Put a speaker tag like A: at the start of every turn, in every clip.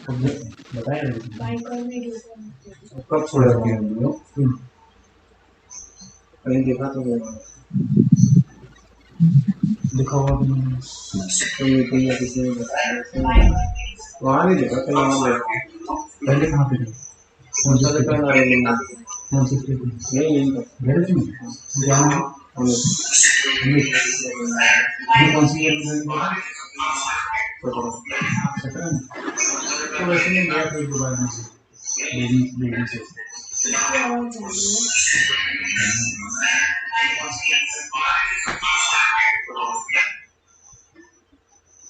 A: बताया
B: बाइक और वीडियो
A: कब छोड़ा थे हम लोग कहीं देखा तो दिखाओ कहीं कहीं किसी ने बताया वहाँ नहीं देखा कहीं और देखा पहले कहाँ पे कौन सा देखा ना कौन सी नहीं यही घर में क्या ये कौन सी तो वैसे नहीं गया फिर दोबारा से बिल्डिंग से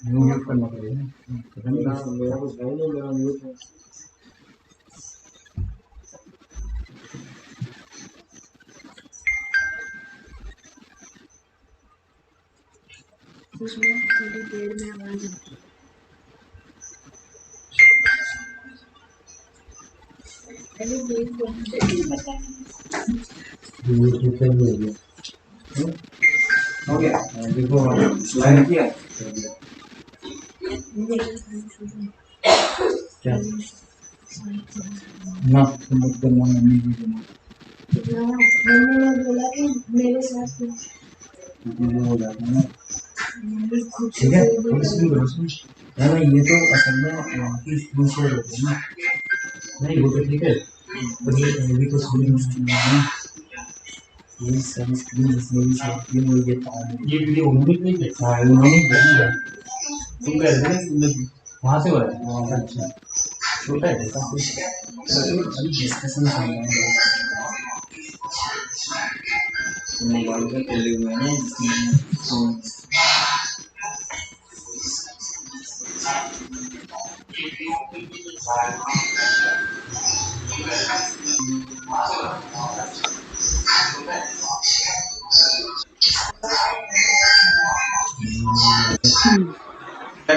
A: म्यूट करना पड़ेगा मेरा कुछ है नहीं मेरा म्यूट है
B: उसमें थोड़ी देर में आवाज आती है। पहले देख लो
A: हो गया देखो लाइन किया क्या ना मत करना मम्मी को देना
B: मैंने बोला कि मेरे साथ
A: हो जाता है ना ठीक है ना ये तो असल में किस दूसरे होते हैं ना नहीं वो तो ठीक है पर ये भी तो सुनी ये सनस्क्रीन जिसमें भी सनस्क्रीन हो देता हूँ ये वीडियो उन्होंने नहीं देखा है उन्होंने देखा तुम कह रहे थे वहाँ से हो रहा है वहाँ से अच्छा छोटा है काफी अभी डिस्कशन चल रहा है मोबाइल पे खोले हुए हैं जिसमें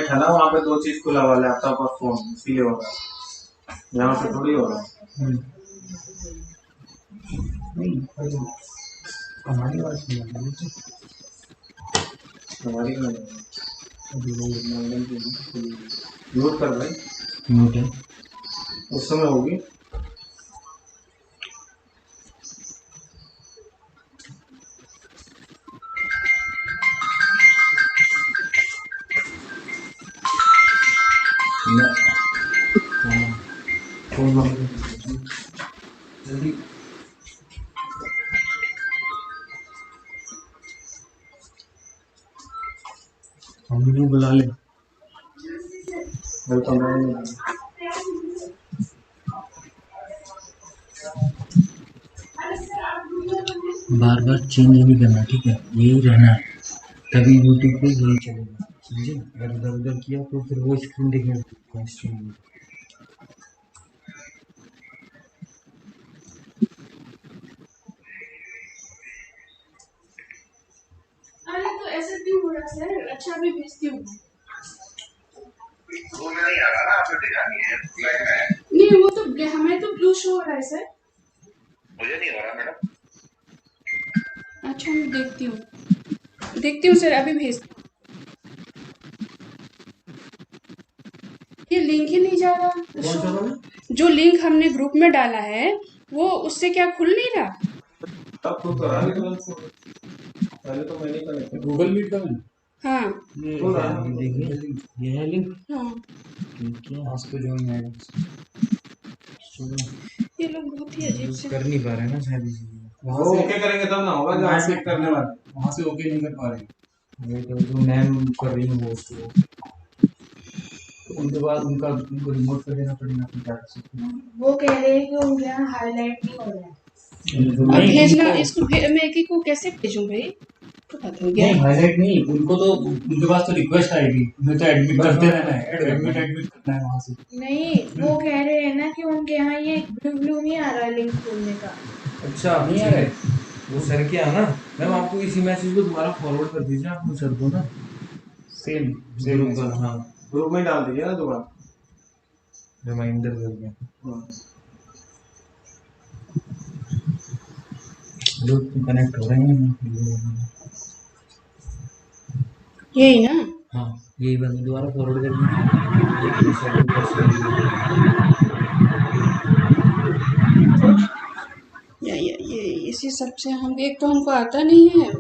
A: था ना वहाँ पे दो चीज खुला हुआ लैपटॉप और फोन इसीलिए हो रहा है यहाँ से थोड़ी हो रहा है नहीं हमारी बात नहीं हमारी नोट कर भाई नोट है उस समय होगी जल्दी हम भी बुला ले बार बार चेंज नहीं करना ठीक है यही रहना है तभी यूट्यूब पे यही चलेगा समझे अगर इधर उधर किया तो फिर वो स्क्रीन देखेगा स्क्रीन
B: अरे तो ऐसे क्यों हो रहा है सर अच्छा भी भेजती हूँ वो नहीं आ रहा ना आपने देखा नहीं है ब्लैक है नहीं वो तो हमें तो ब्लू शो हो रहा है सर मुझे नहीं हो रहा मैडम अच्छा मैं देखती हूँ सर अभी भेजती हूँ ये लिंक ही नहीं जा रहा जो लिंक हमने ग्रुप में डाला है वो उससे क्या खुल नहीं रहा
A: तब तो करा नहीं पहले तो मैंने कनेक्ट गूगल मीट का मैंने
B: हाँ
A: ये देखिए ये है लिंक
B: हाँ
A: ठीक है आज को ज्वाइन है
B: ये लोग बहुत ही अजीब से
A: कर नहीं पा रहे ना शायद वहाँ से ओके करेंगे तब ना होगा जहाँ से करने वाले वहाँ से ओके नहीं कर पा रहे ये तो जो मैम कर रही हूँ उसको तो उनके बाद उनको रिमोट कर देना पड़ेगा फिर क्या कर सकते हैं
B: वो कह रहे हैं कि उनके यहाँ हाईलाइट नहीं हो रहा है अब भेजना इसको मैं एक को कैसे भेजूं भाई
A: नहीं हाईलाइट नहीं उनको तो उनके पास तो रिक्वेस्ट आएगी उन्हें तो एडमिट करते रहना है एडमिट करना है वहाँ से
B: नहीं वो कह रहे हैं ना कि उनके यहाँ ये ब्लू नहीं आ रहा लिंक खोलने का
A: अच्छा नहीं आ रहा है वो सर क्या है ना मैम आपको इसी मैसेज को दोबारा फॉरवर्ड कर दीजिए आप सर को ना सेम हाँ ग्रुप में डाल दीजिए ना दोबारा रिमाइंडर करके लोग कनेक्ट हो रहे हैं
B: यही ना
A: हाँ, यही बात मैं दोबारा फॉरवर्ड कर दूंगा। दूसरा ग्रुप और सेम
B: ये इसी सब से हम एक तो हमको आता नहीं है।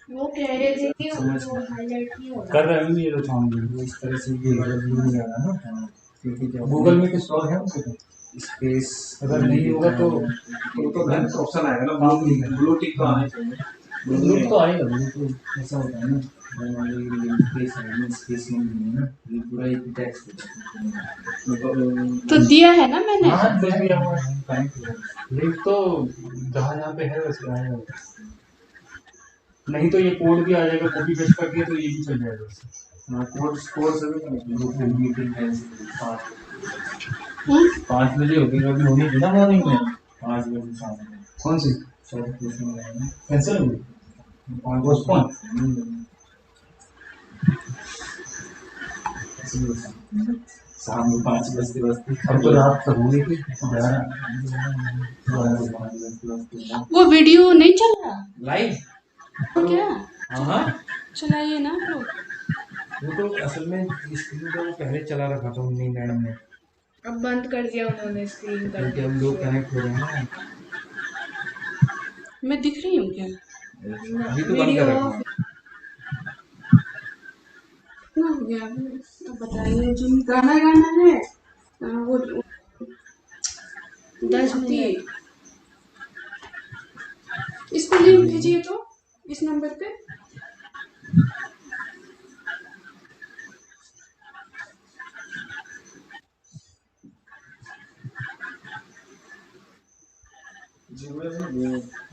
B: वो कह रहे थे कि वो हाईलाइट नहीं होगा।
A: कर रहे हैं ये लोग काम इस तरह से ये नहीं आ रहा ना, क्योंकि गूगल में स्टॉक है उनके पास स्पेस अगर नहीं होगा तो बैंक ऑप्शन आएगा ना, काम नहीं करेगा। ब्लू टिक तो आना चाहिए, ब्लू तो आएगा। ब्लू तो ऐसा होता है ना, मान लो स्पेस है, स्पेस नहीं है ना, ये पूरा एक टेक्स्ट
B: तो दिया है ना मैंने।
A: हाँ दिया हुआ है लिंक तो जहाँ जहाँ पे है वैसे आएगा, नहीं तो ये कोड भी आ जाएगा, कॉपी पेस्ट कर दिया तो ये भी चल जाएगा। हाँ कोड कोड से भी मीटिंग कैंसिल 5 बजे होगी, अभी होनी थी ना मॉर्निंग में 5 बजे शाम में। कौन सी कैंसिल हो गई, पोस्टपोन शाम में 5 बजते बजते अब तो रात तक होगी थी 11
B: वो वीडियो नहीं चल रहा
A: लाइव।
B: तो क्या
A: हाँ हाँ,
B: चलाइए ना आप लोग।
A: वो तो असल में स्क्रीन तो वो पहले चला रखा था उन्हीं मैडम ने,
B: अब बंद कर दिया उन्होंने स्क्रीन कर
A: क्योंकि
B: दिया।
A: हम लोग कनेक्ट हो रहे हैं ना।
B: मैं दिख रही हूँ क्या?
A: अभी तो बंद कर रखा है।
B: कितना हो गया अभी? अब बताइए जो गाना गाना है। वो 10 मिनट। इस पे लिंक भेजिए तो इस नंबर पे।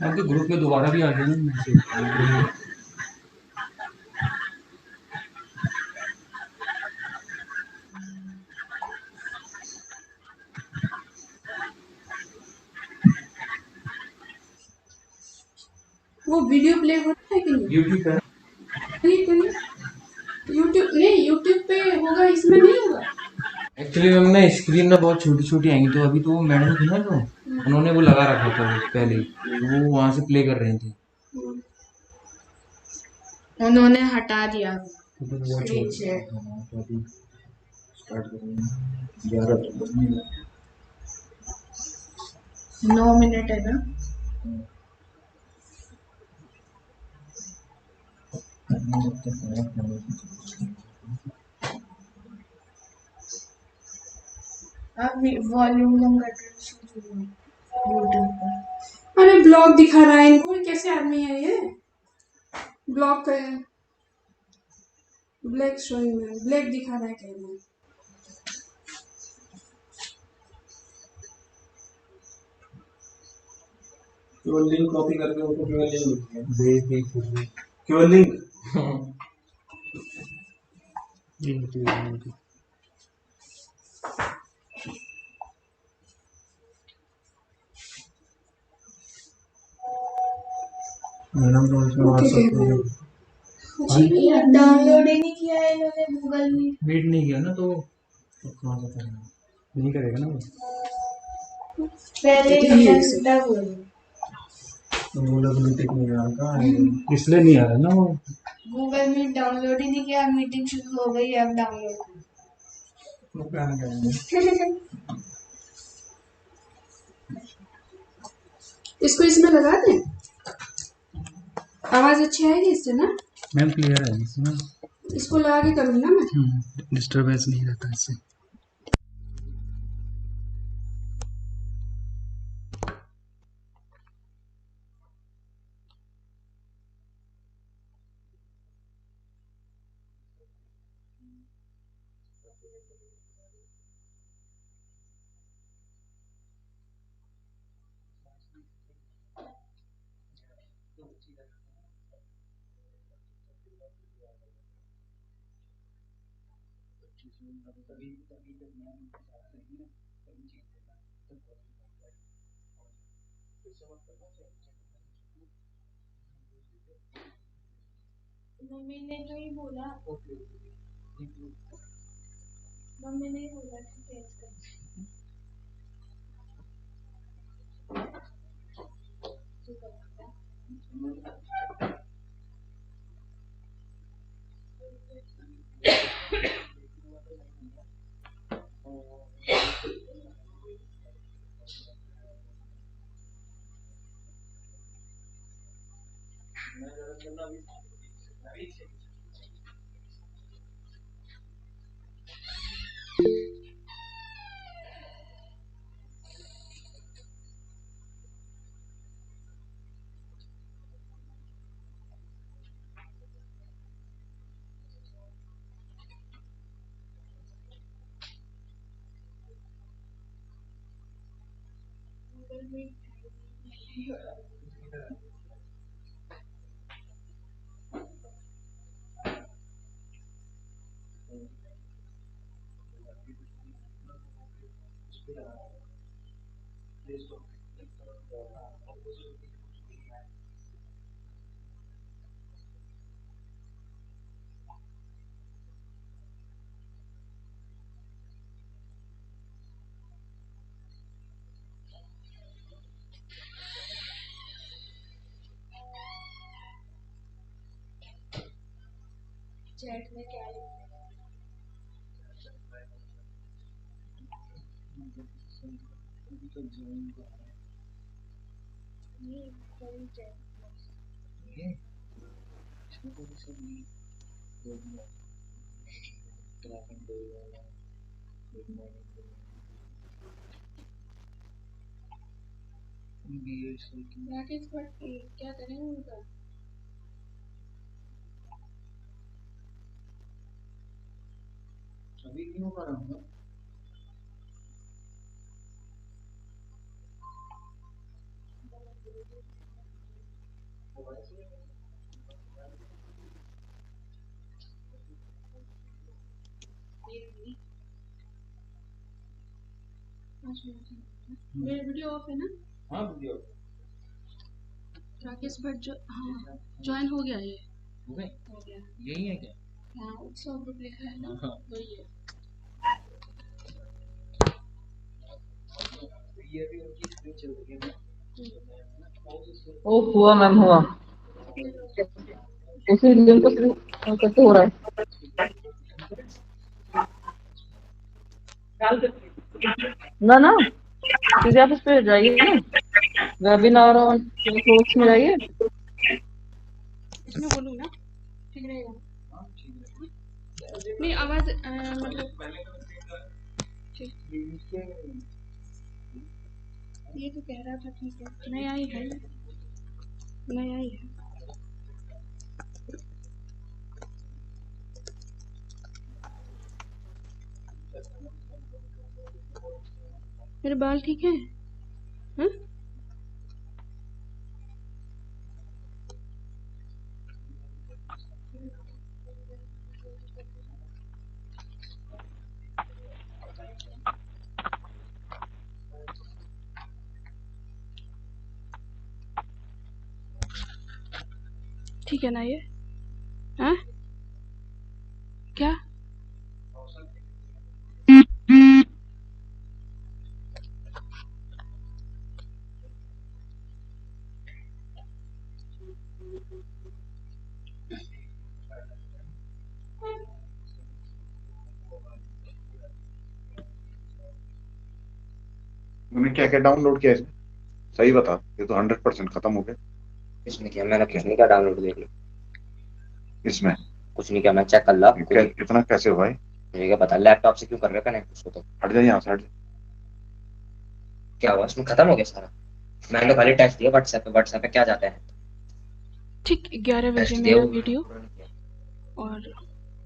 A: आपके ग्रुप में दोबारा भी आ गया ना मैसेज।
B: वो वीडियो प्ले होता है कि नहीं?
A: यूट्यूब पे
B: करिए करिए। यूट्यूब नहीं, यूट्यूब पे होगा, इसमें नहीं होगा।
A: एक्चुअली मैम ना स्क्रीन ना बहुत छोटी छोटी आएंगी, तो अभी तो वो मैडम थी ना जो उन्होंने वो लगा रखा था पहले ही, तो वो वहां से प्ले कर रही थी।
B: उन्होंने हटा दिया
A: तो फिर वो
B: स्क्रीन से।
A: तो अभी स्टार्ट करेंगे 11 तो बजने लगे।
B: 9 मिनट है ना। आप वॉल्यूम कम करके यूट्यूब पर। अरे ब्लॉग दिखा रहा है इनको, कैसे आदमी है ये? ब्लॉग का ब्लैक शोइंग में ब्लैक दिखा रहा है कह रहे हैं।
A: केवल लिंक कॉपी करके उनको केवल लिंक भेज दी, केवल लिंक मैडम को उसमें व्हाट्सएप पे
B: डाउनलोड ही नहीं किया है इन्होंने गूगल में।
A: वेट नहीं किया ना, तो कहाँ से करेगा, नहीं करेगा ना वो।
B: पहले
A: तो वो लोग मीटिंग नहीं आ रहा, इसलिए नहीं आ रहा ना वो।
B: गूगल मीट डाउनलोड ही नहीं किया, मीटिंग शुरू हो गई, अब डाउनलोड।
A: वो क्या करेंगे।
B: इसको इसमें लगा दें, आवाज अच्छी आएगी इससे ना।
A: मैम क्लियर है इसमें,
B: इसको लगा के करूँ ना मैं।
A: डिस्टरबेंस नहीं रहता इससे।
B: मम्मी ने तो ही बोला, मम्मी ने ही बोला कि चेंज कर। चैट में क्या लिखा राकेश भट्ट क्या करेंगे उनका?
A: अभी क्यों कर रहा हूँ?
B: मेरी वीडियो ऑफ है ना?
A: हाँ वीडियो
B: राकेश भट्ट जो हाँ ज्वाइन हो गया ये
A: हो गए?
B: हो गया।
A: यही है क्या?
B: हाँ उत्सव ग्रुप लिखा है ना
A: हाँ
B: वही है।
A: ये भी उनकी स्क्रीन चल रही है।
C: ओ हुआ मैम हुआ उसी लिंक को कैसे हो रहा है ना ना सीधे आप उस पे जाइए ना वेबिनार और फ्लोर्स में जाइए
B: इसमें बोलूँ ना ठीक रहेगा? नहीं आवाज मतलब ये तो कह रहा था ठीक है नया ही है नया ही है। मेरे बाल ठीक है? हाँ? ठीक है ना ये? हाँ? क्या?
D: तूने क्या क्या डाउनलोड किया इसमें सही बता ये तो 100% खत्म हो गया
E: इसमें क्या मैंने कुछ नहीं किया डाउनलोड देख लो
D: इसमें
E: कुछ नहीं किया मैं चेक कर ला
D: इतना कैसे हुआ है
E: मुझे क्या पता लैपटॉप से क्यों कर रहे हो कनेक्ट उसको तो
D: हट जा यहाँ से हट जा
E: क्या हुआ इसमें खत्म हो गया सारा मैंने तो खाली टेस्ट दिया व्हाट्सएप पे क्या जाता है
B: ठीक 11 बजे
E: टेस्ट
B: मेरा
E: दिया
B: वीडियो और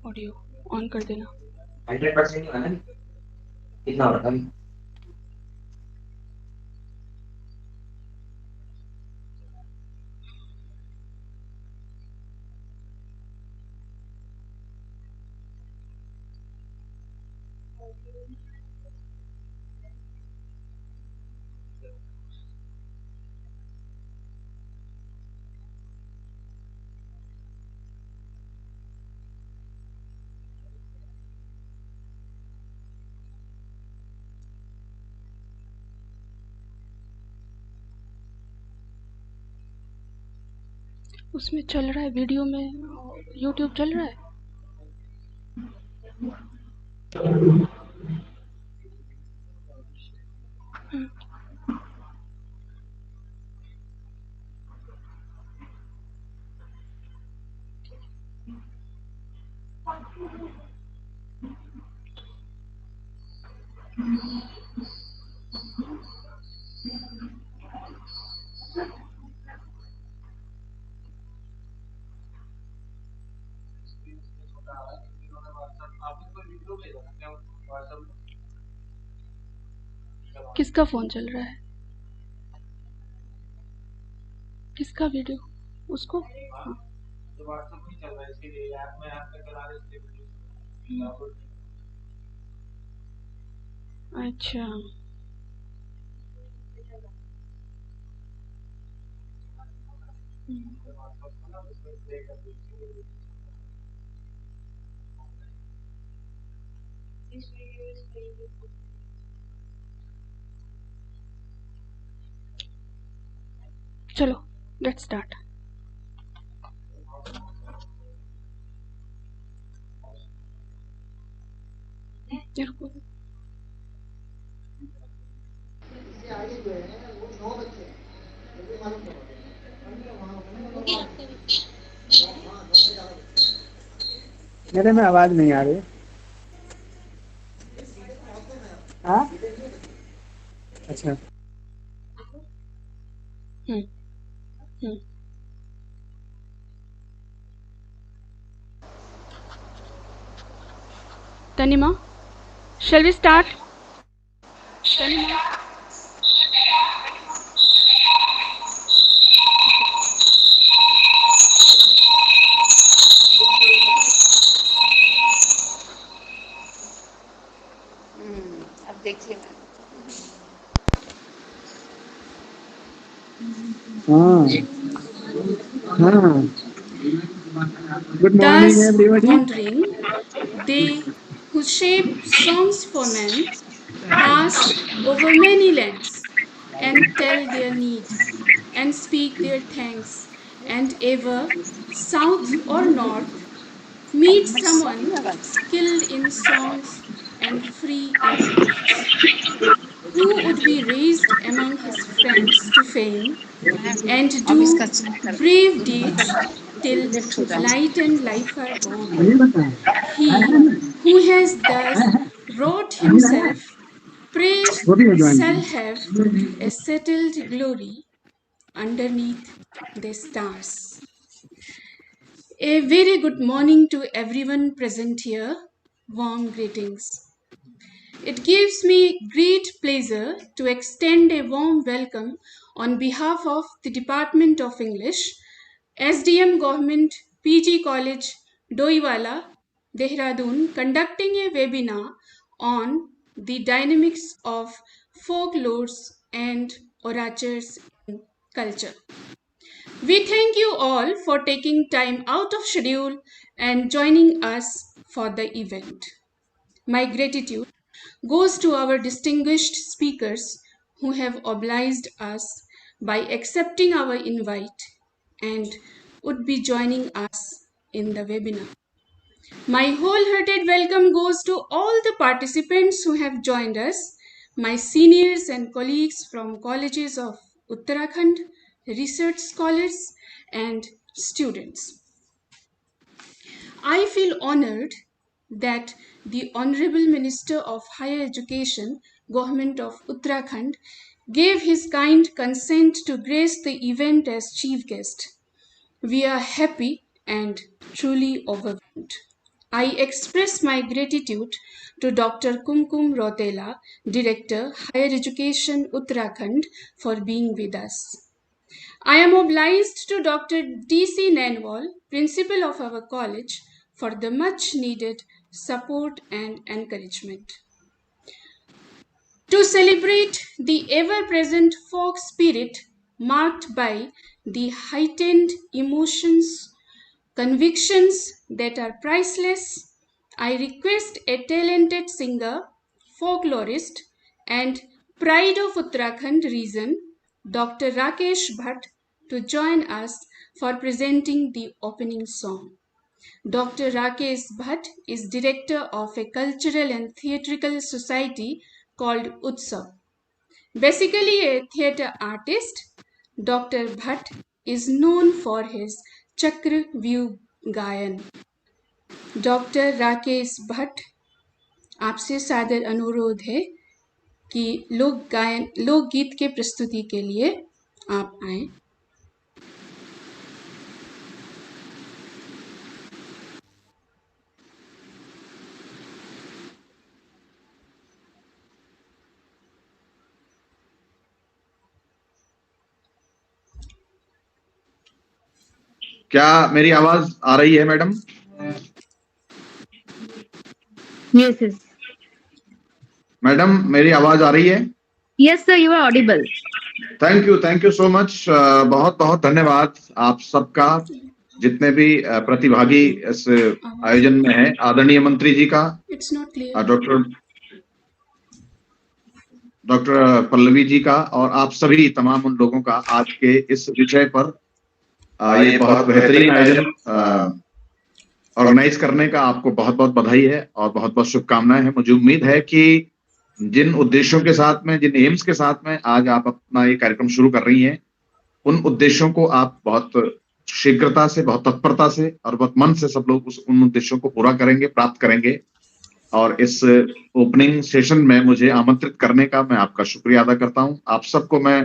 B: ऑडियो ऑन कर देना
E: 100% नहीं हुआ ना कितना हो रहा था अभी
B: उसमें चल रहा है वीडियो में, यूट्यूब चल रहा है। किसका फोन चल रहा है? किसका वीडियो? उसको हाँ। अच्छा, चलो लेट्स स्टार्ट। रुको।
A: मेरे में आवाज नहीं आ रही। हाँ, अच्छा।
B: हम्म हम्म Tanima, shall we start? Tanima,
F: अब देखिए मैम।
A: हाँ हाँ। Good morning
B: thus
A: everybody.
B: wandering, they who shape songs for men pass over many lands and tell their needs and speak their thanks, and ever south or north meet someone skilled in songs and free in gifts, who would be raised among his friends to fame and
F: अब
B: do
F: इसका check कर
B: brave deeds till
F: left हो जाए।
B: light and life are gone.
A: ये बताएं।
B: He who has thus wrought himself praise
A: वो भी हो
B: shall
A: जाएंगे।
B: have a settled glory underneath the stars. A very good morning to everyone present here. Warm greetings. It gives me great pleasure to extend a warm welcome on behalf of the Department of English, SDM Government PG College, Doiwala, Dehradun, conducting a webinar on the dynamics of folklores and oratures in culture. We thank you all for taking time out of schedule and joining us for the event. My gratitude goes to our distinguished speakers who have obliged us by accepting our invite and would be joining us in the webinar. My wholehearted welcome goes to all the participants who have joined us, my seniors and colleagues from colleges of Uttarakhand, research scholars, and students. I feel honored that the Honorable Minister of Higher Education, Government of Uttarakhand, gave his kind consent to grace the event as chief guest. We are happy and truly overwhelmed. I express my gratitude to Dr. Kumkum Rotela, Director, Higher Education Uttarakhand, for being with us. I am obliged to Dr. D.C. Nanwal, Principal of our college, for the much needed support and encouragement. To celebrate the ever present folk spirit marked by the heightened emotions, convictions that are priceless, I request a talented singer, folklorist, and pride of Uttarakhand region, Dr. Rakesh Bhatt, to join us for presenting the opening song. Dr. Rakesh Bhatt is director of a cultural and theatrical society called Utsav. Basically a theatre artist, Dr. Bhatt is known for his Chakra View Gayan. Doctor Rakesh Bhatt, आपसे सादर अनुरोध है कि लोकगीत के प्रस्तुति के लिए आप आए।
D: क्या मेरी आवाज आ रही है मैडम?
G: Yes, yes.
D: मैडम मेरी आवाज आ रही है?
G: Yes, sir, you are audible.
D: Thank you so much. बहुत बहुत धन्यवाद आप सबका, जितने भी प्रतिभागी इस आयोजन में हैं। आदरणीय मंत्री जी का,
B: it's not clear,
D: doctor Pallavi ji का, और आप सभी तमाम उन लोगों का आज के इस विषय पर ये बहुत बेहतरीन आयोजन ऑर्गेनाइज करने का आपको बहुत बहुत बधाई है और बहुत बहुत शुभकामनाएं हैं। मुझे उम्मीद है कि जिन उद्देश्यों के साथ में, जिन एम्स के साथ में आज आप अपना ये कार्यक्रम शुरू कर रही हैं, उन उद्देश्यों को आप बहुत शीघ्रता से, बहुत तत्परता से और बहुत मन से सब लोग उन उद्देश्यों को पूरा करेंगे, प्राप्त करेंगे। और इस ओपनिंग सेशन में मुझे आमंत्रित करने का मैं आपका शुक्रिया अदा करता हूं। आप सबको मैं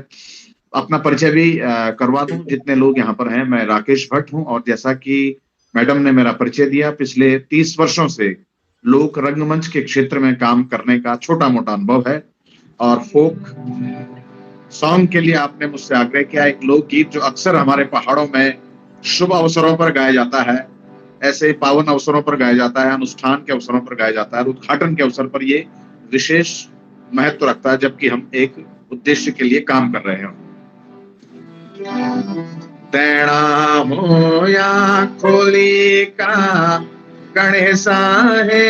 D: अपना परिचय भी करवा दूं, जितने लोग यहाँ पर हैं। मैं राकेश भट्ट हूं और जैसा कि मैडम ने मेरा परिचय दिया, पिछले 30 वर्षों से लोक रंगमंच के क्षेत्र में काम करने का छोटा मोटा अनुभव है। और फोक सॉन्ग के लिए आपने मुझसे आग्रह किया, एक लोकगीत जो अक्सर हमारे पहाड़ों में शुभ अवसरों पर गाया जाता है, ऐसे पावन अवसरों पर गाया जाता है, अनुष्ठान के अवसरों पर गाया जाता है, उद्घाटन के अवसर पर ये विशेष महत्व रखता है, जबकि हम एक उद्देश्य के लिए काम कर रहे हैं। तेणा मोया खोली का गणेशा है,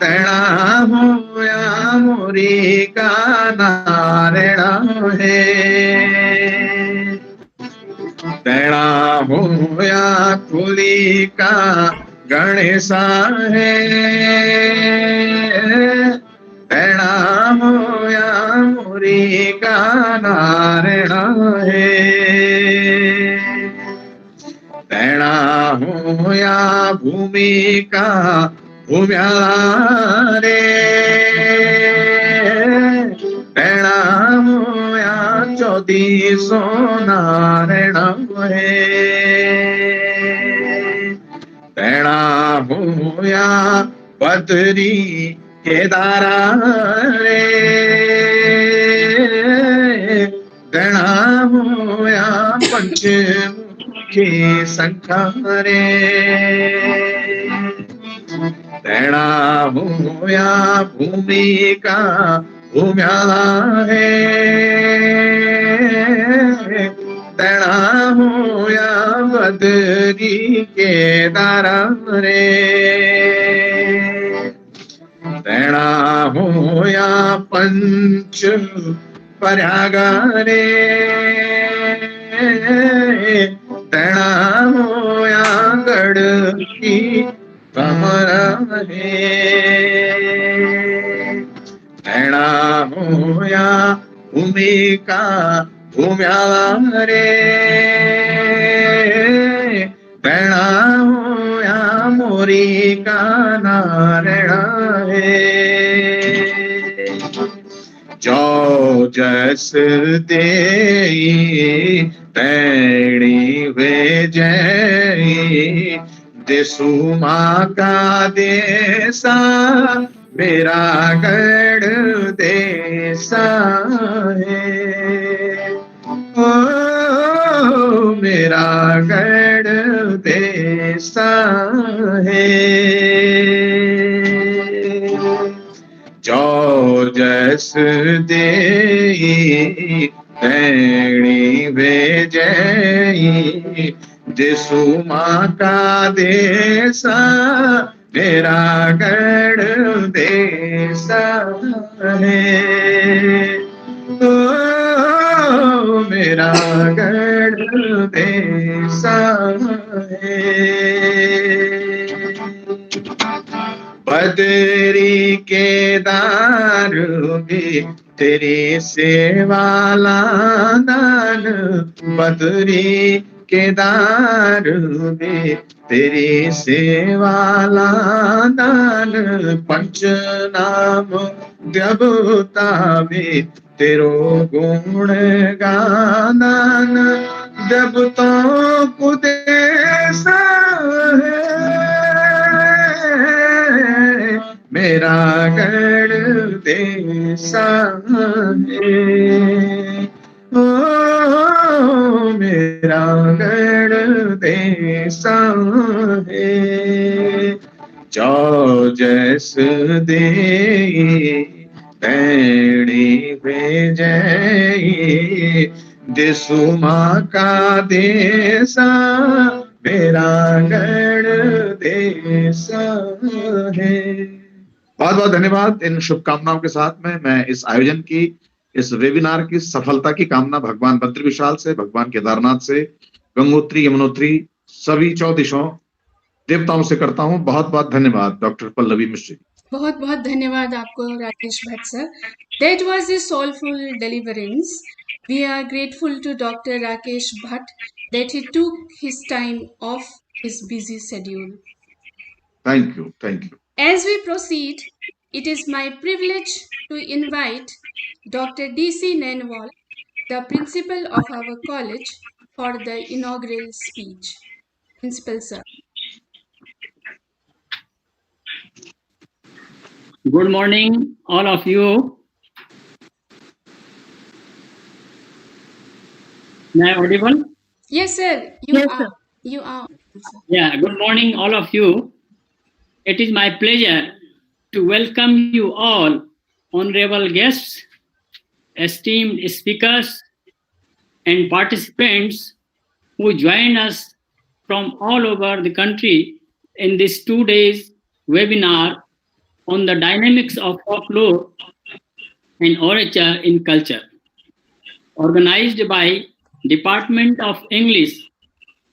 D: तेणा मोया मोरी का नारायणा है, तेणा मोया खोली का गणेशा है, तेणा मोया मोरी का नारायणा है, तेणा होया भूमि का भूम्या रे, तेणा होया 1400 नारायण है, तेणा होया बद्री केदारा रे, तेणा होया पंचमुखी संखा रे, तेणा होया भूमि का भूम्या है, तेणा होया बद्री केदारा रे, तेणा होया पंच प्रयाग रे, तेणा होया गढ़ की कमर है, तेणा होया भूमि का भूम्या रे, तेणा होया मोरी का नारायण है, जो जस दे तैणी वे जय, देसु माँ का देसा मेरा गढ़ देसा है, ओ मेरा गढ़ देसा है, जो जस दे तैणी वे जय, देसु माँ का देसा मेरा गढ़ देसा है, ओ मेरा मेरा गढ़ देसा है। बदरी के दारू भी तेरी सेवा लादान, बदरी के दारू भी तेरी सेवा लादान, पंच नाम देवता भी तेरो गुण गादान, देवताओं को देसा है, मेरा गढ़ देसा है। ओ मेरा गढ़ देसा है। जो जैस दे पैड़ी भेजे, दिसुमा का देसा मेरा गढ़ देसा है। बहुत बहुत धन्यवाद। इन शुभकामनाओं के साथ में मैं इस आयोजन की, इस वेबिनार की सफलता की कामना भगवान बद्री विशाल से, भगवान केदारनाथ से, गंगोत्री यमुनोत्री सभी 14 दिशाओं देवताओं से करता हूं। बहुत बहुत धन्यवाद डॉक्टर पल्लवी मिश्र।
B: बहुत बहुत धन्यवाद आपको Rakesh Bhatt sir. That was a soulful deliverance. We are grateful to Dr. Rakesh Bhatt that he took his time off his busy schedule.
D: Thank you, thank you.
B: As we proceed, it is my privilege to invite Dr. D.C. Nanwal, the principal of our college, for the inaugural speech. Principal sir.
H: Good morning, all of you. Am I audible?
B: Yes, sir.
G: Yes, sir.
B: You are. Sir.
H: Yeah, good morning, all of you. It is my pleasure to welcome you all, honorable guests, esteemed speakers, and participants who join us from all over the country in this 2 days webinar on the dynamics of folklore and orature in culture, organized by Department of English,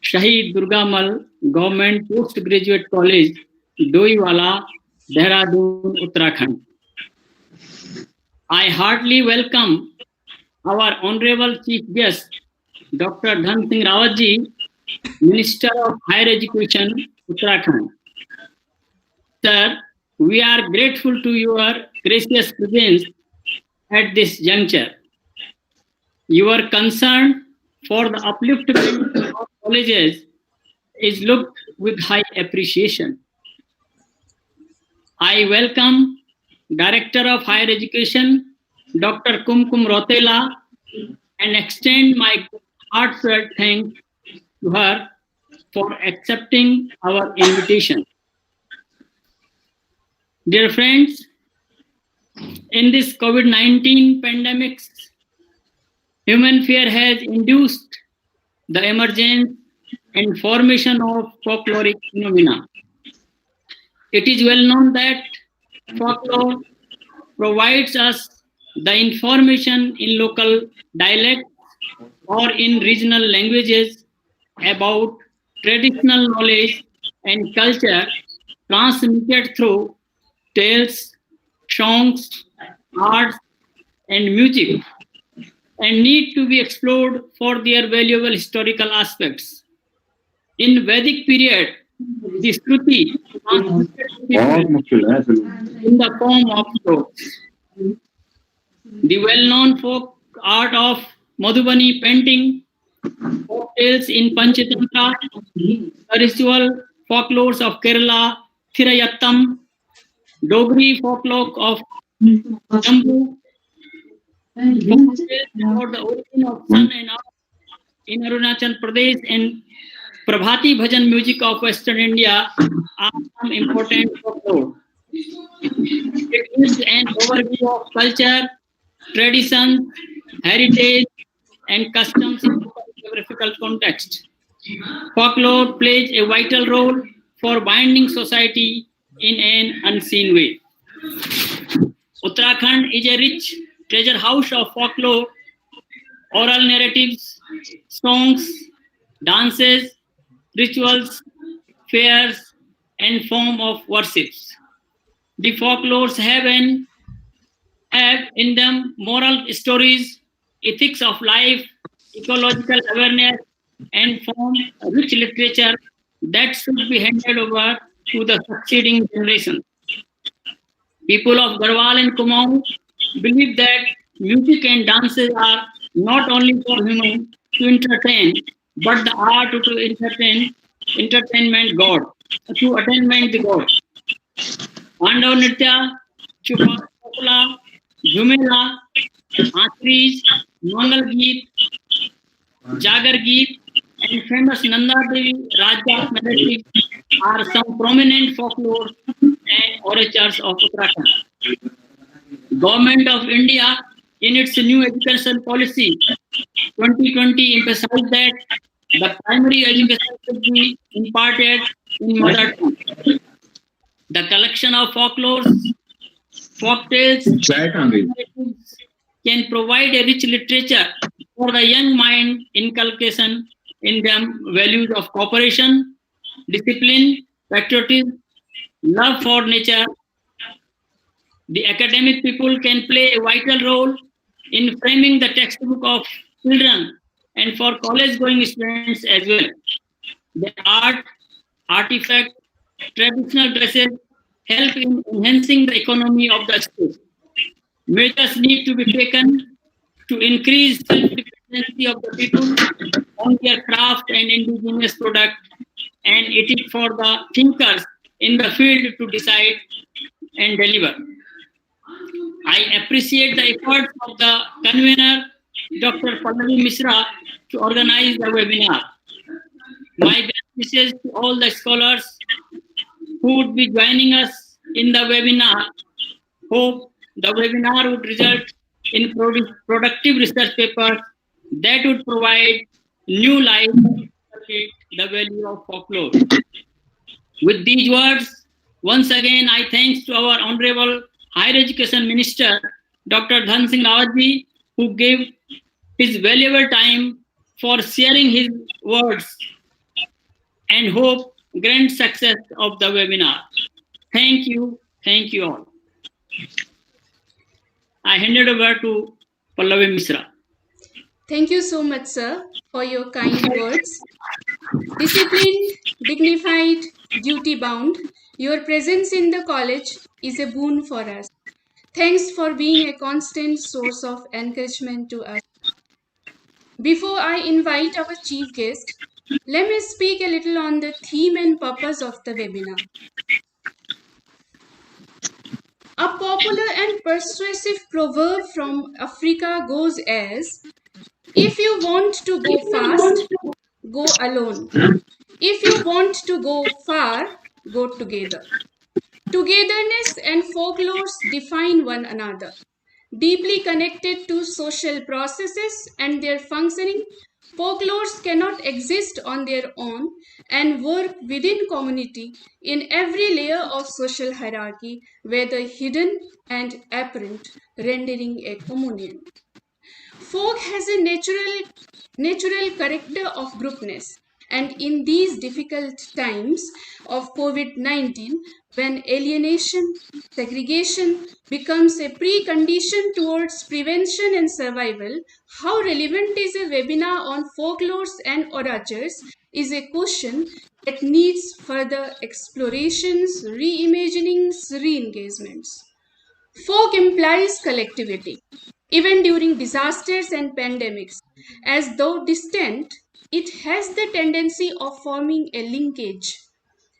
H: Shahid Durgamal Government Postgraduate College, Doiwala, Dehradun, Uttarakhand. I heartily welcome our honorable chief guest, Dr. Dhan Singh Rawat ji, Minister of Higher Education, Uttarakhand. Sir, we are grateful to your gracious presence at this juncture. Your concern for the upliftment of colleges is looked with high appreciation. I welcome Director of Higher Education, Dr. Kumkum Rotela, and extend my heartfelt thanks to her for accepting our invitation. Dear friends, in this COVID-19 pandemic, human fear has induced the emergence and formation of folkloric phenomena. It is well known that folklore provides us the information in local dialect or in regional languages about traditional knowledge and culture transmitted through tales, songs, arts, and music, and need to be explored for their valuable historical aspects. In Vedic period, the Shruti in the form of jokes. The well-known folk art of Madhubani painting, folk tales in Panchatantra, the ritual folklores of Kerala, Thirayattam, Dogri folklore of Jambu, folk tales about the origin of sun and earth in Arunachal Pradesh, and Prabhati Bhajan music of Western India are some important folklore. It gives an overview of culture, traditions, heritage, and customs in geographical context. Folklore plays a vital role for binding society in an unseen way. Uttarakhand is a rich treasure house of folklore oral narratives, songs, dances, rituals, fairs, and form of worships. The folklores have in them moral stories, ethics of life, ecological awareness, and form a rich literature that should be handed over to the succeeding generations. People of Garhwal and Kumaon believe that music and dances are not only for humans to entertain, but the art to entertainment God, to attainment the God. Pandav Nritya, Chopla, Jumela, Atris, Mangal Geet, Jagar Geet, and famous Nanda Devi Raja melodies are some prominent folklore and oratures of Uttarakhand. Government of India, in its new education policy 2020, emphasized that the primary education should be imparted in mother tongue. The collection of folklores, folktales, can provide a rich literature for the young mind, inculcation in them values of cooperation, discipline, patriotism, love for nature. The academic people can play a vital role in framing the textbook of children and for college going students as well. The art, artifact, traditional dresses help in enhancing the economy of the state. Measures need to be taken to increase self-dependency of the people on their craft and indigenous product, and it is for the thinkers in the field to decide and deliver. I appreciate the efforts of the convener, Dr. Pallavi Mishra, to organize the webinar. My best wishes to all the scholars who would be joining us in the webinar. Hope the webinar would result in productive research papers that would provide new life to the value of folklore. With these words, once again, I thanks to our Honorable Higher Education Minister, Dr. Dhan Singh Rawat, who gave his valuable time for sharing his words, and hope grand success of the webinar. Thank you all. I hand it over to Pallavi Mishra.
B: Thank you so much, sir, for your kind words. Disciplined, dignified, duty-bound, your presence in the college is a boon for us. Thanks for being a constant source of encouragement to us. Before I invite our chief guest, let me speak a little on the theme and purpose of the webinar. A popular and persuasive proverb from Africa goes as, if you want to go fast, go alone. If you want to go far, go together. Togetherness and folklores define one another. Deeply connected to social processes and their functioning, folklores cannot exist on their own and work within community in every layer of social hierarchy, whether hidden and apparent, rendering a communion. Folk has a natural character of groupness, and in these difficult times of COVID-19, when alienation, segregation becomes a precondition towards prevention and survival, how relevant is a webinar on folklores and oratures is a question that needs further explorations, reimaginings, re-engagements. Folk implies collectivity. Even during disasters and pandemics, as though distant, it has the tendency of forming a linkage.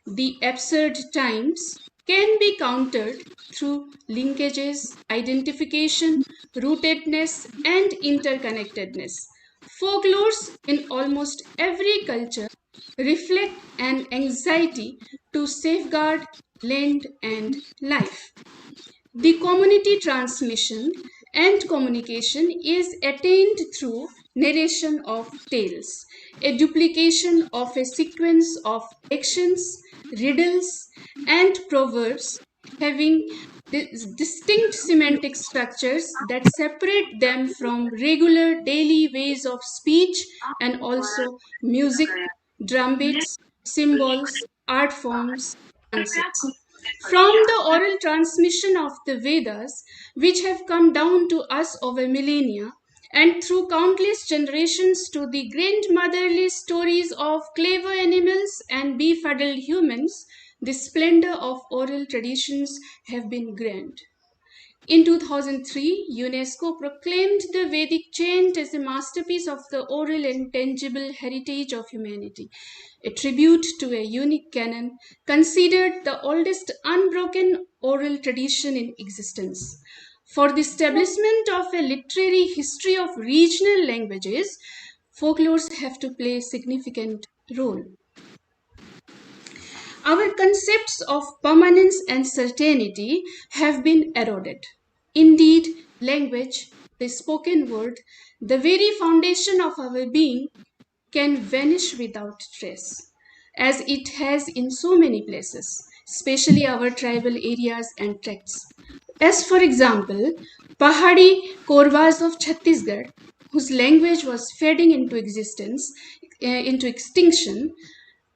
B: The absurd times can be countered through linkages, identification, rootedness, and interconnectedness. Folklores in almost every culture reflect an anxiety to safeguard land and life. The community transmission and communication is attained through narration of tales, a duplication of a sequence of actions, riddles, and proverbs having distinct semantic structures that separate them from regular daily ways of speech, and also music, drum beats, symbols, art forms, dances. From the oral transmission of the Vedas, which have come down to us over millennia, and through countless generations to the grandmotherly stories of clever animals and befuddled humans, the splendor of oral traditions have been grand. In 2003, UNESCO proclaimed the Vedic chant as a masterpiece of the oral and tangible heritage of humanity, a tribute to a unique canon considered the oldest unbroken oral tradition in existence. For the establishment of a literary history of regional languages, folklores have to play a significant role. Our concepts of permanence and certainty have been eroded. Indeed, language, the spoken word, the very foundation of our being, can vanish without trace, as it has in so many places, especially our tribal areas and tracts. As for example, Pahadi Korwas of Chhattisgarh, whose language was fading into into extinction,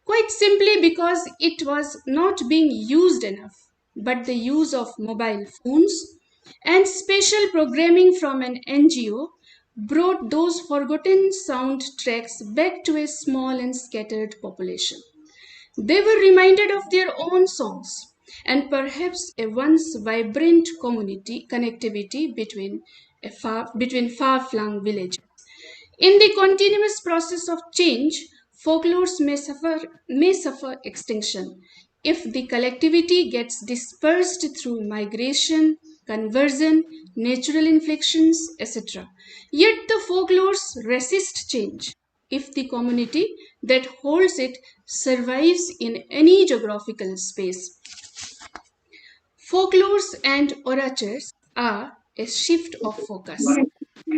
B: quite simply because it was not being used enough. But the use of mobile phones and special programming from an NGO brought those forgotten soundtracks back to a small and scattered population. They were reminded of their own songs and perhaps a once vibrant community connectivity between far-flung villages. In the continuous process of change, folklores may suffer extinction if the collectivity gets dispersed through migration, conversion, natural inflections, etc. Yet the folklores resist change if the community that holds it survives in any geographical space. Folklores and oratures are a shift of focus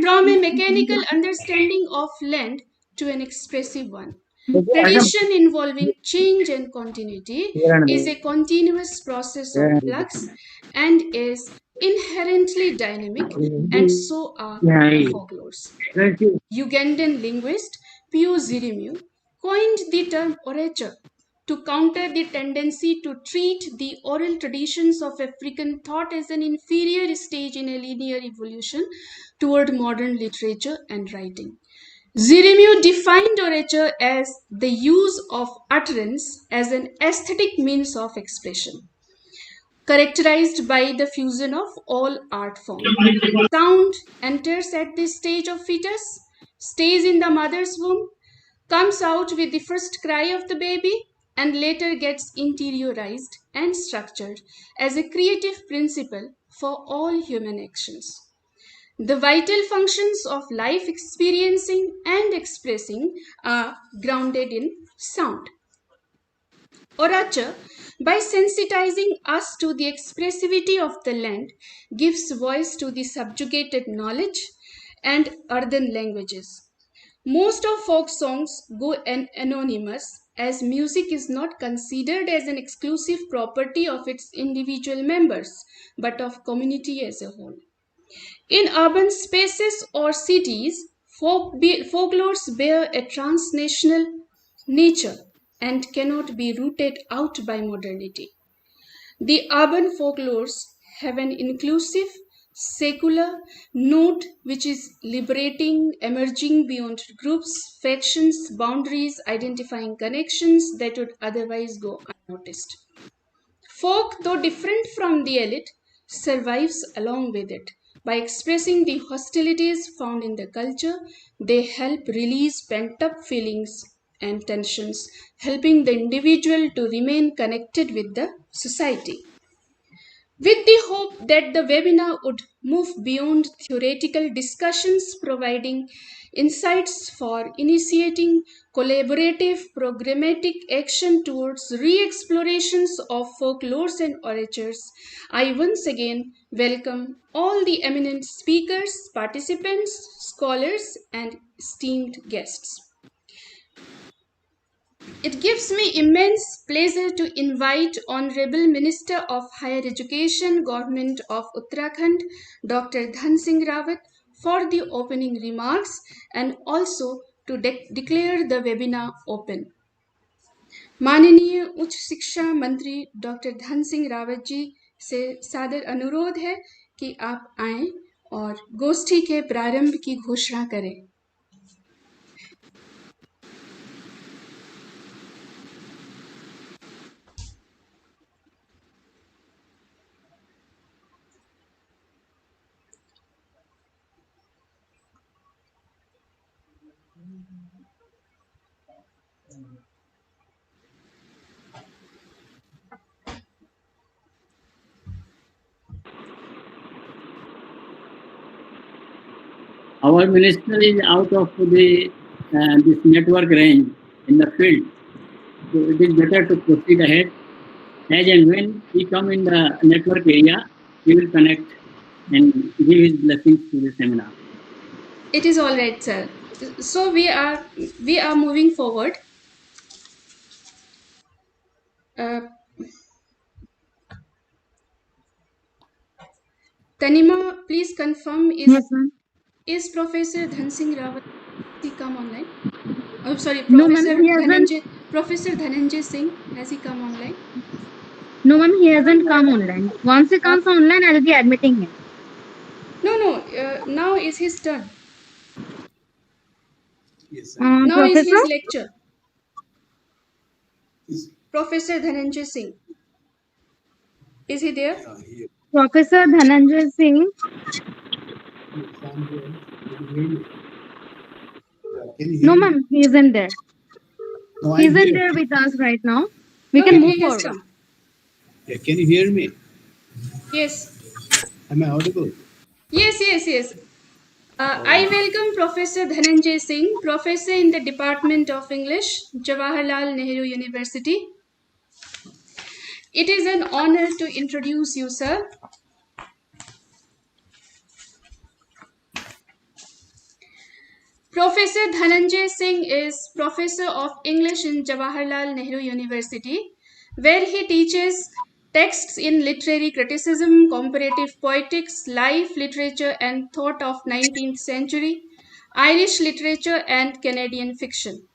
B: from a mechanical understanding of land to an expressive one. Tradition involving change and continuity is a continuous process of flux and is inherently dynamic, and so are folklores. Ugandan linguist Pio Zirimiu coined the term orature to counter the tendency to treat the oral traditions of African thought as an inferior stage in a linear evolution toward modern literature and writing. Zirimiu defined orature as the use of utterance as an aesthetic means of expression, characterized by the fusion of all art forms. Sound enters at this stage of fetus, stays in the mother's womb, comes out with the first cry of the baby, and later gets interiorized and structured as a creative principle for all human actions. The vital functions of life experiencing and expressing are grounded in sound. Orature, by sensitizing us to the expressivity of the land, gives voice to the subjugated knowledge and earthen languages. Most of folk songs go anonymous, as music is not considered as an exclusive property of its individual members, but of community as a whole. In urban spaces or cities, folklores bear a transnational nature and cannot be rooted out by modernity. The urban folklores have an inclusive, secular note which is liberating, emerging beyond groups, factions, boundaries, identifying connections that would otherwise go unnoticed. Folk, though different from the elite, survives along with it. By expressing the hostilities found in the culture, they help release pent up feelings and tensions, helping the individual to remain connected with the society. With the hope that the webinar would move beyond theoretical discussions, providing insights for initiating collaborative programmatic action towards re-explorations of folklores and oratures, I once again welcome all the eminent speakers, participants, scholars, and esteemed guests. It gives me immense pleasure to invite Honorable Minister of Higher Education, Government of Uttarakhand, Dr. Dhan Singh Rawat, for the opening remarks and also to declare the webinar open. माननीय उच्च शिक्षा मंत्री doctor Dhan Singh Rawat ji से सादर अनुरोध है कि आप आएं और गोष्ठी के प्रारंभ की घोषणा करें।
H: Our minister is out of the this network range in the field, so it is better to proceed ahead. As and when we come in the network area, we will connect and give his blessings to the seminar.
B: It is all right, sir. So we are moving forward. Tanima, please confirm
G: Yes, ma'am.
B: is Professor Dhan Singh Rawat he come online? Oh, sorry,
G: No, ma'am, he hasn't.
B: Professor Dhananjay Singh, has he come online?
G: No, ma'am, he hasn't come online. Once he comes online, I'll be admitting him.
B: No, now is his turn.
A: Yes,
B: Now is
G: Professor?
B: his lecture. Professor Dhananjay Singh. Is he there?
G: Professor Dhananjay Singh. No, ma'am, he isn't there.
A: No,
G: He
A: I'm
G: isn't
A: here.
G: there with us right now. We
B: No,
G: can
B: he
G: move
B: has
G: forward.
B: come.
A: Yeah, can you hear me?
B: Yes.
A: Am I audible?
B: Yes. I welcome Professor Dhananjay Singh, Professor in the Department of English, Jawaharlal Nehru University. It is an honor to introduce you, sir. Professor Dhananjay Singh is Professor of English in Jawaharlal Nehru University, where he teaches texts in literary criticism, comparative poetics, life, literature, and thought of 19th century, Irish literature, and Canadian fiction.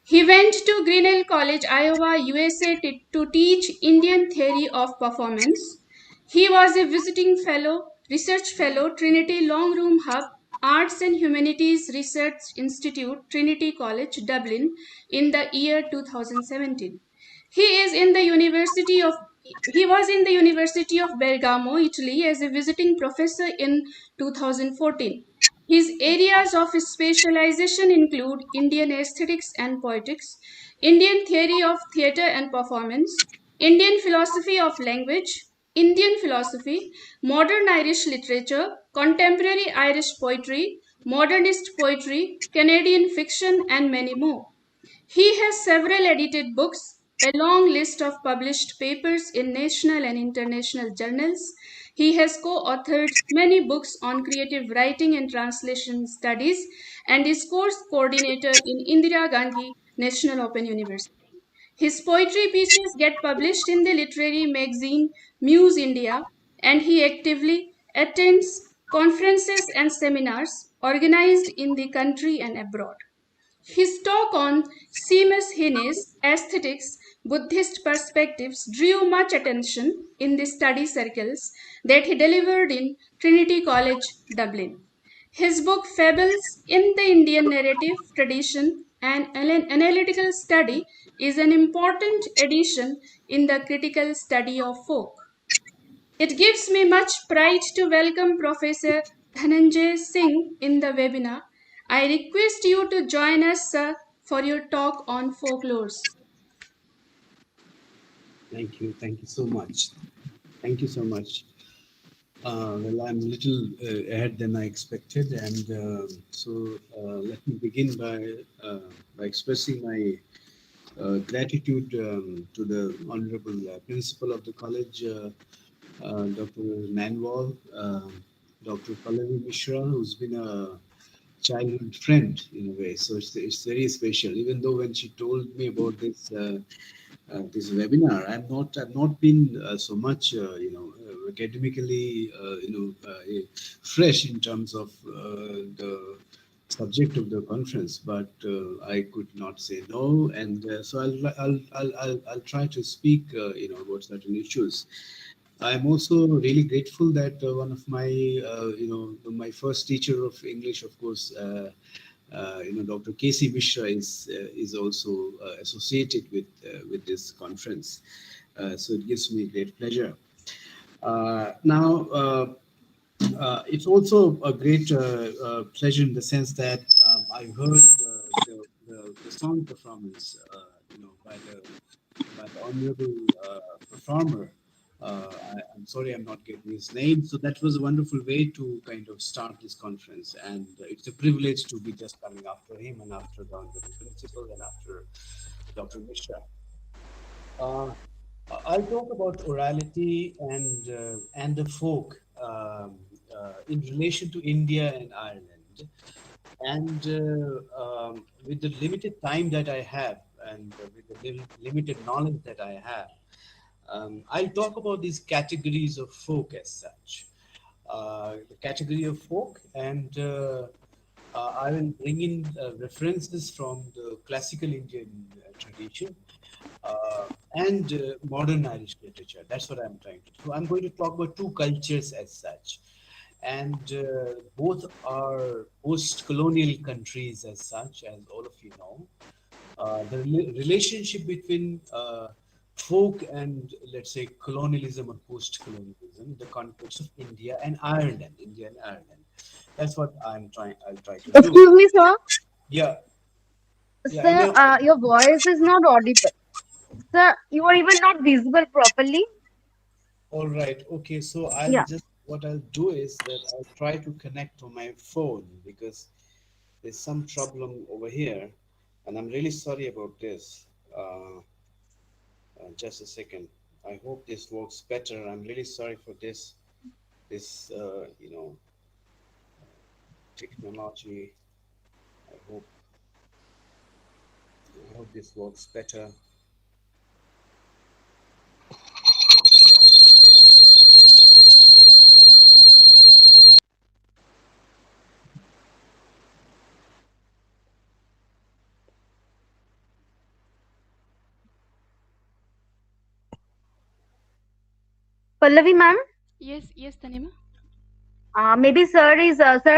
B: He went to Grinnell College, Iowa, USA to teach Indian theory of performance. He was a visiting fellow, research fellow, Trinity Long Room Hub, Arts and Humanities Research Institute, Trinity College, Dublin, in the year 2017. He was in the University of Bergamo, Italy, as a visiting professor in 2014. His areas of specialization include Indian aesthetics and poetics, Indian theory of theatre and performance, Indian philosophy of language, Indian philosophy, modern Irish literature, contemporary Irish poetry, modernist poetry, Canadian fiction, and many more. He has several edited books, a long list of published papers in national and international journals. He has co authored many books on creative writing and translation studies and is course coordinator in Indira Gandhi National Open University. His poetry pieces get published in the literary magazine Muse India, and he actively attends conferences and seminars organized in the country and abroad. His talk on Seamus Heaney's aesthetics, Buddhist perspectives drew much attention in the study circles that he delivered in Trinity College, Dublin. His book Fables in the Indian Narrative Tradition and Analytical Study is an important addition in the critical study of folk. It gives me much pride to welcome Professor Dhananjay Singh in the webinar. I request you to join us, sir, for your talk on folklores.
A: Thank you. Thank you so much. Thank you so much. Well, I'm a little ahead than I expected, and let me begin by expressing my gratitude to the honorable principal of the college, Dr. Nanwal, Dr. Pallavi Mishra, who's been a
I: childhood friend in a way. So it's very special. Even though when she told me about this webinar, I've not been so much academically fresh in terms of the subject of the conference, but I could not say no, and so I'll try to speak about certain issues. I'm also really grateful that one of my my first teacher of English, of course, Dr. K.C. Mishra is also associated with this conference. So it gives me great pleasure. Now, it's also a great pleasure in the sense that I heard the song performance, by the honorable performer. I'm sorry, I'm not getting his name. So that was a wonderful way to kind of start this conference, and it's a privilege to be just coming after him and after the honorable principal and after Dr. Mishra. Uh, I'll talk about orality and the folk in relation to India and Ireland. And with the limited time that I have, and with the limited knowledge that I have, I'll talk about these categories of folk as such. The category of folk, and I will bring in references from the classical Indian tradition and modern Irish literature. That's what I'm trying to do. So I'm going to talk about two cultures as such. And both are post-colonial countries as such, as all of you know. The relationship between folk and, let's say, colonialism or post-colonialism in the context of India and Ireland, India and Ireland. That's what I'll try to do.
G: Excuse me, sir.
I: Yeah. Yeah.
G: Sir, your voice is not audible. Sir, you are even not visible properly.
I: All right. Okay. So
G: Yeah.
I: what I'll do is that I'll try to connect to my phone because there's some problem over here, and I'm really sorry about this. Just a second. I hope this works better. I'm really sorry for this technology. I hope this works better.
G: Pallavi, ma'am.
B: Yes, Tanima.
G: Maybe sir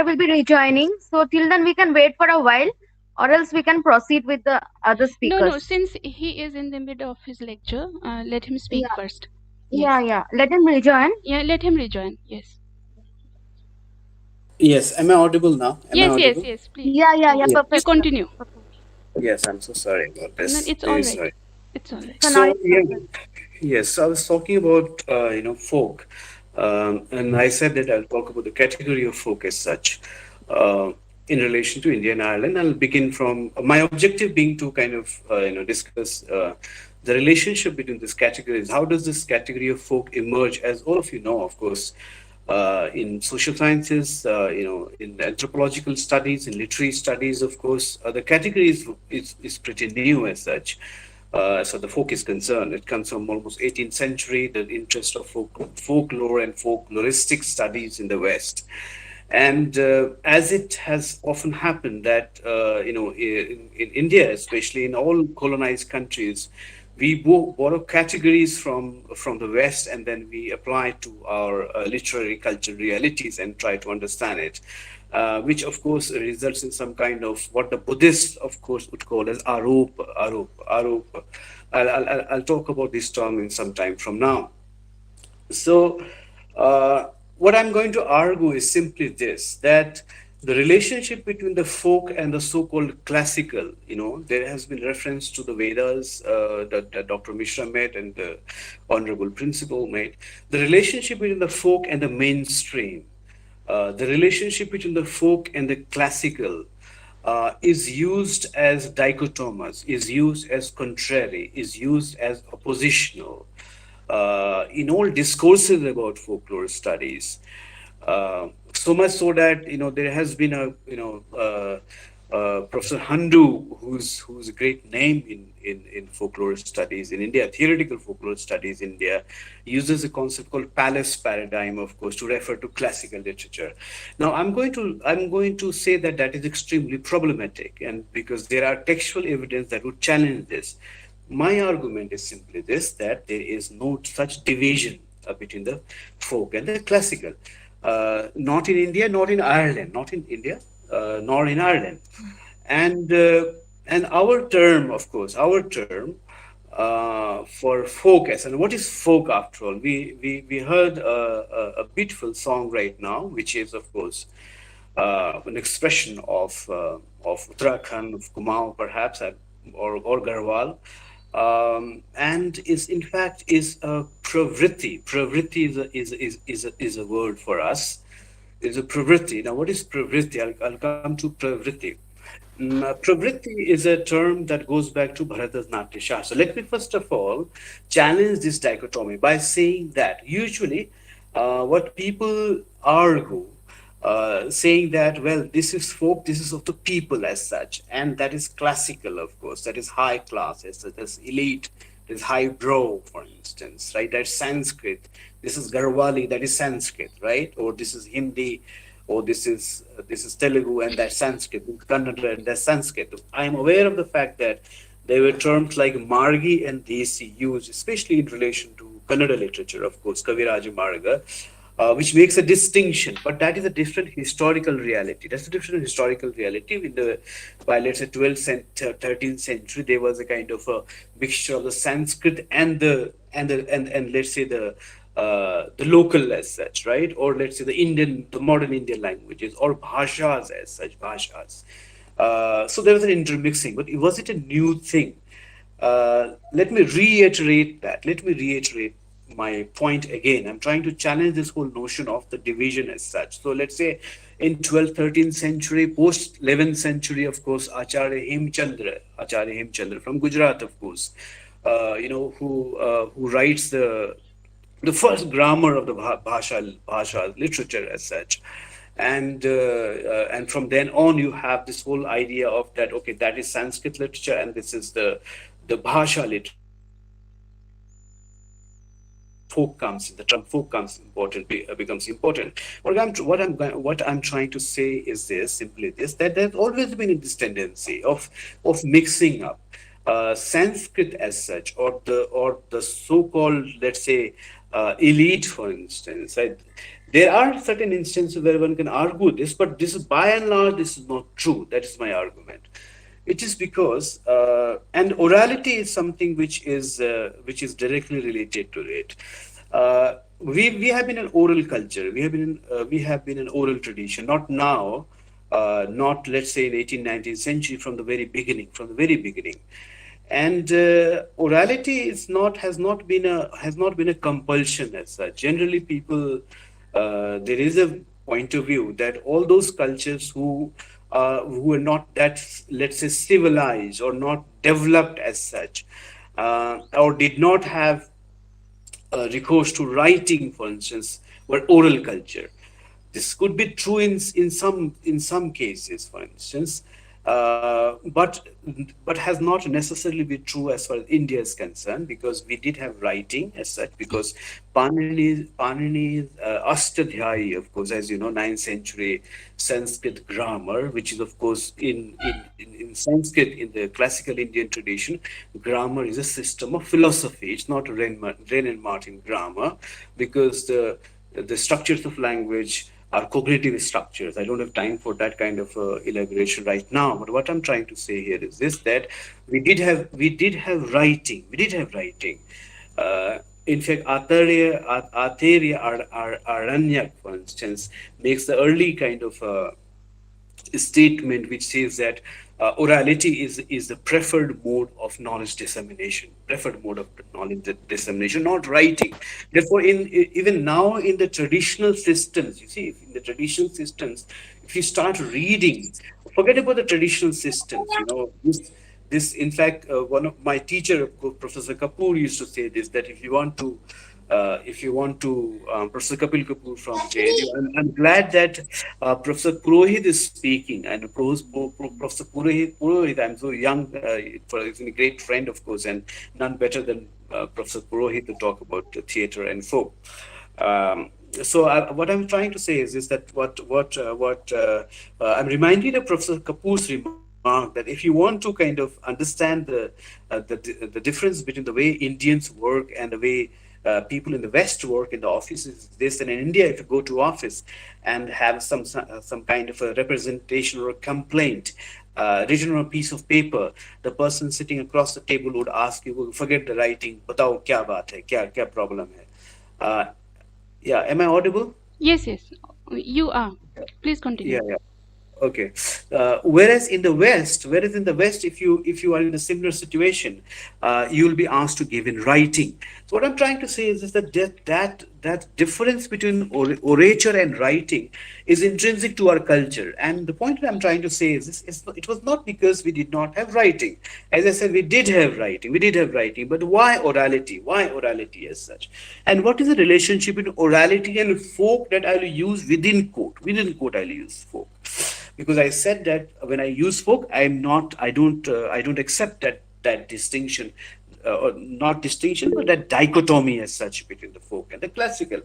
G: will be rejoining. So till then we can wait for a while, or else we can proceed with the other
B: No,
G: speakers.
B: since he is in the middle of his lecture, let him speak
G: Yeah.
B: first.
G: Yeah. Let him rejoin.
B: Yeah, let him rejoin. Yes.
I: Yes, am I audible now? Am I audible?
B: Yes, please.
G: Yeah.
B: Please. You
G: Perfect, sir.
B: continue.
G: Perfect.
I: Yes, I'm so sorry about
B: No,
I: this.
B: it's all
I: Very
B: right.
I: sorry.
B: It's all right.
G: So now
I: So
G: it's
I: yeah,
G: perfect.
I: yes, I was talking about folk, and I said that I'll talk about the category of folk as such in relation to India and Ireland. I'll begin from my objective being to kind of discuss the relationship between these categories. How does this category of folk emerge? As all of you know, of course, in social sciences, in anthropological studies, in literary studies, of course, the category is pretty new as such. So the folk is concerned. It comes from almost 18th century, the interest of folklore and folkloristic studies in the West. And as it has often happened that, in India, especially in all colonized countries, we borrow categories from the West and then we apply it to our literary cultural realities and try to understand it, which of course results in some kind of what the Buddhists, of course, would call as arop. I'll talk about this term in some time from now. So, what I'm going to argue is simply this, that the relationship between the folk and the so called classical, there has been reference to the Vedas that Dr. Mishra made and the Honorable Principal made. The relationship between the folk and the mainstream, the relationship between the folk and the classical is used as dichotomous, is used as contrary, is used as oppositional in all discourses about folklore studies. so much so that there has been a Professor Handu, who's a great name in folklore studies in India, theoretical folklore studies in India, uses a concept called palace paradigm, of course, to refer to classical literature. Now, I'm going to say that that is extremely problematic, and because there are textual evidence that would challenge this. My argument is simply this, that there is no such division between the folk and the classical. Not in India, not in Ireland, not in India, nor in Ireland. And our term, of course, our term for focus. And what is folk after all? We heard a beautiful song right now, which is, of course, an expression of Uttarakhand, of Kumaon, perhaps, or Garhwal, and is in fact is a pravritti. Pravritti is a word for us. Is a pravritti. Now, what is pravritti? I'll come to pravritti. Pravritti is a term that goes back to Bharata's Natya Shastra. Let me first of all challenge this dichotomy by saying that usually what people argue, saying that, well, this is folk, this is of the people as such, and that is classical, of course, that is high class, that's elite, that is highbrow, for instance, right? That's Sanskrit. This is Garhwali, that is Sanskrit, right? Or this is Hindi, or this is Telugu, and that's Sanskrit, Kannada, and that's Sanskrit. I am aware of the fact that there were terms like Margi and Desi used, especially in relation to Kannada literature, of course, Kaviraj Marga, which makes a distinction. But that is a different historical reality. That's a different historical reality. By let's say 12th and 13th century, there was a kind of a mixture of the Sanskrit and let's say the local as such, right? Or let's say the modern Indian languages, or bhashas as such, bhashas. So there was an intermixing, but was it a new thing? Let me reiterate that. Let me reiterate my point again. I'm trying to challenge this whole notion of the division as such. So let's say in 12th, 13th century, post 11th century, of course, Acharya Hemchandra from Gujarat, of course, who writes the first grammar of the bhasha literature as such. And from then on, you have this whole idea of that, okay, that is Sanskrit literature, and this is the bhasha literature, and from then on, folk comes in. The term folk becomes important. What I'm trying to say is this, simply this, that there's always been this tendency of mixing up Sanskrit as such, or the so-called, let's say, elite, for instance. Right? There are certain instances where one can argue this, but this is by and large, this is not true. That is my argument. It is because, and orality is something which is directly related to it. We have been an oral culture. We have been an oral tradition. Not now, not let's say in 18th, 19th century, from the very beginning. From the very beginning. And orality has not been a compulsion as such. Generally, people, there is a point of view that all those cultures who are not that, let's say, civilized or not developed as such, or did not have recourse to writing, for instance, were oral culture. This could be true in some cases, for instance, but has not necessarily been true as far as India is concerned, because we did have writing as such. Because Panini's Ashtadhyayi, of course, as you know, 9th century Sanskrit grammar, which is, of course, in Sanskrit, in the classical Indian tradition, grammar is a system of philosophy. It's not Wren and Martin grammar, because the structures of language are cognitive structures. I don't have time for that kind of elaboration right now. But what I'm trying to say here is this: that we did have writing. We did have writing. In fact, Atarya Aranyak, for instance, makes the early kind of statement which says that orality is the preferred mode of knowledge dissemination, not writing. Therefore, even now in the traditional systems, you see, in the traditional systems, if you start reading, forget about the traditional systems. In fact, one of my teacher, Professor Kapoor, used to say this, that if you want to if you want to, Professor Kapil Kapoor from JNU, I'm glad that Professor Purohit is speaking. And Professor Purohit, I'm so young, he's a great friend, of course, and none better than Professor Purohit to talk about theater and folk. What I'm trying to say is that I'm reminded of Professor Kapoor's remark that if you want to kind of understand the difference between the way Indians work and the way people in the West work in the offices, this, and in India, if you go to office and have some kind of a representation or a complaint written on a piece of paper, the person sitting across the table would ask you, forget the writing, बताओ क्या बात है, क्या problem है. Uh, yeah, am I audible?
B: Yes, yes, you are. Please continue.
I: Yeah, yeah. Okay. Whereas in the West, if you are in a similar situation, you'll be asked to give in writing. So what I'm trying to say is that difference between orature and writing is intrinsic to our culture. And the point that I'm trying to say is this: it was not because we did not have writing. As I said, we did have writing. We did have writing, but why orality? Why orality as such? And what is the relationship between orality and folk that I'll use within quote? Within quote, I'll use folk, because I said that when I use folk, I don't accept that distinction, or not distinction, but that dichotomy as such between the folk and the classical.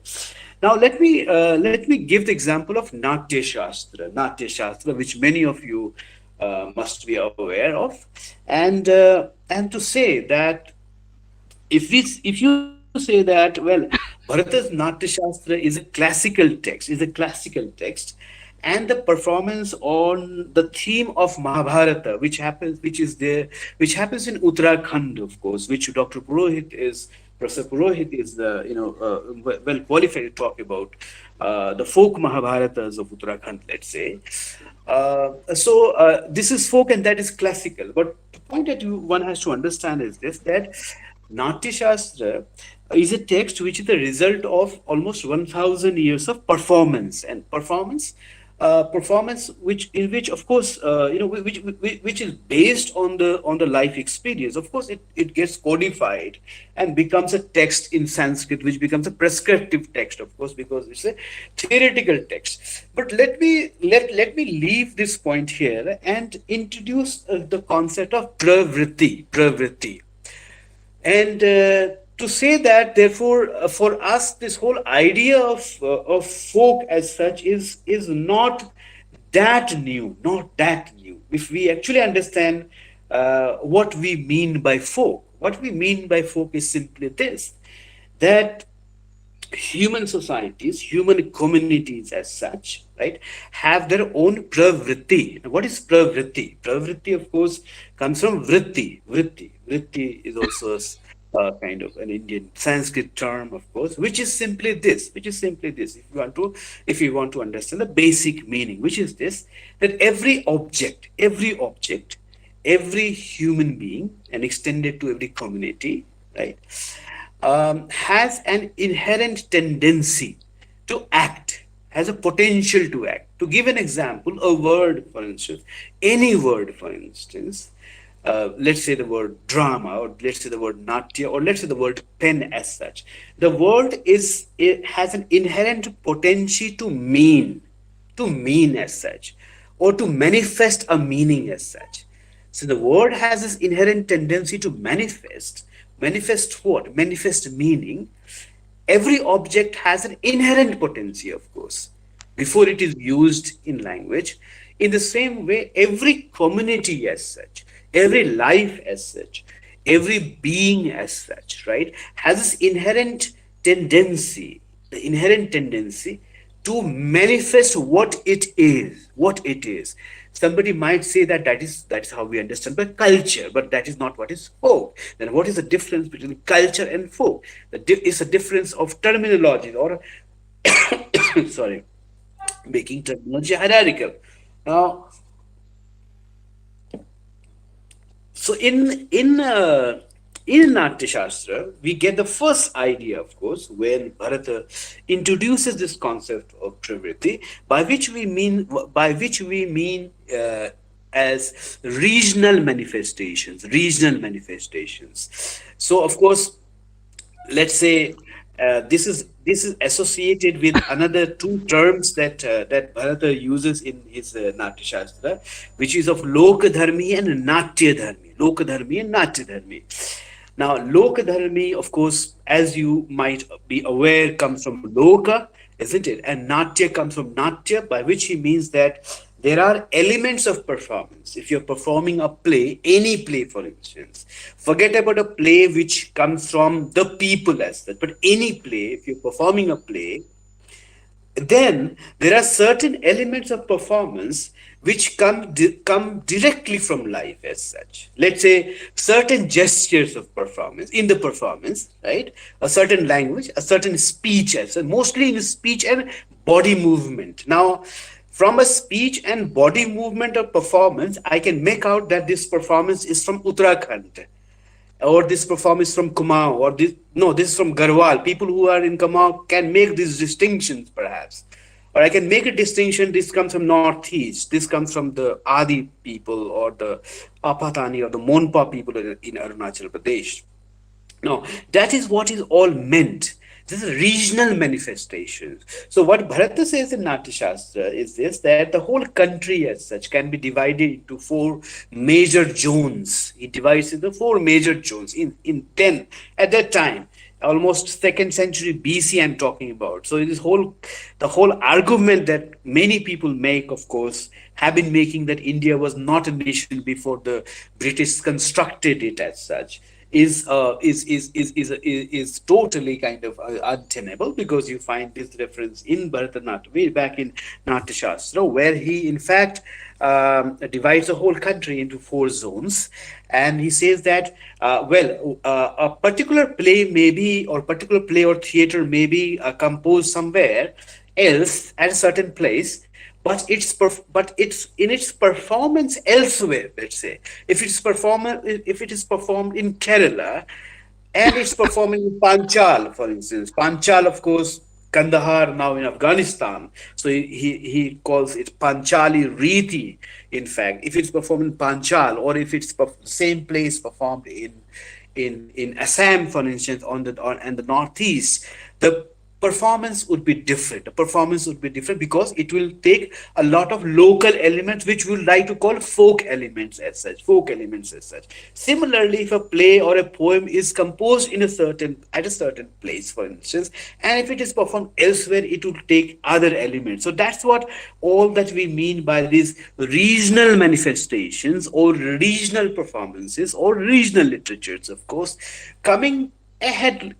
I: Now let me give the example of Natya Shastra, which many of you must be aware of, and to say that if you say that, well, Bharata's Natya Shastra is a classical text, and the performance on the theme of Mahabharata, which happens in Uttarakhand, of course, which Professor Purohit is well qualified to talk about the folk Mahabharatas of Uttarakhand, let's say. This is folk and that is classical. But the point that one has to understand is this: that Natya Shastra is a text which is the result of almost 1,000 years of performance, which of course which is based on the life experience. Of course, it gets codified and becomes a text in Sanskrit, which becomes a prescriptive text, of course, because it's a theoretical text. But let me leave this point here and introduce the concept of pravritti. And to say that, therefore, for us, this whole idea of folk as such is not that new, If we actually understand what we mean by folk is simply this: that human societies, human communities as such, right, have their own pravritti. Now, what is pravritti? Pravritti, of course, comes from vritti. Vritti is also kind of an Indian Sanskrit term, of course, which is simply this. If you want to understand the basic meaning, which is this: that every human being, and extended to every community, right, has an inherent tendency to act, has a potential to act. To give an example, a word, for instance, any word, for instance, let's say the word drama, or let's say the word natya, or let's say the word pen as such. The word it has an inherent potential to mean as such, or to manifest a meaning as such. So the word has this inherent tendency to manifest. Manifest what? Manifest meaning. Every object has an inherent potency, of course, before it is used in language. In the same way, every community as such, every life as such, every being as such, right, has this inherent tendency to manifest what it is. Somebody might say that is how we understand by culture, but that is not what is folk. Then what is the difference between culture and folk? It's a difference of terminology, or sorry, making terminology hierarchical. Now, so in Natya Shastra, we get the first idea, of course, when Bharata introduces this concept of pravritti, by which we mean as regional manifestations. So, of course, let's say This is associated with another two terms that Bharata uses in his Natya Shastra, which is of Lokadharmi and Natya Dharmi. Lokadharmi and Natya Dharmi. Now, Lokadharmi, of course, as you might be aware, comes from Loka, isn't it? And Natya comes from Natya, by which he means that there are elements of performance. If you're performing a play, any play, for instance, forget about a play which comes from the people as such, but any play, if you're performing a play, then there are certain elements of performance which come directly from life as such. Let's say certain gestures of performance in the performance, right? A certain language, a certain speech, as mostly in speech and body movement. Now, from a speech and body movement of performance, I can make out that this performance is from Uttarakhand, or this performance from Kumaon, or this no, this is from Garhwal. People who are in Kumaon can make these distinctions, perhaps. Or I can make a distinction. This comes from Northeast. This comes from the Adi people, or the Apatani, or the Monpa people in Arunachal Pradesh. No, that is what is all meant. This is regional manifestations. So what Bharata says in Natya Shastra is this, that the whole country as such can be divided into four major zones. He divides into four major zones in 10 at that time. Almost second century BC I'm talking about. So the whole argument that many people make, of course, have been making, that India was not a nation before the British constructed it as such, is totally kind of untenable, because you find this reference in Bharatanatyam way back in Natya Shastra, where he in fact divides the whole country into four zones, and he says that a particular play may be, or particular play or theater may be composed somewhere else at a certain place, but it's in its performance elsewhere. Let's say if it is performed in Kerala, and it's performing in Panchal, for instance. Panchal, of course, Kandahar now in Afghanistan. So he calls it Panchali Riti. In fact, if it's performed in Panchal, or if it's same place performed in Assam, for instance, and the Northeast, the performance would be different. The performance would be different because it will take a lot of local elements, which we would like to call folk elements as such. Folk elements as such. Similarly, if a play or a poem is composed at a certain place, for instance, and if it is performed elsewhere, it will take other elements. So that's what all that we mean by these regional manifestations, or regional performances, or regional literatures, of course, coming ahead.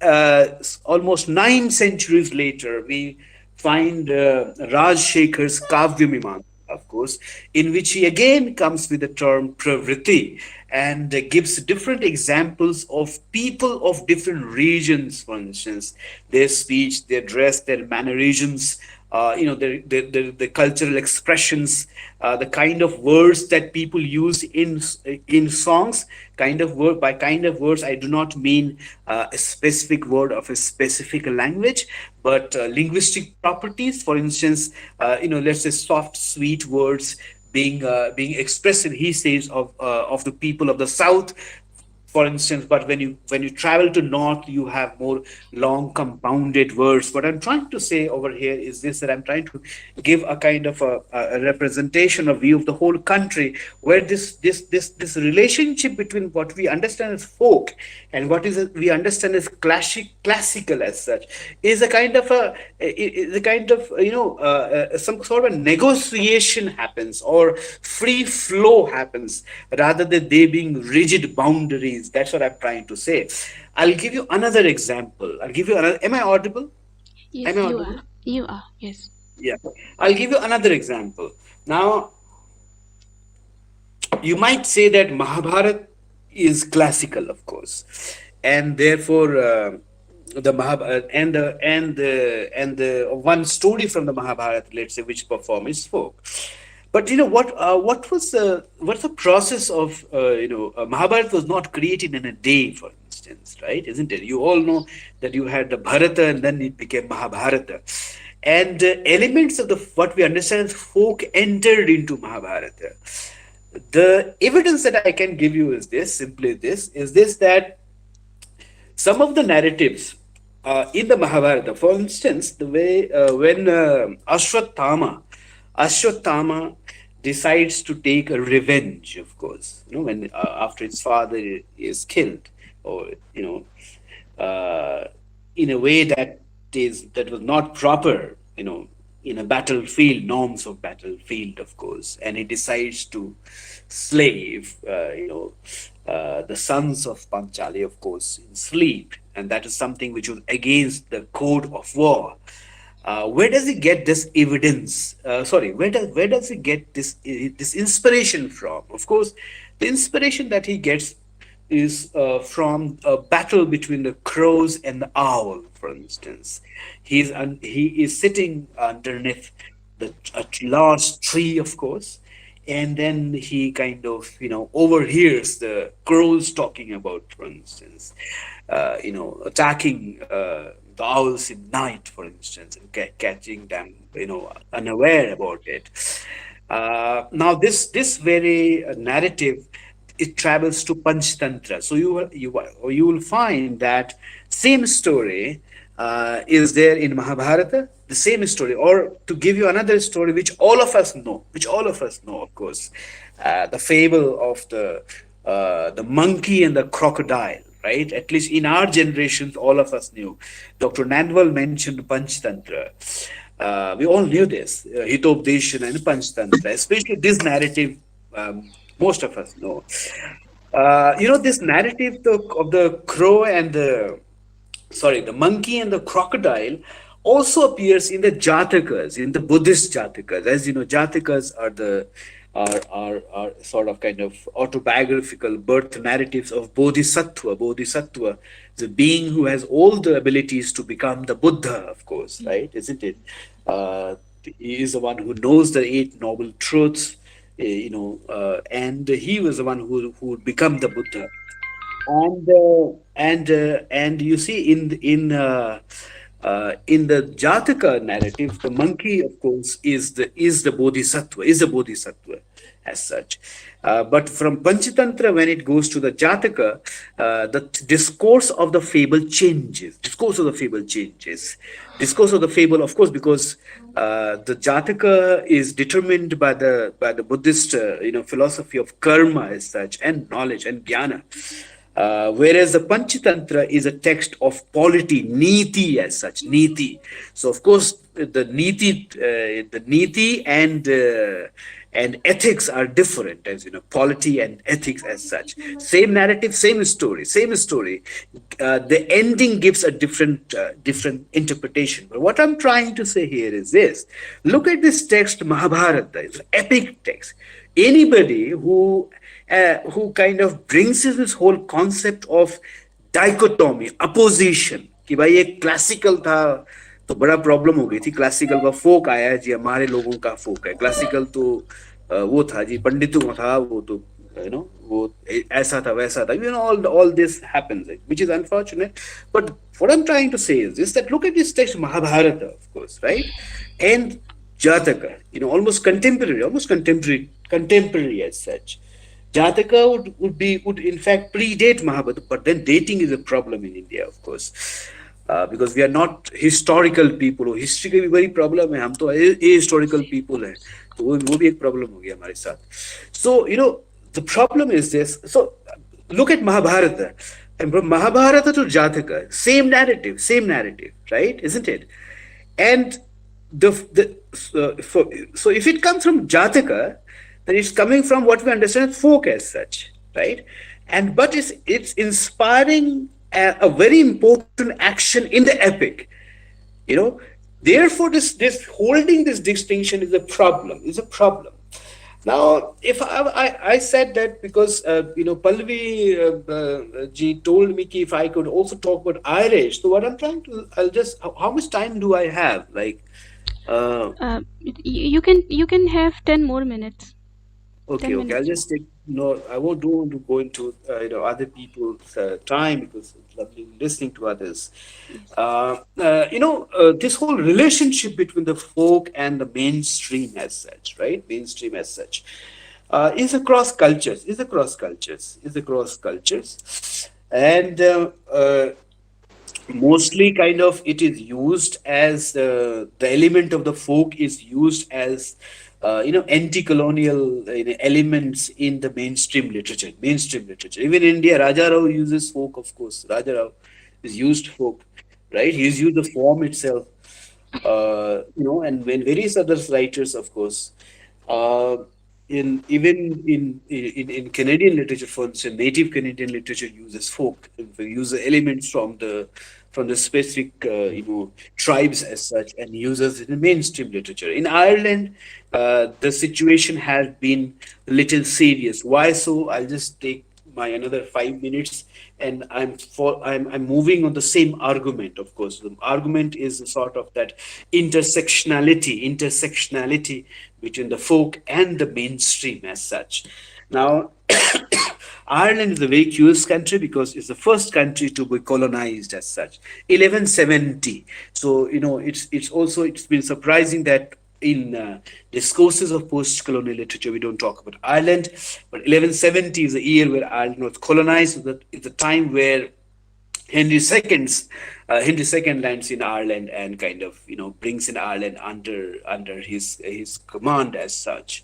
I: Almost 9 centuries later, we find Rajshekhar's Kavya Mimamsa, of course, in which he again comes with the term pravriti, and gives different examples of people of different regions, for instance, their speech, their dress, their mannerisms, the cultural expressions, the kind of words that people use in songs. By kind of words, I do not mean a specific word of a specific language, but linguistic properties. For instance, let's say soft, sweet words being expressed, he says, of the people of the South, for instance. But when you travel to north, you have more long compounded words. What I'm trying to say over here is this, that I'm trying to give a kind of a representation, a view of the whole country, where this relationship between what we understand as folk and we understand as classical as such, is a kind of some sort of a negotiation happens, or free flow happens, rather than they being rigid boundaries. That's what I'm trying to say. I'll give you another example. Am I audible?
B: Yes,
I: Am I
B: you
I: audible?
B: are. You are. Yes.
I: Yeah. I'll give you another example. Now, you might say that Mahabharata is classical, of course, and therefore the Mahabharata and the one story from the Mahabharata, let's say, which perform is folk. But you know what? What's the process of Mahabharata was not created in a day, for instance, right? Isn't it? You all know that you had the Bharata, and then it became Mahabharata, and elements of the what we understand as folk entered into Mahabharata. The evidence that I can give you is this, simply this, that some of the narratives in the Mahabharata, for instance, the way when Ashwatthama decides to take a revenge, of course, when after his father is killed, or uh, in a way that was not proper, in a battlefield, norms of battlefield, of course, and he decides to slave, the sons of Panchali, of course, in sleep, and that is something which was against the code of war. Where does he get this evidence? Sorry, where does he get this inspiration from? Of course, the inspiration that he gets is from a battle between the crows and the owl, for instance. He is sitting underneath a large tree, of course, and then he kind of overhears the crows talking about, for instance, attacking the owls in night, for instance, and catching them unaware about it. Now this very narrative, it travels to Panchtantra. So you will find that same story is there in Mahabharata. The same story, or to give you another story, which all of us know, of course, the fable of the monkey and the crocodile. Right? At least in our generations, all of us knew. Dr. Nanwal mentioned Panchtantra. We all knew this, Hitopdeshan and Panchtantra, especially this narrative. Most of us know. This narrative of the crow and the monkey and the crocodile also appears in the Jatakas, in the Buddhist Jatakas. As you know, Jatakas are sort of kind of autobiographical birth narratives of Bodhisattva. Bodhisattva is a being who has all the abilities to become the Buddha, of course, right? Isn't it? He is the one who knows the Eight Noble Truths, and he was the one who would become the Buddha. And you see in the Jataka narrative, the monkey, of course, is the bodhisattva as such. But from Panchatantra, when it goes to the Jataka, the discourse of the fable changes. Discourse of the fable, of course, because the Jataka is determined by the Buddhist philosophy of karma as such, and knowledge and jnana. Whereas the Panchatantra is a text of polity, niti as such, niti. So of course the niti and ethics are different, as you know, polity and ethics as such. Same narrative, same story. The ending gives a different interpretation. But what I'm trying to say here is this: look at this text, Mahabharata. It's an epic text. Anybody who kind of brings in this whole concept of dichotomy, opposition, कि भाई ये classical था तो बड़ा problem हो गई थी. Classical का फोक आया है जी, हमारे लोगों का फोक है. क्लासिकल तो वो था जी, पंडितों का था, वो तो वो ऐसा था वैसा था. All this happens, which is unfortunate. But what I'm trying to say is this, that look at this text, Mahabharata, of course, right? And Jataka, almost contemporary as such. Jataka would in fact predate Mahabharata, but then dating is a problem in India, of course, because we are not historical people. History का भी बड़ी problem है, हम तो ahistorical people हैं, तो वो भी एक problem हो गया हमारे साथ. So the problem is this. So look at Mahabharata, and from Mahabharata to Jataka, same narrative, right? Isn't it? And so if it comes from Jataka, then it's coming from what we understand as folk as such, right? But it's inspiring a very important action in the epic, Therefore, this holding this distinction is a problem. Now, if I said that because Pallavi ji told me if I could also talk about Irish. So what I'm trying to, how much time do I have?
B: You can have 10 more minutes.
I: Okay. I'll just take. I don't want to go into other people's time, because it's lovely listening to others. This whole relationship between the folk and the mainstream as such, right? Mainstream as such is across cultures. And mostly kind of it is used as the element of the folk is used as anti-colonial elements in the mainstream literature. Even in India, Raja Rao uses folk, of course. Raja Rao is used folk, right? He's used the form itself, and when various other writers, of course, uh, in even in Canadian literature, for instance, native Canadian literature uses folk, uses elements from the specific tribes as such, and uses it in mainstream literature. In Ireland, the situation has been a little serious. Why so? I'll just take my another 5 minutes, and I'm moving on the same argument. Of course, the argument is sort of that intersectionality between the folk and the mainstream as such. Now, Ireland is a very curious country because it's the first country to be colonized as such. 1170. So it's been surprising that in discourses of post-colonial literature we don't talk about Ireland, but 1170 is the year where Ireland was colonized. So that is the time where Henry II lands in Ireland and kind of brings in Ireland under his command as such.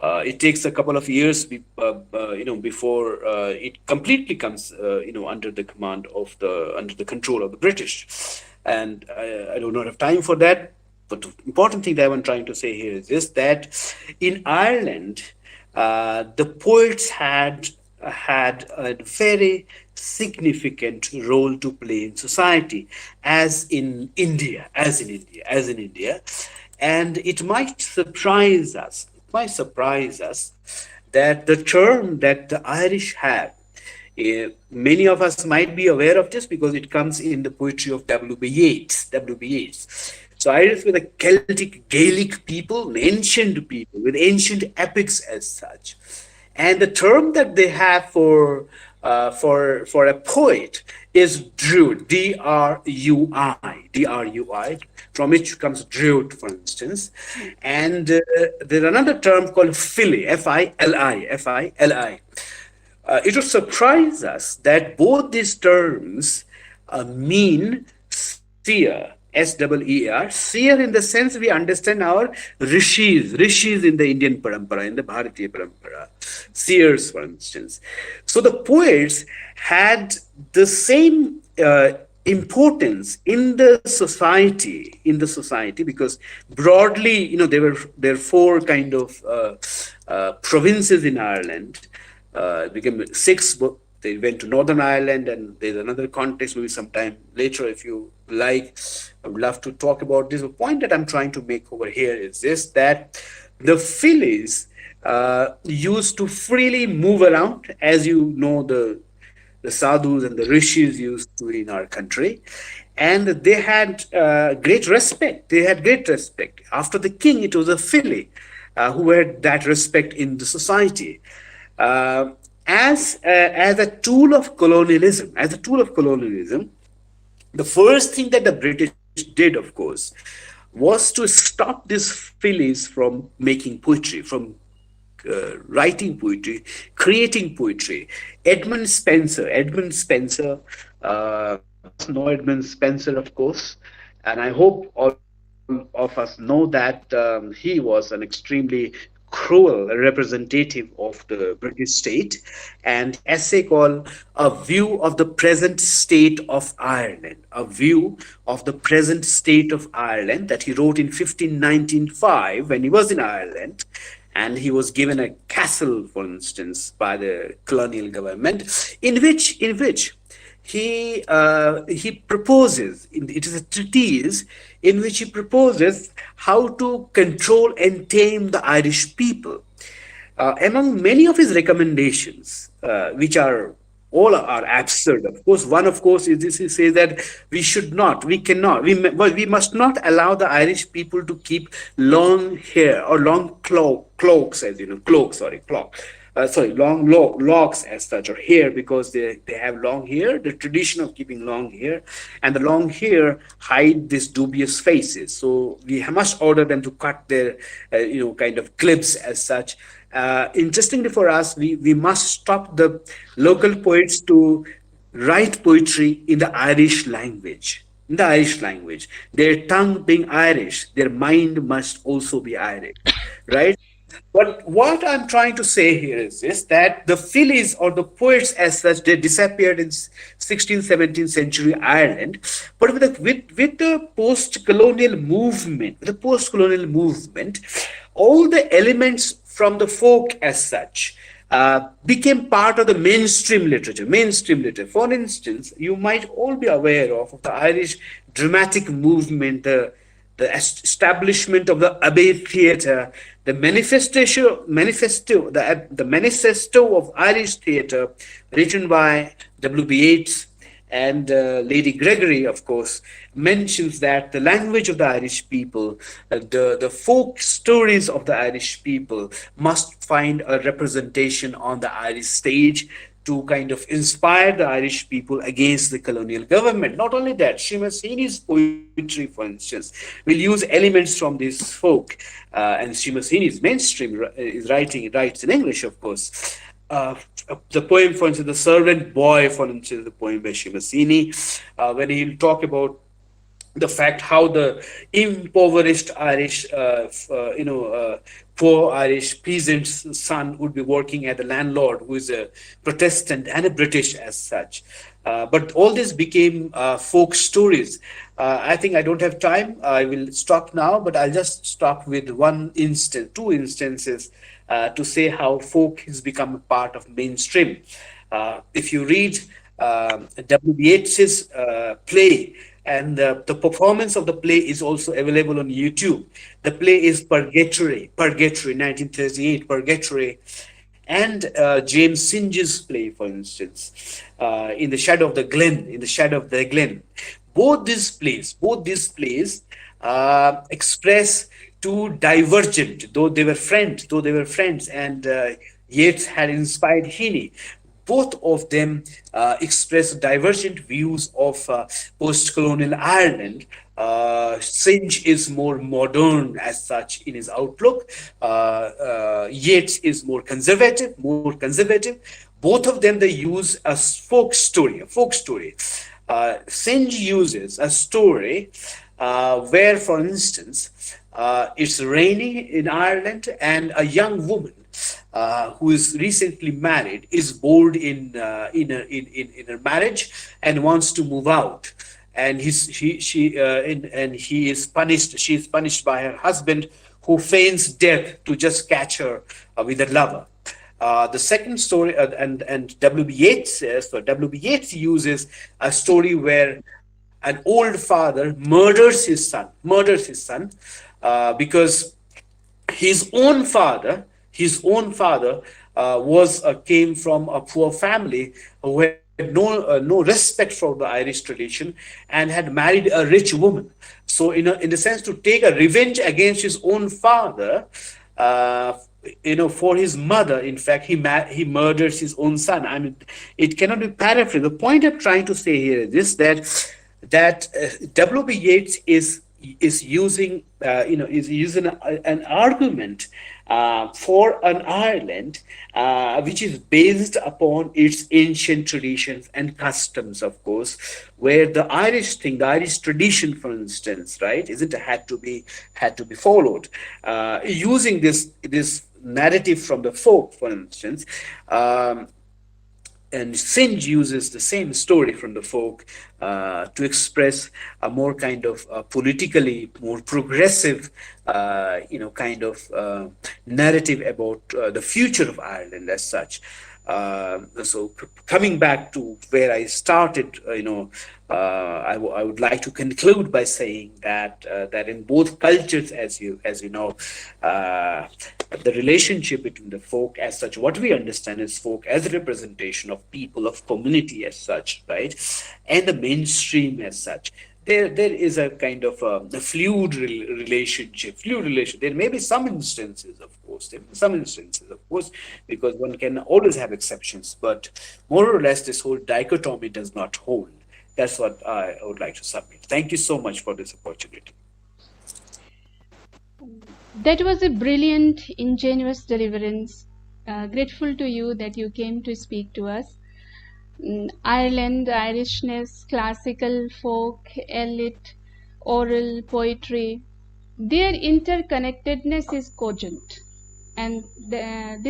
I: It takes a couple of years, before it completely comes, under the command of under the control of the British. And I do not have time for that. But the important thing that I'm trying to say here is this: that in Ireland, the poets had a very significant role to play in society, as in India, and it might surprise us. It might surprise us that the term that the Irish have. Many of us might be aware of this because it comes in the poetry of W.B. Yeats. W.B. Yeats. So Irish were the Celtic Gaelic people, an ancient people with ancient epics as such. And the term that they have for a poet is druid, D-R-U-I, from which comes druid, for instance. And there's another term called Fili, F-I-L-I. It would surprise us that both these terms mean seer, S-E-E-R, seer in the sense we understand our rishis in the Indian parampara, in the Bharatiya parampara, seers, for instance. So the poets had the same importance in the society, because broadly, there are four kind of provinces in Ireland. Became six, but they went to Northern Ireland, and there's another context, maybe sometime later if you like. I would love to talk about this. The point that I'm trying to make over here is this: that the Phillies used to freely move around, as you know, the sadhus and the rishis used to in our country, and they had great respect. They had great respect. After the king, it was a Philly who had that respect in the society. As a tool of colonialism, the first thing that the British did, of course, was to stop these Phillies from making poetry, from writing poetry, creating poetry. Edmund Spencer, know Edmund Spencer, of course, and I hope all of us know that he was an extremely cruel representative of the British state, and essay called A View of the Present State of Ireland, that he wrote in 1595 when he was in Ireland, and he was given a castle, for instance, by the colonial government, in which he proposes. It is a treatise in which he proposes how to control and tame the Irish people. Among many of his recommendations, which are all are absurd. Of course, one, of course, is this: he says that we must not allow the Irish people to keep long hair or long cloaks, as you know, long locks as such, or hair, because they have long hair, the tradition of keeping long hair, and the long hair hide these dubious faces. So we must order them to cut their, kind of clips as such. Interestingly for us, we must stop the local poets to write poetry in the Irish language. In the Irish language, their tongue being Irish, their mind must also be Irish, right? But what I'm trying to say here is this, that the Phillies or the poets as such, they disappeared in 16th, 17th century Ireland. But with the post-colonial movement, all the elements from the folk as such became part of the mainstream literature. Mainstream literature. For instance, you might all be aware of the Irish dramatic movement, the establishment of the Abbey Theatre, the the manifesto of Irish theatre, written by W.B. Yeats and Lady Gregory, of course, mentions that the language of the Irish people, the folk stories of the Irish people, must find a representation on the Irish stage to kind of inspire the Irish people against the colonial government. Not only that, Seamus Heaney's poetry, for instance, will use elements from this folk, and Seamus Heaney's mainstream writes in English, of course. The poem, for instance, The Servant Boy, for instance, the poem by Seamus Heaney, when he'll talk about the fact how the impoverished Irish, poor Irish peasant's son would be working at a landlord who is a Protestant and a British as such. But all this became folk stories. I think I don't have time. I will stop now, but I'll just stop with two instances to say how folk has become a part of mainstream. If you read W.B. Yeats's play, and the performance of the play is also available on YouTube. The play is Purgatory, 1938, Purgatory, and James Synge's play, for instance, In the Shadow of the Glen. Both these plays express two divergent, though they were friends, and Yeats had inspired Heaney. Both of them express divergent views of post-colonial Ireland. Synge is more modern as such in his outlook. Yeats is more conservative. Both of them, they use a folk story. Synge uses a story where, for instance, it's raining in Ireland, and a young woman who is recently married is bored in her marriage and wants to move out, and he is punished. She is punished by her husband, who feigns death to just catch her with a lover. The second story, and W.B. Yeats says, so W.B. Yeats uses a story where an old father murders his son because his own father came from a poor family who had no respect for the Irish tradition and had married a rich woman. So, in a sense, to take a revenge against his own father, for his mother, in fact, he murders his own son. I mean, it cannot be paraphrased. The point I'm trying to say here is this: that W.B. Yeats is using an argument for an Ireland which is based upon its ancient traditions and customs, of course, where the Irish tradition, for instance, right, isn't had to be followed. Using this narrative from the folk, for instance. And Synge uses the same story from the folk to express a more kind of politically more progressive, kind of narrative about the future of Ireland as such. So coming back to where I started, I would like to conclude by saying that in both cultures, as you know, the relationship between the folk as such, what we understand as folk as a representation of people, of community as such, right, and the mainstream as such. There is a kind of a fluid relationship. There may be some instances, of course, because one can always have exceptions, but more or less this whole dichotomy does not hold. That's what I would like to submit. Thank you so much for this opportunity.
B: That was a brilliant, ingenious deliverance. Grateful to you that you came to speak to us. Ireland, Irishness, classical, folk, elite, oral, poetry. Their interconnectedness is cogent, and the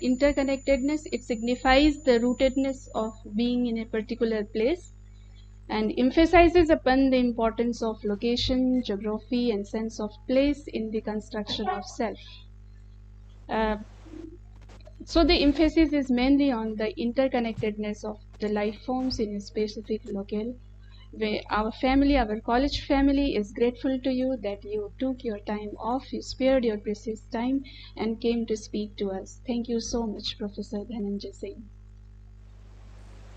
B: interconnectedness, it signifies the rootedness of being in a particular place and emphasizes upon the importance of location, geography, and sense of place in the construction of self. Uh, so the emphasis is mainly on the interconnectedness of the life forms in a specific locale. Where our family, our college family, is grateful to you that you took your time off, you spared your precious time and came to speak to us. Thank you so much, Professor Dhananjay Singh.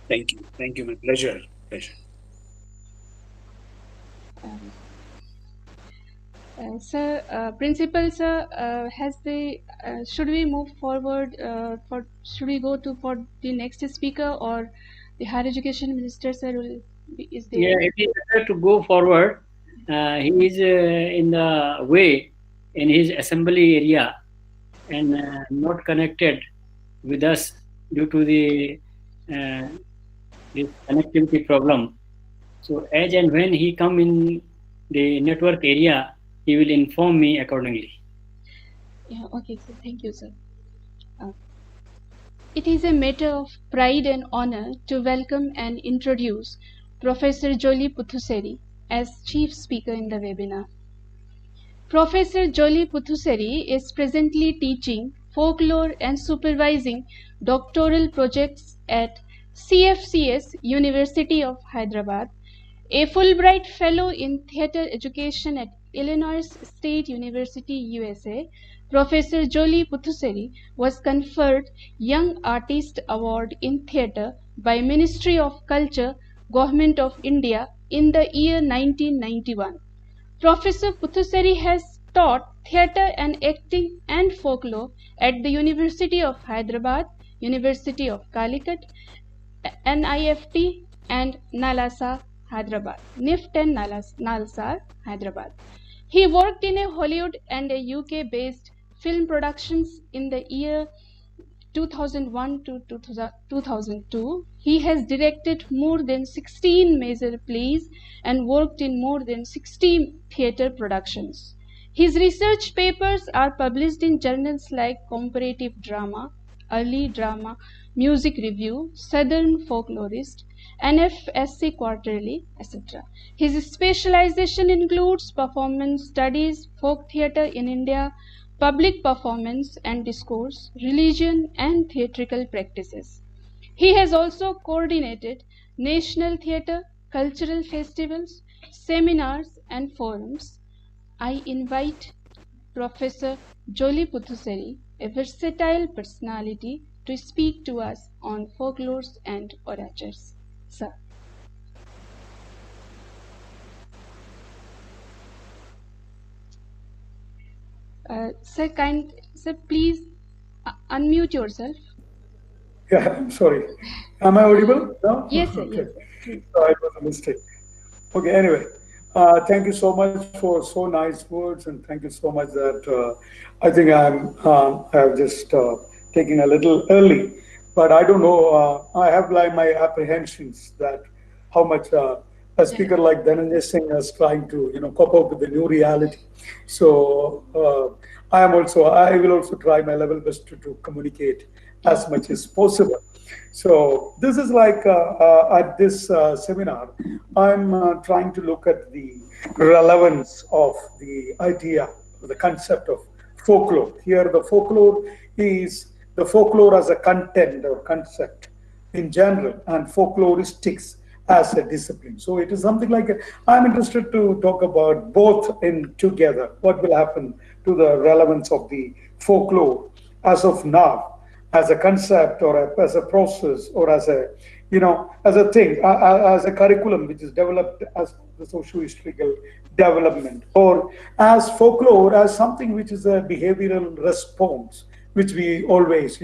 I: Thank you. Thank you. My pleasure. Pleasure.
B: Sir, Principal Sir, should we move forward should we go for the next speaker, or the Higher Education Minister Sir is there?
H: Yeah, it is better to go forward. He is in the way in his assembly area and not connected with us due to the this connectivity problem. So as and when he come in the network area, he will inform me accordingly.
B: Yeah, okay, sir. Thank you, sir. It is a matter of pride and honor to welcome and introduce Professor Jolie Puthuseri as chief speaker in the webinar. Professor Jolie Puthuseri is presently teaching folklore and supervising doctoral projects at CFCS, University of Hyderabad, a Fulbright Fellow in Theatre Education at Illinois State University, USA. Professor Jolie Puthuseri was conferred Young Artist Award in Theatre by Ministry of Culture, Government of India in the year 1991. Professor Puthuseri has taught theatre and acting and folklore at the University of Hyderabad, University of Calicut, NIFT and Nalasa, Hyderabad, NIFT and Nalsar, Hyderabad. He worked in a Hollywood and a UK-based film productions in the year 2001 to 2002. He has directed more than 16 major plays and worked in more than 60 theatre productions. His research papers are published in journals like Comparative Drama, Early Drama, Music Review, Southern Folklorist, NFSC Quarterly, etc. His specialization includes performance studies, folk theatre in India, public performance and discourse, religion and theatrical practices. He has also coordinated national theatre, cultural festivals, seminars and forums. I invite Professor Jolie Puthuseri, a versatile personality, to speak to us on folklores and oratures. Sir. Sir, please unmute yourself.
J: Yeah, I'm sorry. Am I audible? No?
B: Yes, sir.
J: Okay.
B: Yes.
J: It was a mistake. Okay, anyway, thank you so much for so nice words, and thank you so much that I think I've just taken a little early, but I don't know. I have like my apprehensions that how much a speaker like Dhananjay Singh is trying to cope up with the new reality. So I will also try my level best to communicate as much as possible. So this is like at this seminar, I'm trying to look at the relevance of the idea, the concept of folklore. Here, the folklore is the folklore as a content or concept in general, and folkloristics as a discipline. So it is something like I'm interested to talk about both in together. What will happen to the relevance of the folklore as of now, as a concept or as a process or as a as a thing, as a curriculum which is developed as the socio-historical development, or as folklore as something which is a behavioral response, which we always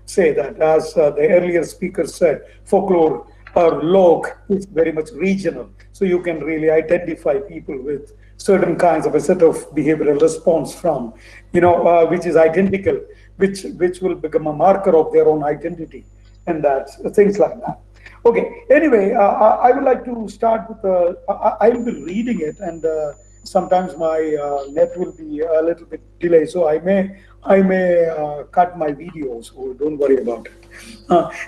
J: say that, as the earlier speaker said, folklore or log is very much regional, so you can really identify people with certain kinds of a set of behavioral response from which is identical, which will become a marker of their own identity, and that's things like that. Okay. Anyway, I would like to start with. I will be reading it, and sometimes my net will be a little bit delayed, so I may cut my videos. So don't worry about it.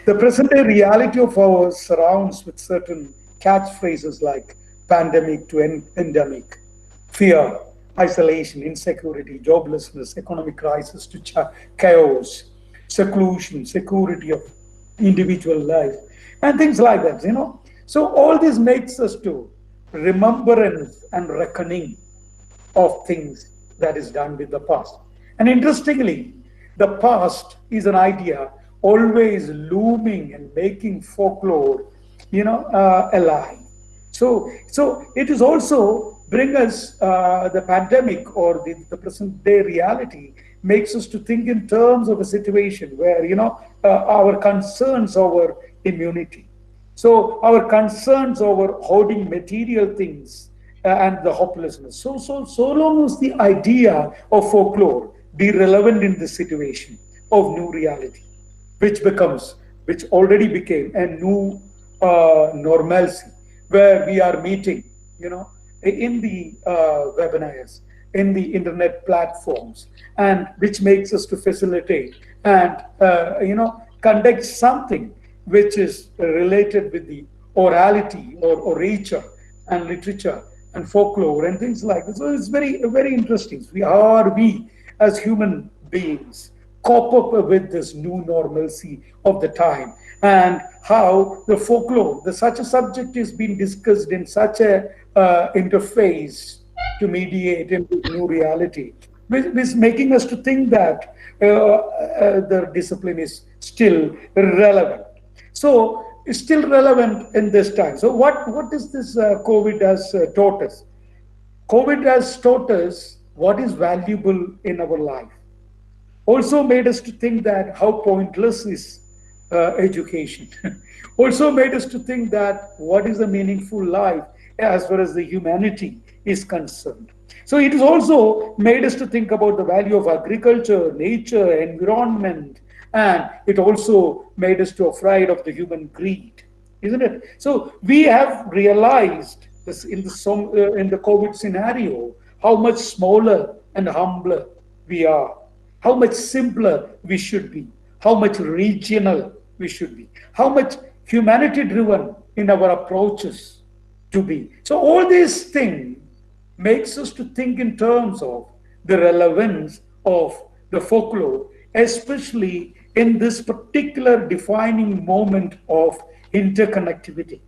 J: The present day reality of our surrounds with certain catchphrases like pandemic to endemic, fear, isolation, insecurity, joblessness, economic crisis to chaos, seclusion, security of individual life, and things like that, you know. So all this makes us to remembrance and reckoning of things that is done with the past. And interestingly, the past is an idea always looming and making folklore, alive. So it is also bring us the pandemic or the present day reality makes us to think in terms of a situation where our concerns over immunity, so our concerns over hoarding material things and the hopelessness. So long as the idea of folklore be relevant in this situation of new reality, which becomes, which already became a new normalcy, where we are meeting, in the webinars, in the internet platforms, and which makes us to facilitate and conduct something which is related with the orality or orature and literature and folklore and things like this. So it's very interesting. How are we as human beings cope up with this new normalcy of the time, and how the folklore, such a subject is being discussed in such a interface to mediate in this new reality, which is making us to think that the discipline is still relevant. So it's still relevant in this time. So what is this COVID has taught us? COVID has taught us what is valuable in our life. Also made us to think that how pointless is education. Also made us to think that what is a meaningful life as far as the humanity is concerned. So it has also made us to think about the value of agriculture, nature, environment, and it also made us to afraid of the human greed, isn't it? So we have realized this in the COVID scenario how much smaller and humbler we are, how much simpler we should be, how much regional we should be, how much humanity driven in our approaches to be. So all these things makes us to think in terms of the relevance of the folklore, especially in this particular defining moment of interconnectivity,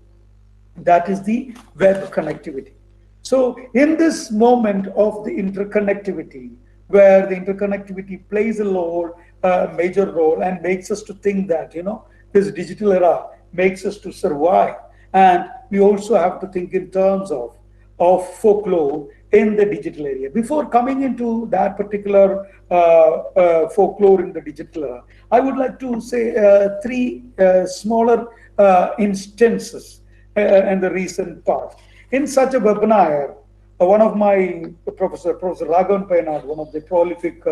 J: that is the web connectivity. So in this moment of the interconnectivity, where the interconnectivity plays a major role and makes us to think that this digital era makes us to survive, and we also have to think in terms of folklore in the digital area. Before coming into that particular folklore in the digital era, I would like to say three smaller instances in the recent past. In such a webinar, one of my Professor Raghavan Payanad, one of the prolific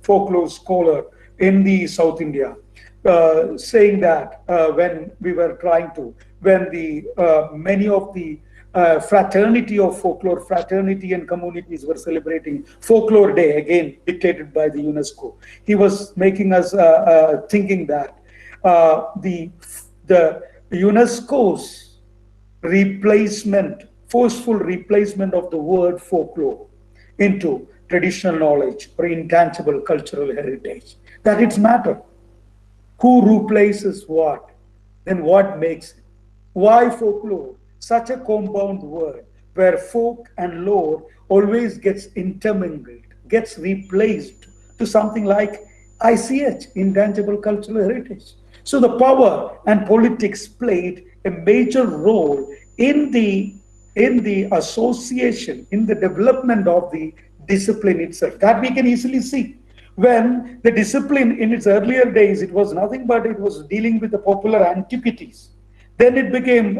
J: folklore scholar in the South India, saying that when the many of the fraternity and communities were celebrating Folklore Day, again dictated by the UNESCO. He was making us thinking that the UNESCO's forceful replacement of the word folklore into traditional knowledge or intangible cultural heritage, that it's matter. Who replaces what? Then what makes it? Why folklore? Such a compound word where folk and lore always gets intermingled, gets replaced to something like ICH, intangible cultural heritage. So the power and politics played a major role in the association, in the development of the discipline itself. That we can easily see. When the discipline in its earlier days, it was nothing but it was dealing with the popular antiquities. Then it became,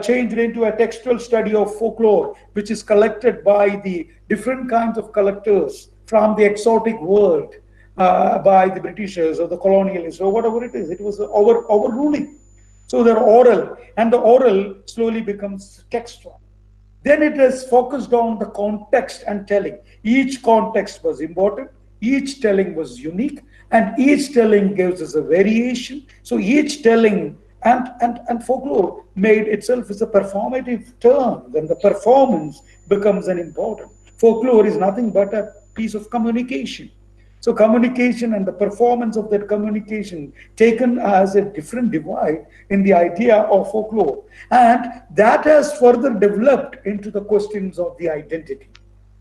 J: changed into a textual study of folklore, which is collected by the different kinds of collectors from the exotic world, by the Britishers or the colonialists or whatever it is. It was overruling. So they're oral, and the oral slowly becomes textual. Then it is focused on the context and telling. Each context was important, each telling was unique, and each telling gives us a variation. So each telling and folklore made itself as a performative term. Then the performance becomes an important. Folklore is nothing but a piece of communication. So communication and the performance of that communication taken as a different divide in the idea of folklore. And that has further developed into the questions of the identity.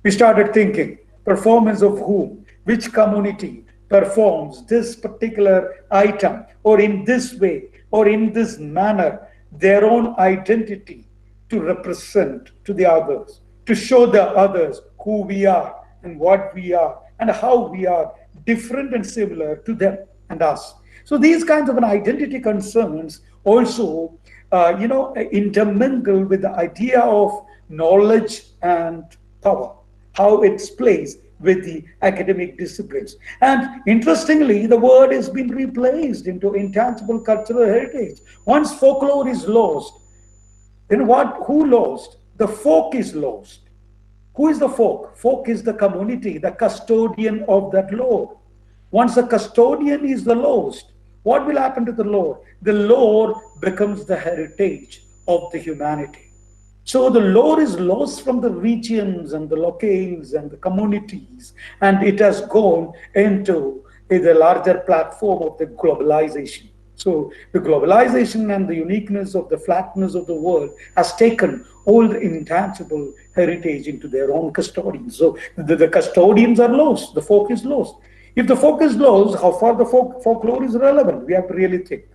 J: We started thinking performance of whom, which community performs this particular item, or in this way, or in this manner, their own identity to represent to the others, to show the others who we are and what we are and how we are different and similar to them and us. So these kinds of an identity concerns also, intermingle with the idea of knowledge and power, how it's placed with the academic disciplines. And interestingly, the word has been replaced into intangible cultural heritage. Once folklore is lost, then what? Who lost? The folk is lost. Who is the folk? Folk is the community, the custodian of that lore. Once the custodian is the lost, what will happen to the lore? The lore becomes the heritage of the humanity. So the lore is lost from the regions and the locales and the communities, and it has gone into the larger platform of the globalization. So the globalization and the uniqueness of the flatness of the world has taken all the intangible heritage into their own custodians. So the custodians are lost, the folk is lost. If the folk is lost, how far the folklore is relevant? We have to really think.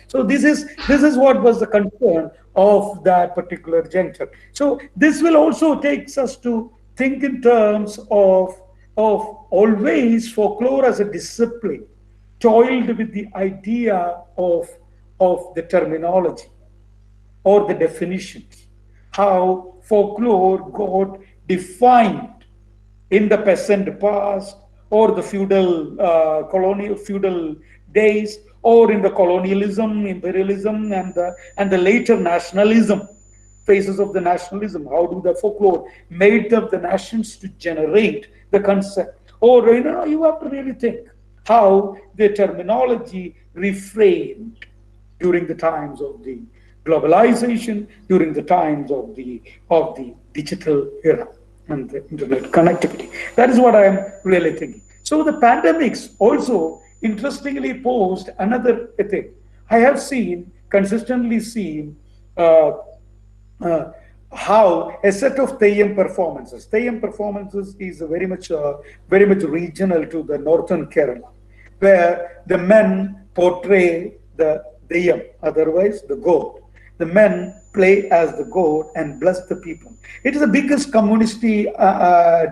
J: So this is what was the concern of that particular juncture. So this will also takes us to think in terms of always folklore as a discipline, toiled with the idea of the terminology or the definitions, how folklore got defined in the peasant past or the colonial feudal days, or in the colonialism, imperialism, and the later nationalism phases of the nationalism. How do the folklore made up the nations to generate the concept? Or you have to really think how the terminology reframed during the times of the globalization, during the times of the digital era and the internet connectivity. That is what I am really thinking. So the pandemics also interestingly posed another thing. I have consistently seen uh, uh, how a set of Theyyam performances. Theyyam performances is very much regional to the northern Kerala, where the men portray the Theyyam, otherwise the god. The men play as the god and bless the people. It is the biggest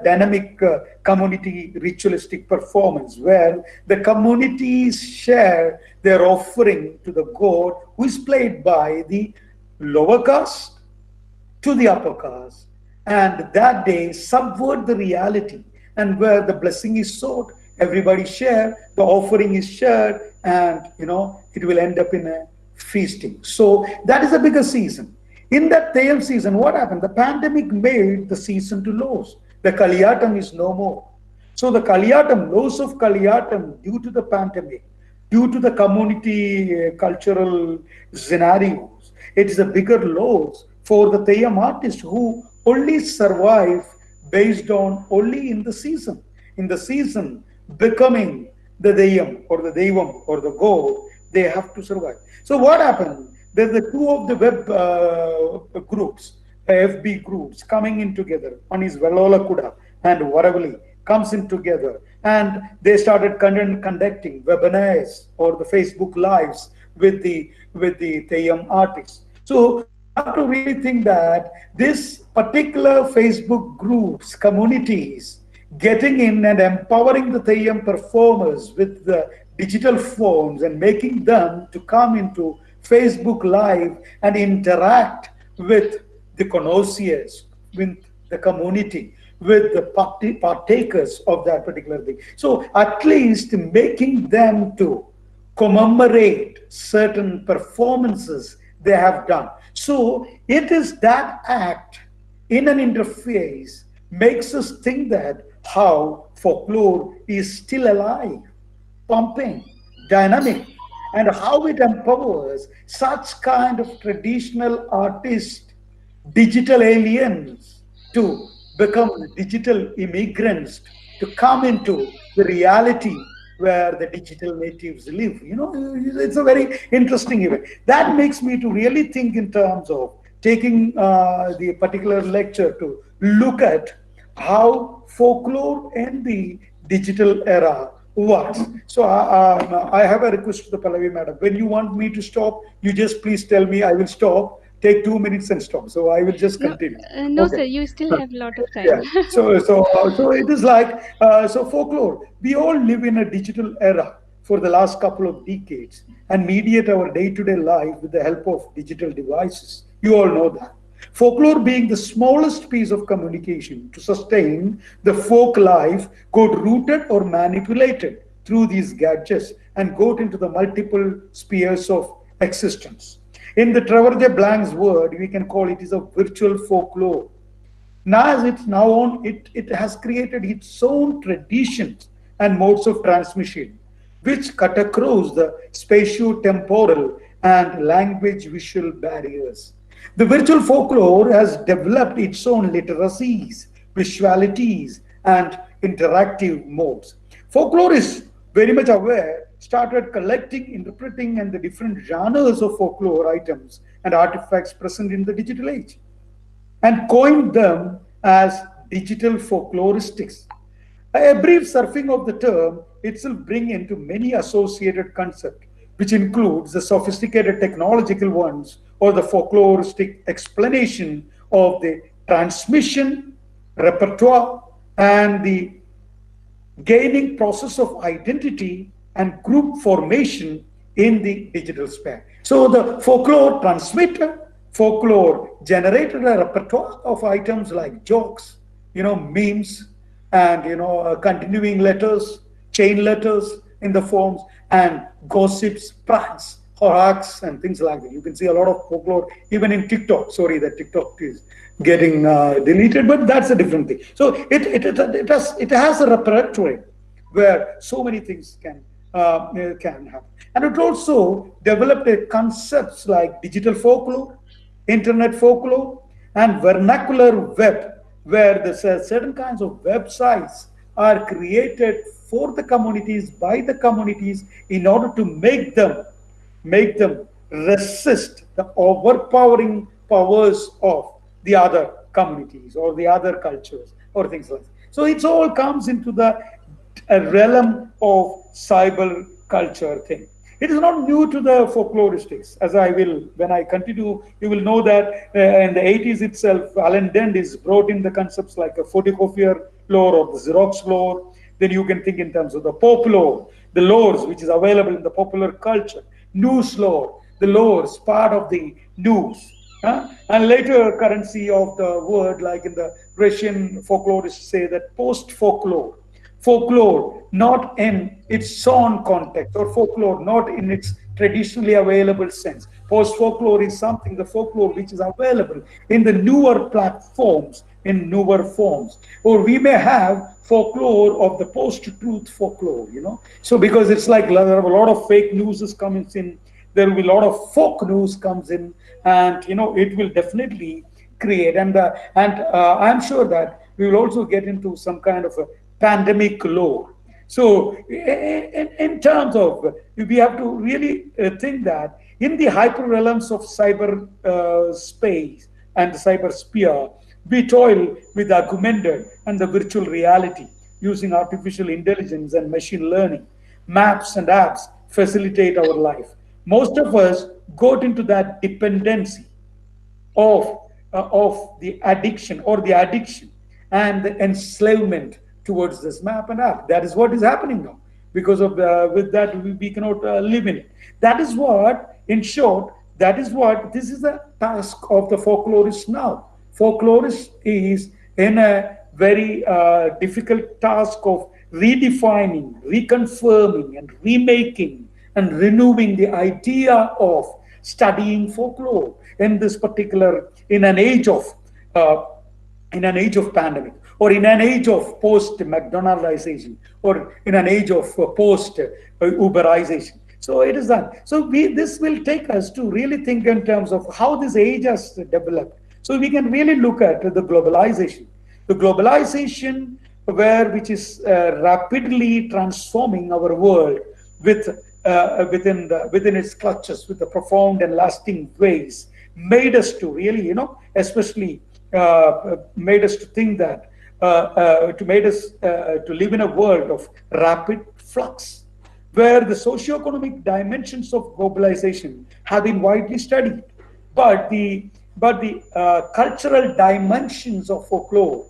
J: dynamic community ritualistic performance where the communities share their offering to the god, who is played by the lower caste to the upper caste, and that day subvert the reality, and where the blessing is sought, everybody share, the offering is shared, and it will end up in a feasting. So that is the biggest season. In that tail season, what happened? The pandemic made the season to lose. The Kaliyatam is no more. So the Kaliyatam, loss of Kaliyatam due to the pandemic, due to the community cultural scenarios, it is a bigger loss for the Theyyam artists who only survive based on only in the season. In the season, becoming the Theyyam or the Devam or the god, they have to survive. So what happened? There's the two of the web groups, FB groups coming in together. One is Velola Kuda and Varavali comes in together, and they started conducting webinars or the Facebook lives with the Theyyam artists. So we have to really think that this particular Facebook groups, communities, getting in and empowering the Theyyam performers with the digital forms and making them to come into Facebook Live and interact with the connoisseurs, with the community, with the partakers of that particular thing. So at least making them to commemorate certain performances they have done. So it is that act in an interface makes us think that how folklore is still alive, pumping, dynamic, and how it empowers such kind of traditional artists, digital aliens, to become digital immigrants, to come into the reality where the digital natives live. It's a very interesting event. That makes me to really think in terms of taking the particular lecture to look at how folklore in the digital era works. So I have a request to the Pallavi madam. When you want me to stop, you just please tell me. I will stop. Take 2 minutes and stop. So I will just
B: No,
J: continue.
B: no,
J: Okay.
B: sir. You still have a lot of
J: Yeah.
B: time.
J: So it is like so folklore. We all live in a digital era for the last couple of decades and mediate our day-to-day life with the help of digital devices. You all know that. Folklore being the smallest piece of communication to sustain the folk life got rooted or manipulated through these gadgets and got into the multiple spheres of existence. In the Trevor J. Blank's word, we can call it is a virtual folklore. Now, as it's now on, it has created its own traditions and modes of transmission, which cut across the spatio-temporal and language-visual barriers. The virtual folklore has developed its own literacies, visualities, and interactive modes. Folklore is very much aware, started collecting, interpreting, and the different genres of folklore items and artifacts present in the digital age and coined them as digital folkloristics. A brief surfing of the term itself bring into many associated concepts, which includes the sophisticated technological ones or the folkloristic explanation of the transmission, repertoire, and the gaining process of identity and group formation in the digital sphere. So the folklore transmitter, folklore generated a repertoire of items like jokes, memes, and continuing letters, chain letters in the forms, and gossips, pranks, hacks, and things like that. You can see a lot of folklore even in TikTok. Sorry that TikTok is getting deleted, but that's a different thing. So it has a repertoire where so many things can happen, and it also developed a concepts like digital folklore, internet folklore, and vernacular web, where the certain kinds of websites are created for the communities by the communities in order to make them resist the overpowering powers of the other communities or the other cultures or things like that. So it all comes into the realm of cyber culture thing. It is not new to the folkloristics, as I will, when I continue, you will know that in the 80s itself, Alan Dent is brought in the concepts like a photocopier lore or the Xerox lore. Then you can think in terms of the pop lore, the lores which is available in the popular culture, news lore, the lores, part of the news. And later currency of the word, like in the Russian folklorists say that post-folklore, folklore not in its own context or folklore not in its traditionally available sense. Post folklore is something, the folklore which is available in the newer platforms, in newer forms. Or we may have folklore of the post-truth folklore. So because it's like there are a lot of fake news is coming in, there will be a lot of folk news comes in, and it will definitely create. And I'm sure that we will also get into some kind of a pandemic lore. So, in terms of, we have to really think that in the hyper realms of cyber space and the cyber sphere, we toil with augmented and the virtual reality using artificial intelligence and machine learning. Maps and apps facilitate our life. Most of us got into that dependency of the addiction and the enslavement towards this map and app. That is what is happening now. Because of with that we cannot live in it. That is what, in short, this is the task of the folklorist now. Folklorist is in a very difficult task of redefining, reconfirming, and remaking and renewing the idea of studying folklore in this particular, in an age of uh, pandemic, or in an age of post McDonaldization, or in an age of post Uberization. So it is that. So this will take us to really think in terms of how this age has developed. So we can really look at the globalization. The globalization, which is rapidly transforming our world with within its clutches, with the profound and lasting ways, made us to really, especially made us to think that to made us to live in a world of rapid flux, where the socio-economic dimensions of globalization have been widely studied, but the cultural dimensions of folklore,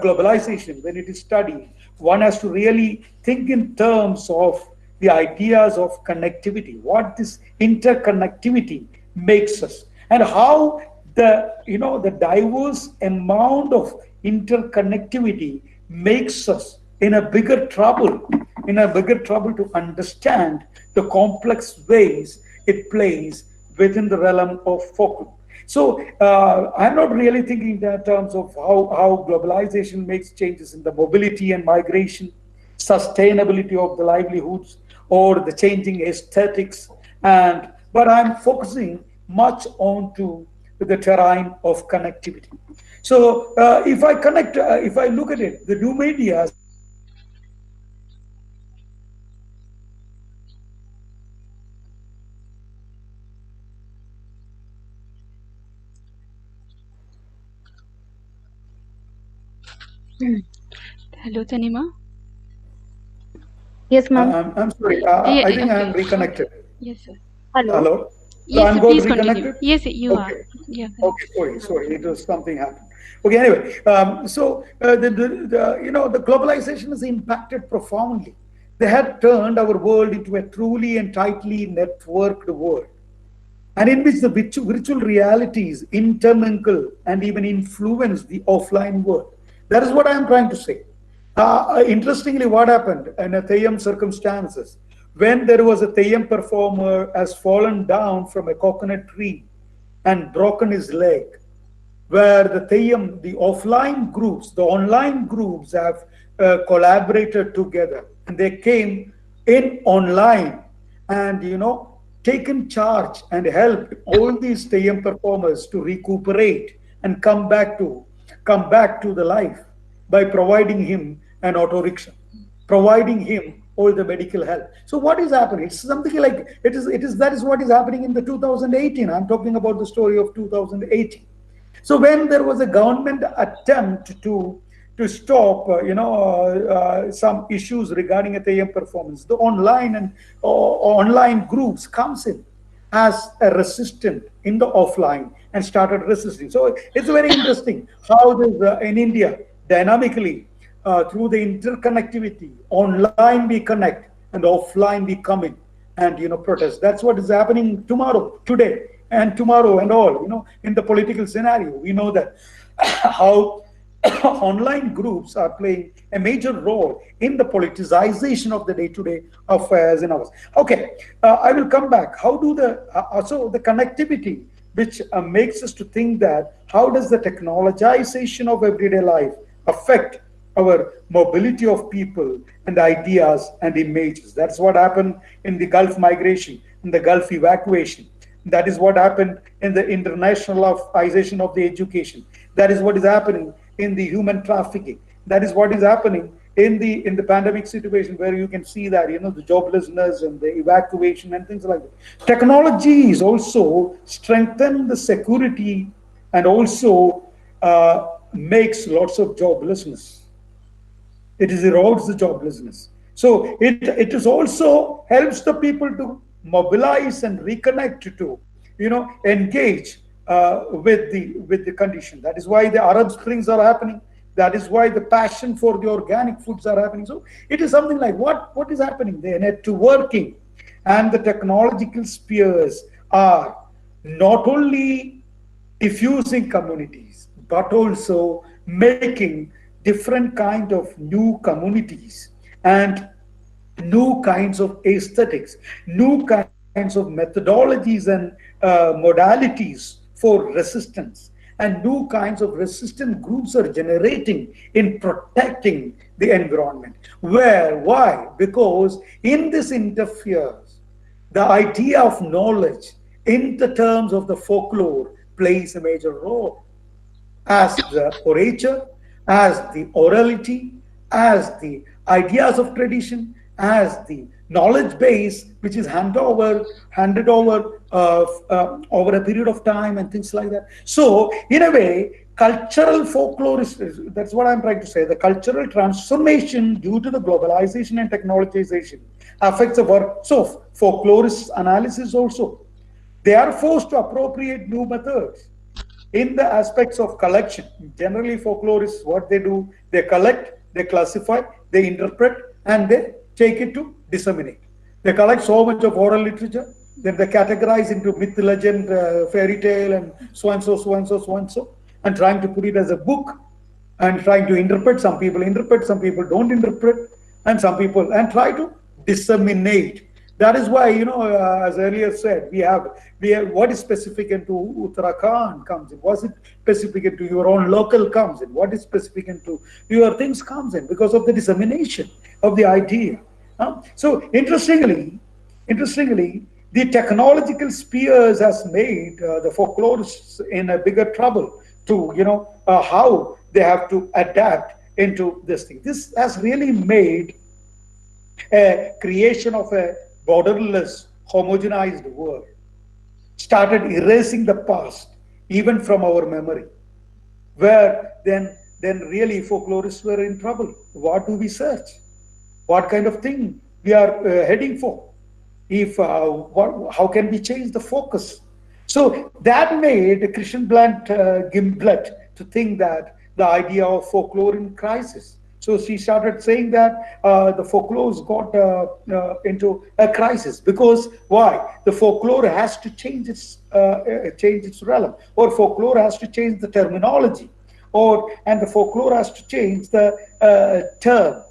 J: globalization, when it is studied, one has to really think in terms of the ideas of connectivity, what this interconnectivity makes us, and how the diverse amount of interconnectivity makes us in a bigger trouble to understand the complex ways it plays within the realm of folklore. So I'm not really thinking in terms of how globalization makes changes in the mobility and migration, sustainability of the livelihoods, or the changing aesthetics, but I'm focusing much onto the terrain of connectivity. So if I look at it, the new media
B: Hello, Tanima.
G: Yes, ma'am.
J: I'm sorry.
B: Yeah,
J: I think
B: okay,
J: I'm reconnected.
B: okay. Yes, sir.
G: Hello.
J: Hello? So
B: Yes,
J: I'm
B: sir.
J: got
B: Please continue.
J: reconnected?
B: Yes, you are.
J: Okay.
B: Yeah,
J: Okay,
B: correct.
J: sorry. It was something happened. Okay, anyway. So the globalization has impacted profoundly. They had turned our world into a truly and tightly networked world, and in which the virtual realities intermingle and even influence the offline world. That is what I am trying to say. Interestingly, what happened in a Theyyam circumstances, when there was a Theyyam performer has fallen down from a coconut tree and broken his leg, where the Theyyam, the offline groups, the online groups have collaborated together, and they came in online and taken charge and helped all these Theyyam performers to recuperate and come back to the life by providing him an auto rickshaw, providing him all the medical help. So what is happening? It's something like it is that is what is happening in the 2018. I'm talking about the story of 2018. So when there was a government attempt to stop, some issues regarding a Theyyam performance, the online and online groups comes in as a resistant in the offline and started resisting. So it's very interesting how this in India dynamically through the interconnectivity, online we connect and offline we come in and protest. That's what is happening tomorrow, today, and tomorrow and all. In the political scenario, we know that how online groups are playing a major role in the politicization of the day-to-day affairs in ours. Okay, I will come back. How do the connectivity, which makes us to think that how does the technologization of everyday life affect our mobility of people and ideas and images? That's what happened in the Gulf migration, in the Gulf evacuation. That is what happened in the internationalization of the education. That is what is happening in the human trafficking. That is what is happening in the pandemic situation, where you can see that the joblessness and the evacuation and things like that. Technology is also strengthen the security and also makes lots of joblessness. It is erodes the joblessness. So it is also helps the people to mobilize and reconnect to engage with the condition. That is why the Arab Springs are happening. That is why the passion for the organic foods are happening. So it is something like what is happening? The networking and the technological spheres are not only diffusing communities, but also making different kind of new communities and new kinds of aesthetics, new kinds of methodologies and modalities for resistance, and new kinds of resistant groups are generating in protecting the environment. Why? Because in this interferes the idea of knowledge in the terms of the folklore plays a major role as the orature, as the orality, as the ideas of tradition, as the knowledge base which is handed over over a period of time and things like that. So, in a way, cultural folklore that's what I'm trying to say. The cultural transformation due to the globalization and technologization affects the works of folklorist analysis also. They are forced to appropriate new methods in the aspects of collection. Generally, folklore is what they do: they collect, they classify, they interpret, and they take it to disseminate. They collect so much of oral literature, then they categorize into myth, legend, fairy tale, and so and so, so and so, so and so, and trying to put it as a book and trying to interpret. Some people interpret, some people don't interpret, and some people and try to disseminate. That is why, as earlier said, we have what is specific into Uttarakhand comes in. Was it specific into your own local comes in? What is specific into your things comes in because of the dissemination of the idea. So interestingly, the technological spheres has made the folklorists in a bigger trouble to how they have to adapt into this thing. This has really made a creation of a borderless, homogenized world, started erasing the past, even from our memory, where then really folklorists were in trouble. What do we search? What kind of thing we are heading for? If how can we change the focus? So that made Christian Blunt Gimblet to think that the idea of folklore in crisis. So she started saying that the folklore got into a crisis because why? The folklore has to change its realm, or folklore has to change the terminology, and the folklore has to change the term,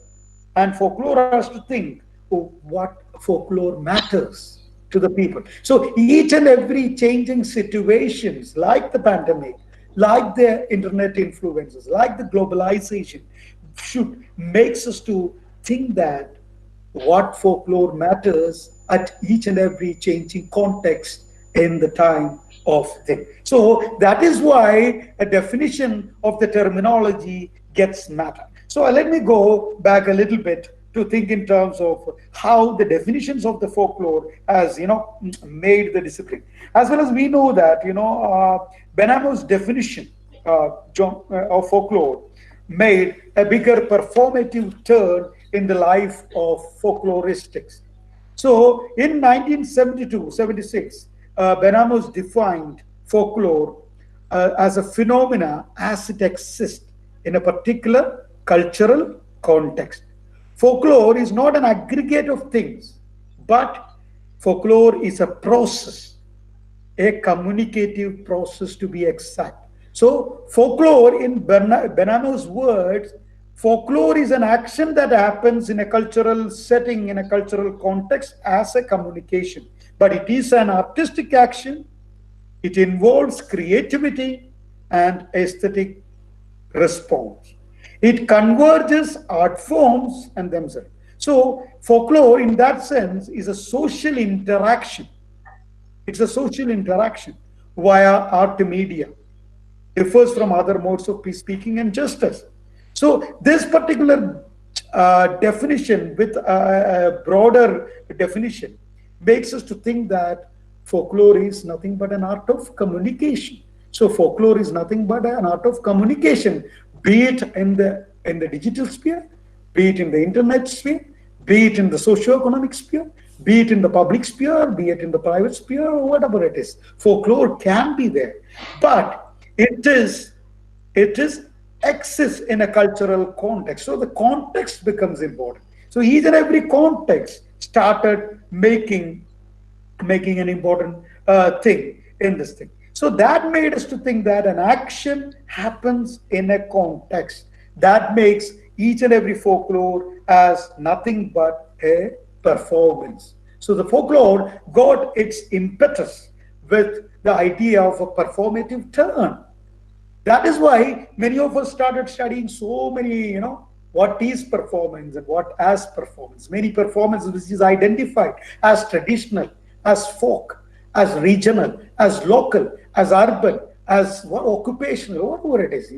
J: and folklore has to think what folklore matters to the people. So each and every changing situations, like the pandemic, like the internet influences, like the globalization, should makes us to think that what folklore matters at each and every changing context in the time of thing. So that is why a definition of the terminology gets matter. So let me go back a little bit to think in terms of how the definitions of the folklore has made the discipline. As well as we know that Benamo's definition of folklore made a bigger performative turn in the life of folkloristics. So in 1972-76, Benamos defined folklore as a phenomena as it exists in a particular cultural context. Folklore is not an aggregate of things, but folklore is a process, a communicative process to be exact. So, folklore, in Benano's words, folklore is an action that happens in a cultural setting, in a cultural context as a communication. But it is an artistic action, it involves creativity and aesthetic response. It converges art forms and themselves. So, folklore, in that sense, is a social interaction. It's a social interaction via art media, differs from other modes of peace speaking and justice. So this particular definition, with a broader definition, makes us to think that folklore is nothing but an art of communication. So folklore is nothing but an art of communication, be it in the digital sphere, be it in the internet sphere, be it in the socio-economic sphere, be it in the public sphere, be it in the private sphere, or whatever it is. Folklore can be there, but it is exists in a cultural context. So the context becomes important. So each and every context started making an important thing in this thing. So that made us to think that an action happens in a context. That makes each and every folklore as nothing but a performance. So the folklore got its impetus with the idea of a performative turn. That is why many of us started studying so many, what is performance and what as performance. Many performances which is identified as traditional, as folk, as regional, as local, as urban, as occupational, whatever it is.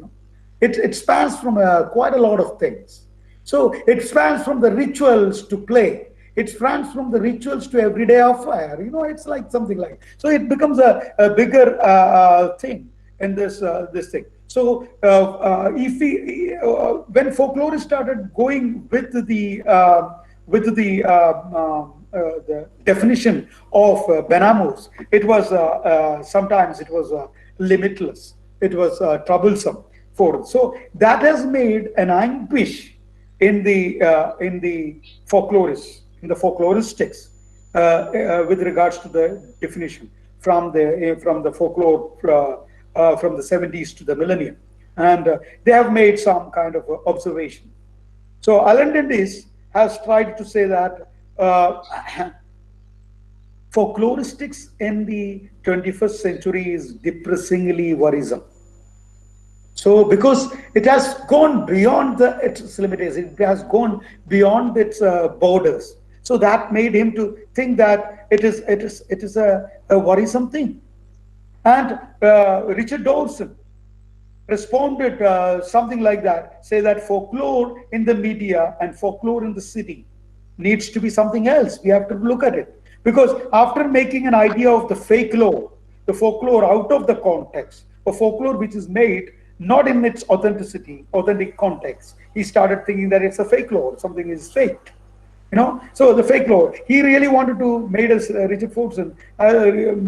J: It spans from quite a lot of things. So it spans from the rituals to play. It spans from the rituals to everyday affair. It's like something like, so it becomes a bigger thing in this thing. So if we when folklore started going with the definition of Benamos, it was sometimes it was limitless. It was troublesome for it. So that has made an anguish in the folklorists, in the folkloristics, with regards to the definition from the folklore from the 70s to the millennium, and they have made some kind of observation. So Alan Dennis has tried to say that folkloristics in the 21st century is depressingly worrisome. So, because it has gone beyond its limitations, it has gone beyond its borders. So that made him to think that it is a worrisome thing. And Richard Dawson responded something like that, say that folklore in the media and folklore in the city needs to be something else. We have to look at it. Because after making an idea of the fake lore, the folklore out of the context, a folklore which is made not in its authentic context, he started thinking that it's a fake lore, something is faked. So the fake lore, he really wanted to made us, Richard Fortson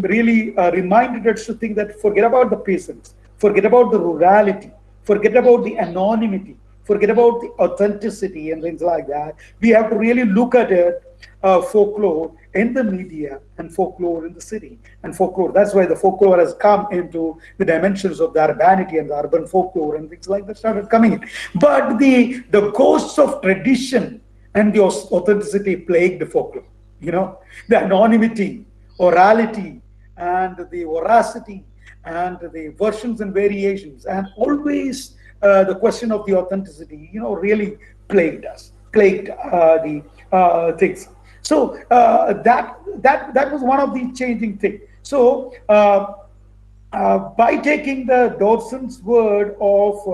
J: really reminded us to think that forget about the peasants, forget about the rurality, forget about the anonymity, forget about the authenticity and things like that. We have to really look at it, folklore in the media and folklore in the city. And folklore, that's why the folklore has come into the dimensions of the urbanity and the urban folklore and things like that started coming in. But the ghosts of tradition and the authenticity plagued the folklore. The anonymity, orality, and the voracity, and the versions and variations, and always the question of the authenticity, really plagued the things. So that was one of the changing things. So by taking the Dawson's word of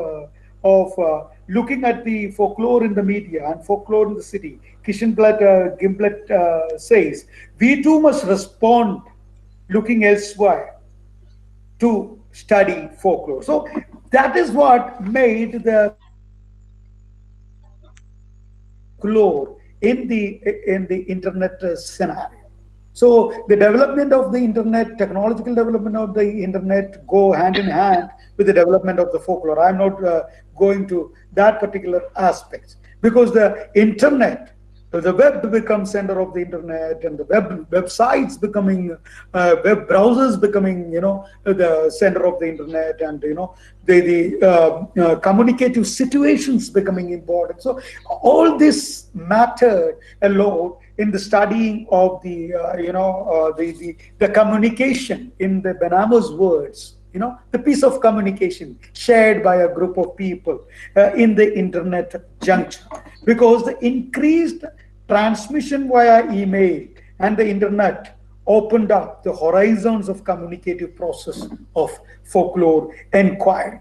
J: looking at the folklore in the media and folklore in the city, Gimblet says, we too must respond looking elsewhere to study folklore. So that is what made the folklore in the internet scenario. So the development of the internet, technological development of the internet, go hand in hand with the development of the folklore. I'm not going to that particular aspect, because the internet, the web becomes center of the internet, and the websites becoming web browsers becoming the center of the internet, and the communicative situations becoming important. So all this mattered a lot in the studying of the the communication in the Benamos words, the piece of communication shared by a group of people in the internet juncture, because the increased transmission via email and the internet opened up the horizons of communicative process of folklore inquiry.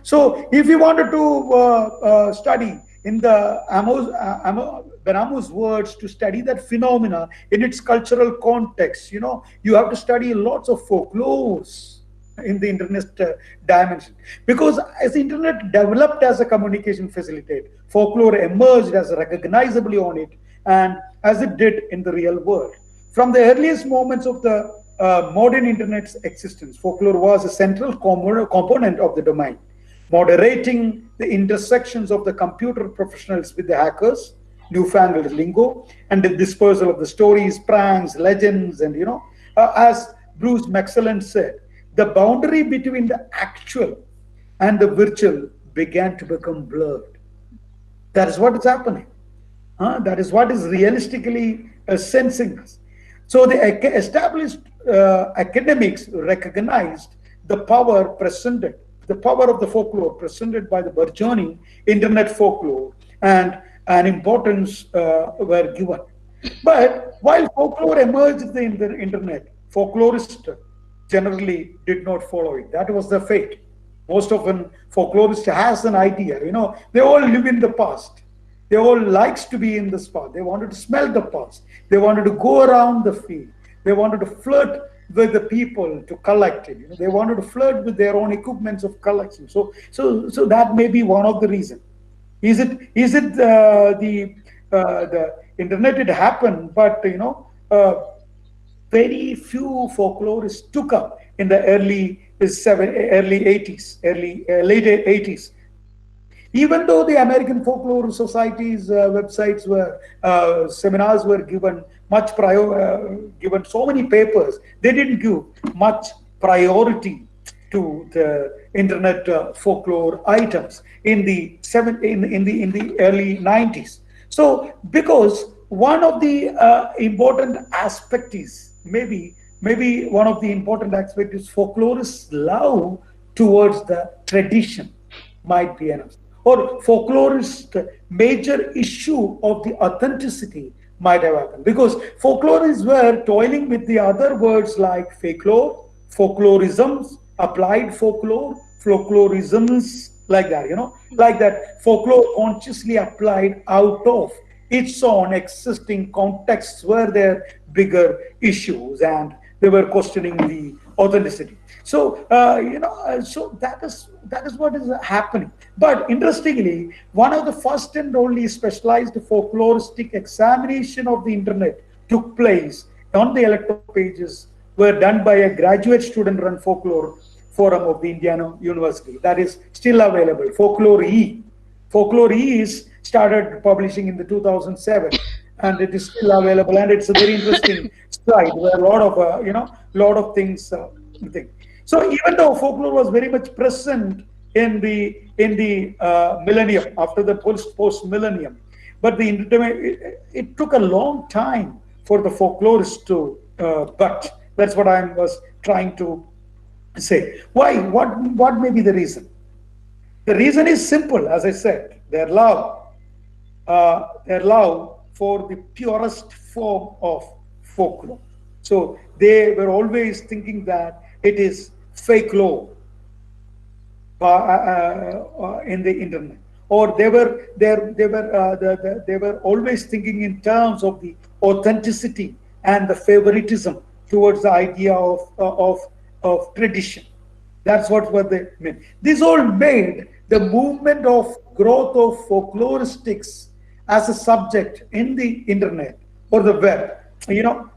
J: So if you wanted to study in the Benamos words, to study that phenomena in its cultural context, you have to study lots of folklores in the internet dimension, because as the internet developed as a communication facilitator, folklore emerged as recognizably on it, and as it did in the real world. From the earliest moments of the modern internet's existence, folklore was a central component of the domain, moderating the intersections of the computer professionals with the hackers, newfangled lingo, and the dispersal of the stories, pranks, legends, and as Bruce Maxwell said, the boundary between the actual and the virtual began to become blurred. That is what is happening. That is what is realistically sensing us. So the established academics recognized the power presented, the power of the folklore presented by the burgeoning internet folklore, and importance were given. But while folklore emerged in the internet, folklorists generally did not follow it. That was the fate. Most often, folklorist has an idea. They all live in the past. They all likes to be in the spot. They wanted to smell the past. They wanted to go around the field. They wanted to flirt with the people to collect it. They wanted to flirt with their own equipments of collection. So that may be one of the reasons. Is it the internet? It happened, but very few folklorists took up in the early 80s, late 80s. Even though the American Folklore Society's websites were seminars were given so many papers, they didn't give much priority to the internet folklore items in the early 90s. So because one of the important aspects is maybe one of the important aspects is folklorists' love towards the tradition might be enough, or folklorist major issue of the authenticity might have happened, because folklorists were toiling with the other words like folklore, folklorisms, applied folklore, folklorisms, like that, like that folklore consciously applied out of its own existing contexts were their bigger issues, and they were questioning the authenticity. So so that is what is happening. But interestingly, one of the first and only specialized folkloristic examination of the internet took place on the electoral pages were done by a graduate student run folklore forum of the Indiana University. That is still available. Folklore E. Folklore E is started publishing in the 2007, and it is still available, and it's a very interesting site where a lot of things think. So even though folklore was very much present in the millennium, after the post millennium, but it took a long time for the folklorists to but that's what I was trying to say. Why? What may be the reason? The reason is simple, as I said, their love for the purest form of folklore. So they were always thinking that it is fake law in the internet, or they were always thinking in terms of the authenticity and the favoritism towards the idea of tradition. That's what they meant. This all made the movement of growth of folkloristics as a subject in the internet or the web,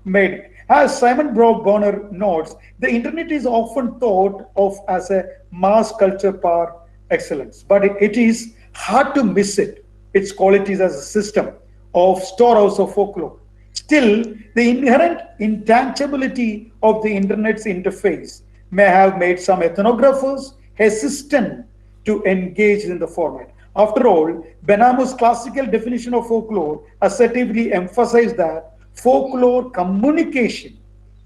J: made it. As Simon Bonner notes, the internet is often thought of as a mass culture par excellence, but it is hard to miss its qualities as a system of storehouse of folklore. Still, the inherent intangibility of the internet's interface may have made some ethnographers hesitant to engage in the format. After all, Benamu's classical definition of folklore assertively emphasized that folklore communication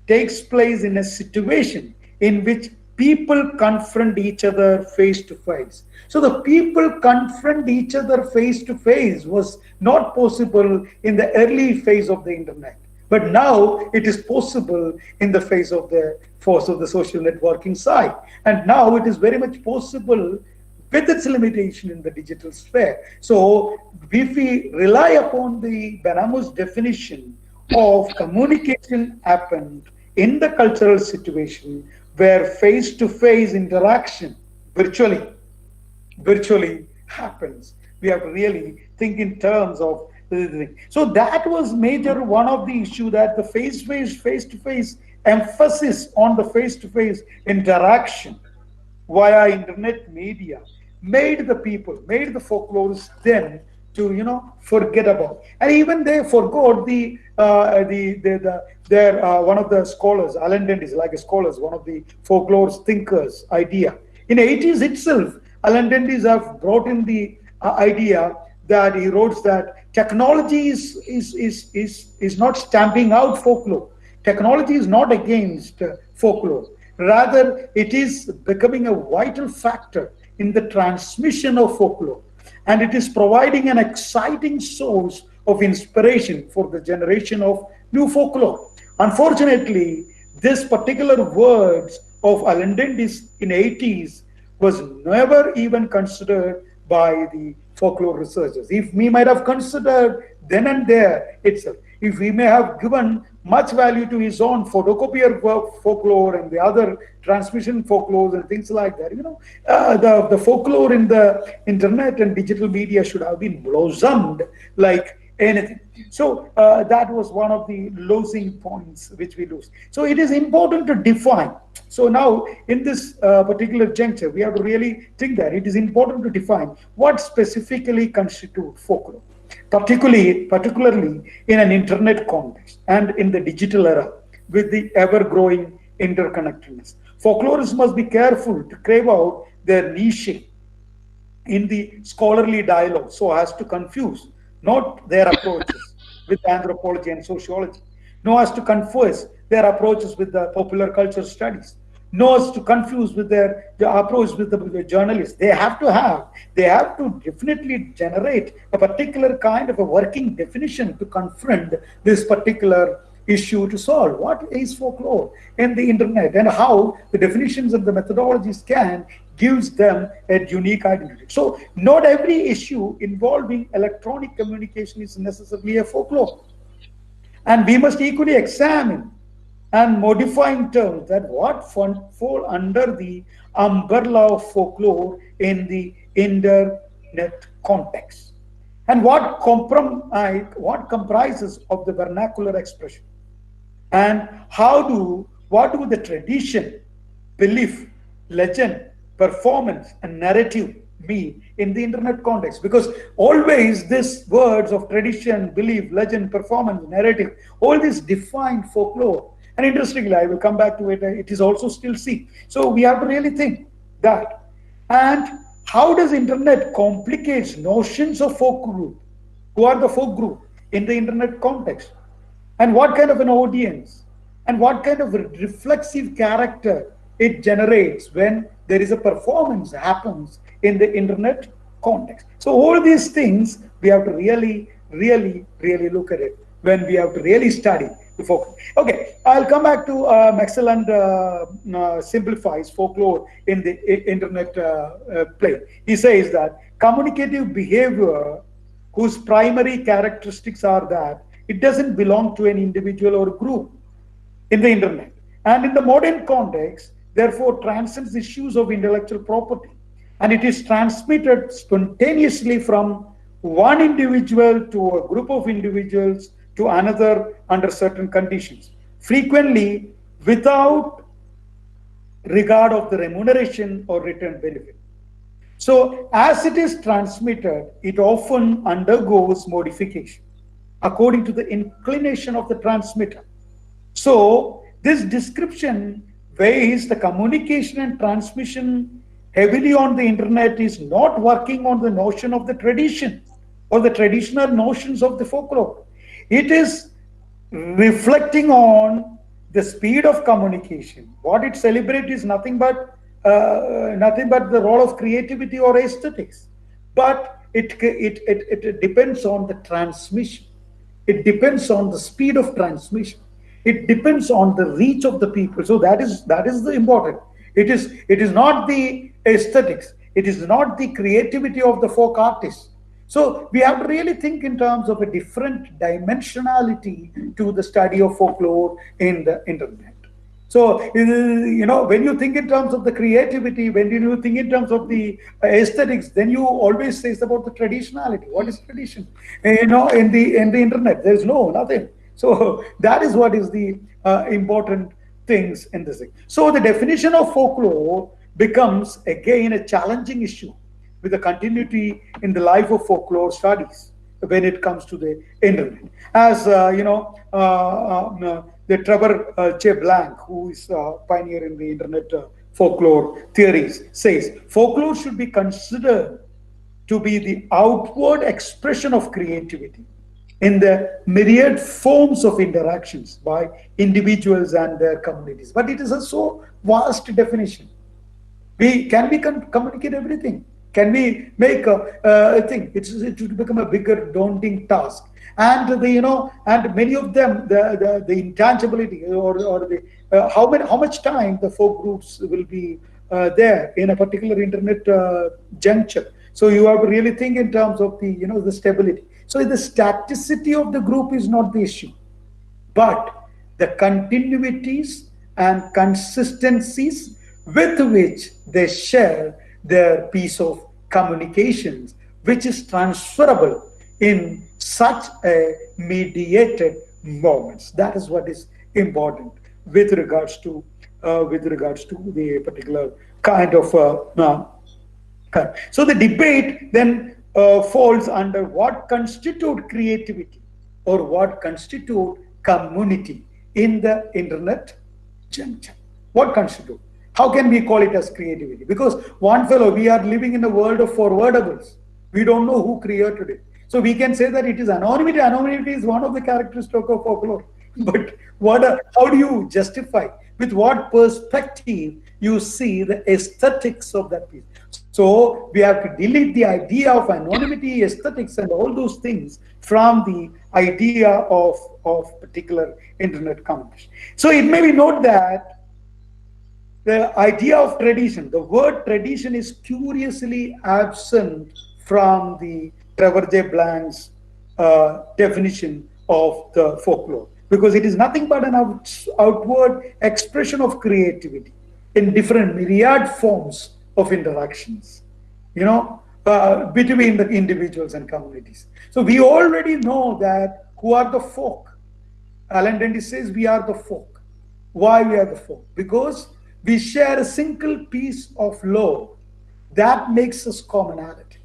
J: takes place in a situation in which people confront each other face to face. So the people confront each other face to face was not possible in the early phase of the internet. But now it is possible in the phase of the force of the social networking side. And now it is very much possible with its limitation in the digital sphere. So if we rely upon the Benamu's definition of communication happened in the cultural situation where face-to-face interaction virtually happens, we have to really think in terms of the thing. So that was major one of the issue, that the face-to-face emphasis on the face-to-face interaction via internet media made the folklorists then to forget about, and even they forgot their one of the scholars, Alan Dendy's, like a scholars, one of the folklore thinkers idea. In the 80s itself, Alan Dendy's have brought in the idea that he wrote that technology is not stamping out folklore. Technology is not against folklore. Rather, it is becoming a vital factor in the transmission of folklore. And it is providing an exciting source of inspiration for the generation of new folklore. Unfortunately, this particular words of Alendendis in 80s was never even considered by the folklore researchers. If we might have considered then and there itself, if we may have given much value to his own photocopier folklore and the other transmission folklores and things like that, the folklore in the internet and digital media should have been blossomed like anything. So that was one of the losing points which we lose. So it is important to define. So now in this particular juncture, we have to really think that it is important to define what specifically constitutes folklore, particularly in an internet context and in the digital era with the ever-growing interconnectedness. Folklorists must be careful to crave out their niche in the scholarly dialogue so as to confuse not their approaches with anthropology and sociology, no as to confuse their approaches with the popular culture studies, no as to confuse with their approach with the journalists. They have to definitely generate a particular kind of a working definition to confront this particular issue to solve. What is folklore in the internet and how the definitions and the methodologies can gives them a unique identity. So not every issue involving electronic communication is necessarily a folklore. And we must equally examine and modifying terms that what fall under the umbrella of folklore in the internet context. And what comprises of the vernacular expression. And what do the tradition, belief, legend, performance, and narrative mean in the internet context? Because always these words of tradition, belief, legend, performance, narrative, all these define folklore. And interestingly, I will come back to it, it is also still C. So we have to really think that. And how does internet complicates notions of folk group? Who are the folk group in the internet context? And what kind of an audience and what kind of reflexive character it generates when there is a performance happens in the internet context. So all these things we have to really look at it when we have to really study the folklore. Okay, I'll come back to Maxwell simplifies folklore in the internet play. He says that communicative behavior whose primary characteristics are that it doesn't belong to an individual or group in the internet. And in the modern context, therefore transcends issues of intellectual property. And it is transmitted spontaneously from one individual to a group of individuals to another under certain conditions, frequently without regard of the remuneration or return benefit. So as it is transmitted, it often undergoes modification according to the inclination of the transmitter. So this description weighs the communication and transmission heavily on the internet is not working on the notion of the tradition or the traditional notions of the folklore. It is reflecting on the speed of communication. What it celebrates is nothing but the role of creativity or aesthetics. But it depends on the transmission. It depends on the speed of transmission. It depends on the reach of the people. So that is the important. It is not the aesthetics. It is not the creativity of the folk artists. So we have to really think in terms of a different dimensionality to the study of folklore in the internet. So, when you think in terms of the creativity, when you think in terms of the aesthetics, then you always say about the traditionality. What is tradition? In the internet, there is nothing. So that is what is the important things in this thing. So the definition of folklore becomes again a challenging issue with the continuity in the life of folklore studies when it comes to the internet. As the Trevor Che Blanc, who is a pioneer in the internet folklore theories, says folklore should be considered to be the outward expression of creativity in the myriad forms of interactions by individuals and their communities. But it is a so vast definition. We communicate everything? Can we make a thing? It would become a bigger, daunting task. And and many of them, the intangibility or the how much time the folk groups will be there in a particular internet juncture. So you have to really think in terms of the the stability. So the staticity of the group is not the issue, but the continuities and consistencies with which they share their piece of communications, which is transferable in such a mediated moments. That is what is important with regards to the particular kind of so the debate then falls under what constitute creativity or what constitute community in the internet juncture. What constitute? How can we call it as creativity? Because one fellow, we are living in a world of forwardables. We don't know who created it. So we can say that it is anonymity. Anonymity is one of the characteristics of folklore. But how do you justify? With what perspective you see the aesthetics of that piece? So we have to delete the idea of anonymity, aesthetics, and all those things from the idea of particular internet communication. So it may be noted that the idea of tradition, the word tradition is curiously absent from the Trevor J. Blank's definition of the folklore, because it is nothing but an outward expression of creativity in different myriad forms of interactions, between the individuals and communities. So we already know that who are the folk. Alan Dennis says we are the folk. Why we are the folk? Because we share a single piece of law that makes us commonality.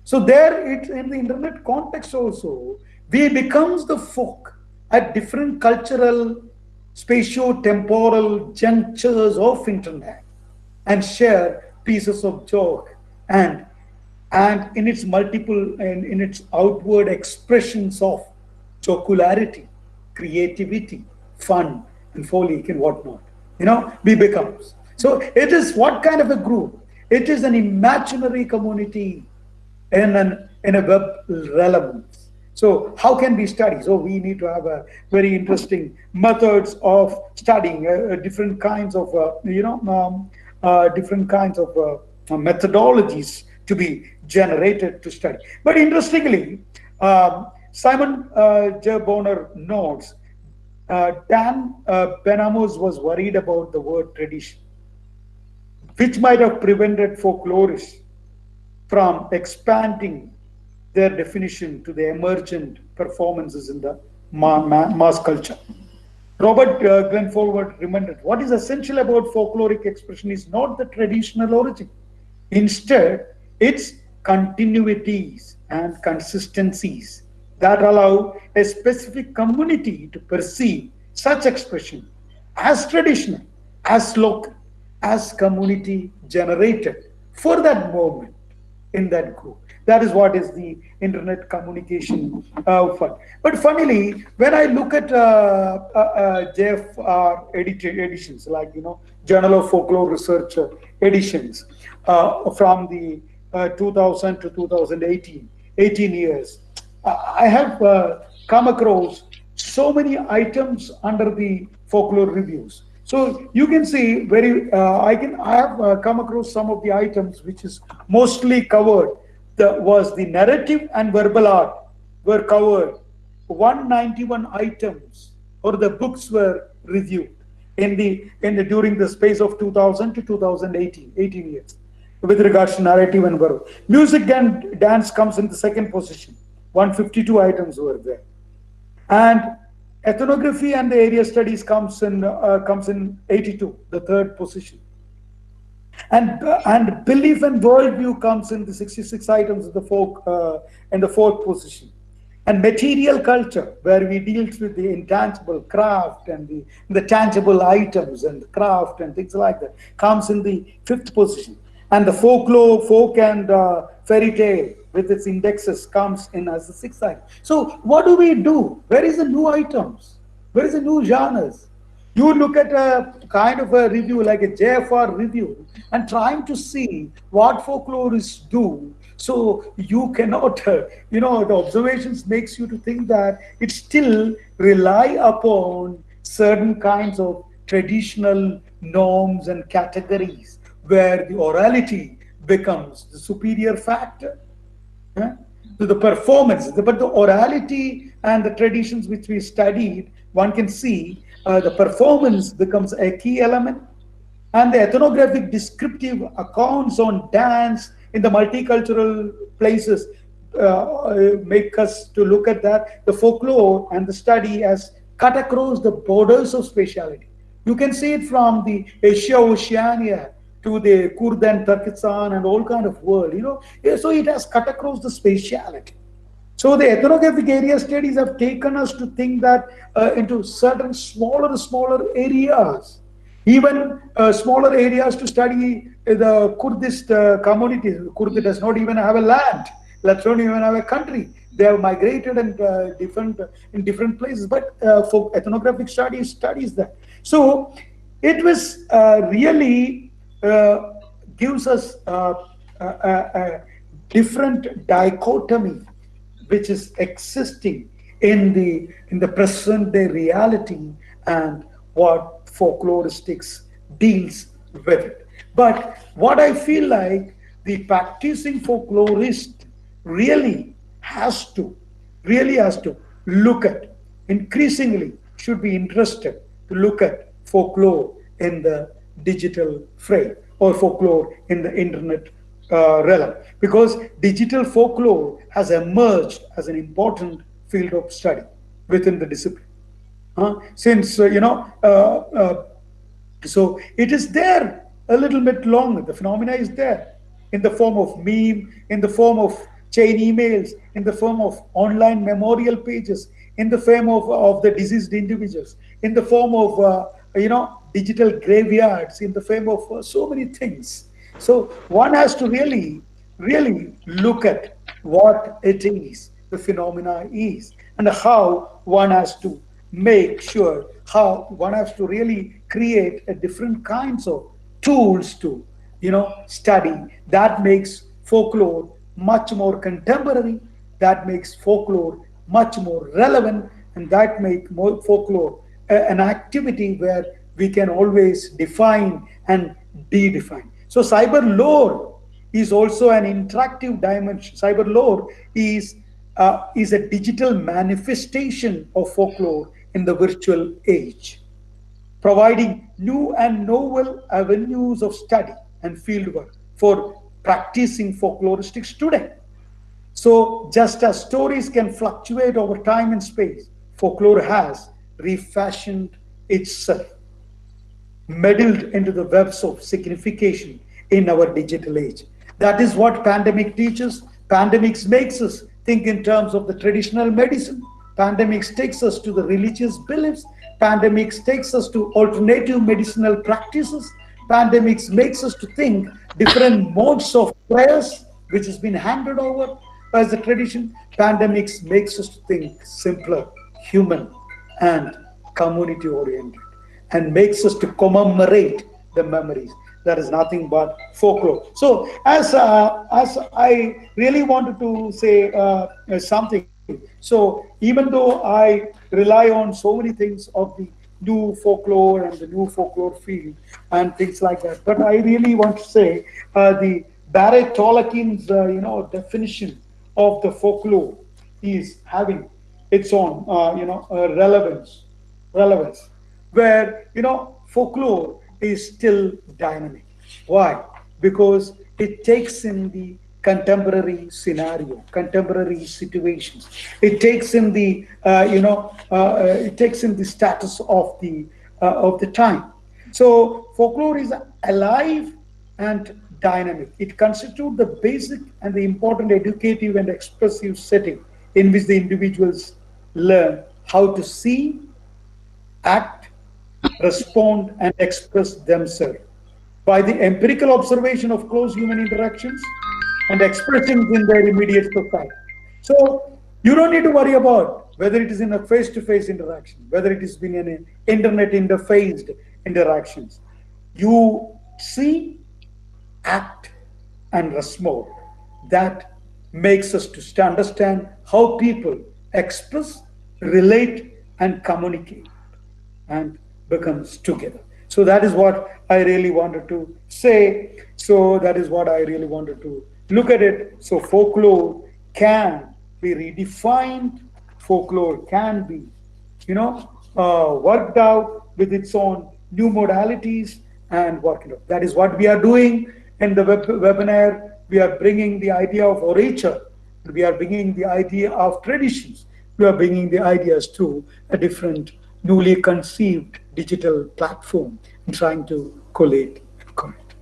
J: So there, in the internet context also, we becomes the folk at different cultural, spatio-temporal junctures of internet and share pieces of joke and in its multiple and in its outward expressions of jocularity, creativity, fun, and folly and whatnot. We becomes. So it is what kind of a group? It is an imaginary community in a web realm. So how can we study? So we need to have a very interesting methods of studying different kinds of methodologies to be generated to study. But interestingly, Simon J. Bonner notes Dan Benamos was worried about the word tradition, which might have prevented folklorists from expanding their definition to the emergent performances in the mass culture. Robert Glenn Forward reminded, what is essential about folkloric expression is not the traditional origin. Instead, its continuities and consistencies that allow a specific community to perceive such expression as traditional, as local, as community generated for that moment in that group. That is what is the internet communication fun. But funnily, when I look at JFR editions, like Journal of Folklore Research editions from the 2000 to 2018, 18 years, I have come across so many items under the folklore reviews. So you can see I have come across some of the items which is mostly covered. Was the narrative and verbal art were covered. 191 items or the books were reviewed during the space of 2000 to 2018, 18 years, with regards to narrative and verbal. Music and dance comes in the second position. 152 items were there, and ethnography and the area studies comes in 82, the third position. And belief and worldview comes in the 66 items of the folk in the fourth position. And material culture, where we deal with the intangible craft and the tangible items and the craft and things like that, comes in the fifth position. And the folklore, folk and fairy tale with its indexes comes in as the sixth item. So what do we do? Where is the new items? Where is the new genres? You look at a kind of a review like a JFR review and trying to see what folklorists do. So you cannot, the observations makes you to think that it still rely upon certain kinds of traditional norms and categories where the orality becomes the superior factor. Huh? So the performance, but the orality and the traditions which we studied, one can see the performance becomes a key element, and the ethnographic descriptive accounts on dance in the multicultural places make us to look at that. The folklore and the study has cut across the borders of spatiality. You can see it from the Asia Oceania to the Kurd and Turkestan and all kind of world, So it has cut across the spatiality. So the ethnographic area studies have taken us to think that into certain smaller areas, even smaller areas to study the Kurdist community. Kurd does not even have a land, let alone even have a country. They have migrated and in different places, but for ethnographic studies that. So it was really gives us a different dichotomy which is existing in the present day reality and what folkloristics deals with it. But what I feel like the practicing folklorist really has to look at, increasingly should be interested to look at folklore in the digital frame or folklore in the internet realm, because digital folklore has emerged as an important field of study within the discipline. Since so it is there a little bit longer. The phenomena is there in the form of meme, in the form of chain emails, in the form of online memorial pages, in the form of the deceased individuals, in the form of digital graveyards, in the form of so many things. So one has to really look at what it is, the phenomena is, and how one has to make sure, how one has to really create a different kinds of tools to study that makes folklore much more contemporary, that makes folklore much more relevant, and that make more folklore an activity where we can always define and de-define. So cyber lore is also an interactive dimension. Cyber lore is a digital manifestation of folklore in the virtual age, providing new and novel avenues of study and fieldwork for practicing folkloristics today. So just as stories can fluctuate over time and space, folklore has refashioned itself, meddled into the webs of signification in our digital age. That is what pandemic teaches. Pandemics makes us think in terms of the traditional medicine. Pandemics takes us to the religious beliefs. Pandemics takes us to alternative medicinal practices. Pandemics makes us to think different modes of prayers, which has been handed over as a tradition. Pandemics makes us to think simpler, human, and community oriented, and makes us to commemorate the memories. That is nothing but folklore. So, as I really wanted to say something. So, even though I rely on so many things of the new folklore and the new folklore field and things like that, but I really want to say the Barrett Tolkien's definition of the folklore is having its own relevance, where folklore is still dynamic. Why? Because it takes in the contemporary scenario, contemporary situations. It takes in the it takes in the status of the time. So folklore is alive and dynamic. It constitutes the basic and the important educative and expressive setting in which the individuals learn how to see, act, respond, and express themselves by the empirical observation of close human interactions, and expressions in their immediate society. So you don't need to worry about whether it is in a face-to-face interaction, whether it is been in an internet interfaced interactions. You see, act, and respond. That makes us to understand how people express, relate, and communicate and becomes together. So that is what I really wanted to say. So that is what I really wanted to look at it. So folklore can be redefined. Folklore can be, worked out with its own new modalities and work it out. That is what we are doing in the webinar. We are bringing the idea of orature. We are bringing the idea of traditions. We are bringing the ideas to a different, newly conceived digital platform and trying to collate and comment.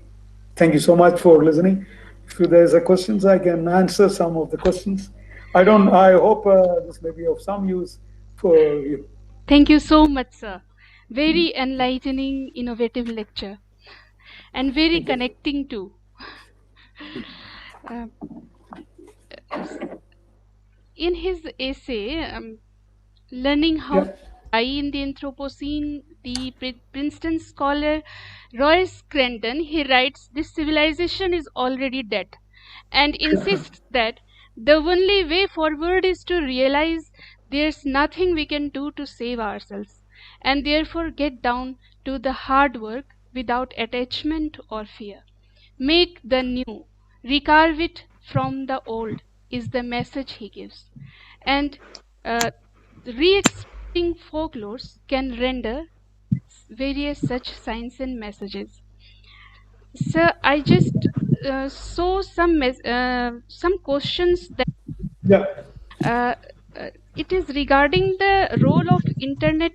J: Thank you so much for listening. If there's a questions, I can answer some of the questions. I hope this may be of some use for you.
B: Thank you so much, sir. Very enlightening, innovative lecture, and very
J: Thank you.
B: connecting too. Uh, in his essay, Learning How to
J: Yeah.
B: Die in the Anthropocene, the Princeton scholar Roy Scranton, he writes, this civilization is already dead, and insists that the only way forward is to realize there's nothing we can do to save ourselves, and therefore get down to the hard work without attachment or fear. Make the new, recarve it from the old, is the message he gives. And re-expressing folklores can render various such signs and messages. Sir, I just saw some questions that
J: Yeah.
B: uh, it is regarding the role of internet,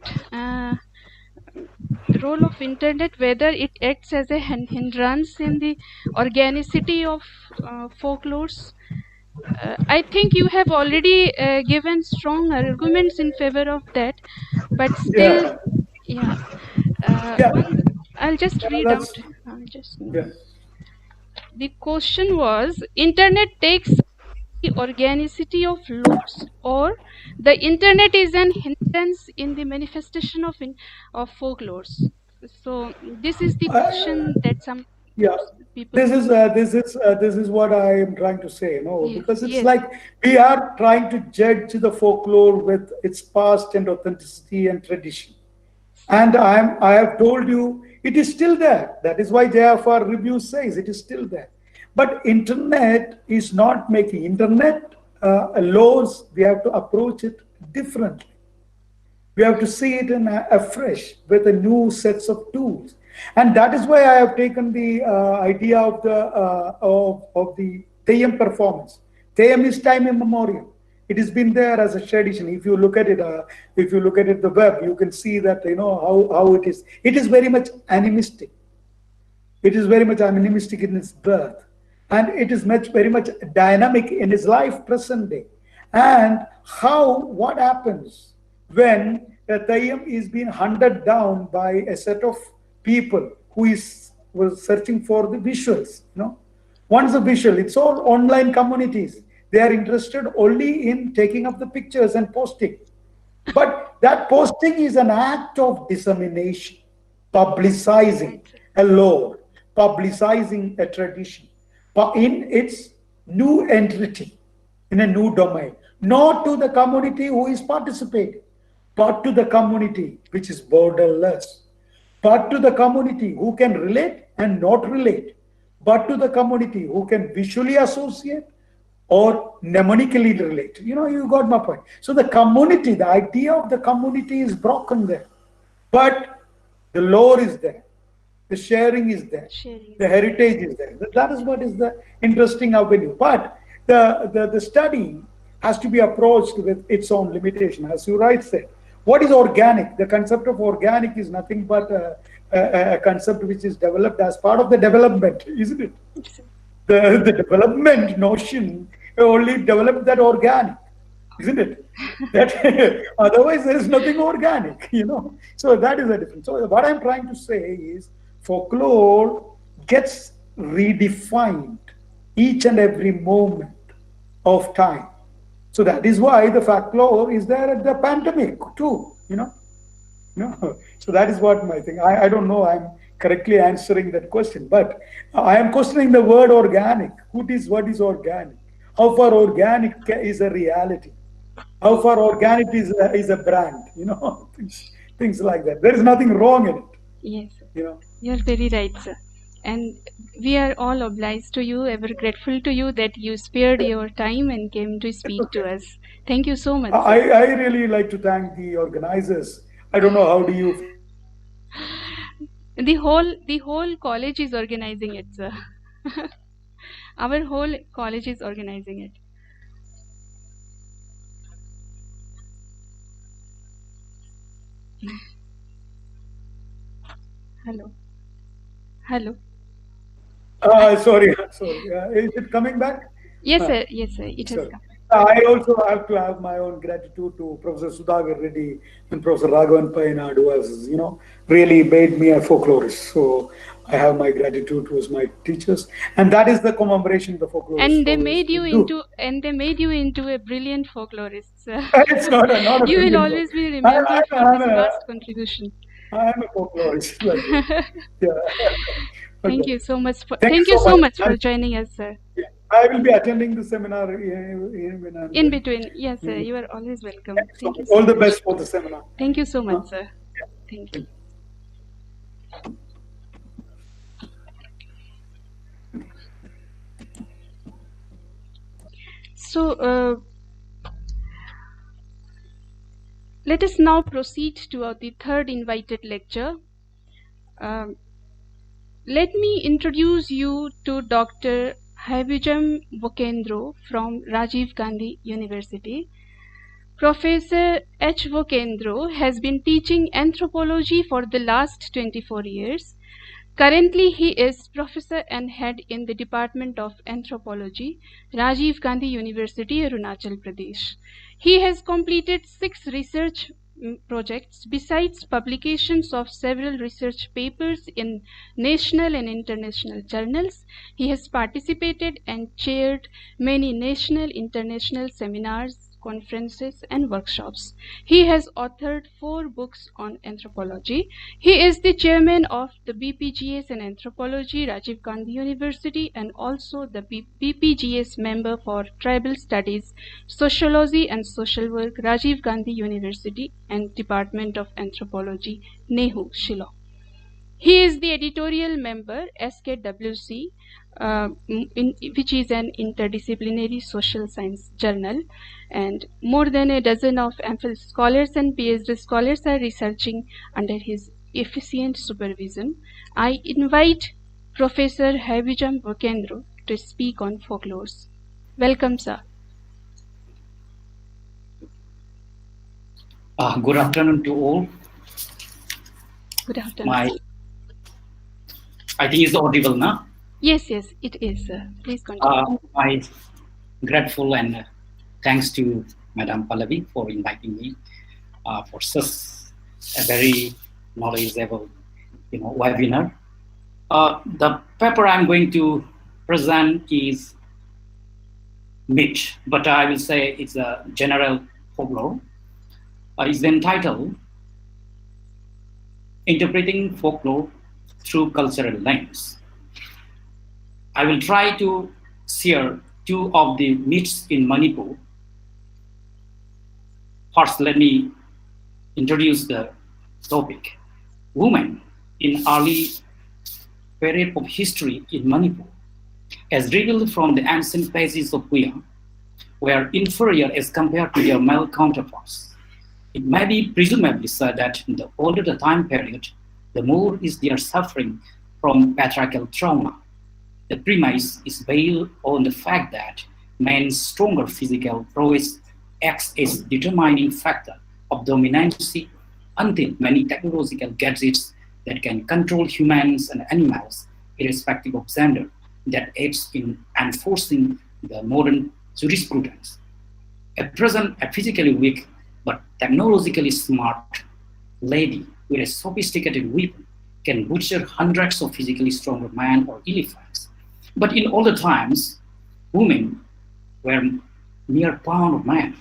B: whether it acts as a hindrance in the organicity of folklores. I think you have already given strong arguments in favor of that, but still,
J: Yeah.
B: yeah.
J: Yeah.
B: I'll just read out.
J: That's
B: I'll just.
J: yeah.
B: The question was: Internet takes the organicity of lores, or the internet is an hindrance in the manifestation of folklores. So this is the
J: I,
B: question that some
J: yeah.
B: people.
J: This is what I am trying to say,
B: Yes,
J: because it's
B: yes,
J: like we are trying to judge the folklore with its past and authenticity and tradition. And I have told you it is still there. That is why JFR review says it is still there. But internet is not making internet laws. We have to approach it differently. We have to see it in afresh with a new sets of tools, and that is why I have taken the idea of the Theyyam performance. Theyyam is time immemorial. It has been there as a tradition. If you look at it, the web, you can see that how it is. It is very much animistic. It is very much animistic in its birth, and it is very much dynamic in its life present day. And what happens when a Tayyam is being hunted down by a set of people who was searching for the visuals, once a visual, it's all online communities. They are interested only in taking up the pictures and posting. But that posting is an act of dissemination, publicizing
B: right, sir.
J: a lore, publicizing a tradition in its new entity, in a new domain, not to the community who is participating, but to the community which is borderless, but to the community who can relate and not relate, but to the community who can visually associate or mnemonically relate. You got my point. So the community, the idea of the community is broken there. But the lore is there. The sharing is there.
B: Sharing.
J: The heritage is there. That is what is the interesting avenue. But the study has to be approached with its own limitation. As you right said, what is organic? The concept of organic is nothing but a concept which is developed as part of the development, isn't it? The development notion only developed that organic, isn't it? That otherwise there is nothing organic, So that is the difference. So what I'm trying to say is folklore gets redefined each and every moment of time. So that is why the folklore is there at the pandemic too, you know. No, so that is what my thing. I don't know. I'm correctly answering that question, but I am questioning the word organic. What is organic? How far organic is a reality? How far organic is a brand? You know, things like that. There is nothing wrong in it.
K: Yes,
J: You know.
K: you're very right, sir. And we are all obliged to you, ever grateful to you that you spared your time and came to speak to us. Thank you so much, sir.
J: I really like to thank the organizers. I don't know how do you feel about it.
K: The whole college is organizing it, sir. Our whole college is organizing it. Hello. Hello.
J: Sorry. Is it coming back?
K: Yes, sir. Yes, sir. It has
J: Sorry.
K: come.
J: I also have to have my own gratitude to Professor Sudhagar Reddy and Professor Raghavan Painad, who has, really made me a folklorist. So I have my gratitude towards my teachers, and that is the commemoration the folklorist
K: And they
J: always
K: made you
J: do.
K: into a brilliant folklorist, sir.
J: It's not a
K: You will
J: brilliant
K: always be
J: I,
K: remembered for
J: I'm
K: this
J: a,
K: vast contribution.
J: I'm a folklorist. Like that. Yeah.
K: Thank
J: Okay.
K: you so much for
J: Thank you so
K: so
J: much.
K: much for joining us, sir.
J: I will be attending the seminar
K: In between, yes, sir. You are always welcome. Thank you so
J: all the
K: much.
J: best for the seminar.
K: Thank you so much, sir. Thank you. So, let us now proceed to the third invited lecture. Um, Let me introduce you to Dr. Habijam Vokendro from Rajiv Gandhi University. Professor H. Vokendro has been teaching anthropology for the last 24 years. Currently, he is professor and head in the Department of Anthropology, Rajiv Gandhi University, Arunachal Pradesh. He has completed 6 research projects besides publications of several research papers in national and international journals. He has participated and chaired many national, international seminars, conferences and workshops. He has authored 4 books on anthropology. He is the chairman of the BPGS in Anthropology, Rajiv Gandhi University, and also the BPGS member for Tribal Studies, Sociology and Social Work, Rajiv Gandhi University and Department of Anthropology, NEHU, Shillong. He is the editorial member, SKWC, which is an interdisciplinary social science journal, and more than a dozen of MPhil scholars and PhD scholars are researching under his efficient supervision. I invite Professor Habijam Vokendro to speak on folklores. Welcome, sir.
L: Good afternoon to all.
K: Good afternoon.
L: I think it's audible now.
K: Yes, it is, sir. Please continue.
L: I grateful and thanks to Madam Pallavi for inviting me for such a very knowledgeable, webinar. The paper I'm going to present is myth, but I will say it's a general folklore. It's entitled Interpreting Folklore Through Cultural Lens. I will try to share 2 of the myths in Manipur. First, let me introduce the topic. Women in early period of history in Manipur, as revealed from the ancient pages of Puya, were inferior as compared to their male counterparts. It may be presumably said that the older the time period, the more is their suffering from patriarchal trauma. The premise is based on the fact that men's stronger physical prowess acts as determining factor of dominancy until many technological gadgets that can control humans and animals, irrespective of gender, that aids in enforcing the modern jurisprudence. At present, a physically weak but technologically smart lady with a sophisticated weapon can butcher hundreds of physically stronger men or elephants. But in older times, women were mere pawn of man.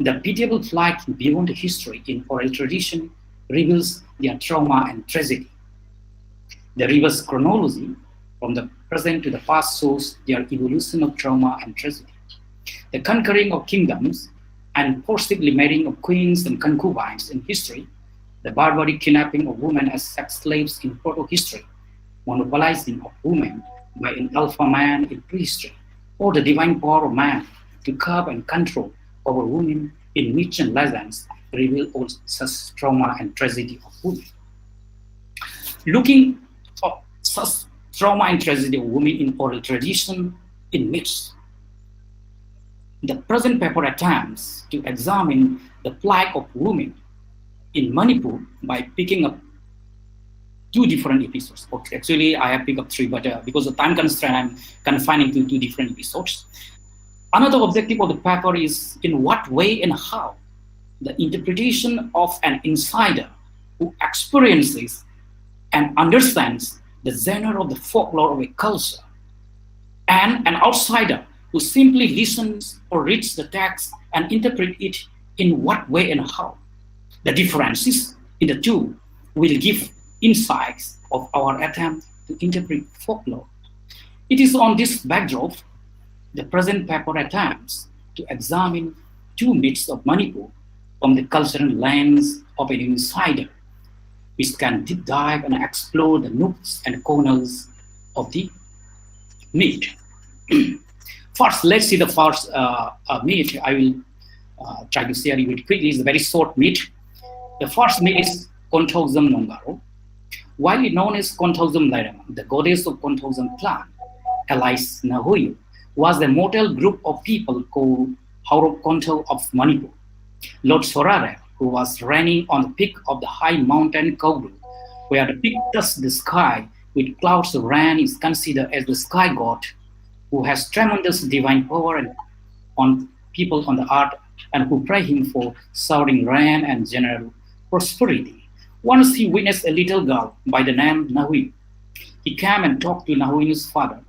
L: The pitiable flight beyond history in oral tradition reveals their trauma and tragedy. The reverse chronology from the present to the past shows their evolution of trauma and tragedy. The conquering of kingdoms and forcibly marrying of queens and concubines in history, the barbaric kidnapping of women as sex slaves in proto-history, monopolizing of women by an alpha man in prehistory, or the divine power of man to curb and control over women in myths and legends reveal all such trauma and tragedy of women. Looking at such trauma and tragedy of women in oral tradition, in myths, the present paper attempts to examine the plight of women in Manipur by picking up two different episodes. Okay, actually, I have picked up three, but because of time constraint, I'm confining to two different episodes. Another objective of the paper is in what way and how the interpretation of an insider who experiences and understands the genre of the folklore of a culture, and an outsider who simply listens or reads the text and interprets it in what way and how. The differences in the two will give insights of our attempt to interpret folklore. It is on this backdrop the present paper attempts to examine two myths of Manipur from the cultural lens of an insider, which can deep dive and explore the nooks and corners of the myth. First, let's see the first myth. I will try to share it very quickly. It's a very short myth. The first myth is Konthogsam Nongaro. Widely known as Konthogsam Lairama, the goddess of Konthogsam clan, Alice Nahuyu, was the mortal group of people called Haurop Kontho of Manipur. Lord Sorare, who was reigning on the peak of the high mountain Kogru, where the peak touched the sky with clouds of rain, is considered as the sky god who has tremendous divine power on people on the earth and who pray him for showering rain and general prosperity. Once he witnessed a little girl by the name Nahui. He came and talked to Nahuinu's father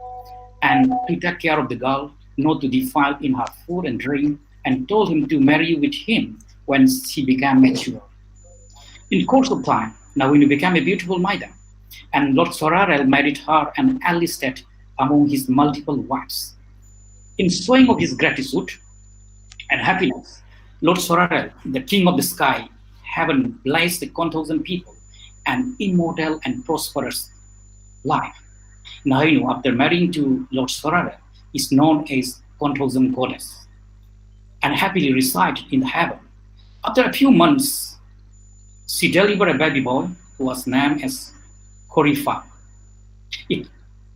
L: and to take care of the girl, not to defile in her food and drink, and told him to marry with him when she became mature. In course of time, Nahuinu became a beautiful maiden, and Lord Sorarel married her and enlisted among his multiple wives. In showing of his gratitude and happiness, Lord Sorarel, the king of the sky, heaven blessed the Konthogsam people an immortal and prosperous life. Nahuinu, after marrying to Lord Sorarel, is known as Konthogsam goddess and happily resided in heaven. After a few months, she delivered a baby boy who was named as Korifa. It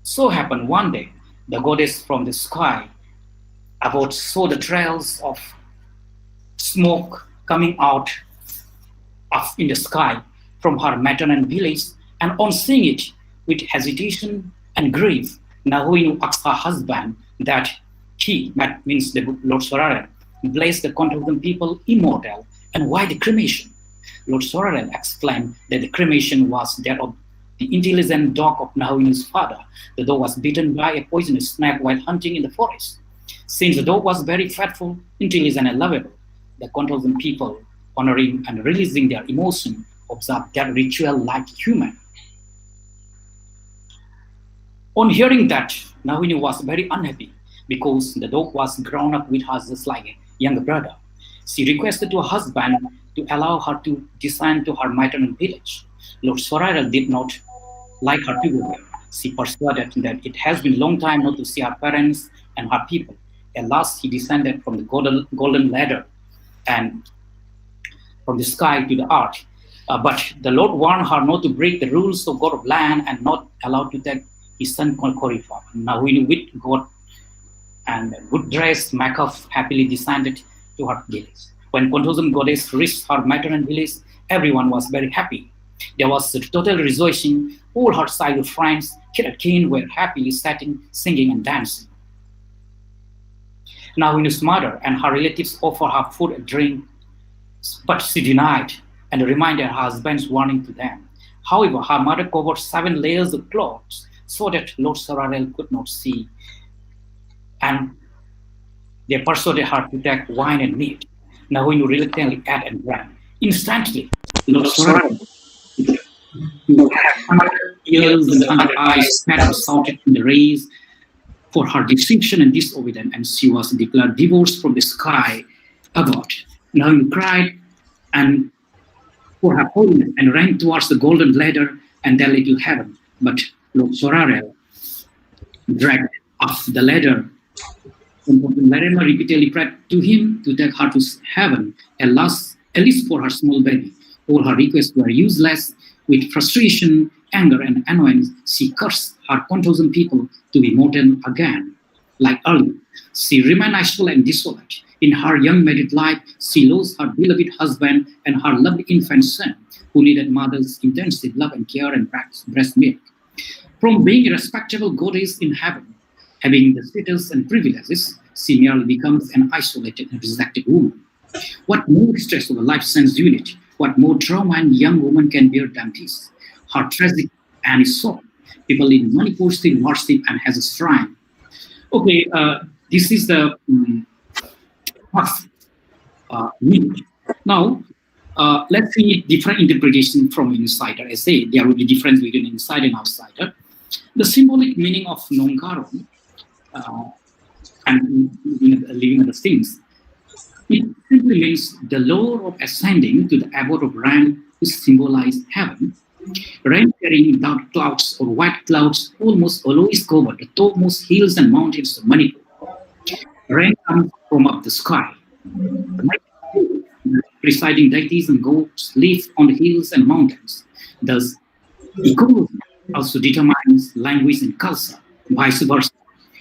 L: so happened one day, the goddess from the sky above saw the trails of smoke coming out in the sky from her maternal village, and on seeing it with hesitation and grief, Nahuinu asked her husband that he, that means the Lord Sorarel, blessed the Konthogsam people immortal, and why the cremation? Lord Sorarel explained that the cremation was that of the intelligent dog of Nahuinu's father. The dog was bitten by a poisonous snake while hunting in the forest. Since the dog was very faithful, intelligent, and lovable, the Konthogsam people, honoring and releasing their emotion, observed that ritual like human. On hearing that, Nahuinu was very unhappy because the dog was grown up with her just like a younger brother. She requested to her husband to allow her to descend to her maternal village. Lord Sorarel did not like her to go there. She persuaded that it has been a long time not to see her parents and her people. At last, he descended from the golden ladder and from the sky to the earth. But the Lord warned her not to break the rules of God of land and not allowed to take his son called Korifa. Nahuinu with God and good dress, makeup, happily descended to her village. When Konthogsam goddess reached her maternal village, everyone was very happy. There was a total rejoicing. All her side of friends, kid and kin, were happily sitting, singing, and dancing. Nahuinu's mother and her relatives offered her food and drink, but she denied and reminded her husband's warning to them. However, her mother covered 7 layers of clothes so that Lord Sorarel could not see. And They persuaded her to take wine and meat. Nahoinu reluctantly ate and drank. Instantly, Lord Sorrel, who had ears and under eyes, spat and shouted in the rays for her distinction and disobedience, and she was declared divorced from the sky above. Nahoinu cried and for her holiness and ran towards the golden ladder and then to heaven. But Lord Sorarel dragged off the ladder. And Larema repeatedly prayed to him to take her to heaven, at least for her small baby. All her requests were useless. With frustration, anger, and annoyance, she cursed her 1,000 people to be mortal again. Like earlier, she remained isolated and desolate. In her young married life, she lost her beloved husband and her lovely infant son, who needed mother's intensive love and care and breast milk. From being a respectable goddess in heaven, having the status and privileges, she merely becomes an isolated and rejected woman. What more stress of a life sense unit, what more trauma a young woman can bear than this? Her tragic and is so. People in Manipur still worship and has a shrine. Okay, this is the first minute. Now, let's see different interpretation from insider. I say there will be difference between insider and outsider. The symbolic meaning of Nonkaron and living at the things, it simply means the lure of ascending to the abode of rain, which symbolize heaven. Rain carrying dark clouds or white clouds almost always cover the topmost hills and mountains of Manipur. Rain comes from up the sky. The presiding deities and gods live on the hills and mountains. Thus, ecology also determines language and culture, vice versa,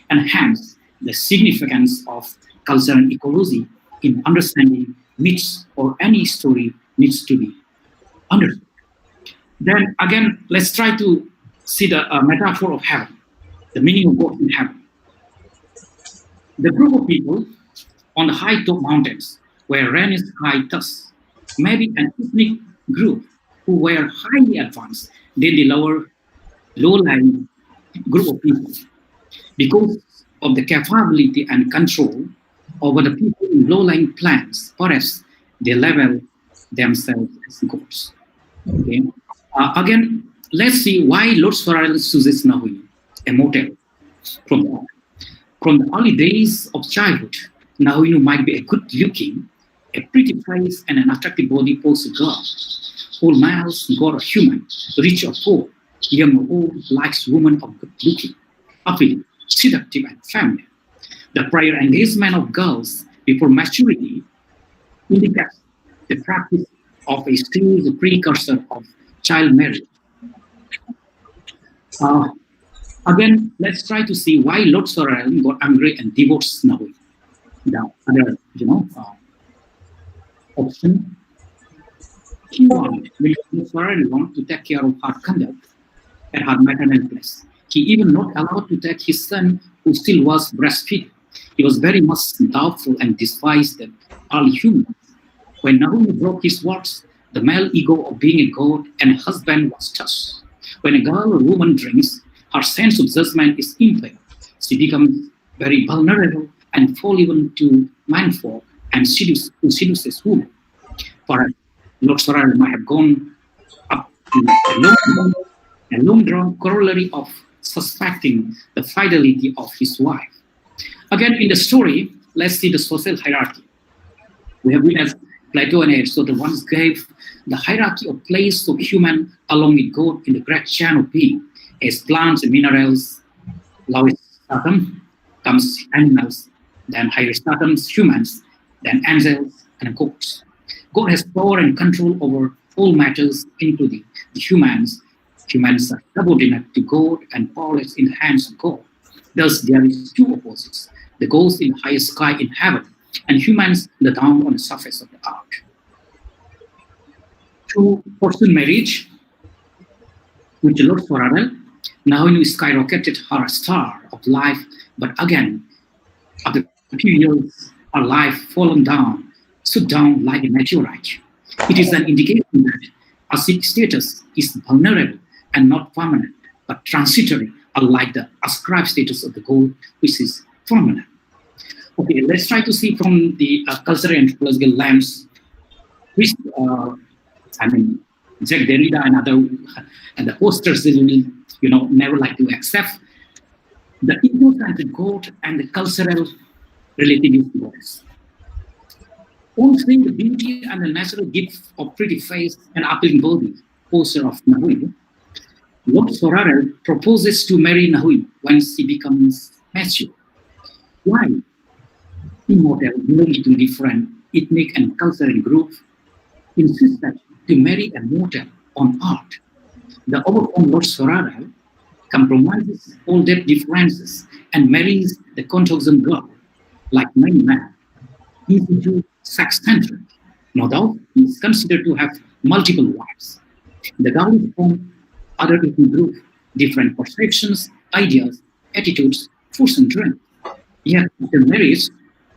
L: and hence the significance of culture and ecology in understanding myths or any story needs to be understood. Then again, let's try to see the metaphor of heaven, the meaning of God in heaven. The group of people on the high top mountains where rain is high thus, maybe an ethnic group who were highly advanced than the low-lying group of people. Because of the capability and control over the people in low-lying plants, perhaps they label themselves as gods. Okay. Again, let's see why Lord Sorrel chooses Nahoinu, a mortal from the early days of childhood. Nahoinu might be a good-looking, a pretty face, and an attractive body pose girl. All males, God or human, rich or poor, young or old, likes women of good-looking, appealing, seductive, and feminine. The prior engagement of girls before maturity indicates the practice of a still the precursor of child marriage. Again, let's try to see why Lord Sorrel got angry and divorced Nahoinu. The other, option. Lord Sorrel wanted to take care of her conduct at her maternal place. He even not allowed to take his son, who still was breastfeeding. He was very much doubtful and despised the early humans. When Nahoinu broke his words, the male ego of being a god and a husband was touched. When a girl or woman drinks, her sense of judgment is impaired. She becomes very vulnerable and fall even to mindful and seduces women. Perhaps Lord Sorrel might have gone up to a long-drawn corollary of suspecting the fidelity of his wife. Again, in the story, let's see the social hierarchy. We have witnessed Plato and Aristotle once gave the hierarchy of place of human along with God in the great chain of being, as plants and minerals, lowest stratum comes animals, then higher stratum's humans, then angels and gods. God has power and control over all matters, including the humans. Humans are subordinate to God and powerless in the hands of God. Thus, there is two opposites: the gods in the highest sky in heaven, and humans the down on the surface of the earth. To pursue marriage with Lord Sorrel, Nahoinu skyrocketed her star of life, but again, after a few years, her life stood down like a meteorite. It is an indication that her status is vulnerable and not permanent, but transitory, unlike the ascribed status of the god, which is permanent. Okay, let's try to see from the cultural anthropological lens, which I mean, Jack Derrida and other and the posters will, never like to accept the ethnocentric God and the cultural relativist gods. On seeing the beauty and the natural gift of pretty face and appealing body, poster of Nahui, Lord Sorarel proposes to marry Nahui when she becomes mature. Why? Immortal belonging to different ethnic and cultural groups insisted to marry a mortal on earth. The overcome Lord Sorarel compromises all their differences and marries the Contoxan girl, like many men. He is into sex-centric. No doubt, he is considered to have multiple wives. The girl is from other ethnic groups, different perceptions, ideas, attitudes, foods and drink. Yet, after marriage,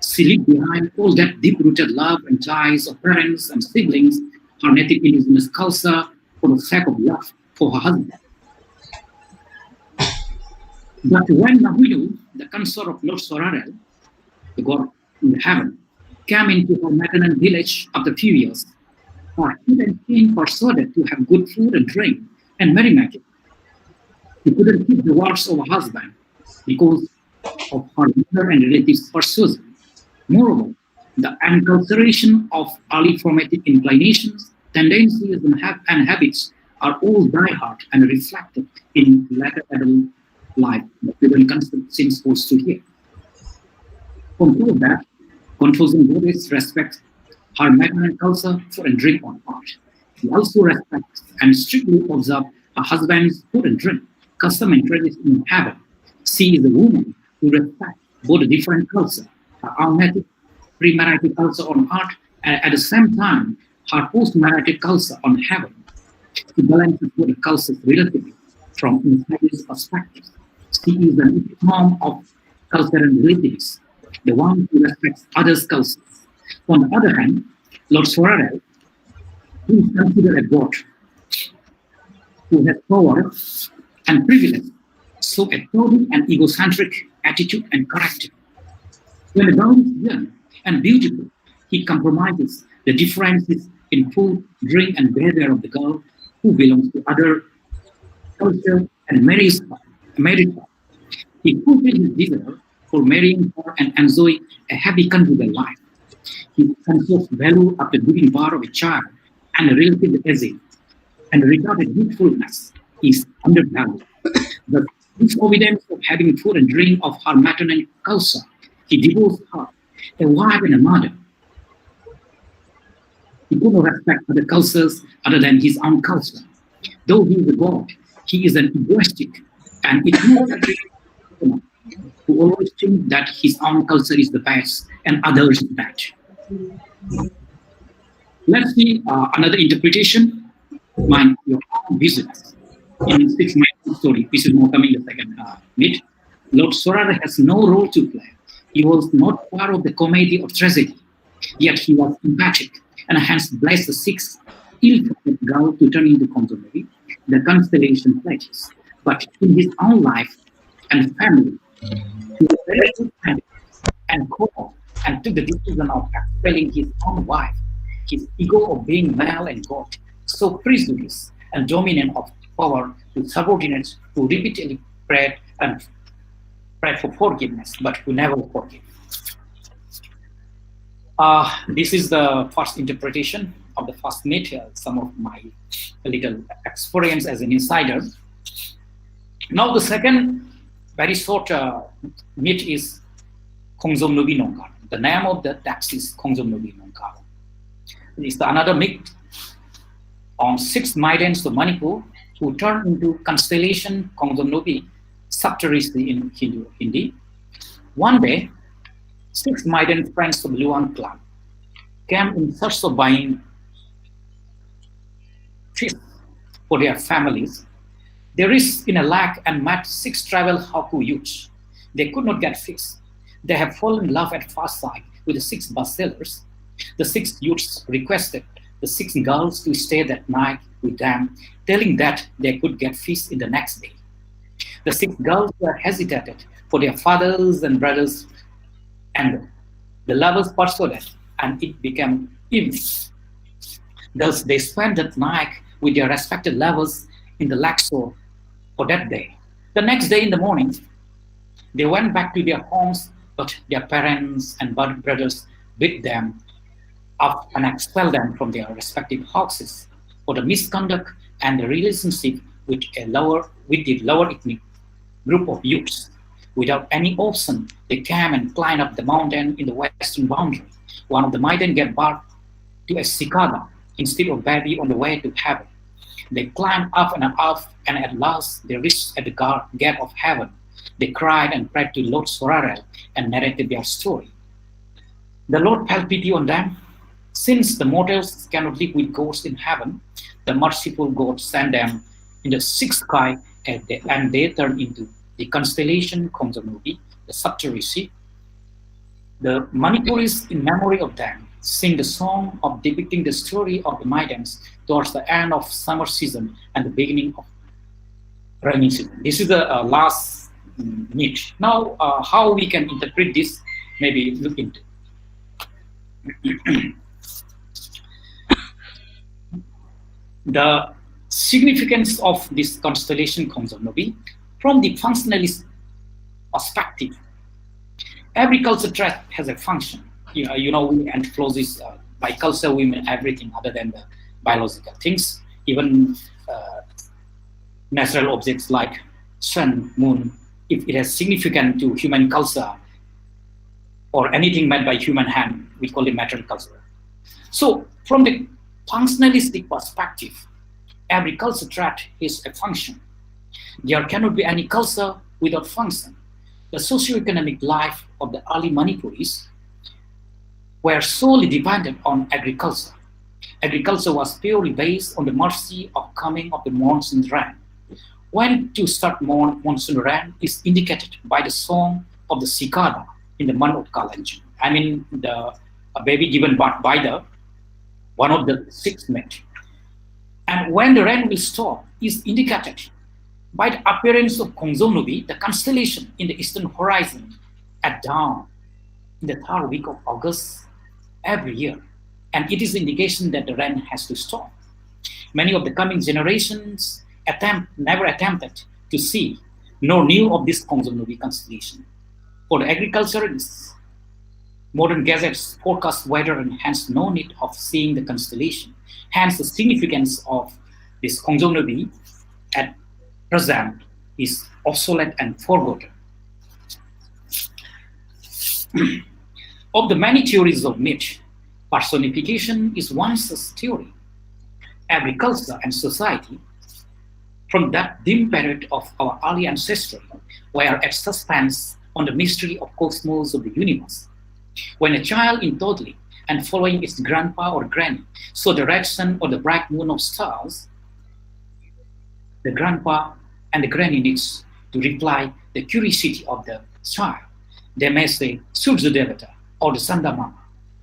L: she leaves behind all that deep-rooted love and ties of parents and siblings, her native indigenous culture, for the sake of love for her husband. But when Nahuyu, the consort of Lord Sorarel, the god in heaven, came into her maternal village after a few years, her hidden king persuaded to have good food and drink and merrymaking. She couldn't keep the words of her husband because of her mother and relatives' persuasion. Moreover, the enculturation of early formative inclinations, tendencies, and habits are all diehard and reflected in later adult life, the freedom concept seems forced to hear. Conclude that Confucian Buddhists respect her maternal culture for and drink on art. He also respects and strictly observes her husband's food and drink, custom and tradition in heaven. She is a woman who respects both the different culture, her own native pre-marriage culture on art, and at the same time, her post-marriage culture on heaven. She balances both the cultures relatively from insider's perspective. She is an epitome of cultural relatives, the one who respects others' cultures. On the other hand, Lord Sorarel, who is considered a god, who has power and privilege, so a thorny and egocentric attitude and character. When the girl is young and beautiful, he compromises the differences in food, drink, and behavior of the girl who belongs to other culture and marries her. He fulfills his desire for marrying her and enjoy a happy conjugal life. He confers value after giving birth of a child and a relative age, and regarded youthfulness is undervalued. The disobedience of having food and drink of her maternal culture, he divorced her, a wife and a mother. He could not respect other cultures other than his own culture. Though he is a god, he is an egoistic and ignorant who always thinks that his own culture is the best and others is bad. Let's see another interpretation. Mind your own business. In 6 minutes story, this is more coming the second bit. Lord Sorarel has no role to play. He was not part of the comedy or tragedy, yet he was empathic and hence blessed the 6 ill-fated girl to turn into contemporary, the constellation pledges. But in his own life and family, he was very good and cool and took the decision of expelling his own wife. His ego of being male and god, so prejudice and dominant of power to subordinates who repeatedly prayed for forgiveness, but who never forgave. This is the first interpretation of the first myth, some of my little experience as an insider. Now the second very short myth is Khongzom Nubi Nongkar. The name of the text is Khongzom Nubi Nongkar. It is another myth on 6 maidens of Manipur who turned into constellation Khongzom Nubi subterraneously in Hindi. One day, 6 maiden friends of Luang clan came in search of buying fish for their families. They reached in a lake and met 6 tribal Haku youths. They could not get fish. They have fallen in love at first sight with the 6 bus sellers. The 6 youths requested the 6 girls to stay that night with them, telling that they could get fish in the next day. The 6 girls were hesitated for their fathers and brothers and the lovers persuaded, and it became evening. Thus, they spent that night with their respective lovers in the lake shore for that day. The next day in the morning, they went back to their homes, but their parents and brothers beat them up and expelled them from their respective houses for the misconduct and the relationship with the lower ethnic group of youths. Without any option, they came and climbed up the mountain in the western boundary. One of the maiden gave birth to a cicada instead of baby on the way to heaven. They climbed up, and at last they reached at the gate of heaven. They cried and prayed to Lord Sorarel and narrated their story. The Lord felt pity on them. Since the mortals cannot live with ghosts in heaven, the merciful God sent them in the sixth sky, and they turned into the constellation Khonjamnobi, the Saptarishi. The Manipuris, in memory of them, sing the song of depicting the story of the maidens towards the end of summer season and the beginning of rainy season. This is the last myth. Now, how we can interpret this, maybe look into. The significance of this constellation Khonjamnobi from the functionalist perspective. Every culture trait has a function. We anthropologists, by culture we mean everything other than the biological things. Even natural objects like sun, moon, if it has significance to human culture or anything made by human hand, we call it material culture. So from the functionalistic perspective, every culture trait is a function. There cannot be any culture without function. The socio-economic life of the early Manipuris were solely dependent on agriculture. Agriculture was purely based on the mercy of coming of the monsoon rain. When to start monsoon rain is indicated by the song of the cicada in the month of Kalenjin. I mean, a baby given birth by the one of the six mate. And when the rain will stop is indicated by the appearance of Khonjamnobi, the constellation in the eastern horizon, at dawn in the third week of August every year. And it is indication that the rain has to stop. Many of the coming generations never attempted to see nor knew of this Khonjamnobi constellation. For the agriculturists, modern gadgets forecast weather and hence no need of seeing the constellation. Hence the significance of this Khonjamnobi at present is obsolete and forgotten. Of the many theories of myth, personification is one such theory. Every culture and society, from that dim period of our early ancestry, were at suspense on the mystery of cosmos of the universe. When a child in toddling and following its grandpa or granny saw the red sun or the bright moon of stars, the grandpa and the granny needs to reply the curiosity of the child. They may say Surya Devata or the Sandamama.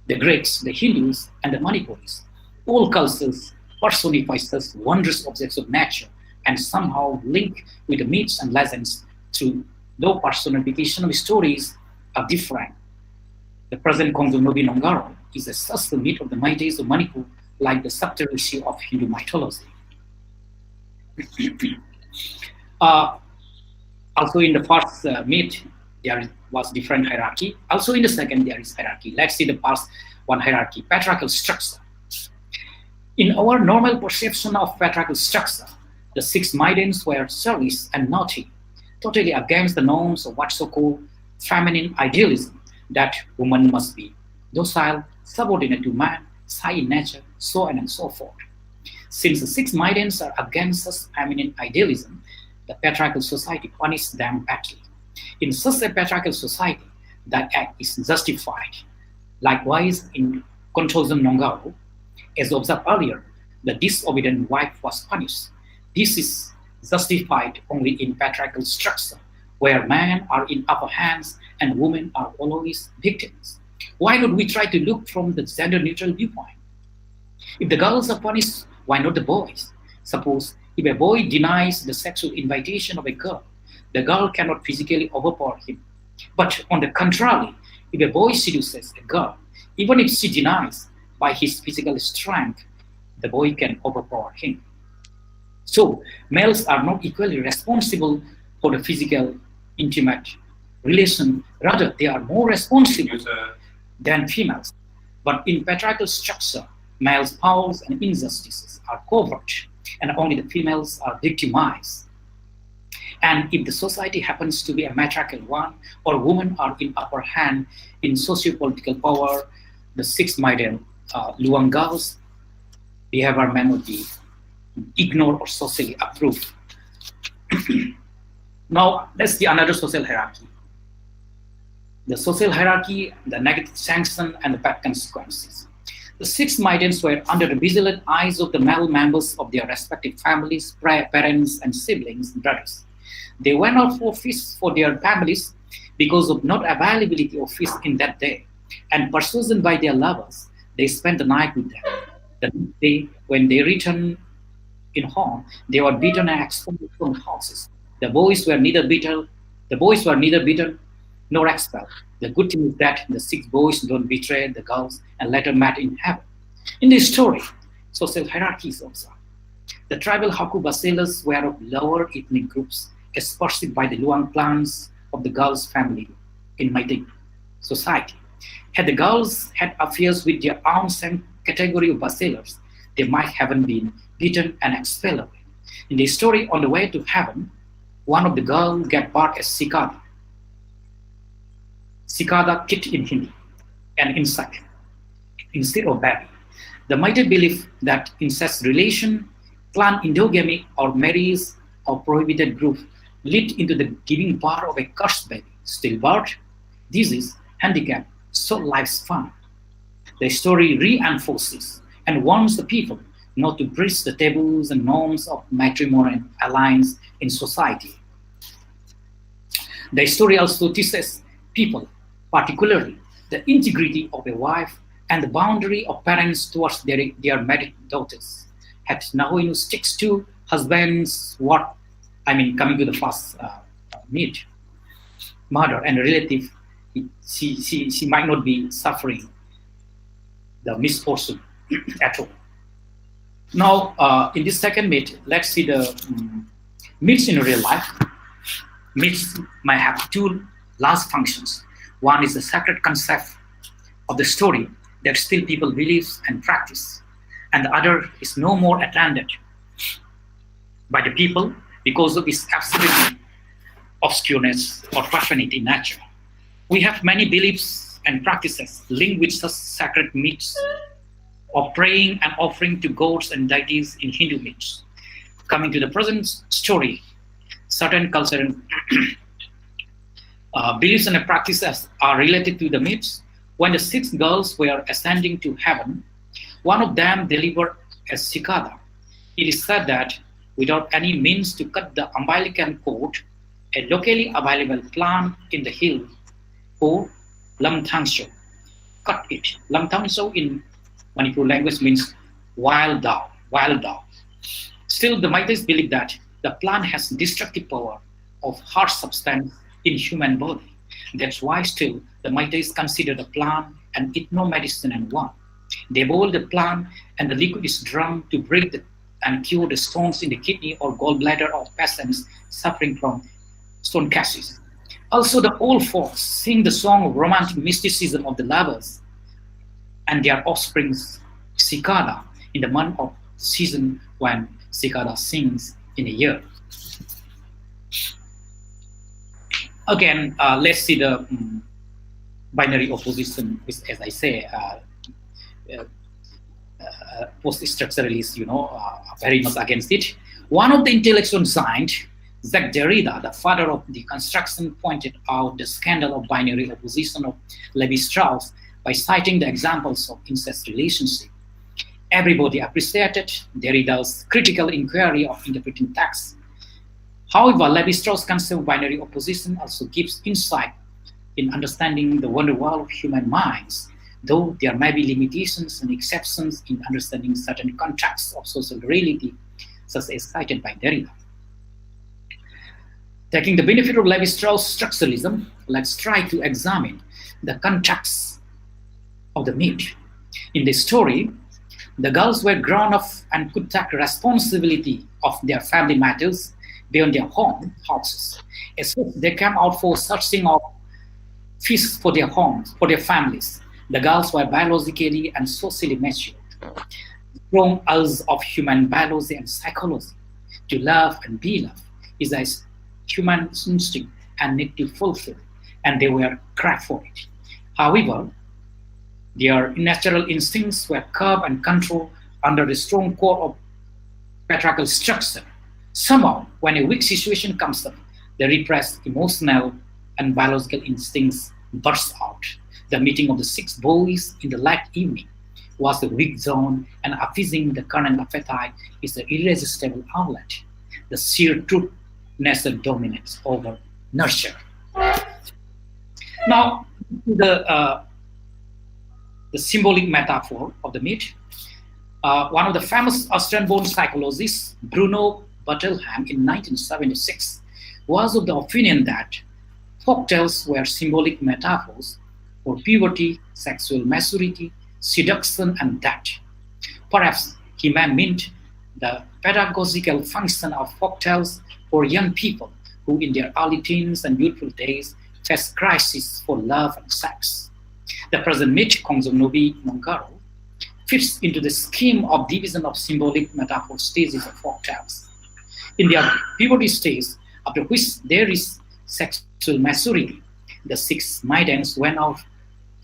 L: The Greeks, the Hindus, and the Manipuris. All cultures personify such wondrous objects of nature and somehow link with the myths and legends through though personification of stories are different. The present Khonjamnobi Nongaro is a such the myth of the Meiteis of Manipur, like the Saptarishi of Hindu mythology. Also in the first myth, there was different hierarchy. Also in the second, there is hierarchy. Let's see the first one hierarchy, patriarchal structure. In our normal perception of patriarchal structure, the six maidens were service and naughty, totally against the norms of what's so-called feminine idealism, that woman must be docile, subordinate to man, shy in nature, so on and so forth. Since the six maidens are against such feminine idealism, the patriarchal society punished them badly. In such a patriarchal society, that act is justified. Likewise, in Kontosm Nongaro, as observed earlier, the disobedient wife was punished. This is justified only in patriarchal structure, where men are in upper hands and women are always victims. Why not we try to look from the gender-neutral viewpoint? If the girls are punished, why not the boys? Suppose if a boy denies the sexual invitation of a girl, the girl cannot physically overpower him. But on the contrary, If a boy seduces a girl, even if she denies by his physical strength, the boy can overpower him. So, males are not equally responsible for the physical, intimate relation. Rather, they are more responsible than females. But in patriarchal structure, males' powers and injustices are covert, and only the females are victimized. And if the society happens to be a matriarchal one, or women are in upper hand in socio-political power, the six-minded Luang girls' behavior may not be ignored or socially approved. Now, let's see another social hierarchy. The social hierarchy, the negative sanction, and the bad consequences. The six maidens were under the vigilant eyes of the male members of their respective families, parents, and siblings, brothers. They went out for feasts for their families because of not availability of feast in that day, and persuaded by their lovers, they spent the night with them. The next day, when they returned in home, they were beaten and expelled from houses. The boys were neither beaten nor expelled. The good thing is that the six boys don't betray the girls and later met in heaven. In this story, social hierarchies also. The tribal Haku Basilas were of lower ethnic groups, as perceived by the Luang clans of the girls' family in Meitei society. Had the girls had affairs with their own same category of Basilas, they might have been beaten and expelled away. In the story, on the way to heaven, one of the girls get barked as Sikada. Sikada kicked in Hindi, an insect, instead of baby. The Meitei believe that incest relation, clan endogamy, or marriage or prohibited group lead into the giving birth of a cursed baby, stillbirth, disease, handicap, so lifespan. The story reinforces and warns the people not to breach the taboos and norms of matrimonial alliance in society. The story also teaches people, particularly the integrity of a wife and the boundary of parents towards their married daughters. Had Nahoinu sticks to husband's coming to the first meet, mother and relative, she might not be suffering the misfortune at all. Now, in this second myth, let's see the myths in real life. Myths might have two last functions. One is the sacred concept of the story that still people believe and practice, and the other is no more attended by the people because of its absolute obscureness or profanity in nature. We have many beliefs and practices linked with such sacred myths of praying and offering to gods and deities in Hindu myths. Coming to the present story, certain cultural beliefs and practices are related to the myths. When the six girls were ascending to heaven, one of them delivered a cicada. It is said that without any means to cut the umbilical cord, a locally available plant in the hill called lam thang shou cut it. Lam thang shou in Manipur language means wild dog. Still, the Meiteis believe that the plant has destructive power of harsh substance in human body. That's why still the Meiteis consider the plant an ethno-medicinal one. They boil the plant and the liquid is drunk to break and cure the stones in the kidney or gallbladder of patients suffering from stone cases. Also, the old folks sing the song of romantic mysticism of the lovers and their offspring's cicada in the month of season when cicada sings in a year. Again, let's see the binary opposition, which, as I say, post-structuralists, are very much against it. One of the intellectual scientists, Jacques Derrida, the father of deconstruction, pointed out the scandal of binary opposition of Levi-Strauss by citing the examples of incest relationship. Everybody appreciated Derrida's critical inquiry of interpreting texts. However, Levi-Strauss' concept of binary opposition also gives insight in understanding the wonder world of human minds, though there may be limitations and exceptions in understanding certain contexts of social reality, such as cited by Derrida. Taking the benefit of Levi-Strauss structuralism, let's try to examine the context of the myth. In the story, the girls were grown up and could take responsibility of their family matters beyond their home houses. As they came out for searching of fish for their homes, for their families. The girls were biologically and socially mature, strong as of human biology and psychology. To love and be loved is a human instinct and need to fulfill, and they were craft for it. However, their natural instincts were curbed and controlled under the strong core of patriarchal structure. Somehow, when a weak situation comes up, the repressed emotional and biological instincts burst out. The meeting of the six boys in the late evening was the weak zone, and appeasing the carnal appetite is the irresistible outlet. The sheer truth nature dominates over nurture. Now, the symbolic metaphor of the myth. One of the famous Austrian-born psychologists, Bruno Bettelheim, in 1976, was of the opinion that folktales were symbolic metaphors for puberty, sexual maturity, seduction, and death. Perhaps he may meant the pedagogical function of folktales for young people who, in their early teens and youthful days, face crises for love and sex. The present myth, Kongzongnobi Nongaro, fits into the scheme of division of symbolic metaphor stages of folktales. In their puberty stage, after which there is sexual maturity, the six maidens went out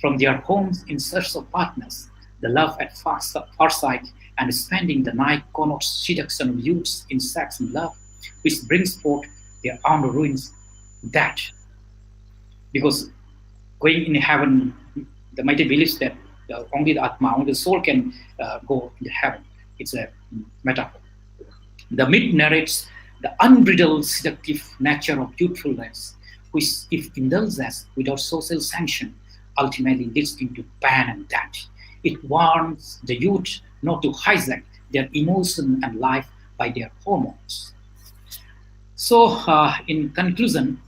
L: from their homes in search of partners. The love at first sight and spending the night connotes seduction of youths in sex and love, which brings forth their own ruins. That, because going in heaven, the mighty believes that only the Atma, only the soul can go into heaven. It's a metaphor. The myth narrates the unbridled seductive nature of youthfulness, which, if indulged without social sanction, ultimately leads into pain and death. It warns the youth not to hijack their emotion and life by their hormones. So, in conclusion,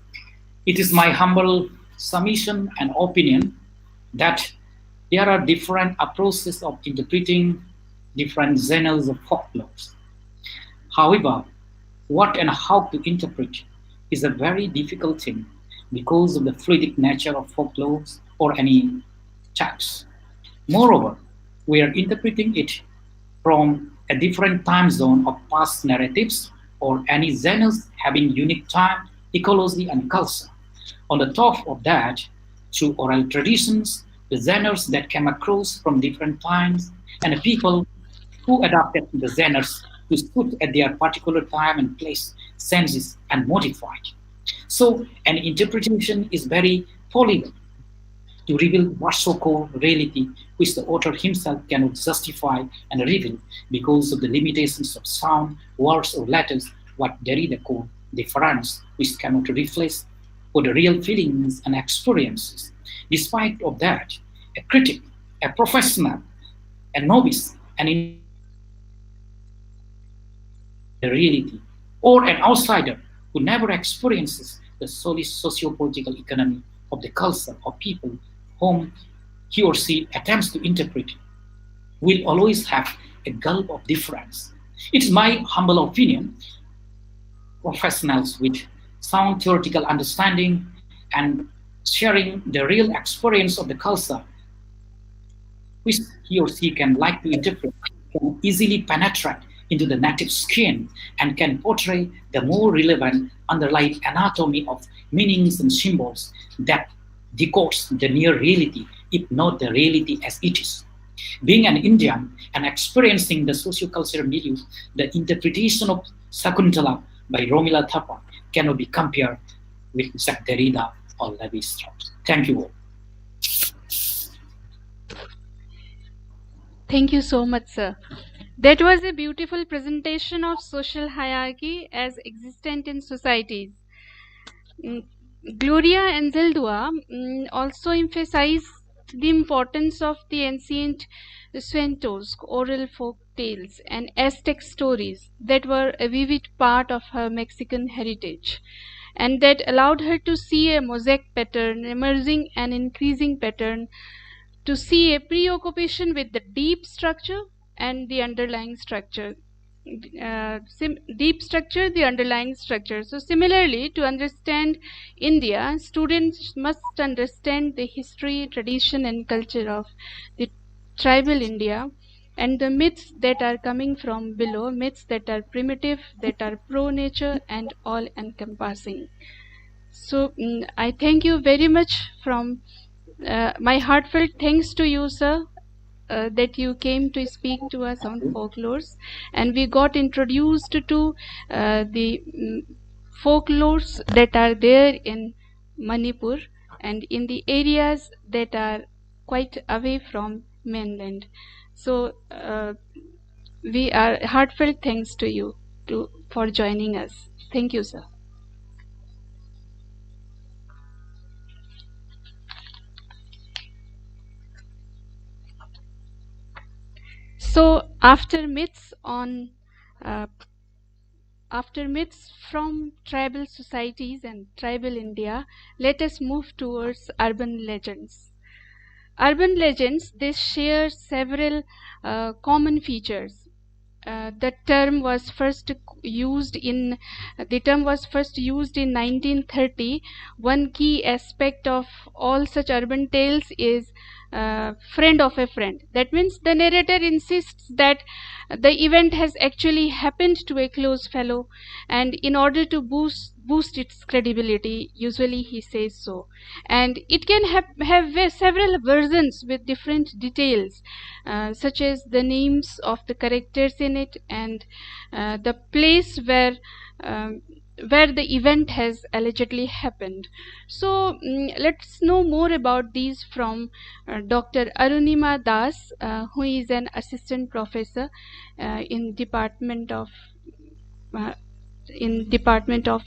L: it is my humble submission and opinion that there are different approaches of interpreting different genres of folklores. However, what and how to interpret is a very difficult thing because of the fluidic nature of folklores or any text. Moreover, we are interpreting it from a different time zone of past narratives or any genres having unique time, ecology, and culture. On the top of that, through oral traditions, the genres that came across from different times, and the people who adapted the genres to suit at their particular time and place, senses, and modified. So an interpretation is very polyglot to reveal what so-called reality which the author himself cannot justify and reveal because of the limitations of sound, words, or letters, what Derrida called difference, which cannot reflect for the real feelings and experiences. Despite of that, a critic, a professional, a novice, an the reality, or an outsider who never experiences the solid socio-political economy of the culture of people whom he or she attempts to interpret will always have a gulf of difference. It's my humble opinion, professionals with sound theoretical understanding and sharing the real experience of the culture, which he or she can like to interpret, can easily penetrate into the native skin and can portray the more relevant underlying anatomy of meanings and symbols that decodes the near reality, if not the reality as it is. Being an Indian and experiencing the socio-cultural milieu, the interpretation of Sakuntala by Romila Thapa cannot be compared with Jacques Derrida or Levi-Strauss. Thank you all.
K: Thank you so much, sir. That was a beautiful presentation of social hierarchy as existent in societies. Gloria Anzaldúa also emphasized the importance of the ancient cuentos, oral folk tales, and Aztec stories that were a vivid part of her Mexican heritage. and that allowed her to see a mosaic pattern, emerging and increasing pattern, to see a preoccupation with the deep structure and the underlying structure. Deep structure, the underlying structure. So similarly, to understand India, students must understand the history, tradition and culture of the tribal India, and the myths that are coming from below, myths that are primitive, that are pro-nature and all encompassing. So I thank you very much from my heartfelt thanks to you, sir, that you came to speak to us on folklores, and we got introduced to the folklores that are there in Manipur and in the areas that are quite away from mainland. So we are heartfelt thanks to you for joining us. Thank you, sir. So after myths from tribal societies and tribal India, let us move towards urban legends. Urban legends, they share several common features. The term was first used in 1930. One key aspect of all such urban tales is friend of a friend. That means the narrator insists that the event has actually happened to a close fellow, and in order to boost its credibility, usually he says so. And it can have several versions with different details, such as the names of the characters in it and the place where the event has allegedly happened. So let's know more about these from Dr. Arunima Das, who is an assistant professor in Department of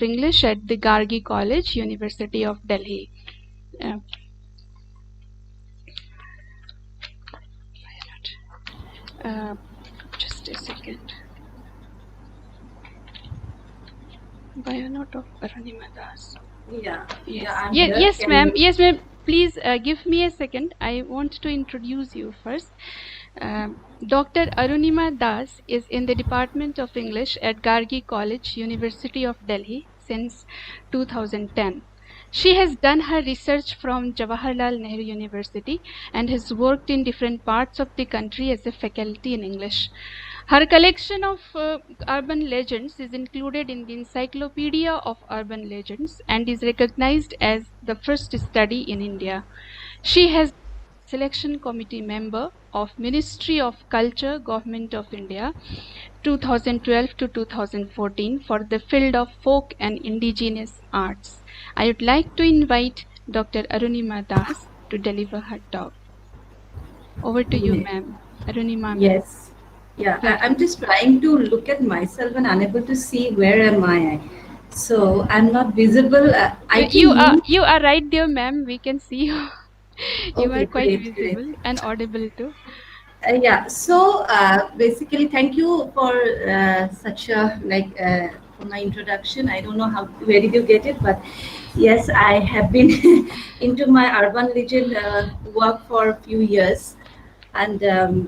K: English at the Gargi College, University of Delhi. Just a second. Bianote of Arunima Das.
F: Yeah.
K: Yes.
F: Yeah, I'm here.
K: Yes,
F: Can
K: ma'am.
F: you-
K: Yes, ma'am. Please give me a second. I want to introduce you first. Dr. Arunima Das is in the Department of English at Gargi College, University of Delhi since 2010. She has done her research from Jawaharlal Nehru University and has worked in different parts of the country as a faculty in English. Her collection of urban legends is included in the Encyclopedia of Urban Legends and is recognized as the first study in India. She has selection committee member of Ministry of Culture, Government of India, 2012 to 2014 for the field of folk and indigenous arts. I would like to invite Dr. Arunima Das to deliver her talk. Over to you, ma'am. Arunima, ma'am.
F: Yes. Yeah, I'm just trying to look at myself and unable to see where am I. So I'm not visible.
K: You are right there, ma'am. We can see you. You
F: Okay,
K: are quite
F: great,
K: visible
F: great.
K: and audible too.
F: Yeah. So basically, thank you for such a for my introduction. I don't know where did you get it, but yes, I have been into my urban legend work for a few years, and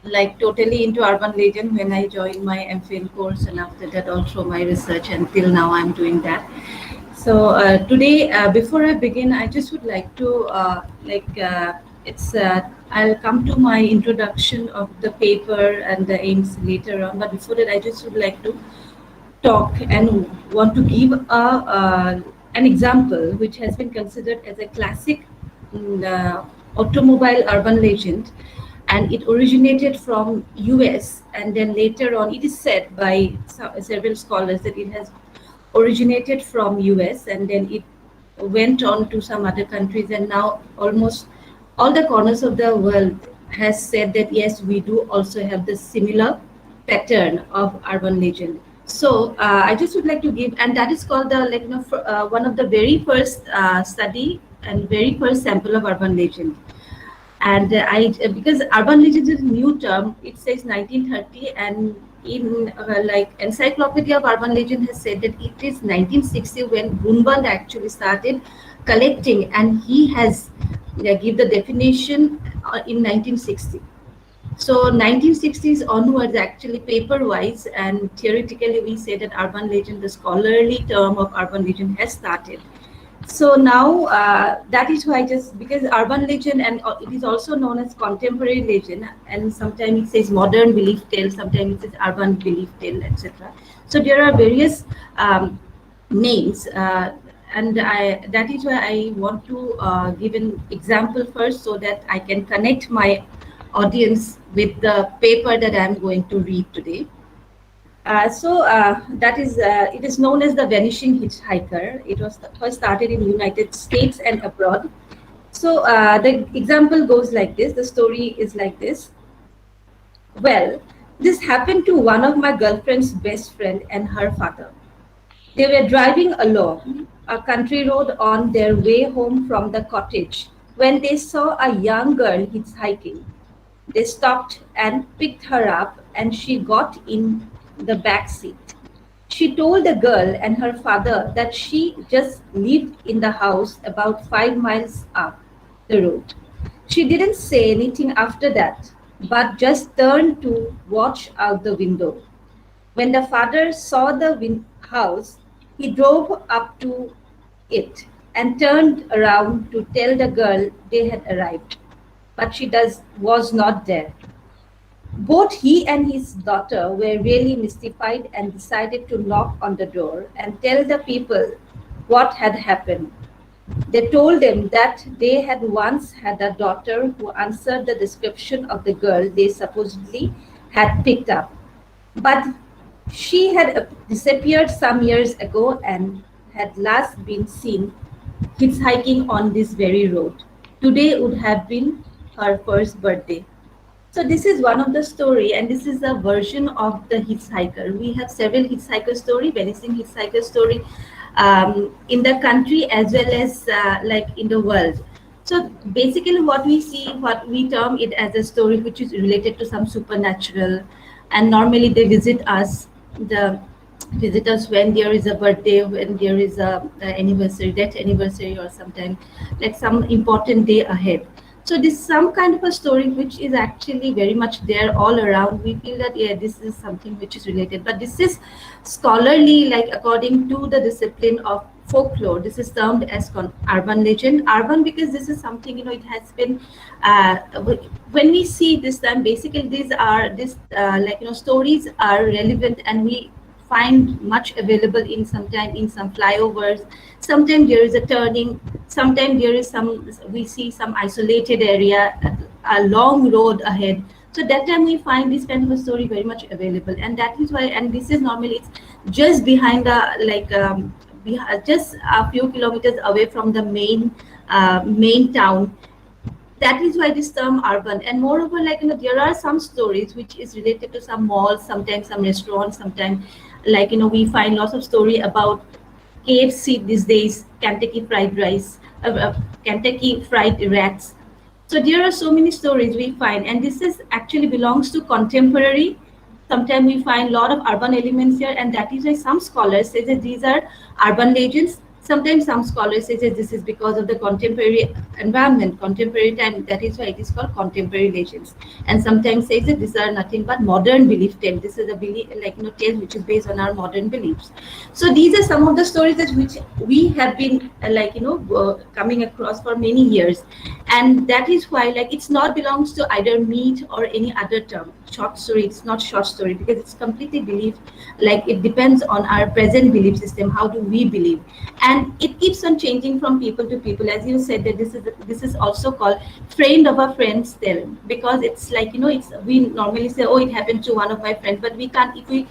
F: like totally into urban legend when I joined my MPhil course, and after that also my research, and till now I'm doing that. So today, before I begin, I just would like to it's I'll come to my introduction of the paper and the aims later on. But before that, I just would like to talk and want to give an example which has been considered as a classic automobile urban legend, and it originated from US, and then later on it is said by several scholars that it has originated from US and then it went on to some other countries, and now almost all the corners of the world has said that yes, we do also have the similar pattern of urban legend. So I just would like to give, and that is called the one of the very first study and very first sample of urban legend. And because urban legend is a new term, it says 1930, and in like Encyclopedia of Urban Legend has said that it is 1960 when Grunwald actually started collecting, and he has give the definition in 1960. So 1960s onwards, actually paper-wise and theoretically, we say that urban legend, the scholarly term of urban legend, has started. So now that is why, just because urban legend, and it is also known as contemporary legend, and sometimes it says modern belief tale, sometimes it says urban belief tale, etc. So there are various names, and that is why I want to give an example first, so that I can connect my audience with the paper that I am going to read today. That is, it is known as the vanishing hitchhiker. It was first started in the United States and abroad. So the example goes like this. The story is like this. Well, this happened to one of my girlfriend's best friend and her father. They were driving along a country road on their way home from the cottage when they saw a young girl hitchhiking. They stopped and picked her up, and she got in the back seat. She told the girl and her father that she just lived in the house about 5 miles up the road. She didn't say anything after that, but just turned to watch out the window. When the father saw the house, he drove up to it and turned around to tell the girl they had arrived, but was not there. Both he and his daughter were really mystified and decided to knock on the door and tell the people what had happened. They told them that they had once had a daughter who answered the description of the girl they supposedly had picked up. But she had disappeared some years ago and had last been seen hitchhiking on this very road. Today would have been her first birthday. So this is one of the story, and this is a version of the hitchhiker. We have several hitchhiker story, vanishing hitchhiker story, in the country as well as like in the world. So basically, what we see, what we term it as a story which is related to some supernatural, and normally they visit us. The visitors when there is a birthday, when there is a anniversary, death anniversary, or sometime like some important day ahead. So this is some kind of a story which is actually very much there all around. We feel that yeah, this is something which is related, but this is scholarly, like according to the discipline of folklore. This is termed as urban legend. Urban because this is something, it has been. When we see this time, basically these are this like stories are relevant, and we find much available in sometime in some flyovers. Sometimes there is a turning, sometimes there is some, we see some isolated area, a long road ahead. So that time we find this kind of a story very much available, and that is why, and this is normally it's just behind the like just a few kilometers away from the main town. That is why this term urban. And moreover, like there are some stories which is related to some malls, sometimes some restaurants, sometimes like we find lots of story about KFC these days, Kentucky Fried Rice, Kentucky Fried Rats. So there are so many stories we find, and this is actually belongs to contemporary. Sometimes we find a lot of urban elements here, and that is why some scholars say that these are urban legends. Sometimes some scholars say that this is because of the contemporary environment, contemporary time. That is why it is called contemporary legends. And sometimes says that these are nothing but modern belief tale. This is a belief, like tale which is based on our modern beliefs. So these are some of the stories that which we have been coming across for many years, and that is why like it's not belongs to either myth or any other term. Short story, it's not short story because it's completely belief. Like it depends on our present belief system. How do we believe? And it keeps on changing from people to people. As you said that this is also called friend of a friend's tale, because it's like it's, we normally say, oh, it happened to one of my friends, but we can't, if we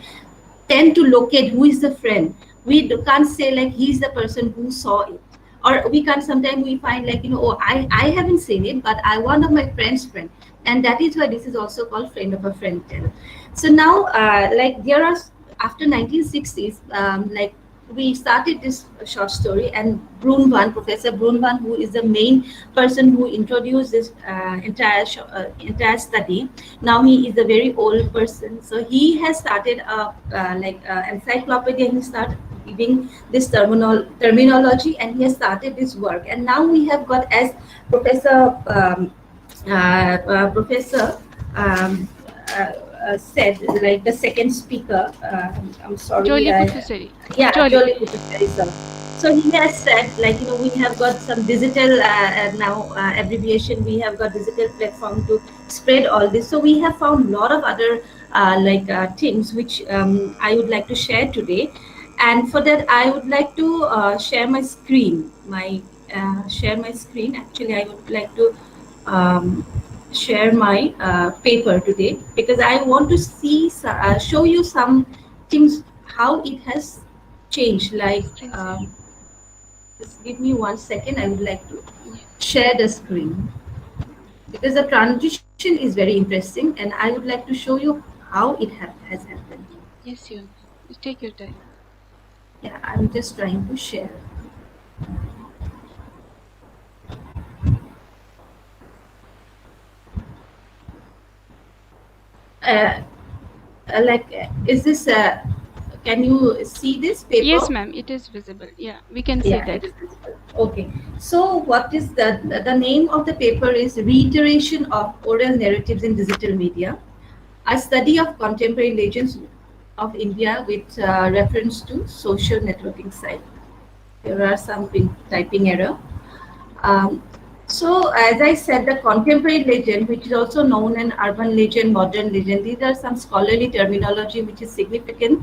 F: tend to locate who is the friend, we can't say like he's the person who saw it. Or we can sometimes we find like oh, I haven't seen it, but I one of my friend's friend. And that is why this is also called friend of a friend tale. So now like there are, after 1960s, like we started this short story, and Professor Brunvan, who is the main person who introduced this entire study. Now he is a very old person, so he has started a encyclopedia. He started giving this terminology, and he has started this work. And now we have got, as Professor Professor um, said, like the second speaker. I'm sorry.
K: Jolly Puthusari.
F: Yeah, Jolly Puthusari, sir. So he has said, like, we have got some digital now abbreviation. We have got digital platform to spread all this. So we have found a lot of other things which I would like to share today. And for that, I would like to share my screen. Share my screen. Actually, I would like to um, share my paper today, because I want to show you some things, how it has changed. Like, just give me 1 second. I would like to share the screen, because the transition is very interesting, and I would like to show you how it has happened.
K: Yes, you take your time.
F: Yeah, I'm just trying to share. Uh, is this? Can you see this paper?
K: Yes, ma'am. It is visible. Yeah, we can see that.
F: It is visible. Okay. So, what is the name of the paper is Reiteration of Oral Narratives in Digital Media, a study of contemporary legends of India with reference to social networking site. There are some typing error. Um, so, as I said, the contemporary legend, which is also known as urban legend, modern legend, these are some scholarly terminology which is significant,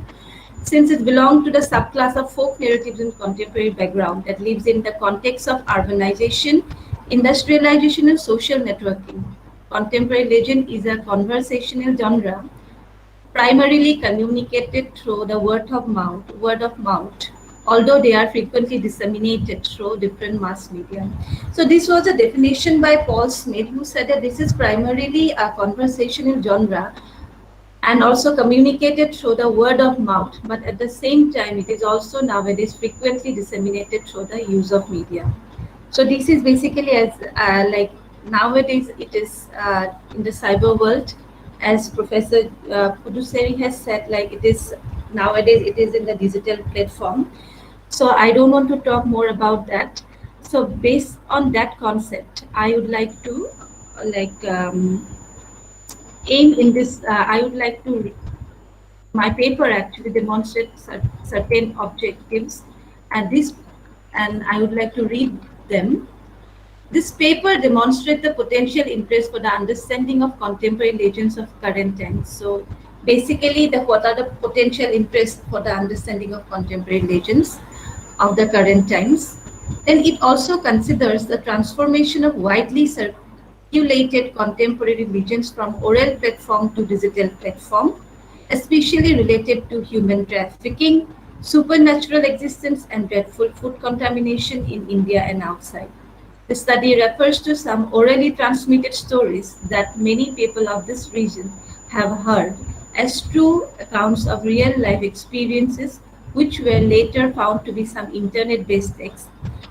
F: since it belongs to the subclass of folk narratives in contemporary background that lives in the context of urbanization, industrialization, and social networking. Contemporary legend is a conversational genre primarily communicated through the word of mouth, although they are frequently disseminated through different mass media. So this was a definition by Paul Smith, who said that this is primarily a conversational genre and also communicated through the word of mouth, but at the same time it is also nowadays frequently disseminated through the use of media. So this is basically as like nowadays it is in the cyber world, as Professor Puduseri has said, like it is nowadays it is in the digital platform. So I don't want to talk more about that. So based on that concept, I would like to like aim in this. I would like to my paper actually demonstrates certain objectives, and I would like to read them. This paper demonstrates the potential interest for the understanding of contemporary legends of current times. So basically, what are the potential interests for the understanding of contemporary legends of the current times? Then it also considers the transformation of widely circulated contemporary legends from oral platform to digital platform, especially related to human trafficking, supernatural existence, and dreadful food contamination in India and outside. The study refers to some orally transmitted stories that many people of this region have heard as true accounts of real life experiences, which were later found to be some internet based texts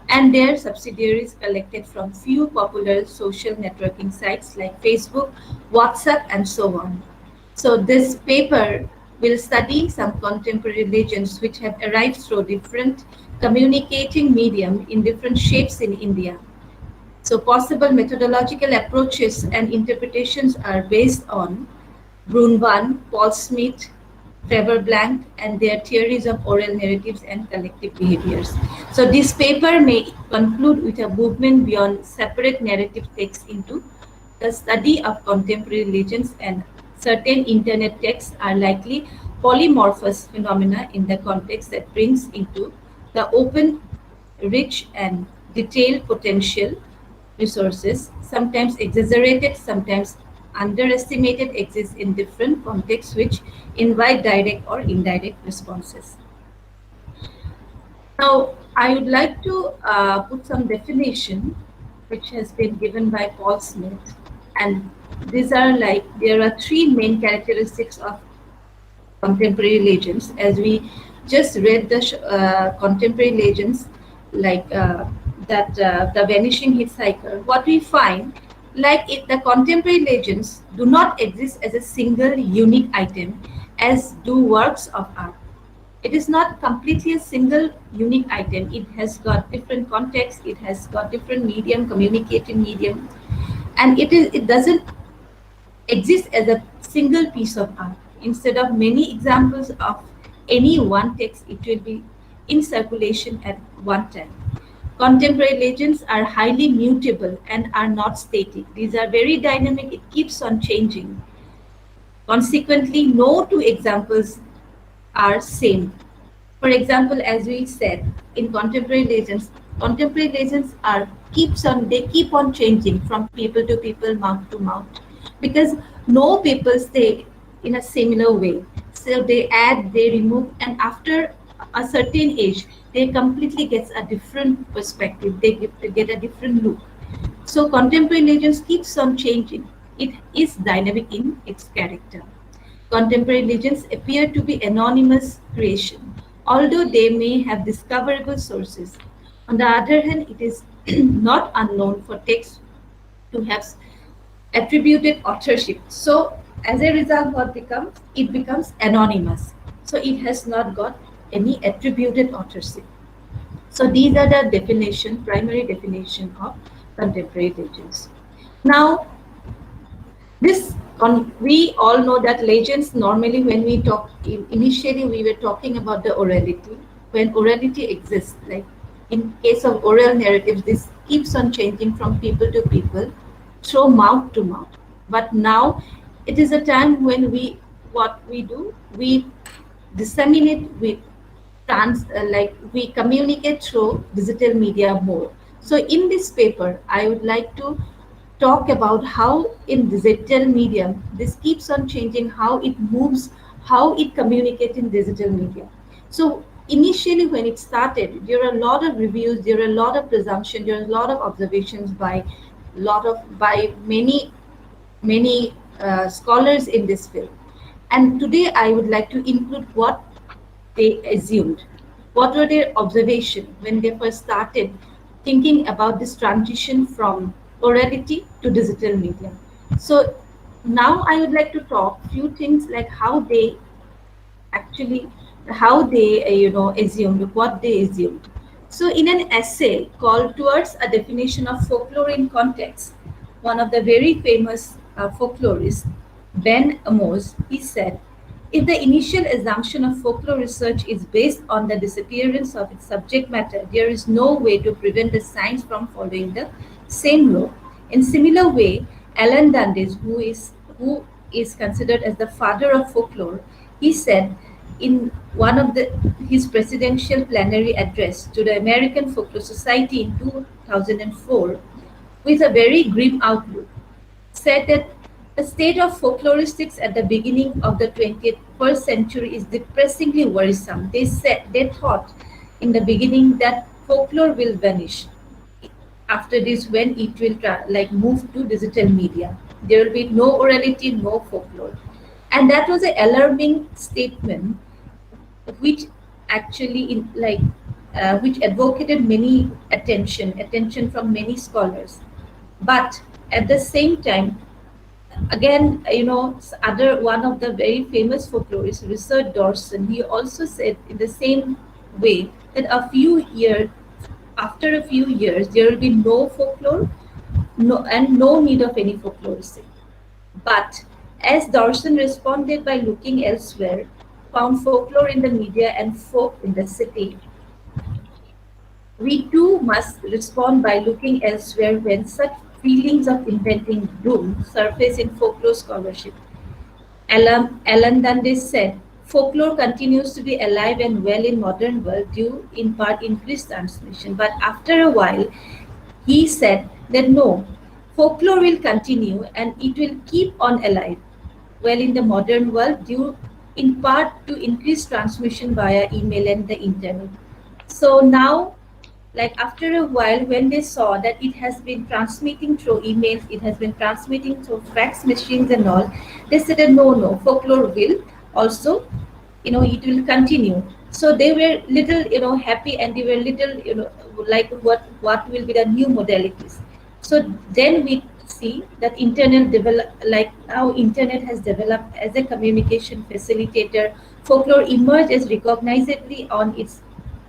F: and their subsidiaries collected from few popular social networking sites like Facebook, WhatsApp, and so on. So, this paper will study some contemporary legends which have arrived through different communicating medium in different shapes in India. So possible methodological approaches and interpretations are based on Brunvan, Paul Smith, Trevor Blank, and their theories of oral narratives and collective behaviors. So this paper may conclude with a movement beyond separate narrative texts into the study of contemporary legends, and certain internet texts are likely polymorphous phenomena in the context that brings into the open, rich, and detailed potential resources, sometimes exaggerated, sometimes underestimated, exist in different contexts which invite direct or indirect responses. Now, I would like to put some definition which has been given by Paul Smith, and these are there are three main characteristics of contemporary legends, as we just read the contemporary legends like the vanishing hitchhiker, what we find, like the contemporary legends do not exist as a single unique item as do works of art. It is not completely a single unique item. It has got different context, it has got different medium, communicating medium, and it doesn't exist as a single piece of art. Instead of many examples of any one text, it will be in circulation at one time. Contemporary legends are highly mutable and are not static. These are very dynamic, it keeps on changing. Consequently, no two examples are same. For example, as we said, in contemporary legends are keeps on they keep on changing from people to people, mouth to mouth, because no people stay in a similar way. So they add, they remove, and after a certain age, they completely gets a different perspective. They get a different look. So contemporary legends keeps on changing. It is dynamic in its character. Contemporary legends appear to be anonymous creation, although they may have discoverable sources. On the other hand, it is not unknown for texts to have attributed authorship. So as a result, what becomes? It becomes anonymous. So it has not got any attributed authorship. So these are the primary definition of contemporary legends. Now, we all know that legends normally, when we talk initially, we were talking about the orality. When orality exists, like in case of oral narratives, this keeps on changing from people to people, through mouth to mouth. But now it is a time when what we do, we disseminate, we communicate through digital media more. So in this paper, I would like to talk about how in digital medium this keeps on changing, how it moves, how it communicates in digital media. So initially when it started, there are a lot of reviews, there are a lot of presumptions, there are a lot of observations by many scholars in this field. And today I would like to include what they assumed. What were their observations when they first started thinking about this transition from orality to digital media? So now I would like to talk few things like actually how they assumed what they assumed. So in an essay called Towards a Definition of Folklore in Context, one of the very famous folklorists, Ben Amos, he said, if the initial assumption of folklore research is based on the disappearance of its subject matter, there is no way to prevent the science from following the same law. In similar way, Alan Dundes, who is considered as the father of folklore, he said in one of his presidential plenary address to the American Folklore Society in 2004, with a very grim outlook, said that the state of folkloristics at the beginning of the 21st century is depressingly worrisome. They thought in the beginning that folklore will vanish after this when it will move to digital media. There will be no orality, no folklore. And that was an alarming statement which actually which advocated many attention from many scholars. But at the same time, again, other one of the very famous folklorists, Richard Dawson, he also said in the same way that after a few years, there will be no folklore, no need of any folklorists. But as Dawson responded by looking elsewhere, found folklore in the media and folk in the city, we too must respond by looking elsewhere when such feelings of impending doom surface in folklore scholarship. Alan Dundes said, folklore continues to be alive and well in modern world due in part increased transmission. But after a while, he said that no, folklore will continue and it will keep on alive well in the modern world due in part to increased transmission via email and the internet. So now, like after a while, when they saw that it has been transmitting through emails, it has been transmitting through fax machines and all, they said that no, folklore will also, it will continue. So they were little, happy, and they were little, like what will be the new modalities. So then we see that internet develop, like now internet has developed as a communication facilitator. Folklore emerged as recognizably on its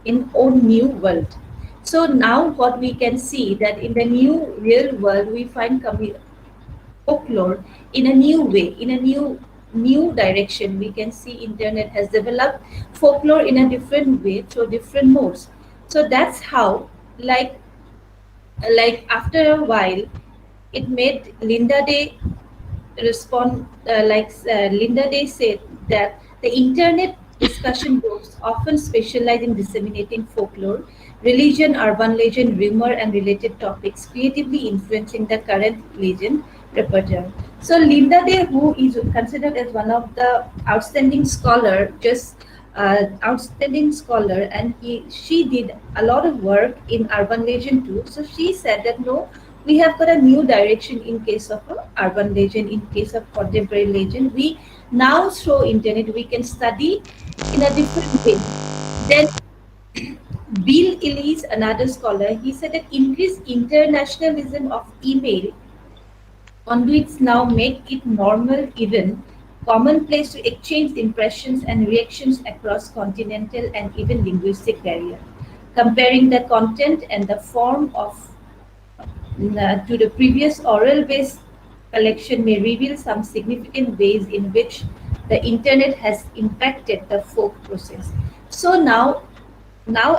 F: in own new world. So now what we can see that in the new real world we find folklore in a new way, in a new direction. We can see internet has developed folklore in a different way through different modes. So that's how, like after a while, it made Linda Day respond, Linda Day said that the internet discussion groups often specialize in disseminating folklore, religion, urban legend, rumor, and related topics, creatively influencing the current legend repertoire. So Linda Day, who is considered as one of the outstanding scholar, and she did a lot of work in urban legend too. So she said that no, we have got a new direction in case of urban legend, in case of contemporary legend. We now through internet we can study in a different way. Then Bill Ellis, another scholar, he said that increased internationalism of email conduits now make it normal, even commonplace, to exchange impressions and reactions across continental and even linguistic barrier. Comparing the content and the form of to the previous oral-based collection may reveal some significant ways in which the internet has impacted the folk process. So now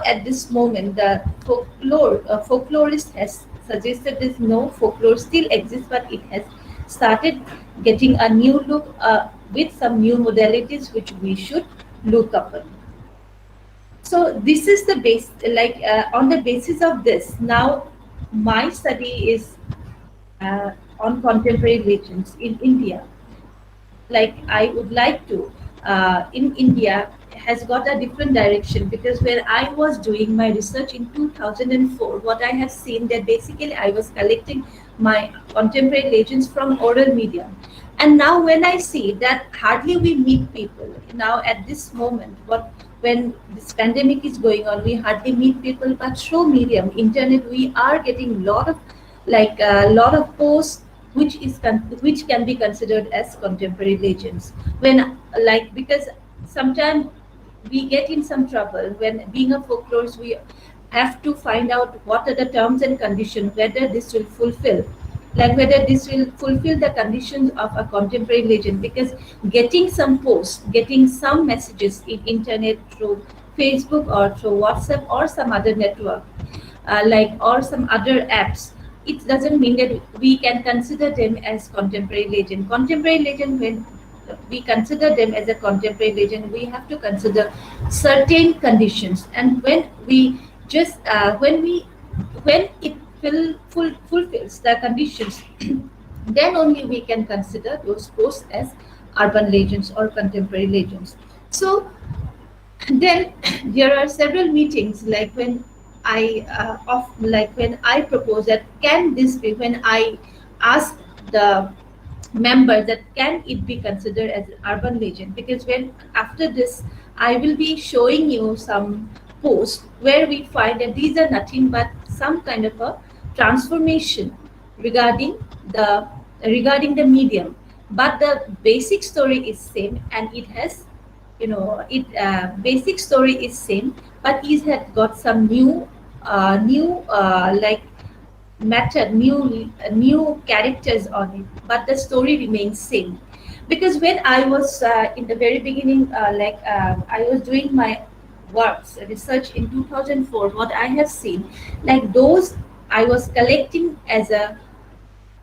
F: at this moment, the folklorist has suggested this no, folklore still exists, but it has started getting a new look with some new modalities which we should look upon. So this is the base, on the basis of this, now my study is on contemporary legends in India. Like I would like to, in India, has got a different direction, because when I was doing my research in 2004, what I have seen that basically I was collecting my contemporary legends from oral media. And now when I see that hardly we meet people now at this moment, when this pandemic is going on, we hardly meet people, but through medium internet we are getting lot of a lot of posts which can be considered as contemporary legends. When because sometimes we get in some trouble when being a folklorist, we have to find out what are the terms and conditions, whether this will fulfill, whether this will fulfill the conditions of a contemporary legend. Because getting some posts, getting some messages in internet through Facebook or through WhatsApp or some other network, or some other apps, it doesn't mean that we can consider them as contemporary legend. Contemporary legend, when we consider them as a contemporary legend, we have to consider certain conditions, and when we just when it fulfills the conditions, then only we can consider those posts as urban legends or contemporary legends. So then there are several meetings, like when when I propose that can this be, when I ask the members that can it be considered as an urban legend, because when after this I will be showing you some posts where we find that these are nothing but some kind of a transformation regarding the medium, but the basic story is same, and it has, it basic story is same, but it had got some new method, new characters on it, but the story remains same. Because when I was in the very beginning, I was doing my works research in 2004, what I have seen, like those I was collecting as a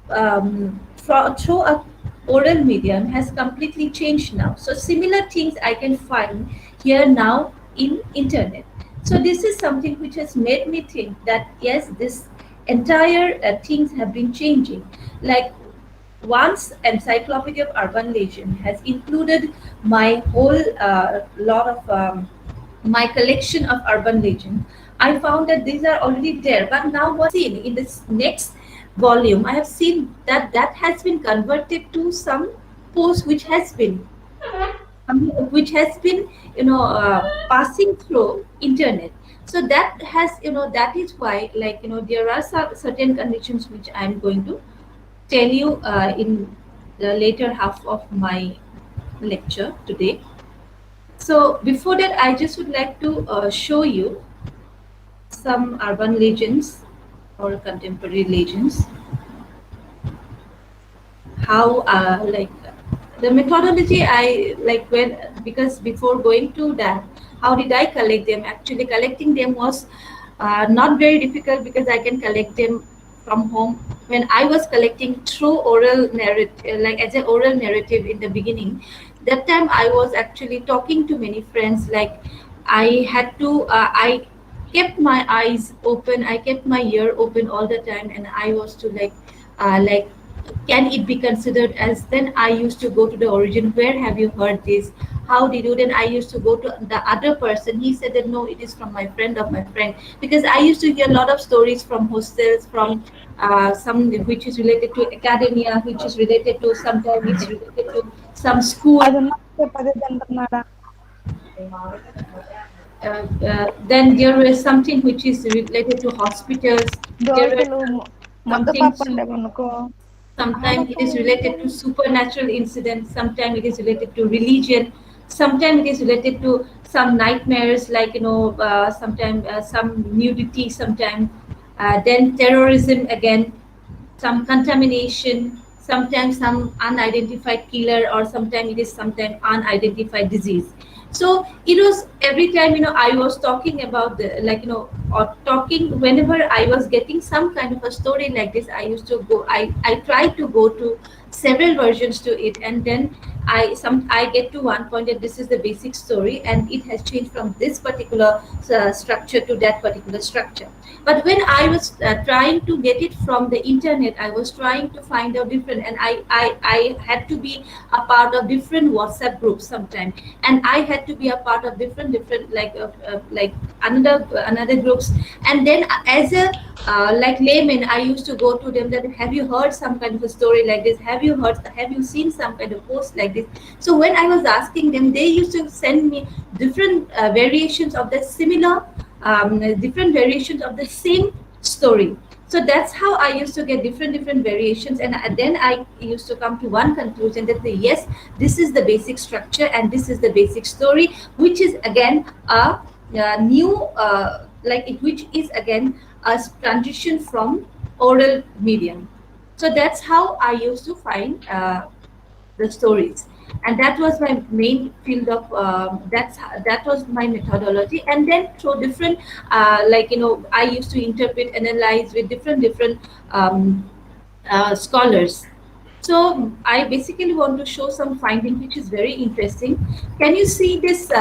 F: through a oral medium has completely changed now. So similar things I can find here now in internet. So this is something which has made me think that yes, this entire things have been changing. Like once Encyclopedia of Urban Legend has included my whole lot of my collection of urban legend, I found that these are already there. But now what's seen in this next volume, I have seen that that has been converted to some post which has been which has been passing through internet. So that has that is why, like, there are some certain conditions which I'm going to tell you in the later half of my lecture today. So before that, I just would like to show you some urban legends or contemporary legends. How like the methodology I like, when, because before going to that, how did I collect them? Actually, collecting them was not very difficult, because I can collect them from home. When I was collecting through oral narrative, like as an oral narrative in the beginning, that time I was actually talking to many friends. Like, I had to I kept my eyes open, I kept my ear open all the time, and I was to like, can it be considered as, then I used to go to the origin, where have you heard this, how did you, then I used to go to the other person, he said that no, it is from my friend of my friend, because I used to hear a lot of stories from hostels, from some which is related to academia, which is related to, sometimes it's related to some school. Then there was something which is related to hospitals. There were something, sometimes it is related to supernatural incidents, sometimes it is related to religion, sometimes it is related to some nightmares, like, sometimes some nudity, sometimes then terrorism again, some contamination, sometimes some unidentified killer, or sometimes it is sometimes unidentified disease. So it was every time, I was talking about the, like, or talking, whenever I was getting some kind of a story like this, I used to go, I tried to go to several versions to it, and then I get to one point that this is the basic story, and it has changed from this particular structure to that particular structure. But when I was trying to get it from the internet, I was trying to find out different, and I had to be a part of different WhatsApp groups sometimes, and I had to be a part of different like another groups. And then as a like layman, I used to go to them that, have you heard some kind of a story like this, have you seen some kind of post like this? So when I was asking them, they used to send me different variations of the similar, different variations of the same story. So that's how I used to get different variations, and then I used to come to one conclusion that yes, this is the basic structure and this is the basic story, which is again a new like it, which is again a transition from oral medium. So that's how I used to find the stories, and that was my main field of that was my methodology. And then through different I used to interpret, analyze with different scholars. So I basically want to show some finding which is very interesting. Can you see this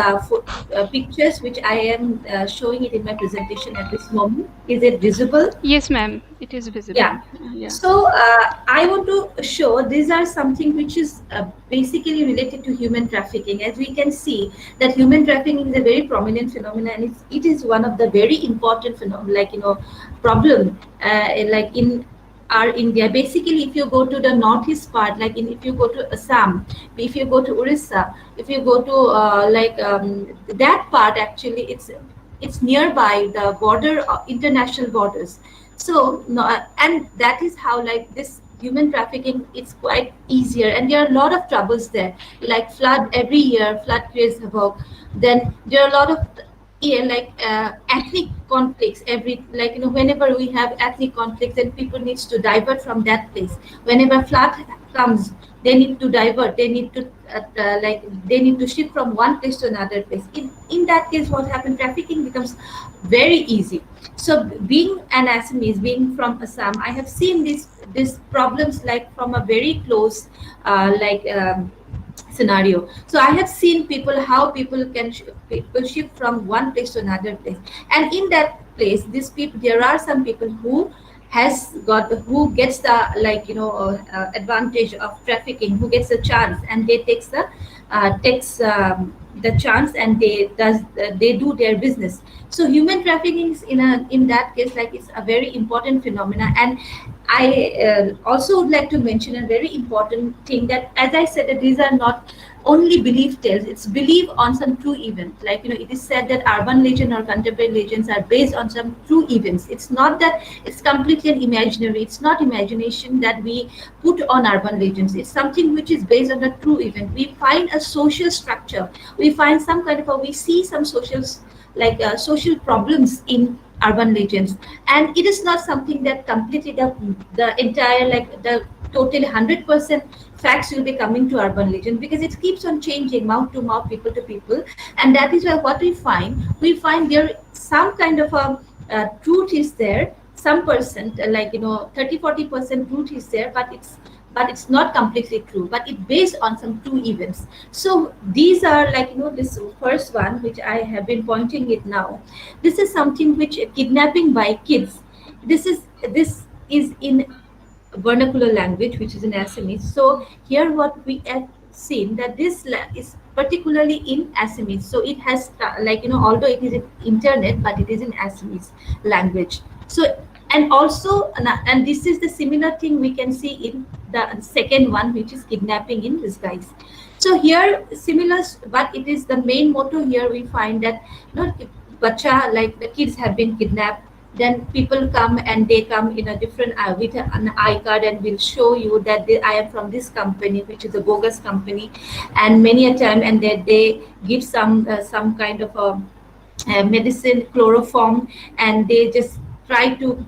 F: pictures which I am showing it in my presentation at this moment? Is it visible?
K: Yes, ma'am, it is visible.
F: Yeah.
K: Yeah.
F: So I want to show these are something which is basically related to human trafficking. As we can see, that human trafficking is a very prominent phenomenon, and it is one of the very important problem like in our India. Basically, if you go to the northeast part, like if you go to Assam, if you go to Orissa, if you go to that part, actually it's nearby the border, international borders. So no, and that is how, like, this human trafficking, it's quite easier, and there are a lot of troubles there, like flood every year, flood creates havoc. Then there are a lot of ethnic conflicts every, whenever we have ethnic conflicts, then people needs to divert from that place. Whenever flood comes, they need to divert, they need to they need to shift from one place to another place. In that case, what happened, trafficking becomes very easy. So being an Assamese, being from Assam, I have seen these problems, like, from a very close scenario. So I have seen people, how people shift from one place to another place, and in that place, these people, there are some people who gets the advantage of trafficking, who gets a chance, and they takes the chance, and they do their business. So human trafficking is in that case, like, it's a very important phenomena. And I also would like to mention a very important thing, that, as I said, that these are not only belief tales. It's belief on some true event. Like, it is said that urban legend or contemporary legends are based on some true events. It's not that it's completely an imaginary. It's not imagination that we put on urban legends. It's something which is based on a true event. We find a social structure. We find some kind of we see some social, like social problems in urban legends, and it is not something that completely the entire, like the totally 100% facts will be coming to urban legend, because it keeps on changing mouth to mouth, people to people. And that is why what we find there some kind of a truth is there, some percent, like 30-40% truth is there, but it's not completely true, but it based on some true events. So these are, like, this first one which I have been pointing it now. This is something which kidnapping by kids. This is in vernacular language, which is in Assamese. So here what we have seen, that this is particularly in Assamese. So it has, like, although it is in internet, but it is in Assamese language. So, and also, and this is the similar thing we can see in the second one, which is kidnapping in disguise. So here similar, but it is the main motto here. We find that, bacha, like the kids have been kidnapped, then people come and they come in a different with an I card, and will show you that I am from this company, which is a bogus company. And many a time, and that they give some kind of a medicine, chloroform, and they just try to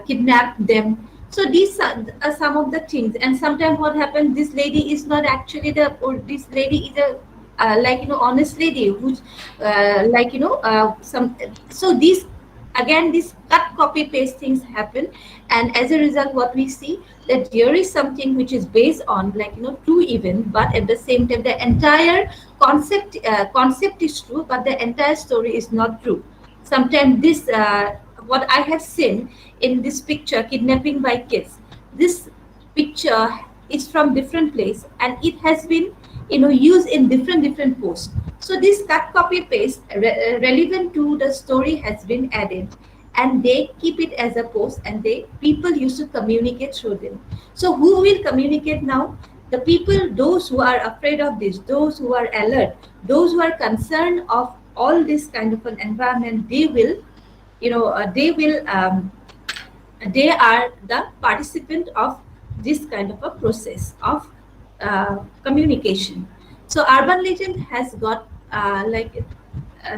F: kidnap them. So these are some of the things. And sometimes what happens, this lady is not actually or this lady is a, like, honest lady, who's like, some. So these, again, these cut, copy, paste things happen. And as a result, what we see, that there is something which is based on, like, true event, but at the same time the entire concept is true, but the entire story is not true. Sometimes this, what I have seen in this picture, kidnapping by kids, this picture is from different place, and it has been, used in different posts. So this cut, copy, paste relevant to the story has been added, and they keep it as a post, and they people used to communicate through them. So who will communicate now? The people, those who are afraid of this, those who are alert, those who are concerned of all this kind of an environment, they will, they will, they are the participant of this kind of a process of communication. So urban legend has got, like,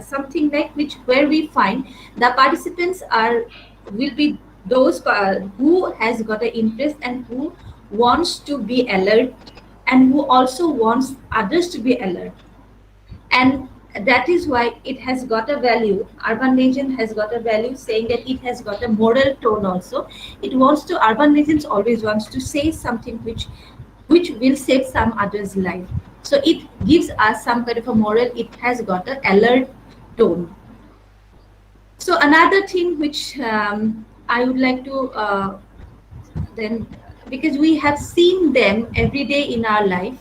F: something like, which where we find the participants are, will be those who has got an interest, and who wants to be alert, and who also wants others to be alert. And that is why it has got a value. Urban legend has got a value, saying that it has got a moral tone also. It wants to, urban legends always wants to say something which will save some other's life. So it gives us some kind of a moral. It has got an alert tone. So another thing which I would like to then, because we have seen them every day in our life,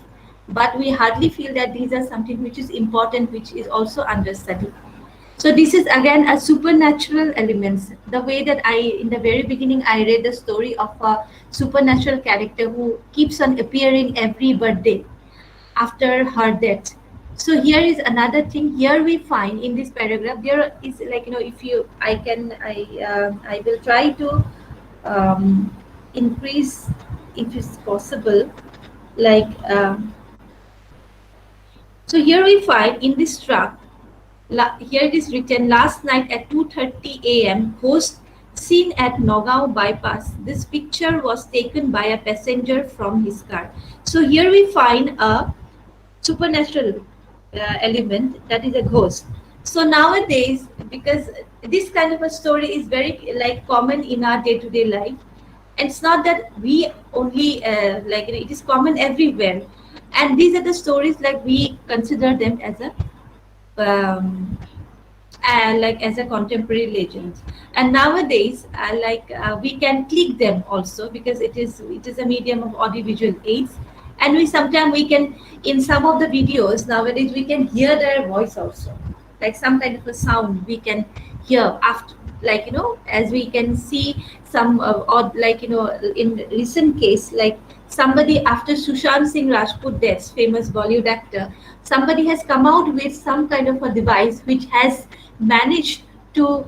F: but we hardly feel that these are something which is important, which is also understudied. So this is again a supernatural elements. The way that in the very beginning, I read the story of a supernatural character who keeps on appearing every birthday after her death. So here is another thing. Here we find in this paragraph, there is, like, if you, I will try to increase, if it's possible, like, so here we find in this track, here it is written, last night at 2:30 a.m. host seen at Nogao bypass. This picture was taken by a passenger from his car. So here we find a supernatural element, that is a ghost. So nowadays, because this kind of a story is very, like, common in our day-to-day life, and it's not that we only, like, it is common everywhere. And these are the stories, like, we consider them as a like, as a contemporary legend. And nowadays, like, we can click them also, because it is a medium of audiovisual aids. And we sometimes, we can, in some of the videos nowadays, we can hear their voice also, like some kind of a sound we can hear after, like, as we can see some, or like, in recent case, like somebody after Sushant Singh Rajput death, famous Bollywood actor, somebody has come out with some kind of a device which has managed to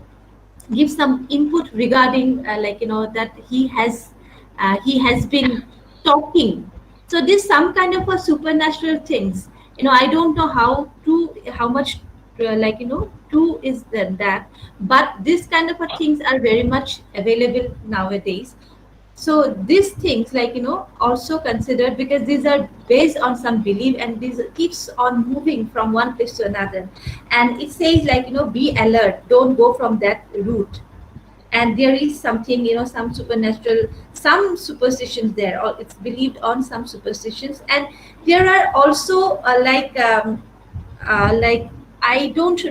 F: give some input regarding that he has been talking. So this some kind of a supernatural things. I don't know how true, how much true is that, but this kind of a things are very much available nowadays. So these things also considered, because these are based on some belief, and this keeps on moving from one place to another. And it says be alert, don't go from that route. And there is something, some supernatural, some superstitions there, or it's believed on some superstitions. And there are also like I don't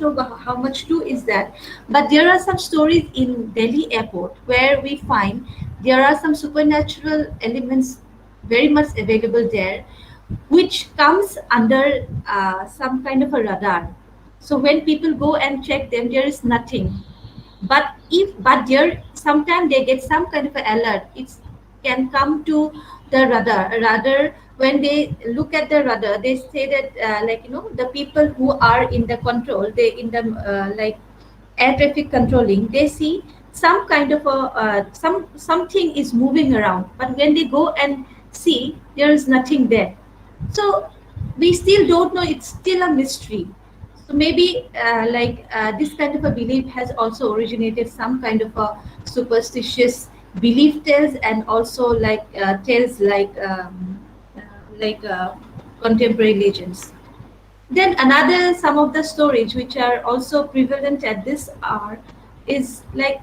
F: know how much true is that, but there are some stories in Delhi airport where we find there are some supernatural elements very much available there, which comes under some kind of a radar. So when people go and check them, there is nothing. But there sometimes they get some kind of an alert. It can come to the radar. When they look at the radar, they say that the people who are in the control, they in the air traffic controlling, they see some kind of a something is moving around, but when they go and see, there is nothing there. So we still don't know, it's still a mystery. So maybe this kind of a belief has also originated some kind of a superstitious belief tales, and also tales like contemporary legends. Then another some of the stories which are also prevalent at this hour is like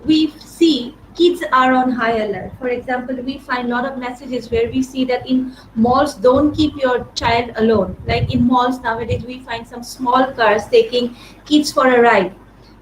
F: we see kids are on high alert. For example, we find a lot of messages where we see that in malls, don't keep your child alone. Like in malls nowadays, we find some small cars taking kids for a ride.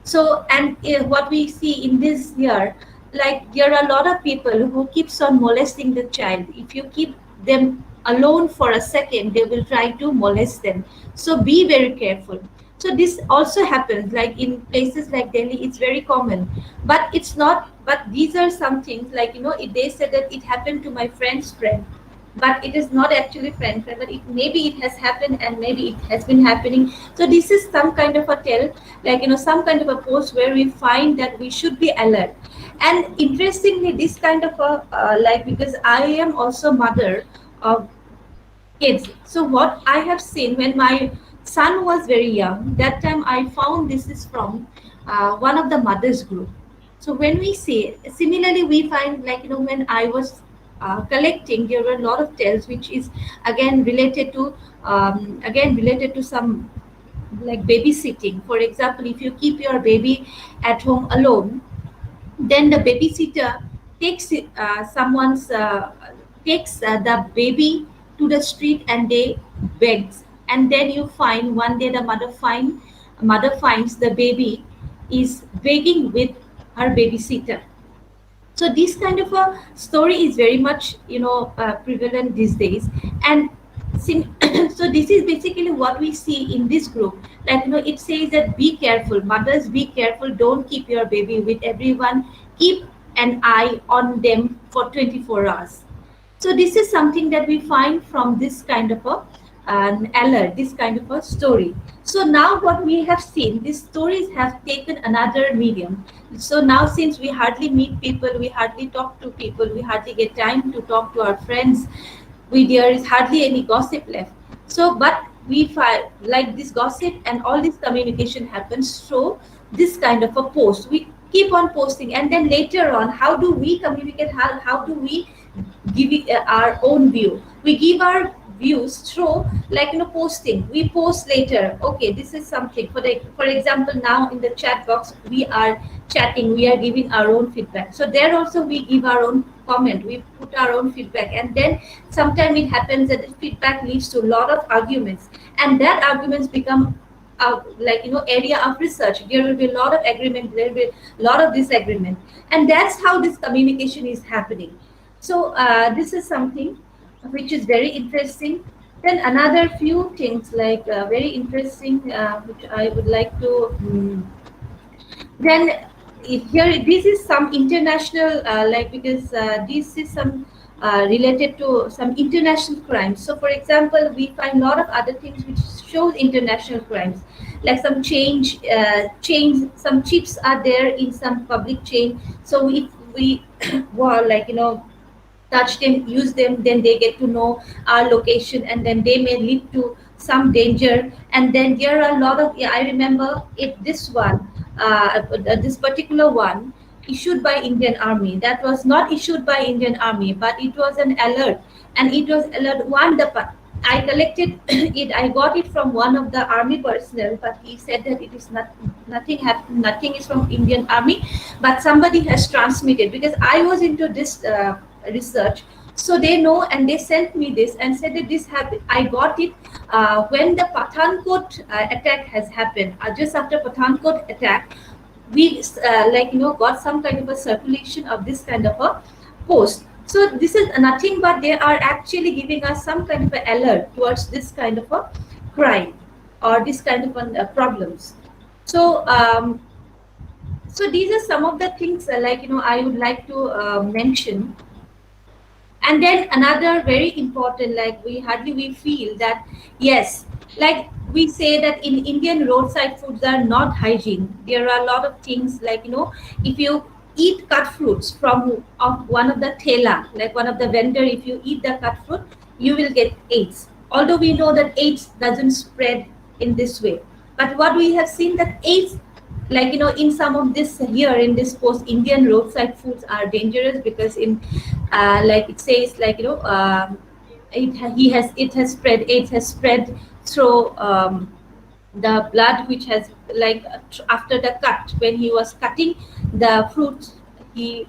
F: So, and what we see in this year, like there are a lot of people who keeps on molesting the child. If you keep them alone for a second, they will try to molest them. So be very careful. So this also happens like in places like Delhi, it's very common. But it's not, but these are some things they said that it happened to my friend's friend, but it is not actually friend, but it maybe it has happened, and maybe it has been happening. So this is some kind of a tell, some kind of a post where we find that we should be alert. And interestingly, this kind of a because I am also mother of kids. So what I have seen when my son was very young, that time I found this is from one of the mothers group. So when we say, similarly, we find when I was collecting, there were a lot of tales which is again related to some like babysitting. For example, if you keep your baby at home alone, then the babysitter takes someone's takes the baby to the street and they begs. And then you find one day the mother finds the baby is begging with her babysitter. So this kind of a story is very much prevalent these days. And so this is basically what we see in this group. It says that be careful, mothers, be careful, don't keep your baby with everyone, keep an eye on them for 24 hours. So this is something that we find from this kind of a an alert, this kind of a story. So now what we have seen, these stories have taken another medium. So now since we hardly meet people, we hardly talk to people, we hardly get time to talk to our friends, there is hardly any gossip left. So but we find like this gossip and all this communication happens through this kind of a post. We keep on posting, and then later on, how do we communicate, how do we give it, our own view? We give our views through posting. We post later, okay, this is something for example, now in the chat box we are chatting, we are giving our own feedback. So there also we give our own comment, we put our own feedback, and then sometimes it happens that the feedback leads to a lot of arguments, and that arguments become area of research. There will be a lot of agreement, there will be a lot of disagreement, and that's how this communication is happening. So this is something which is very interesting. Then another few things very interesting which I would like to then here this is some international because this is some related to some international crimes. So, for example, we find a lot of other things which shows international crimes, like some chains, some chips are there in some public chain. So if we well, like touch them, use them, then they get to know our location, and then they may lead to some danger. And then there are a lot of, yeah, I remember it, this one, this particular one issued by Indian Army. That was not issued by Indian Army, but it was an alert, and it was alert one. I collected it. I got it from one of the army personnel, but he said that it is not, nothing happened. Nothing is from Indian Army, but somebody has transmitted, because I was into this research. So they know, and they sent me this and said that this happened. I got it when the Pathankot attack has happened. Just after Pathankot attack, we got some kind of a circulation of this kind of a post. So this is nothing but they are actually giving us some kind of an alert towards this kind of a crime or this kind of problems. So so these are some of the things I would like to mention. And then another very important, like we feel that, yes, like we say that in Indian roadside foods are not hygiene. There are a lot of things, like if you eat cut fruits from of one of the thela, like one of the vendor, if you eat the cut fruit, you will get AIDS. Although we know that AIDS doesn't spread in this way, but what we have seen that AIDS, in some of this here in this post, Indian roadside foods are dangerous, because in like it says, it has spread, AIDS has spread through the blood which has, after the cut, when he was cutting the fruit, he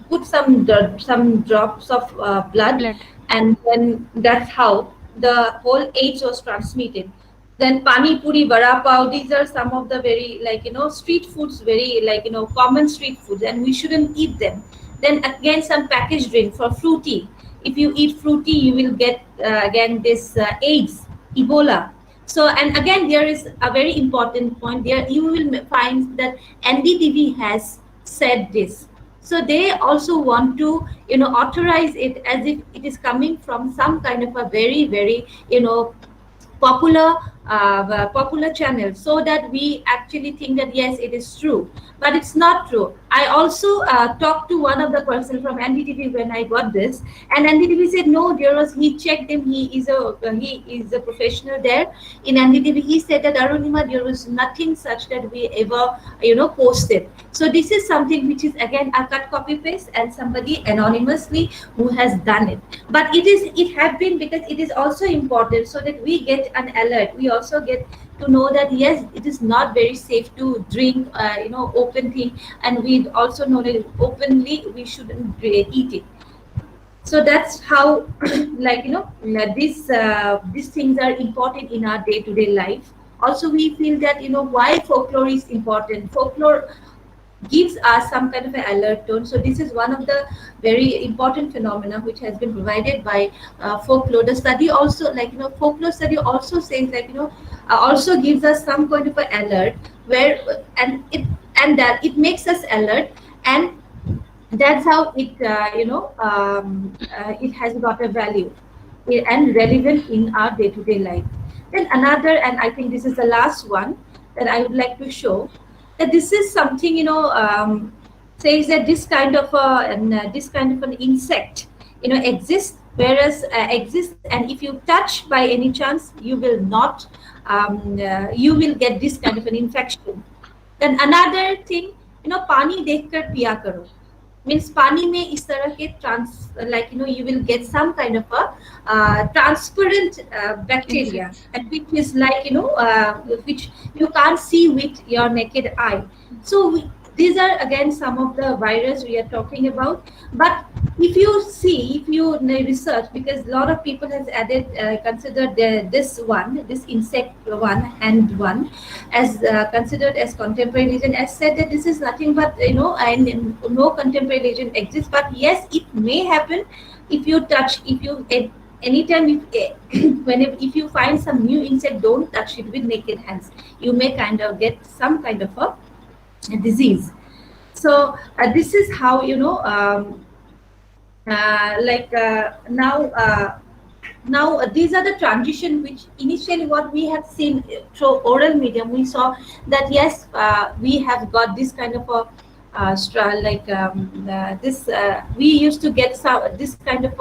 F: put some drops of blood, and then that's how the whole AIDS was transmitted. Then pani puri, vada pav, these are some of the very, street foods, very, common street foods, and we shouldn't eat them. Then again, some packaged drink for fruity. If you eat fruity, you will get again this AIDS, Ebola. So, and again, there is a very important point there. You will find that NDTV has said this. So they also want to, authorize it as if it is coming from some kind of a very, very, popular popular channel, so that we actually think that yes, it is true, but it's not true. I also talked to one of the person from NDTV when I got this, and NDTV said no, there was, he checked him, he is a professional there in NDTV. He said that Arunima, there was nothing such that we ever posted. So this is something which is again a cut copy paste, and somebody anonymously who has done it. But it had been, because it is also important, so that we get an alert. We also get to know that yes, it is not very safe to drink open thing, and we also know that openly we shouldn't eat it. So that's how these things are important in our day-to-day life. Also, we feel that why folklore is important. Folklore gives us some kind of an alert tone. So this is one of the very important phenomena which has been provided by folklore. The study also, folklore study also says also gives us some kind of an alert, where and that it makes us alert, and that's how it has got a value and relevant in our day-to-day life. Then another, and I think this is the last one that I would like to show, that this is something says that this kind of an insect exists, whereas exists, and if you touch by any chance, you will not you will get this kind of an infection. Then another thing, pani dekhkar piya karo, means pani mein is tarah ke you will get some kind of a transparent bacteria, and which is which you can't see with your naked eye. So these are again some of the virus we are talking about. But if you research, because a lot of people has added considered this insect one and one as considered as contemporary legend, as said that this is nothing but and no contemporary legend exists. But yes, it may happen if you touch, if you anytime if you find some new insect, don't touch it with naked hands. You may kind of get some kind of a disease. So this is how Now these are the transition which initially what we have seen through oral medium. We saw that yes, we have got this kind of a this we used to get some this kind of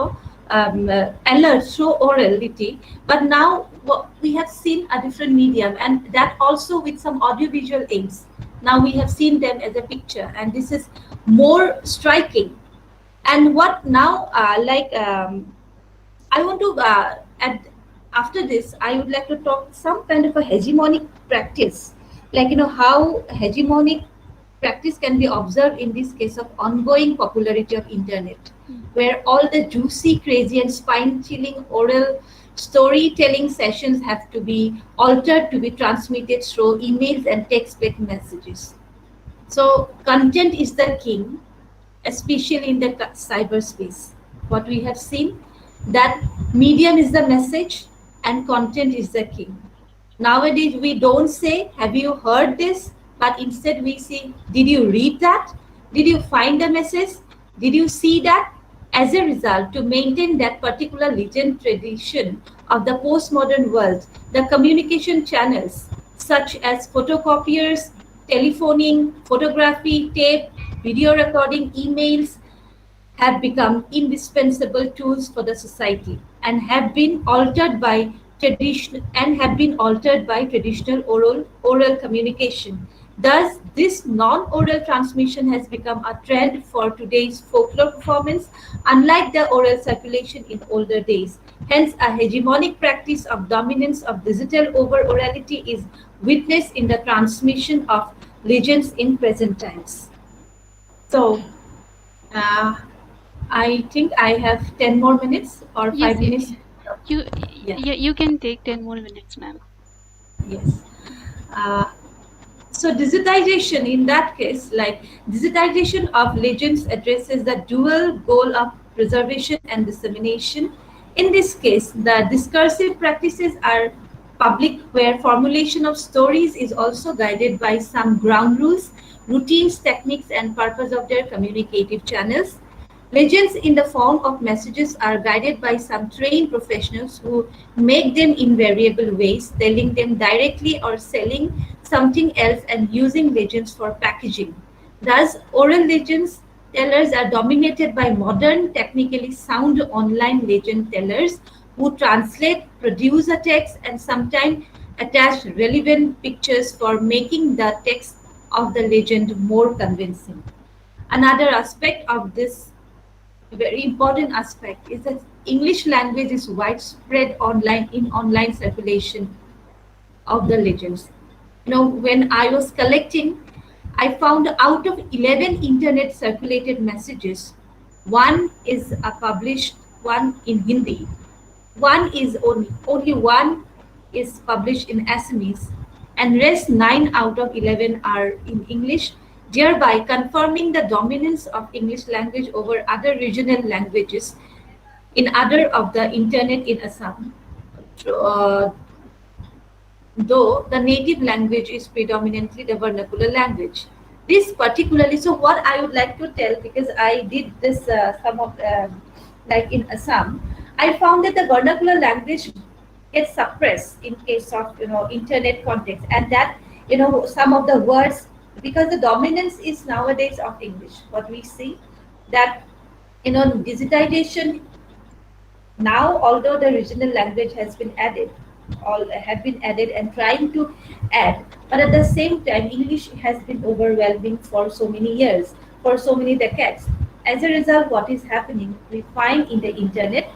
F: a alert through orality, but now we have seen a different medium, and that also with some audiovisual aids. Now we have seen them as a picture, and this is more striking. And what now I want to after this I would like to talk some kind of a hegemonic practice, like how hegemonic practice can be observed in this case of ongoing popularity of internet, where all the juicy, crazy and spine-chilling oral storytelling sessions have to be altered to be transmitted through emails and text-based messages. So content is the king, especially in the cyberspace. What we have seen, that medium is the message and content is the king. Nowadays we don't say have you heard this, but instead we say did you read that, did you find the message, did you see that. As a result, to maintain that particular legend tradition of the postmodern world, the communication channels such as photocopiers, telephoning, photography, tape, video recording, emails have become indispensable tools for the society and have been altered by traditional oral communication. Thus, this non-oral transmission has become a trend for today's folklore performance, unlike the oral circulation in older days. Hence, a hegemonic practice of dominance of digital over orality is witnessed in the transmission of legends in present times. So, uh, I think I have 10 more minutes or 5 minutes.
K: You,
F: Yeah.
K: you can take 10 more minutes, ma'am.
F: Yes. Uh, so digitization in that case, like digitization of legends addresses the dual goal of preservation and dissemination. In this case, the discursive practices are public, where formulation of stories is also guided by some ground rules, routines, techniques, and purpose of their communicative channels. Legends in the form of messages are guided by some trained professionals who make them in variable ways, telling them directly or selling something else and using legends for packaging. Thus, oral legends tellers are dominated by modern, technically sound online legend tellers who translate, produce a text, and sometimes attach relevant pictures for making the text of the legend more convincing. Another aspect of this very important aspect is that English language is widespread in online circulation of the legends. When I was collecting, I found out of 11 internet circulated messages, one is a published one in Hindi, one is only one is published in Assamese, and rest 9 out of 11 are in English, thereby confirming the dominance of English language over other regional languages in other of the internet in Assam. Uh, though the native language is predominantly the vernacular language. This particularly, so what I would like to tell, because I did this some of like in Assam, I found that the vernacular language gets suppressed in case of internet context, and that some of the words, because the dominance is nowadays of English. What we see that digitization now, although the regional language has been added, all have been added and trying to add, but at the same time English has been overwhelming for so many years, for so many decades. As a result, what is happening, we find in the internet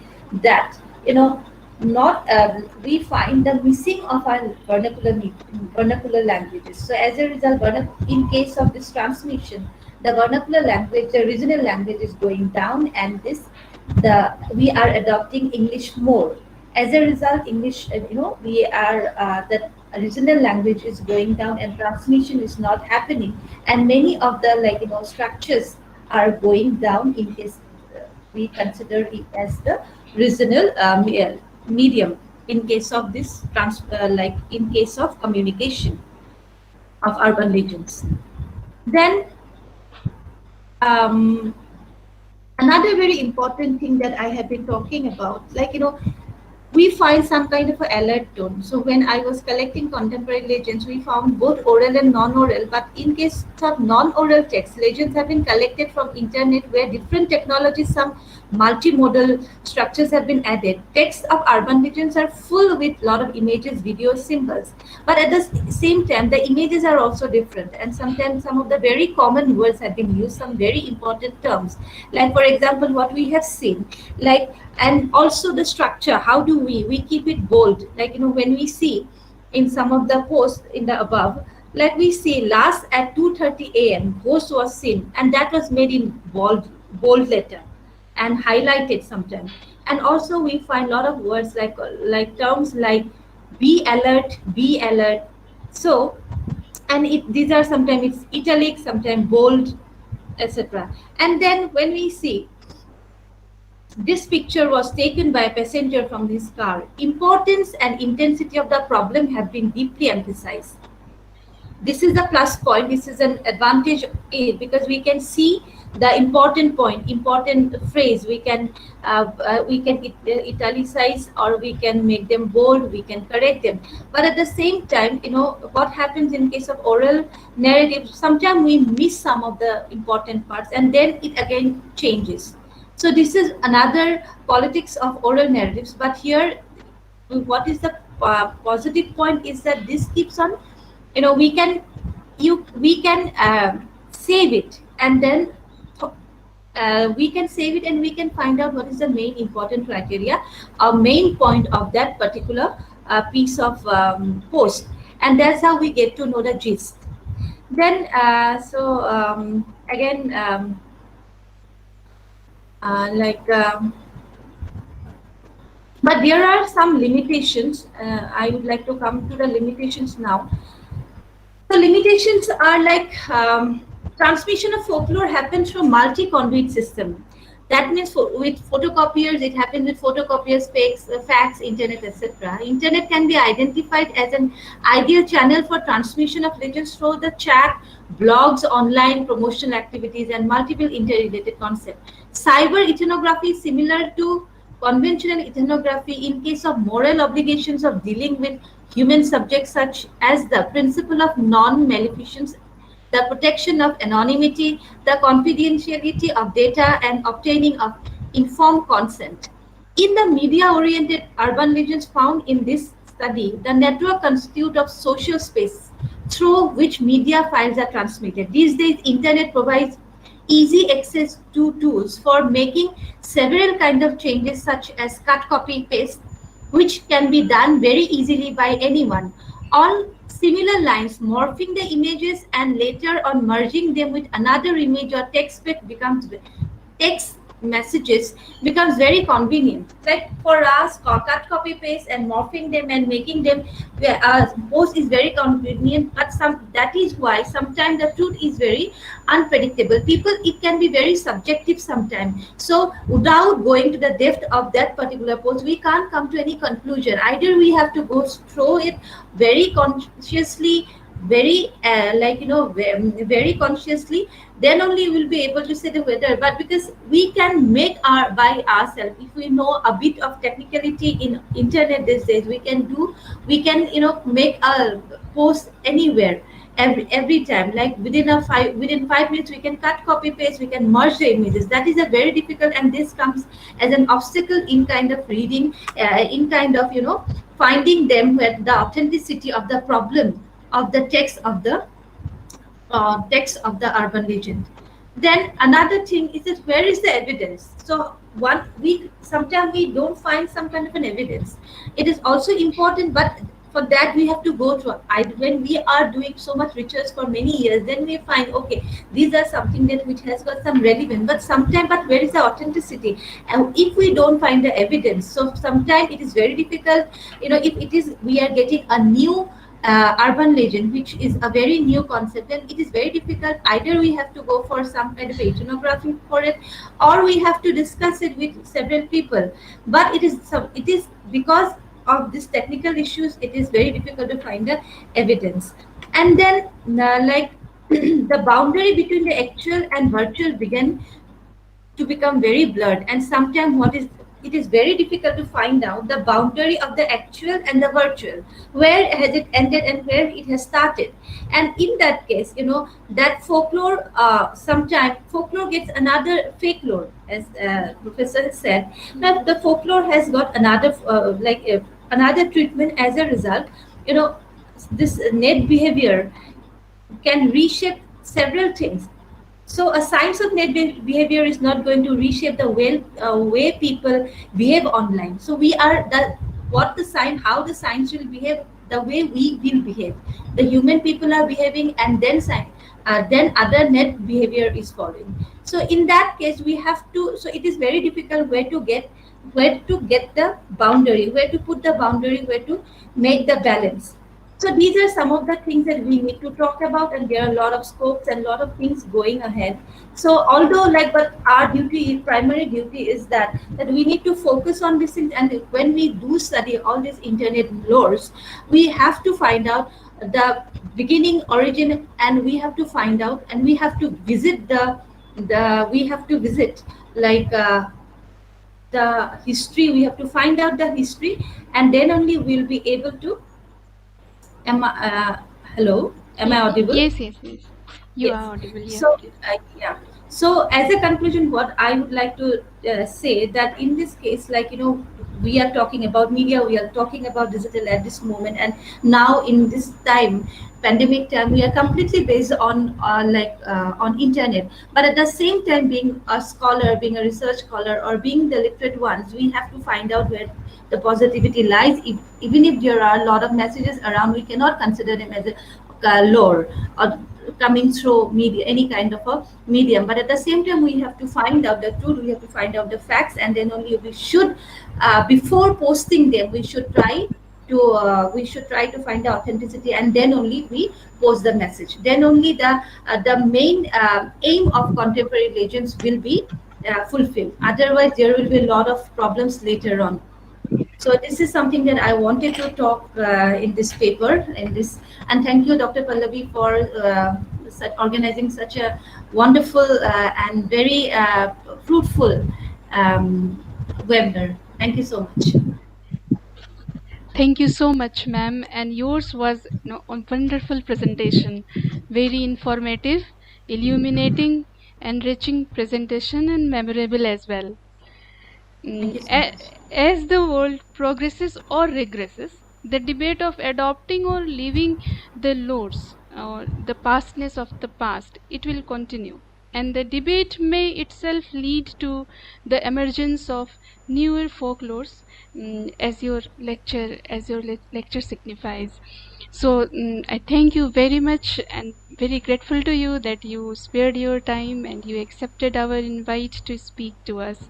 F: that not we find the missing of our vernacular languages. So as a result, in case of this transmission, the vernacular language, the regional language is going down, and we are adopting English more. As a result, English, we are the regional language is going down, and transmission is not happening, and many of the structures are going down in this. We consider it as the regional medium in case of this in case of communication of urban legends. Then um, Another very important thing that I have been talking about, like, we find some kind of a alert tone. So when I was collecting contemporary legends, we found both oral and non-oral. But in case of non-oral texts, legends have been collected from internet where different technologies, some multimodal structures have been added. Texts of urban legends are full with a lot of images, videos, symbols. But at the same time, the images are also different. And sometimes some of the very common words have been used, some very important terms. Like, for example, what we have seen, like, and also the structure, how do we keep it bold, like, when we see in some of the posts in the above, like we see last at 2:30 a.m. ghost was seen, and that was made in bold letter and highlighted sometimes. And also we find a lot of words like terms like be alert. So, and these are sometimes it's italic, sometimes bold, etc. And then when we see this picture was taken by a passenger from his car, importance and intensity of the problem have been deeply emphasized. This is the plus point, this is an advantage because we can see the important point, important phrase. We can italicize, or we can make them bold, we can correct them. But at the same time, what happens in case of oral narrative, sometimes we miss some of the important parts and then it again changes. So this is another politics of oral narratives. But here, what is the positive point is that this keeps on, we can save it, and then we can save it, and we can find out what is the main important criteria, a main point of that particular piece of post, and that's how we get to know the gist. Then again, like but there are some limitations. I would like to come to the limitations now. The limitations are like, transmission of folklore happens from multi-conduit system. That means with photocopiers, it happens with photocopiers, fax, internet, etc. Internet can be identified as an ideal channel for transmission of legends through the chat, blogs, online promotional activities, and multiple interrelated concepts. Cyber ethnography is similar to conventional ethnography in case of moral obligations of dealing with human subjects, such as the principle of non-maleficence, the protection of anonymity, the confidentiality of data, and obtaining of informed consent. In the media-oriented urban legends found in this study, the network constitutes of social space through which media files are transmitted. These days, internet provides easy access to tools for making several kinds of changes, such as cut, copy, paste, which can be done very easily by anyone. On similar lines, morphing the images and later on merging them with another image or text messages becomes very convenient. Like for us, cut, copy, paste, and morphing them and making them post is very convenient. But that is why sometimes the truth is very unpredictable. People, it can be very subjective sometimes. So without going to the depth of that particular post, we can't come to any conclusion. Either we have to go through it very consciously, very very consciously, then only we'll be able to say the weather. But because we can make our by ourselves, if we know a bit of technicality in internet these days, we can make a post anywhere, every time, like within 5 minutes we can cut, copy, paste, we can merge the images. That is a very difficult, and this comes as an obstacle in kind of reading, in kind of finding them where the authenticity of the problem of the text of the urban legend. Then another thing is that where is the evidence? So one we sometimes we don't find some kind of an evidence. It is also important, but for that we have to go through. When we are doing so much research for many years, then we find, okay, these are something that which has got some relevance. But where is the authenticity? And if we don't find the evidence, so sometimes it is very difficult. If it is we are getting a new urban legend, which is a very new concept, and it is very difficult. Either we have to go for some kind of ethnography for it, or we have to discuss it with several people. But it is because of these technical issues, it is very difficult to find the evidence. And then like the boundary between the actual and virtual began to become very blurred, and sometimes it is very difficult to find out the boundary of the actual and the virtual. Where has it ended and where it has started? And in that case, that folklore, sometimes folklore gets another fake lore, as Professor has said. That the folklore has got another another treatment as a result. This net behavior can reshape several things. So a science of net behavior is not going to reshape the way people behave online. So we are how the science will behave, the way we will behave. The human people are behaving, and then then other net behavior is following. So in that case, we have to. So it is very difficult where to get the boundary, where to put the boundary, where to make the balance. So these are some of the things that we need to talk about, and there are a lot of scopes and a lot of things going ahead. So although but our primary duty is that we need to focus on these things, and when we do study all these internet lores, we have to find out the beginning, origin, and we have to find out, and we have to visit we have to visit the history. We have to find out the history, and then only we'll be able to. Hello, am I audible?
K: Yes. You are audible. Yeah,
F: So,
K: please.
F: yeah. So, as a conclusion, what I would like to say that in this case, we are talking about media, we are talking about digital at this moment, and now in this time, pandemic time, we are completely based on internet. But at the same time, being a scholar, being a research scholar, or being the literate ones, we have to find out where the positivity lies. Even if there are a lot of messages around, we cannot consider them as a lore or coming through media, any kind of a medium. But at the same time, we have to find out the truth, we have to find out the facts, and then only we should, before posting them, we should try to find the authenticity, and then only we post the message. Then only the main aim of contemporary legends will be fulfilled. Otherwise, there will be a lot of problems later on. So this is something that I wanted to talk in this paper, and thank you, Dr. Pallavi, for organizing such a wonderful and very fruitful webinar. Thank you so much.
K: Thank you so much, ma'am. And yours was a wonderful presentation, very informative, illuminating, enriching presentation, and memorable as well.
F: Thank you so much.
K: As the world progresses or regresses, the debate of adopting or leaving the lores or the pastness of the past, it will continue. And the debate may itself lead to the emergence of newer folklores, as your lecture signifies. So I thank you very much, and very grateful to you that you spared your time and you accepted our invite to speak to us.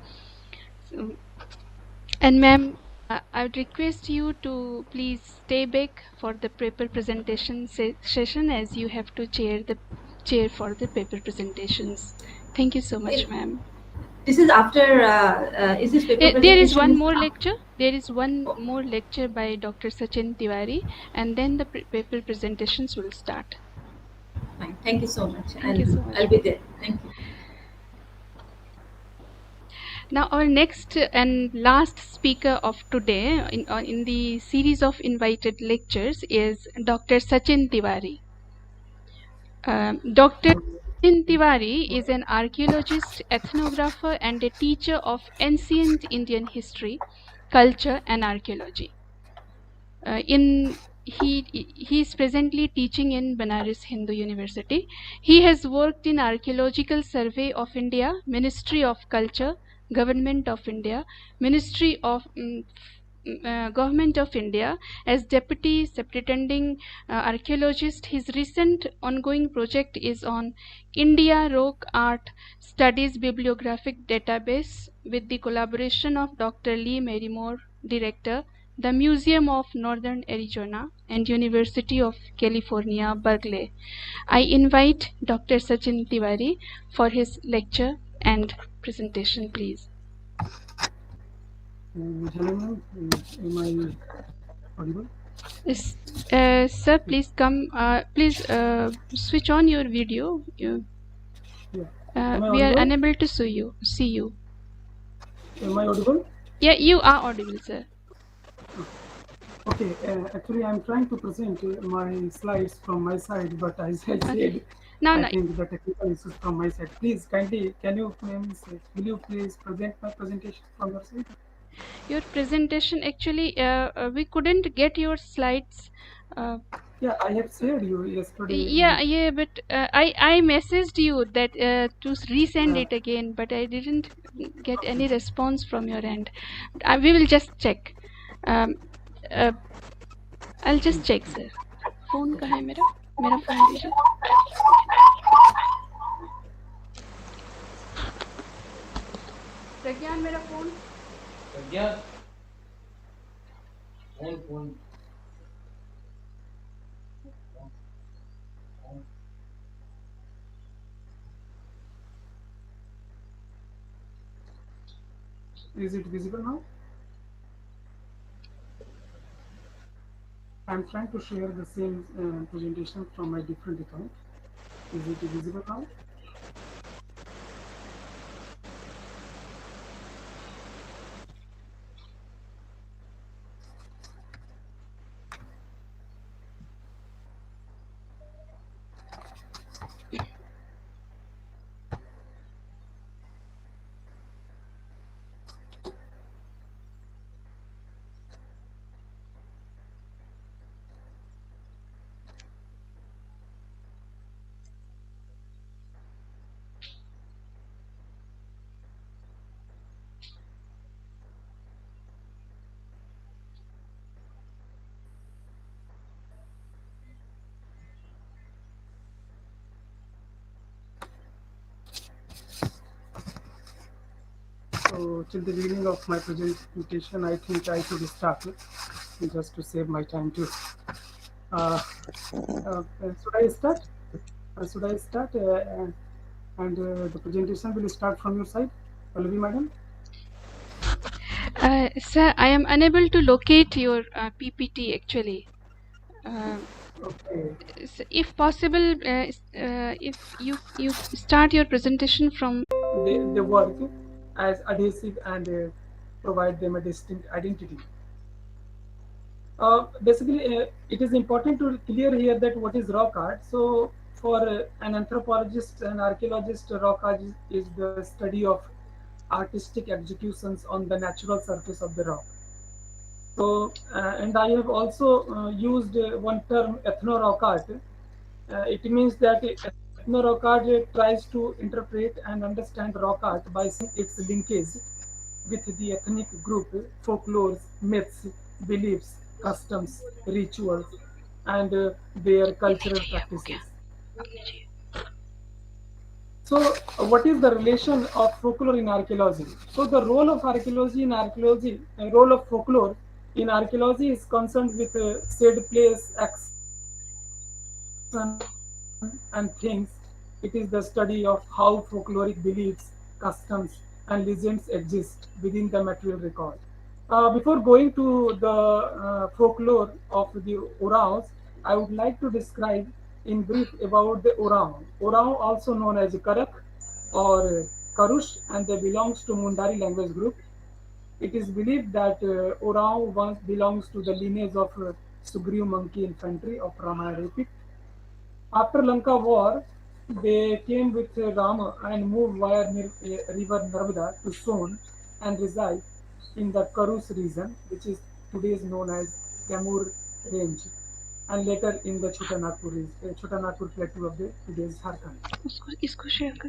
K: And ma'am, I would request you to please stay back for the paper presentation session, as you have to chair for the paper presentations. Thank you so much, ma'am.
F: This is after, is this paper presentation?
K: There is one more lecture. There is one more lecture by Dr. Sachin Tiwari, and then the paper presentations will start.
F: Fine. Thank you so much.
K: Thank you so much.
F: I'll be there. Thank you.
K: Now, our next and last speaker of today in the series of invited lectures is Dr. Sachin Tiwari. Dr. Sachin Tiwari is an archaeologist, ethnographer, and a teacher of ancient Indian history, culture, and archaeology. He is presently teaching in Banaras Hindu University. He has worked in Archaeological Survey of India, Ministry of Culture, Government of India, Ministry of Government of India as Deputy Superintending Archaeologist. His recent ongoing project is on India Rock Art Studies Bibliographic Database with the collaboration of Dr. Lee Marymore, Director, the Museum of Northern Arizona and University of California, Berkeley. I invite Dr. Sachin Tiwari for his lecture and presentation, please.
M: Hello, am I audible?
K: Yes, sir, please come. Please switch on your video.
M: Yeah.
J: Am I
K: We are
J: audible?
K: unable to see you. See you.
J: Am I audible?
K: Yeah, you are audible, sir.
M: Okay, actually, I'm trying to present my slides from my side, but as I
K: Okay.
M: said,
K: No,
M: I
K: no.
M: think the technical issues from my side. Please, kindly, will you please present my presentation from your side?
K: Your presentation, actually, we couldn't get your slides.
M: Yeah, I have shared you yesterday.
K: Yeah, but I messaged you that to resend
M: Uh,
K: it again, but I didn't get any response from your end. We will just check. Um, uh, I'll just check, sir. Phone कहाँ है मेरा? मेरा phone दीजिए. प्रज्ञान मेरा phone.
A: Pragyan phone phone
M: is it visible now? I'm trying to share the same presentation from my different account. Is it visible now? So till the beginning of my presentation, I think I should start just to save my time too. Should I start? Should I start? And the presentation will start from your side, Pallavi madam.
K: Sir, I am unable to locate your PPT actually.
M: Okay.
K: If possible, if you start your presentation from.
M: They work as adhesive and provide them a distinct identity. Basically, it is important to clear here that what is rock art. So, for an anthropologist and archaeologist, rock art is the study of artistic executions on the natural surface of the rock. So, and I have also used one term, ethno-rock art. It means that ethno-rock art tries to interpret and understand rock art by seeing its linkage with the ethnic group, folklores, myths, beliefs, customs, rituals, and their cultural practices. So, what is the relation of folklore in archaeology? So, the role of role of folklore in archaeology is concerned with said place, action, and things. It is the study of how folkloric beliefs, customs, and legends exist within the material record. Before going to the folklore of the Oraons, I would like to describe in brief about the Oraon. Oraon, also known as Karak or Karush, and they belongs to Mundari language group. It is believed that Oraon once belongs to the lineage of Sugriv monkey infantry of Ramayana epic. After Lanka war, they came with Rama and moved via river Narmada to Son and reside in the Karus region, which is today is known as Kamur range, and later in the Chotanagpur plateau of the today's Jharkhand.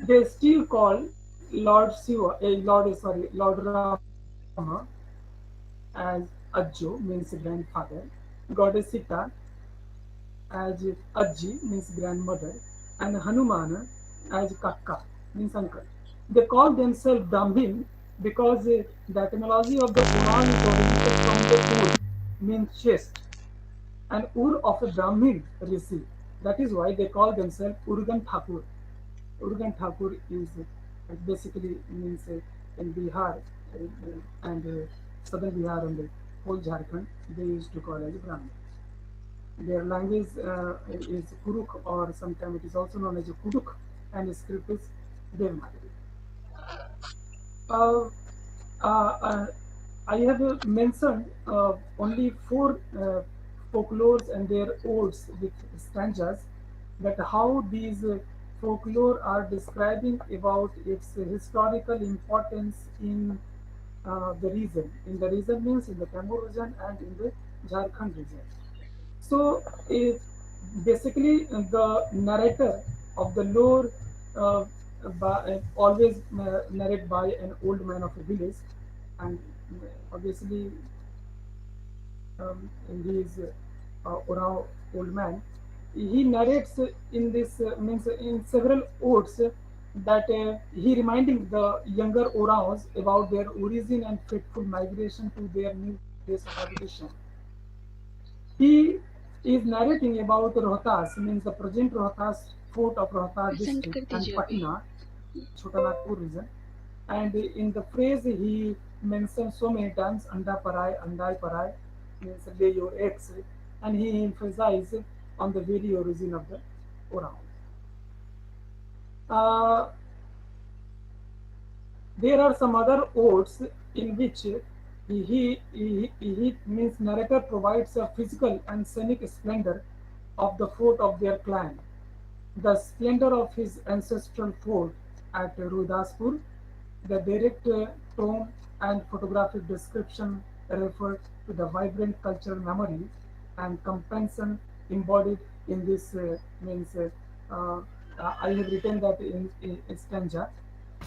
M: They still call Lord Shiva, Lord Rama as Ajjo means grandfather, Goddess Sita as Ajji means grandmother, and Hanuman as Kakka means uncle. They call themselves Brahmin because the etymology of the Uran is originated from the Ur, means chest, and Ur of a Brahmin rishi. That is why they call themselves Urgan Thakur. Urgan Thakur is basically means in Bihar and southern Bihar and the whole Jharkhand, they used to call as Brahmin. Their language is Kuruk, or sometimes it is also known as Kuduk, and script is Devmari. Uh, I have mentioned only four folklores and their odes with stanzas, but how these folklore are describing about its historical importance in the region. In the region means in the Tamil region and in the Jharkhand region. So basically the narrator of the lore always narrated by an old man of a village, and obviously he is Orao old man. He narrates in this means in several odes that he reminding the younger Oraos about their origin and fateful migration to their new place of habitation. He is narrating about Rohtas, means the present Rohtas fort of Rohtas
K: present
M: district
K: कर
M: and
K: दीजिए अभी
M: Patna, Chotanagpur region. And in the phrase he mentions so many times Andai Parai, means lay your eggs, and he emphasizes on the very origin of the Orang. Uh, there are some other odes in which he means narrator provides a physical and scenic splendor of the fort of their clan, the splendor of his ancestral fort at Rudaspur. The direct tone and photographic description refer to the vibrant cultural memory and compassion embodied in this means. Uh, I have written that in stanza.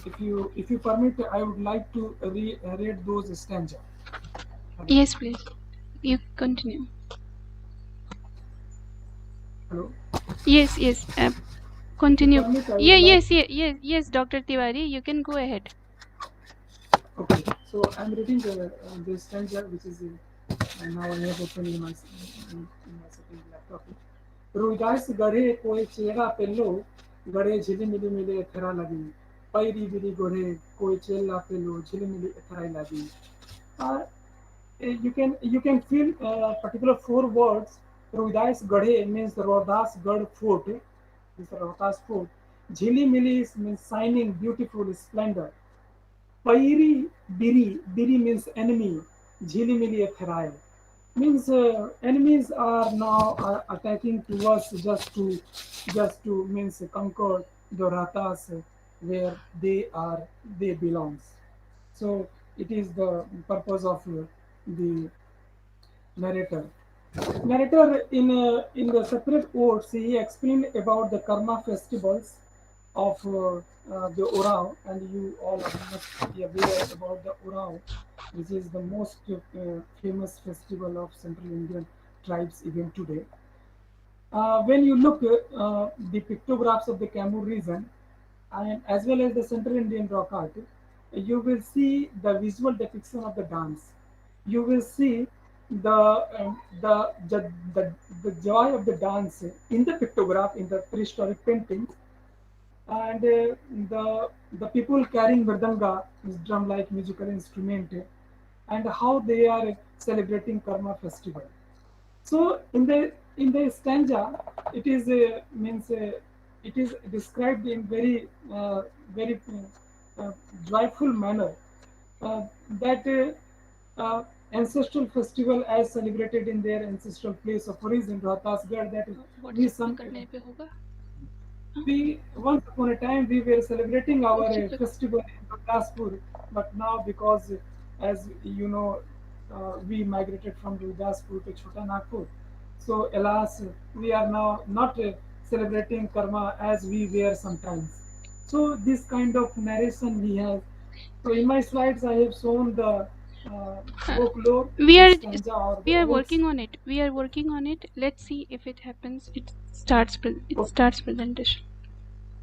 M: If you permit, I would like to read those stanza.
K: yes please you continue
M: Hello.
K: yes yes
M: If you
K: continue
M: permit, I would
K: yeah
M: like.
K: yes Dr. Tiwari you can go ahead
M: Okay, so I'm reading the stanza which is now I have opened in my second laptop. रुदास गढ़े कोई चेहरा पेलो गढ़े झिलिमिली मिले एथरा लगी पैरी बिरी गोढ़े कोई चेला पेलो झिलिमिली एथरा लगी. uh, you can feel particular four words. रुदास गढ़े means the Rodas Garh fort, this Rohtas fort. Jhili mili means shining, beautiful, splendor. Pairi biri means enemy. Jhili mili etherai means enemies are now attacking to us just to means conquer the ratas where they belongs. So it is the purpose of the narrator. Narrator in the separate words he explained about the karma festivals of the Orao, and you all must be aware about the Orao, which is the most famous festival of Central Indian tribes even today. When you look the pictographs of the Kamur region and as well as the Central Indian rock art, you will see the visual depiction of the dance. You will see the joy of the dance in the pictograph in the prehistoric paintings, and the people carrying mridanga, this drum-like musical instrument, and how they are celebrating Karma festival. So in the stanza, it is means it is described in very joyful manner that ancestral festival as celebrated in their ancestral place of origin, Rohtasgarh, that we
K: WhatsApp में
M: some
K: करने पे होगा
M: we once upon a time we were celebrating our
K: WhatsApp पे
M: festival in Gurdaspur, but now because as you know we migrated from Gurdaspur to Chota Nagpur, so alas we are now not celebrating Karma as we were sometimes. So this kind of narration we have. So in my slides I have shown the folklore,
K: we
M: the
K: are
M: stanza or the
K: we are
M: odes.
K: working on it. Let's see if it happens. It starts presentation.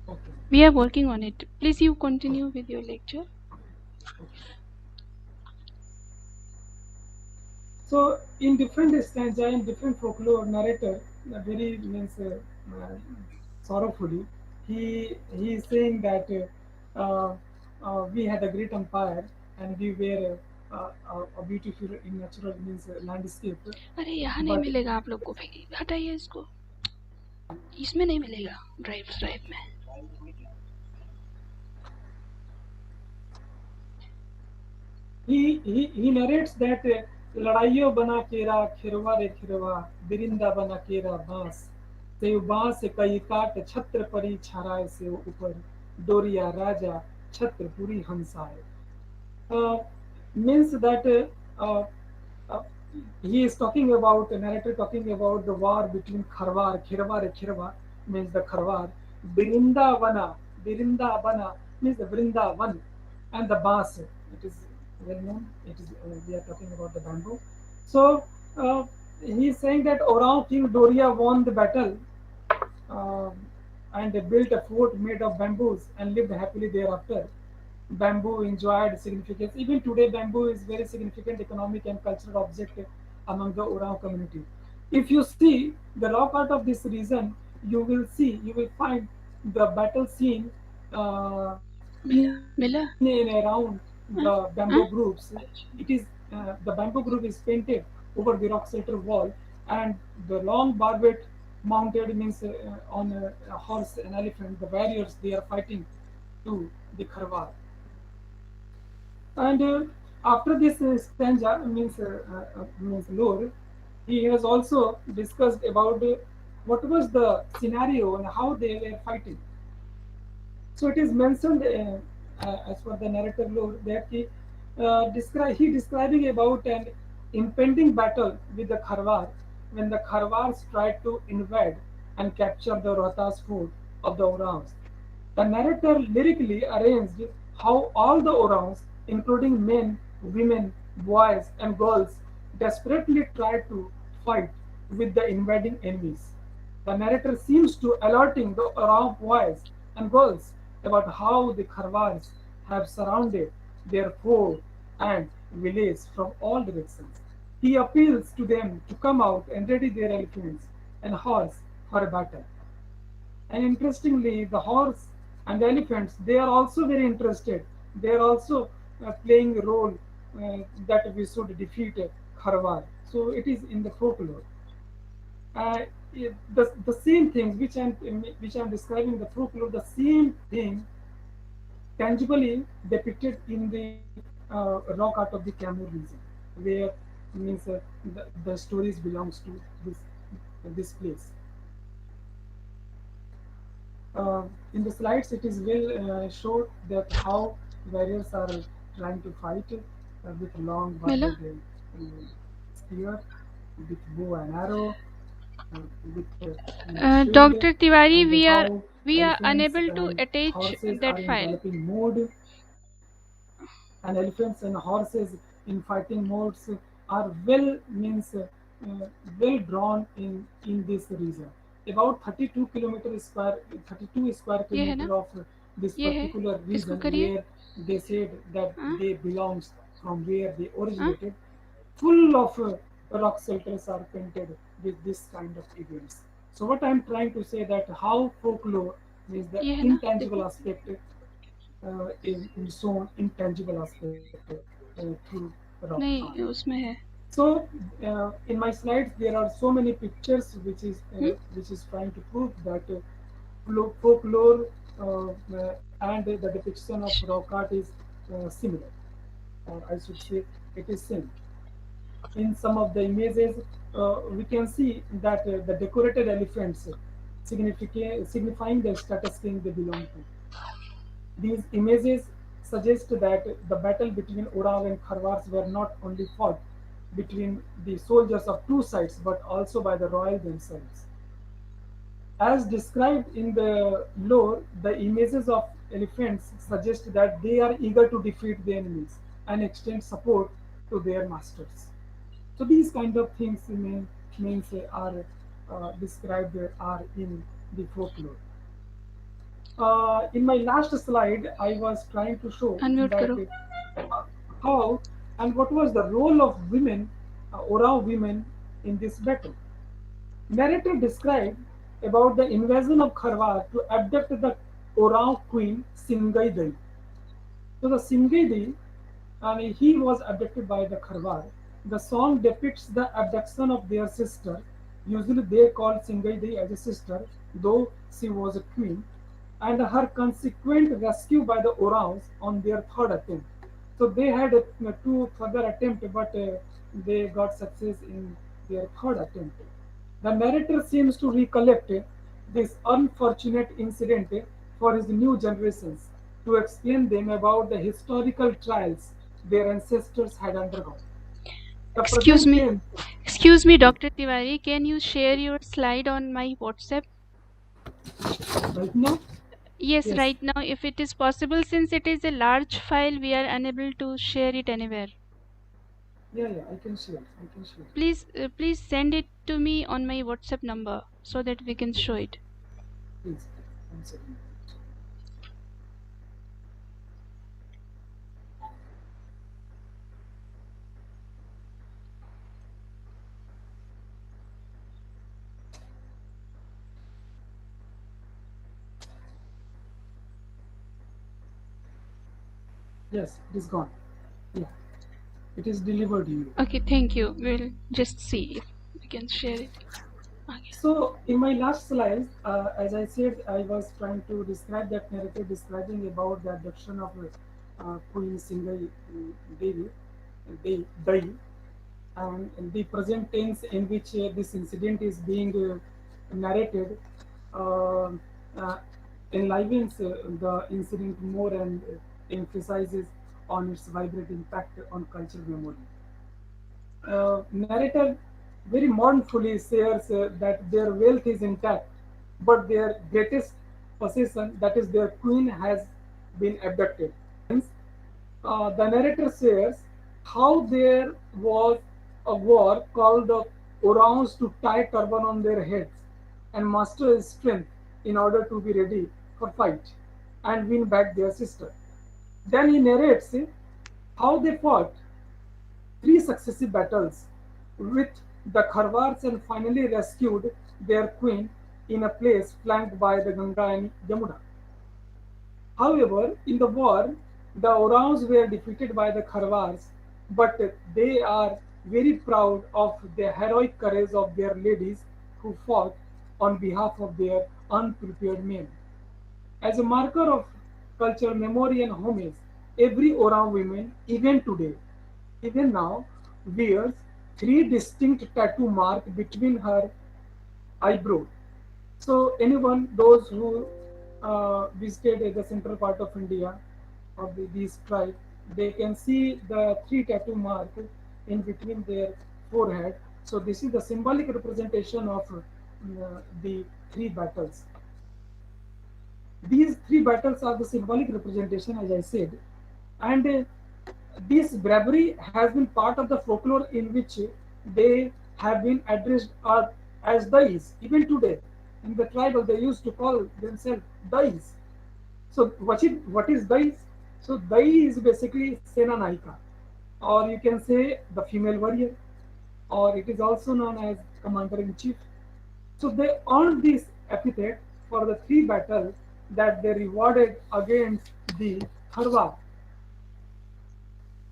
M: Okay.
K: We are working on it. Please you continue with your lecture.
M: So in different stanza, in different folklore narrator, very means sorrowfully, he is saying that we had a great empire and we were a beautiful in natural means landscape.
K: अरे यहाँ नहीं
M: But
K: मिलेगा आप लोग को हटाइए इसको इसमें नहीं मिलेगा ड्राइव में
M: he narrates that लड़ाइयों बना केरा खिरवा रे खिरवा बिरिंदा बना केरा बांस से बांस कई काट छत्र परी छराय से ऊपर डोरिया राजा छत्रपुरी हंसाए. Means that uh, uh, he is talking about the narrator talking about the war between Kharwar, Khirwa means the Kharwar, Birindavana, Birindavana means the Vrindavan, and the Bas. It is well known. It is we are talking about the bamboo. So he is saying that Orang King Doria won the battle uh, and they built a fort made of bamboos and lived happily thereafter. Bamboo enjoyed significance. Even today, bamboo is very significant economic and cultural object among the Oraon community. If you see the rock art of this region, you will find the battle scene in and around the bamboo groups. It is the bamboo group is painted over the rock shelter wall, and the long barbet mounted means on a horse and elephant. The warriors they are fighting to the Kharwar. And after this stanza means lore, he has also discussed about what was the scenario and how they were fighting. So it is mentioned as per the narrative lore that he describing about an impending battle with the Kharwar when the Kharwars tried to invade and capture the Rohtas fort of the Orans. The narrator lyrically arranged how all the Orans, including men, women, boys, and girls, desperately tried to fight with the invading enemies. The narrator seems to alerting the Orang boys and girls about how the Kharwars have surrounded their fort and village from all directions. He appeals to them to come out and ready their elephants and horse for a battle. And interestingly, the horse and the elephants, they are also very interested. They are also playing a role that we should defeat Kharwar. So it is in the folklore. The same thing which I'm describing the folklore, the same thing tangibly depicted in the rock art of the Kamur region, where means the stories belongs to this place. In the slides, it is well showed that how warriors are trying to fight with long barbed spear, with bow and arrow, with shield,
K: Dr. Tiwari,
M: and how
K: we are
M: elephants
K: unable to
M: and
K: attach
M: horses
K: that
M: are in
K: file.
M: galloping mode, and elephants and horses in fighting modes are well drawn in this region. About 32 square
K: ये है ना?
M: kilometer of this
K: ये है.
M: particular
K: इसको
M: region
K: करिए.
M: where they said that
K: हाँ?
M: they belongs from where they
K: हाँ?
M: originated, full of rock shelters are painted with this kind of events. So what I'm trying to say that how folklore is the
K: ये है ना?
M: intangible
K: देखो.
M: aspect in shown intangible aspect through rock art.
K: नहीं, उसमें है.
M: So in my slides there are so many pictures
K: Hmm?
M: which is trying to prove that folklore and the depiction of rock art is similar, or I should say it is same. In some of the images, we can see that the decorated elephants signifying the status king they belong to. These images suggest that the battle between Orav and Kharwars were not only fought between the soldiers of two sides but also by the royal themselves. As described in the lore, the images of elephants suggest that they are eager to defeat the enemies and extend support to their masters. So these kind of things means are described are in the folklore. In my last slide, I was trying to show
K: Unmute
M: that
K: करो.
M: how and what was the role of women, Ora women, in this battle. Narrator described about the invasion of Kharwar to abduct the Ora queen Singai Dei. So the Singai Dei, and he was abducted by the Kharwar. The song depicts the abduction of their sister. Usually they called Singai Dei as a sister, though she was a queen, and her consequent rescue by the Orans on their third attempt. So they had two further attempts, but they got success in their third attempt. The narrator seems to recollect this unfortunate incident for his new generations to explain them about the historical trials their ancestors had undergone. The
K: Excuse
M: present
K: me.
M: tense,
K: Excuse me,
M: yes,
K: Dr. Tiwari. Can you share your slide on my WhatsApp?
M: right now,
K: Yes,
M: yes,
K: right now, if it is possible, since it is a large file, we are unable to share it anywhere.
M: yeah, I can share, I can share.
K: Please send it to me on my WhatsApp number so that we can show it.
M: Please, one second. Yes, it is gone. Yeah, it is delivered to you.
K: Okay, thank you. We'll just see if we can share it. Okay.
M: So in my last slide, as I said, I was trying to describe that narrative describing about the abduction of Queen Singai Devi, Dai, and in the present tense in which this incident is being narrated, uh, uh, enlivens the incident more and emphasizes on its vibrant impact on cultural memory. Narrator very mournfully says that their wealth is intact, but their greatest possession, that is their queen, has been abducted. The narrator says how there was a war called Orange to tie turban on their heads and muster his strength in order to be ready for fight and win back their sister. Then he narrates how they fought three successive battles with the Kharwars and finally rescued their queen in a place flanked by the Ganga and Yamuna. However, in the war, the Orangs were defeated by the Kharwars, but they are very proud of the heroic courage of their ladies who fought on behalf of their unprepared men. As a marker of cultural memory and homage, every Orang woman, even today, even now, wears three distinct tattoo marks between her eyebrow. So anyone, those who visited the central part of India, of these tribes, they can see the three tattoo mark in between their forehead. So this is the symbolic representation of the three battles. These three battles are the symbolic representation, as I said, and this bravery has been part of the folklore in which they have been addressed as dais. Even today, in the tribal, they used to call themselves dais. So what is dais? So dai is basically Sena Naika, or you can say the female warrior, or it is also known as commander in chief. So they earned this epithet for the three battles that they rewarded against the Harwa.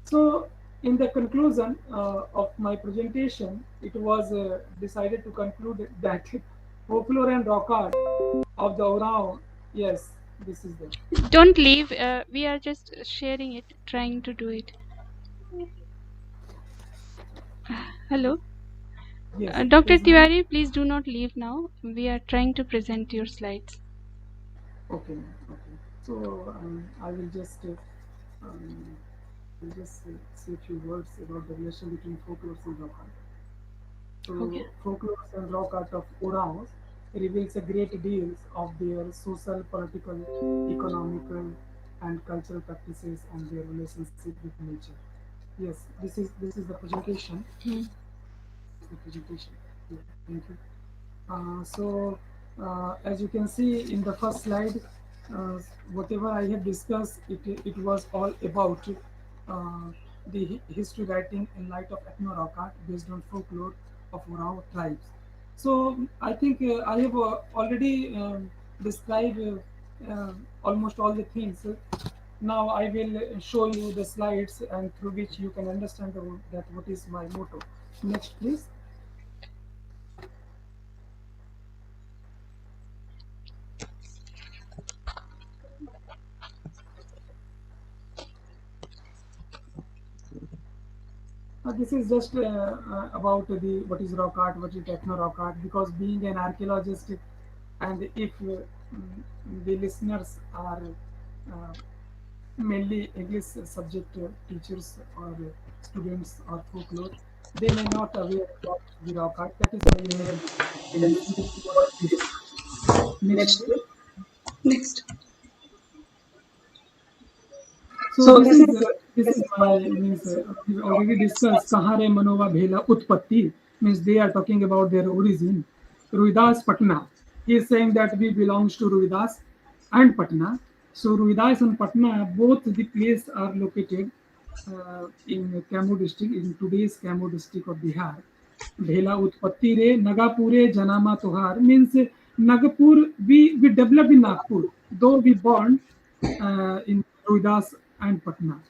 M: So in the conclusion of my presentation, it was decided to conclude that folklore and rock art of the Orao, yes, this is the.
K: Don't leave. We are just sharing it, trying to do it. Hello.
M: Yes,
K: Dr.
M: please go on.
K: Tiwari, please do not leave now. We are trying to present your slides.
M: Okay, okay. So I um, will just say a few words about the relation between folklore and rock art. So
K: Okay.
M: folklore and rock art of Oraons reveals a great deal of their social, political, economical, and cultural practices and their relationship with nature. Yes, this is the presentation. The presentation. Yeah, thank you. As you can see in the first slide, uh, whatever I have discussed, it was all about the history writing in light of ethno rock art based on folklore of Warao tribes. So I think I have already described almost all the things. Now I will show you the slides and through which you can understand that what is my motto. Next, please. This is just about the what is rock art, what is techno rock art. Because being an archaeologist, and if the listeners are uh, mainly English subject teachers or students or folklore, they may not aware about the rock art. That is why I have mentioned what it is. Next.
B: Next.
M: So this is my means we already discussed Kahare Manova Bhela Utpatti, means they are talking about their origin. Ruidas Patna. He is saying that we belongs to Ruidas and Patna. So Ruidas and Patna, both the place are located in Kamu district, in today's Kamu district of Bihar. Bhela Utpatti Re Nagapure Janama Tohar means Nagapur. We developed in Nagpur, though we born in Ruidas and Patna.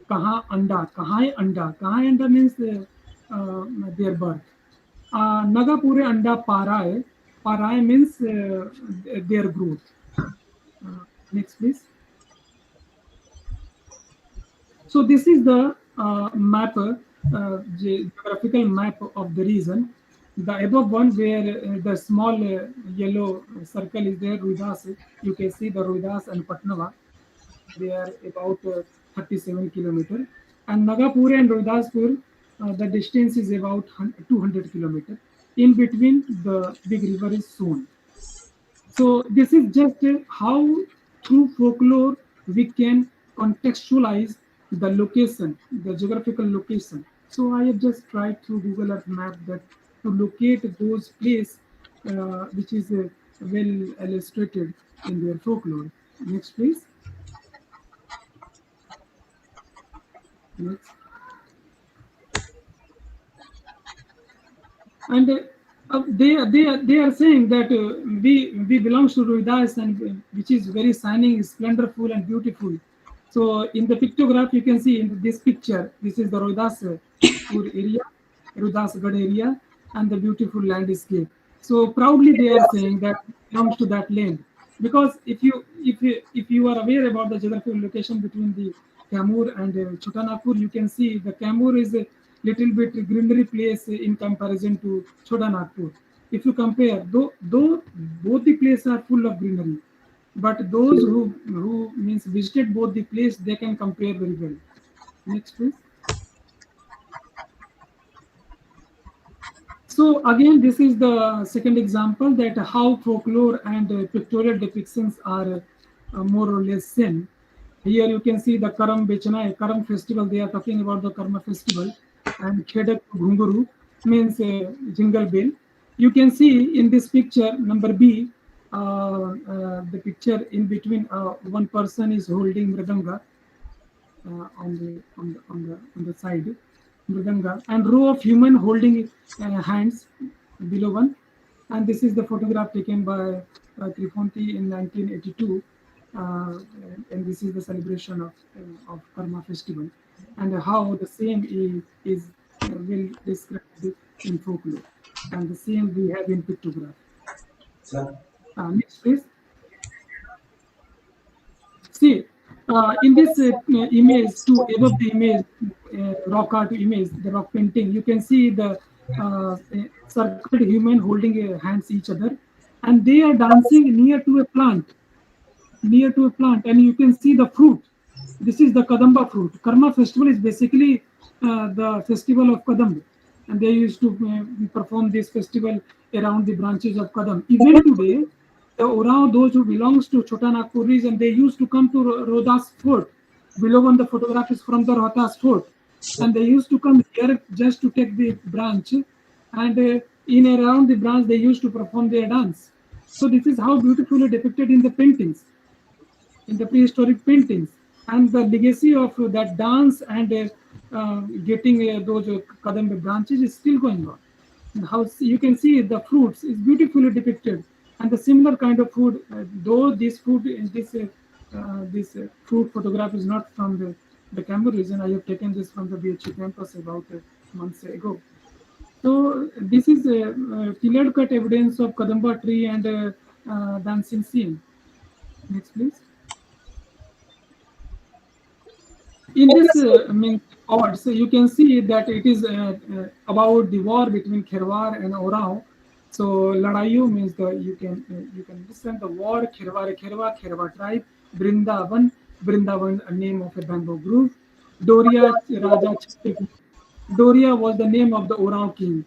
M: Kaha Anda, Kahai Anda. Kahai Anda means their birth. Nagapure Anda Parai. Parai means their growth. Next, please. So this is the map, geographical map of the region. The above one where the small yellow circle is there, Ruidas. You can see the Ruidas and Patnawa. They are about 37 kilometer. And Nagapur and Rohidaspur, the distance is about 200 kilometer. In between, the big river is Son. So this is just how through folklore we can contextualize the location, the geographical location. So I have just tried through Google Earth map that to locate those place which is well illustrated in their folklore. Next, please. Next. And they are saying that we belongs to Rohidas, and which is very shining, splendorful, and beautiful. So in the pictograph you can see in this picture, this is the Rohidas Pur area, Rohidasgarh area, and the beautiful landscape. So proudly they are saying that it belongs to that land. Because if you are aware about the geographical location between the Kamur and Chotanagpur, you can see the Kamur is a little bit greenery place in comparison to Chotanagpur. If you compare, though both the places are full of greenery, but those who means visited both the place, they can compare very well. Next, please. So again, this is the second example that how folklore and pictorial depictions are more or less same. Here you can see the Karam Bechana, Karam festival. They are talking about the Karma festival, and Khedak Ghunguru means jingle bell. You can see in this picture number B, the picture in between. One person is holding mridanga on the side, mridanga, and row of human holding hands below one. And this is the photograph taken by Trifonti in 1982, and this is the celebration of Karma festival, and how the same is well described in folklore, and the same we have in pictograph. Next, please. See, in this image, to above the image, rock art image, the rock painting, you can see the circled human holding hands each other, and they are dancing near to a plant, and you can see the fruit. This is the Kadamba fruit. Karma festival is basically the festival of Kadamba, and they used to perform this festival around the branches of Kadam. Even today, the Orao, those who belongs to Chota Nagpur region, they used to come to Rohtas Fort. Below one, the photograph is from the Rohtas Fort, and they used to come here just to take the branch, and in around the branch they used to perform their dance. So this is how beautifully depicted in the paintings, in the prehistoric paintings, and the legacy of that dance and getting those kadamba branches is still going on. And how you can see the fruits is beautifully depicted, and the similar kind of food, though this food in this fruit photograph is not from the Cambodia region. I have taken this from the BHU campus about months ago. So this is a clear cut evidence of kadamba tree and dancing scene. Next, please. In this odds, you can see that it is about the war between Kherwar and Orao. So Ladayu means you can understand the war. Kherwa tribe. Brindavan, a name of a bamboo grove. Doria Raja Chhatrapati. Doria was the name of the Orao king.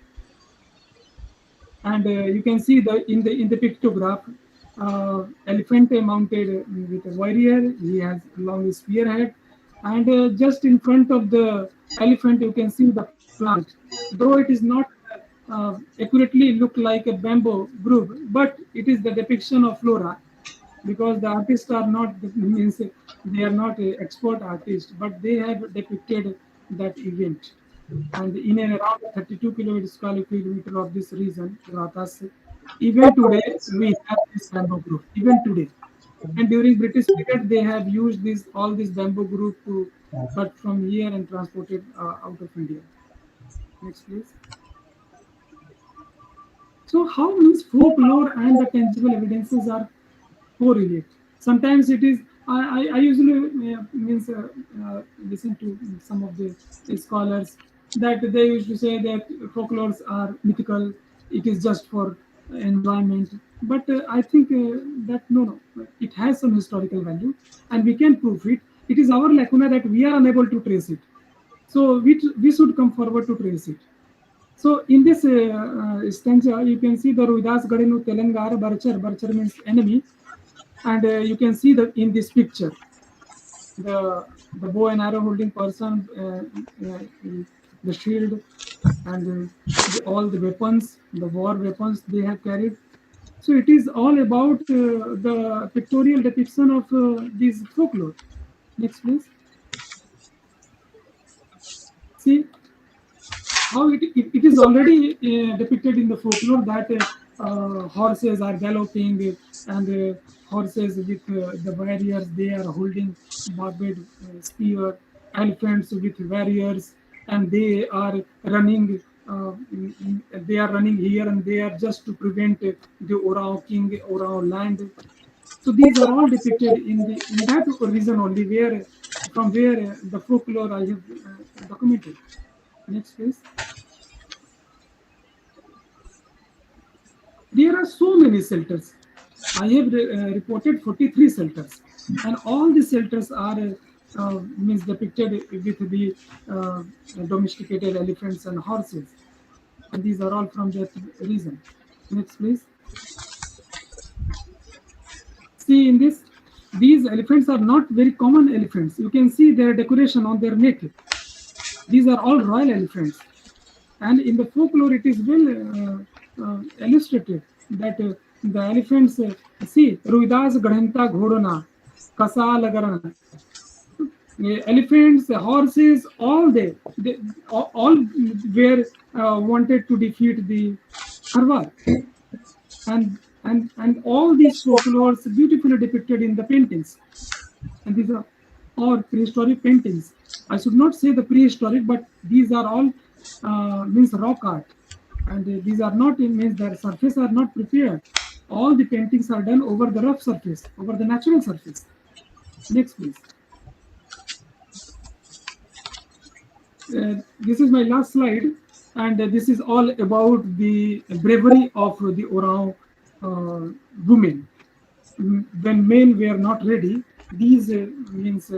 M: And you can see in the pictograph, elephant mounted with a warrior. He has a long spearhead, and just in front of the elephant, you can see the plant. Though it is not accurately look like a bamboo grove, but it is the depiction of flora, because the artists are not means they are not expert artists, but they have depicted that event. And in and around 32 square kilometer of this region, Ratas, even today we have this bamboo group. Even today, and during British period, they have used all this bamboo group to cut from here and transported out of India. Next, please. So how means folklore and the tangible evidences are correlate. Sometimes it is. I usually listen to some of the scholars that they used to say that folklores are mythical. It is just for enjoyment. But I think that no, it has some historical value, and we can prove it. It is our lacuna that we are unable to trace it. So we should come forward to trace it. So in this stanza, you can see the Ruidas Gadinu Telangar Barchar. Barchar means enemy, and you can see that in this picture, the bow and arrow holding person, the shield, and all the weapons, the war weapons they have carried. So it is all about the pictorial depiction of this folklore. Next, please. See how it is already depicted in the folklore that horses are galloping, and horses with the warriors, they are holding barbed spear, elephants with warriors, and they are running. They are running here and there just to prevent the Orao king, Orao land. So these are all depicted in that region only, where from where the folklore I have documented. Next, please. There are so many shelters. I have reported 43 shelters, and all the shelters are means depicted with the domesticated elephants and horses, and these are all from that region. Next, please. See in this, these elephants are not very common elephants. You can see their decoration on their neck. These are all royal elephants, and in the folklore it is well illustrated that the elephants see Ruidas Gadhanta Ghodona, Kasa Lagarana, elephants, horses, they all were wanted to defeat the Kharwar, and all these folklores beautifully depicted in the paintings, and these are all prehistoric paintings. I should not say the prehistoric, but these are all means rock art, and these are not means their surface are not prepared. All the paintings are done over the rough surface, over the natural surface. Next, please. This is my last slide, and this is all about the bravery of the Orao women. When men were not ready, these means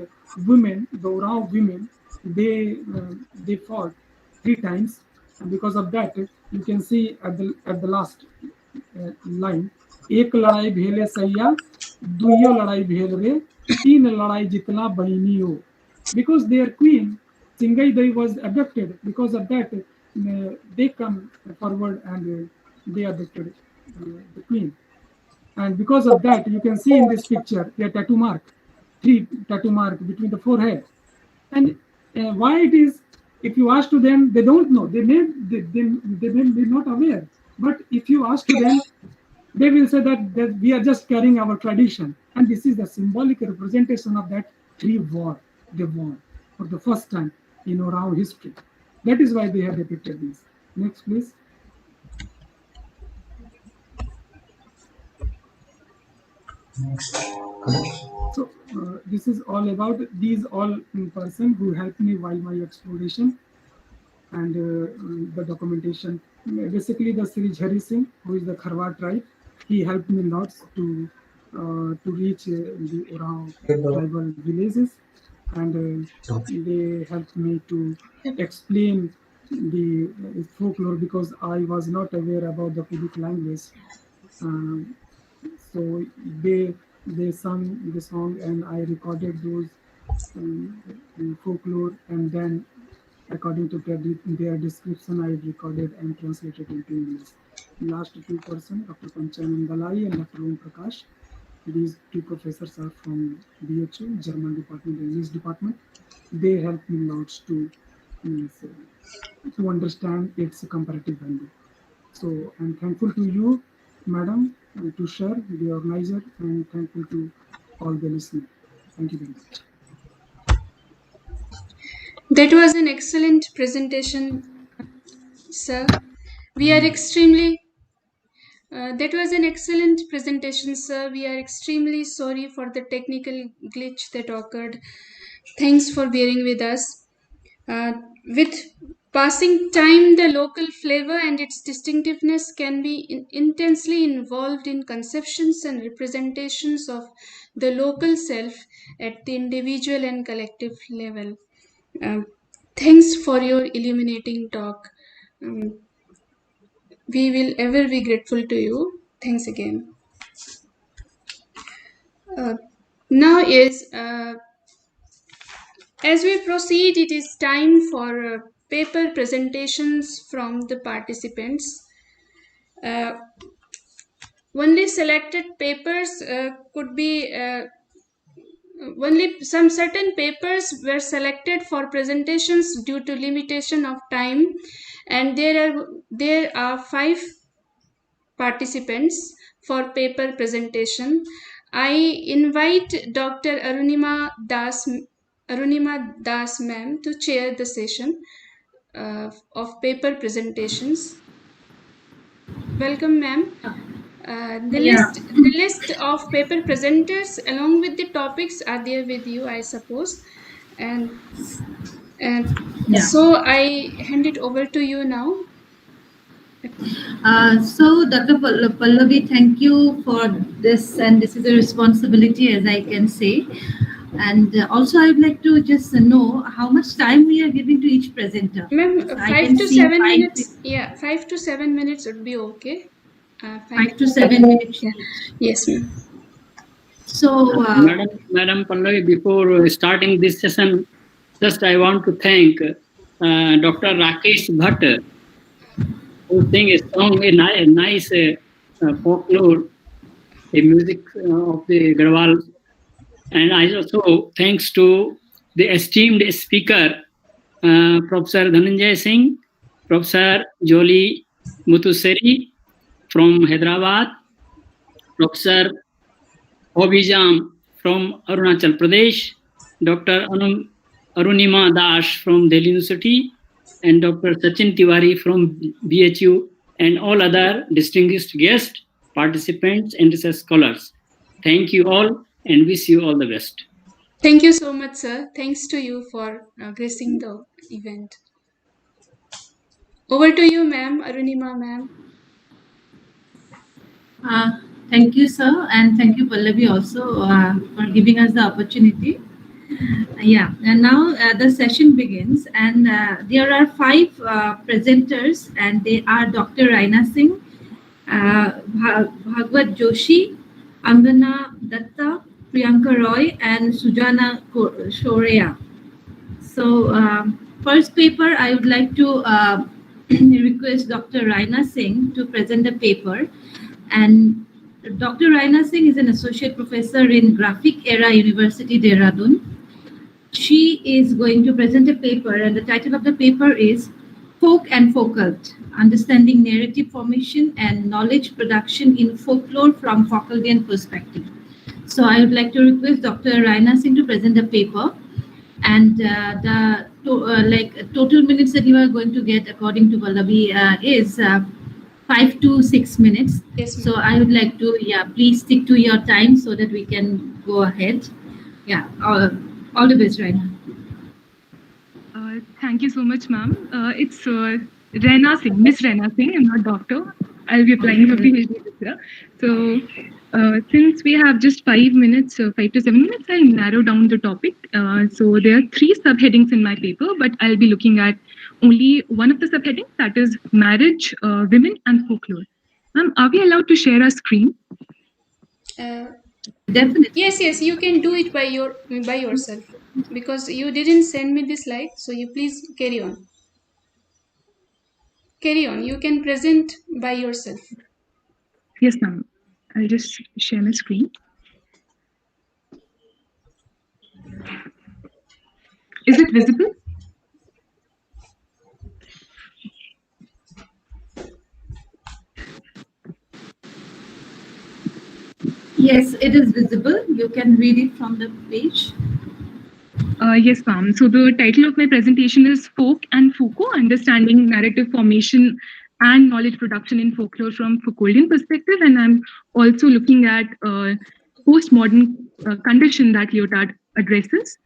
M: women, the Orao women, they fought 3 times, and because of that, you can see at the last line, एक लड़ाई भेले सैया, दुइयो लड़ाई भेल रे, तीन लड़ाई जितना बहिनियो. Because their queen Singai Dai was abducted. Because of that, they come forward and they abducted the queen. And because of that, you can see in this picture a tattoo mark, 3 tattoo mark between the forehead. And why it is, if you ask to them, they don't know. They may be not aware. But if you ask to them, they will say that we are just carrying our tradition. And this is the symbolic representation of that 3 war they won for the first time in Orao history. That is why they have depicted this. Next, please. So this is all about these all person who helped me while my exploration and the documentation. Basically, the Sri Jhari Singh, who is the Kharwar tribe, he helped me lots to reach the Oraon tribal villages, and they helped me to explain the folklore because I was not aware about the Kuduc language. Um, so they sung the song and I recorded those folklore, and then according to their description I recorded and translated into English. Last two person, Dr. Panchanand Dalai and Dr. Om Prakash, these two professors are from BHU, German department, English department. They helped me lots to understand its comparative value. So I'm thankful to you, madam, and to share the organizer, and thankful to all the listeners. Thank you very much.
B: That was an excellent presentation, sir. We are extremely that was an excellent presentation, sir. We are extremely sorry for the technical glitch that occurred. Thanks for bearing with us. With passing time, the local flavor and its distinctiveness can be intensely involved in conceptions and representations of the local self at the individual and collective level. Thanks for your illuminating talk. We will ever be grateful to you. Thanks again. Now as we proceed, it is time for paper presentations from the participants. Only selected papers could be only some certain papers were selected for presentations due to limitation of time, and there are 5 participants for paper presentation. I invite Dr. Arunima Das ma'am to chair the session of paper presentations. Welcome, ma'am. The list of paper presenters along with the topics are there with you, I suppose. And so I hand it over to you now.
F: So, Dr. Pallavi, thank you for this, and this is a responsibility, as I can say. And also, I would like to just know how much time we are giving to each presenter.
B: Ma'am, 5 to 7 minutes. Yeah, 5 to 7 minutes would be okay.
F: 5 to 7 minutes.
B: Yeah. Yes, ma'am.
F: So,
H: Madam Pallavi, before starting this session, just I want to thank Dr. Rakesh Bhatt, who sing a song, a nice folklore, a music of the Garhwal. And I also thanks to the esteemed speaker, Professor Dhananjay Singh, Professor Joli Mutuseri from Hyderabad, Professor Hobijam from Arunachal Pradesh, Dr. Arunima Das from Delhi University, and Dr. Sachin Tiwari from BHU, and all other distinguished guests, participants, and research scholars. Thank you all and wish you all the best.
B: Thank you so much, sir. Thanks to you for gracing the event. Over to you, ma'am, Arunima ma'am.
F: Thank you, sir, and thank you, Pallavi, also for giving us the opportunity. And now the session begins, and there are 5 presenters, and they are Dr. Raina Singh, Bhagwat Joshi, Angana Datta, Priyanka Roy, and Sujana Shorea. So, first paper, I would like to request Dr. Raina Singh to present the paper. And Dr. Raina Singh is an associate professor in Graphic Era University, Dehradun. She is going to present a paper, and the title of the paper is Folk and Folkult, Understanding Narrative Formation and Knowledge Production in Folklore from Foucauldian Perspective. So I would like to request Dr. Raina Singh to present the paper, and the total minutes that you are going to get, according to Pallavi, is 5 to 6 minutes.
B: Yes,
F: So
B: ma'am.
F: I would like to, please stick to your time so that we can go ahead. Yeah, all the best, right now.
N: Thank you so much, ma'am. It's Rena Singh, Miss Rena Singh. I'm not doctor. I'll be applying for PhD this year. So, since we have just 5 minutes, 5 to 7 minutes, I'll narrow down the topic. So, there are three subheadings in my paper, but I'll be looking at only one of the subheadings, that is marriage, women, and folklore. Ma'am, are we allowed to share our screen?
B: Uh,
F: Definitely.
B: yes, you can do it by yourself because you didn't send me the slide. So you please carry on. Carry on. You can present by yourself.
N: Yes, ma'am. I'll just share my screen. Is it visible?
F: Yes, it is visible. You can read it from the page.
N: Yes, ma'am. So the title of my presentation is Folk and Foucault, Understanding Narrative Formation and Knowledge Production in Folklore from Foucauldian Perspective. And I'm also looking at postmodern condition that Lyotard addresses.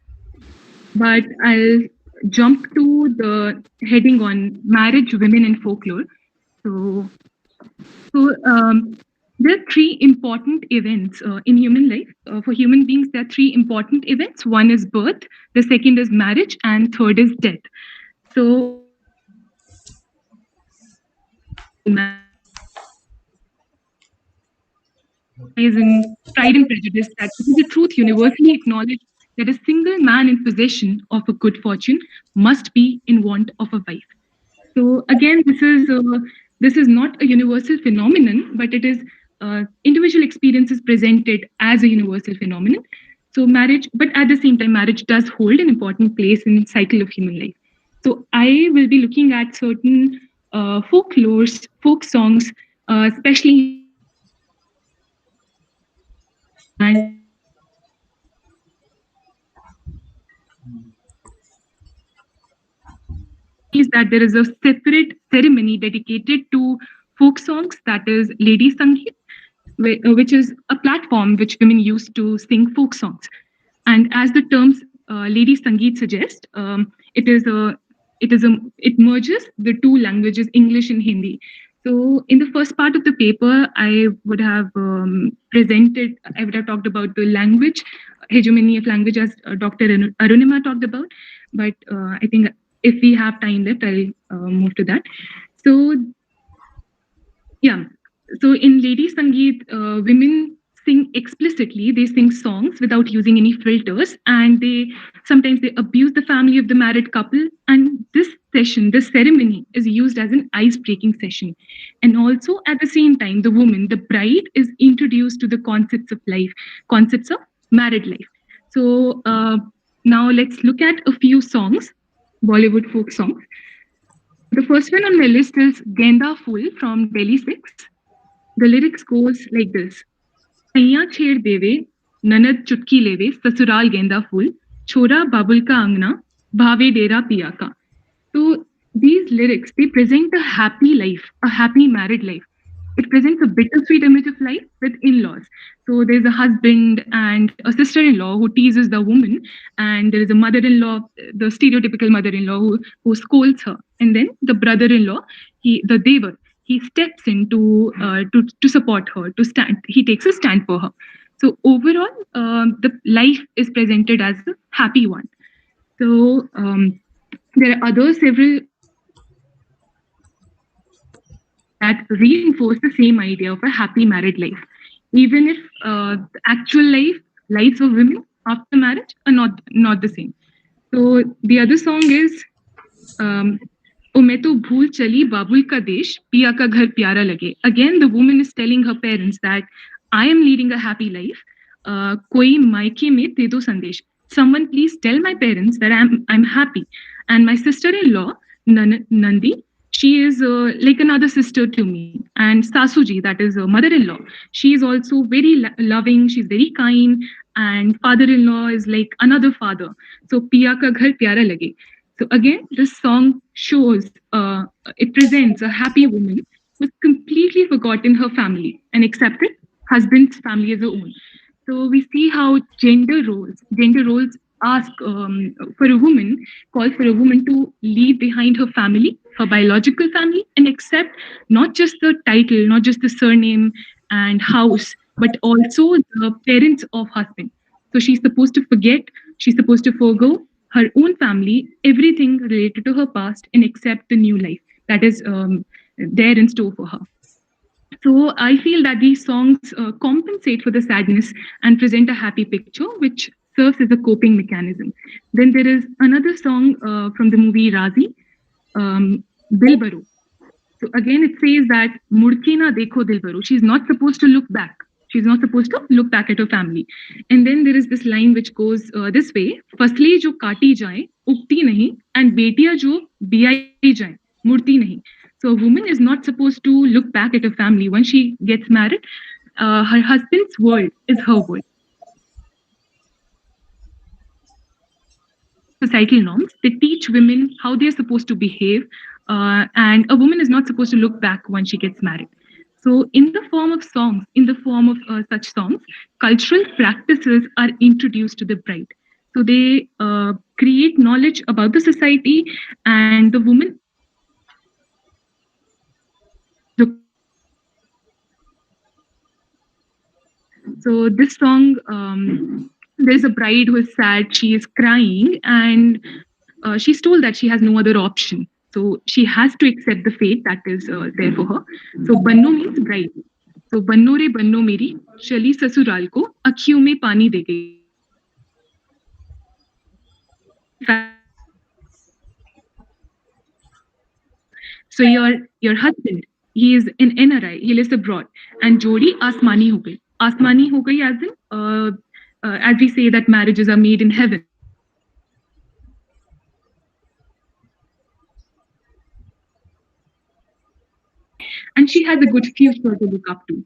N: But I'll jump to the heading on marriage, women, and folklore. So there are three important events in human life. For human beings, there are three important events. One is birth, the second is marriage, and third is death. So is in Pride and Prejudice that it is a truth universally acknowledged that a single man in possession of a good fortune must be in want of a wife. So again, this is not a universal phenomenon, but it is individual experiences presented as a universal phenomenon. So marriage, but at the same time, marriage does hold an important place in the cycle of human life. So I will be looking at certain folklores, folk songs, especially and is that there is a separate ceremony dedicated to folk songs, that is Lady Sangeet, which is a platform which women use to sing folk songs. And as the terms Lady Sangeet suggest, it merges the two languages, English and Hindi. So in the first part of the paper, I would have talked about the language, hegemony of language, as Dr. Arunima talked about. But I think if we have time left, I'll move to that. So yeah, so in Lady Sangeet, women sing explicitly. They sing songs without using any filters, and sometimes they abuse the family of the married couple. And this ceremony is used as an ice-breaking session. And also at the same time, the woman, the bride, is introduced to the concepts of life, concepts of married life. So now let's look at a few songs, Bollywood folk songs. The first one on my list is Genda Fool from Delhi 6. The lyrics goes like this. Saiya chhed deve, nanad chutki leve, sasural genda fool, chora babul ka angna, bhave dera piya ka. So these lyrics, they present a happy life, a happy married life. It presents a bittersweet image of life with in-laws. So there's a husband and a sister-in-law who teases the woman, and there is a mother-in-law, the stereotypical mother-in-law who scolds her, and then the brother-in-law, the devar, he steps in to support her, to stand. He takes a stand for her. So overall, the life is presented as a happy one. So there are other several that reinforce the same idea of a happy married life, even if the actual lives of women after marriage are not the same. So the other song is O मैं तो भूल चली बाबुल का देश पिया का घर प्यारा लगे. Again, the woman is telling her parents that I am leading a happy life. कोई मायके में दे दो संदेश. Someone please tell my parents that I'm happy. And my sister-in-law Nandi, she is like another sister to me. And Sasuji, that is a mother-in-law, she is also very loving. She's very kind. And father-in-law is like another father. So piya ka ghar pyara lage. So again, this song shows, it presents a happy woman was completely forgotten her family and accepted husband's family as her own. So we see how gender roles ask for a woman, call for a woman to leave behind her family, her biological family, and accept not just the title, not just the surname and house, but also the parents of husband. So she's supposed to forget, she's supposed to forego her own family, everything related to her past, and accept the new life that is there in store for her. So I feel that these songs compensate for the sadness and present a happy picture, which serves as a coping mechanism. Then there is another song from the movie Razi, Dilbaro. So again, it says that Murke na dekho Dilbaro. She's not supposed to look back. She's not supposed to look back at her family. And then there is this line which goes this way: Fasli jo kaati jaye, ukti nahi, and betiya jo biyai jaye, murti nahi. So a woman is not supposed to look back at her family. When she gets married, her husband's world is her world. Societal norms, they teach women how they're supposed to behave, and a woman is not supposed to look back when she gets married. So, in the form of songs, in the form of such songs, cultural practices are introduced to the bride. So, they create knowledge about the society, and the woman. So, this song, there's a bride who is sad, she is crying, and she's told that she has no other option. So she has to accept the fate that is there for her. So Banno means bride. So Banno re Banno meri, chali sasural ko, akhiyon mein pani de gayi. So your husband, he is in NRI, he lives abroad, and Jodi asmani ho gayi. Asmani ho gayi as in, as we say that marriages are made in heaven. And she has a good future to look up to.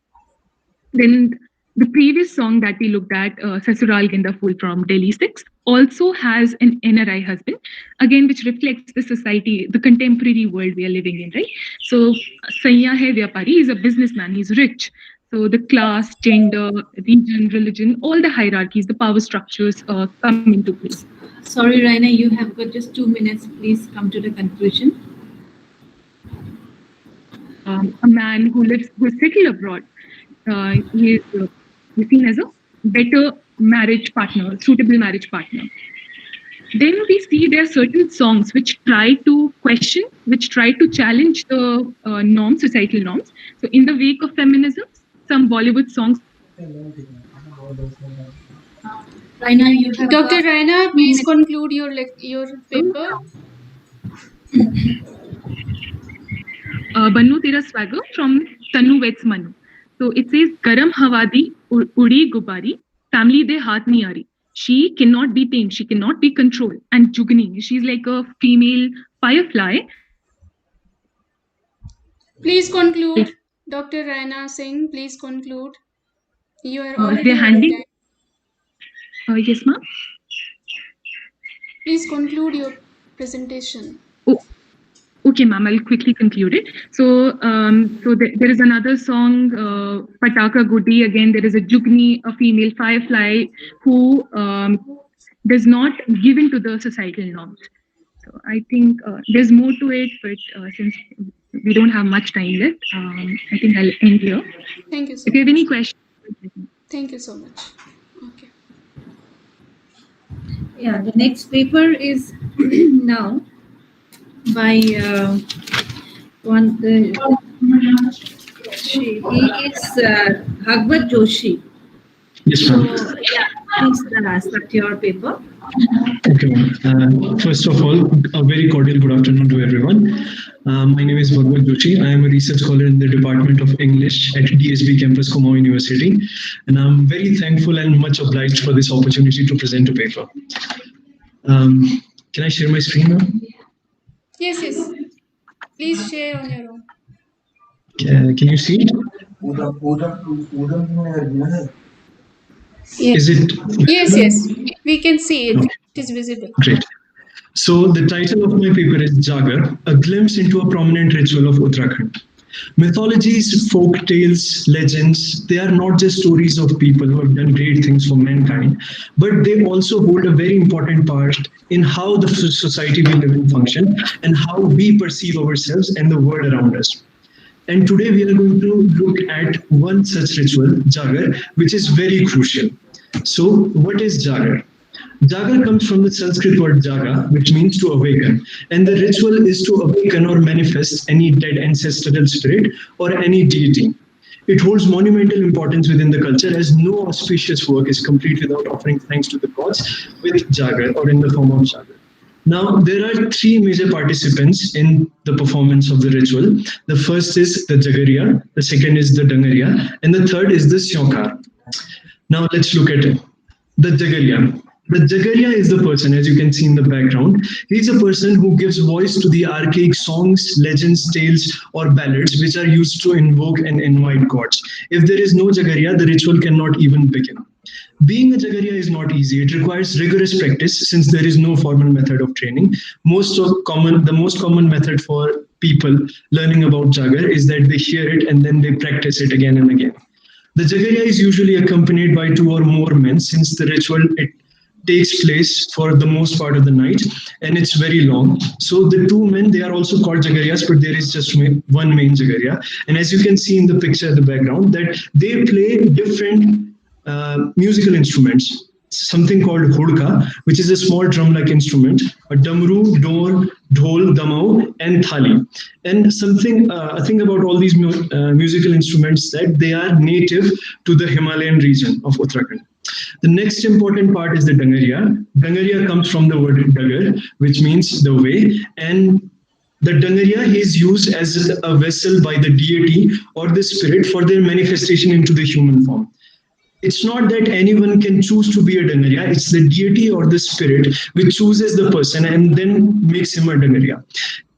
N: Then the previous song that we looked at, Sasural Ginda Fool from Delhi 6, also has an NRI husband, again, which reflects the society, the contemporary world we are living in, right? So, Sanya Hai Vyapari, he's a businessman, he's rich. So, the class, gender, region, religion, all the hierarchies, the power structures come into play.
F: Sorry, Raina, you have got just 2 minutes. Please come to the conclusion.
N: A man who is settled abroad, he is seen as a better marriage partner, suitable marriage partner. Then we see there are certain songs which try to question, which try to challenge the norms, societal norms. So in the wake of feminism, some Bollywood songs.
F: Raina, you have
B: Dr. Raina, please conclude your paper.
N: Bannu Tera Swagger from Tanu Vets Manu. So it says, Garam Havadi Udi Gubari, family de haath nahi aari. She cannot be tamed, she cannot be controlled. And Jugni, she's like a female firefly.
B: Please conclude. Dr. Raina Singh, please conclude. You are already
N: they're handing. Yes, ma'am.
B: Please conclude your presentation.
N: Oh, okay, ma'am. I'll quickly conclude it. So, there is another song, Pataka Gudi. Again, there is a Jugni, a female firefly, who does not give in to the societal norms. So I think there's more to it, but since we don't have much time left, I think I'll end here.
B: Thank you so
N: If you have any questions.
B: Thank you so much. Okay.
F: Yeah, the next paper is now by he is Bhagwat Joshi.
O: Yes, ma'am.
F: So, yeah, please start your paper.
O: Okay. First of all, a very cordial good afternoon to everyone. My name is Bhagwat Joshi. I am a research scholar in the Department of English at DSB campus, Kumaon University. And I'm very thankful and much obliged for this opportunity to present a paper. Can I share my screen now?
B: Yes, yes. Please share on your own.
O: Can you see it?
B: Yes.
O: Is it?
B: Yes, yes. We can see it.
O: Okay.
B: It is visible.
O: Great. So the title of my paper is Jagar, a glimpse into a prominent ritual of Uttarakhand. Mythologies, folk tales, legends, they are not just stories of people who have done great things for mankind, but they also hold a very important part in how the society we live in function and how we perceive ourselves and the world around us. And today we are going to look at one such ritual, Jagar, which is very crucial. So, what is Jagar? Jagar comes from the Sanskrit word jaga, which means to awaken. And the ritual is to awaken or manifest any dead ancestral spirit or any deity. It holds monumental importance within the culture as no auspicious work is complete without offering thanks to the gods with Jagar or in the form of Jagar. Now, there are three major participants in the performance of the ritual. The first is the Jagariya, the second is the Dangaria, and the third is the Syonkar. Now, let's look at it. The Jagariya. The Jagariya is the person, as you can see in the background. He's a person who gives voice to the archaic songs, legends, tales, or ballads which are used to invoke and invite gods. If there is no Jagariya, the ritual cannot even begin. Being a Jagariya is not easy. It requires rigorous practice since there is no formal method of training. The most common method for people learning about Jagar is that they hear it and then they practice it again and again. The Jagariya is usually accompanied by two or more men since the ritual it takes place for the most part of the night and it's very long. So the two men, they are also called Jagariyas, but there is just one main Jagariya. And as you can see in the picture at the background, that they play different musical instruments, something called hudka, which is a small drum-like instrument, a damru, dor, dhol, damau, and thali. And a thing about all these musical instruments that they are native to the Himalayan region of Uttarakhand. The next important part is the Dangaria. Dangaria comes from the word Dagar, which means the way, and the Dangaria is used as a vessel by the deity or the spirit for their manifestation into the human form. It's not that anyone can choose to be a Dangaria, it's the deity or the spirit which chooses the person and then makes him a Dangaria.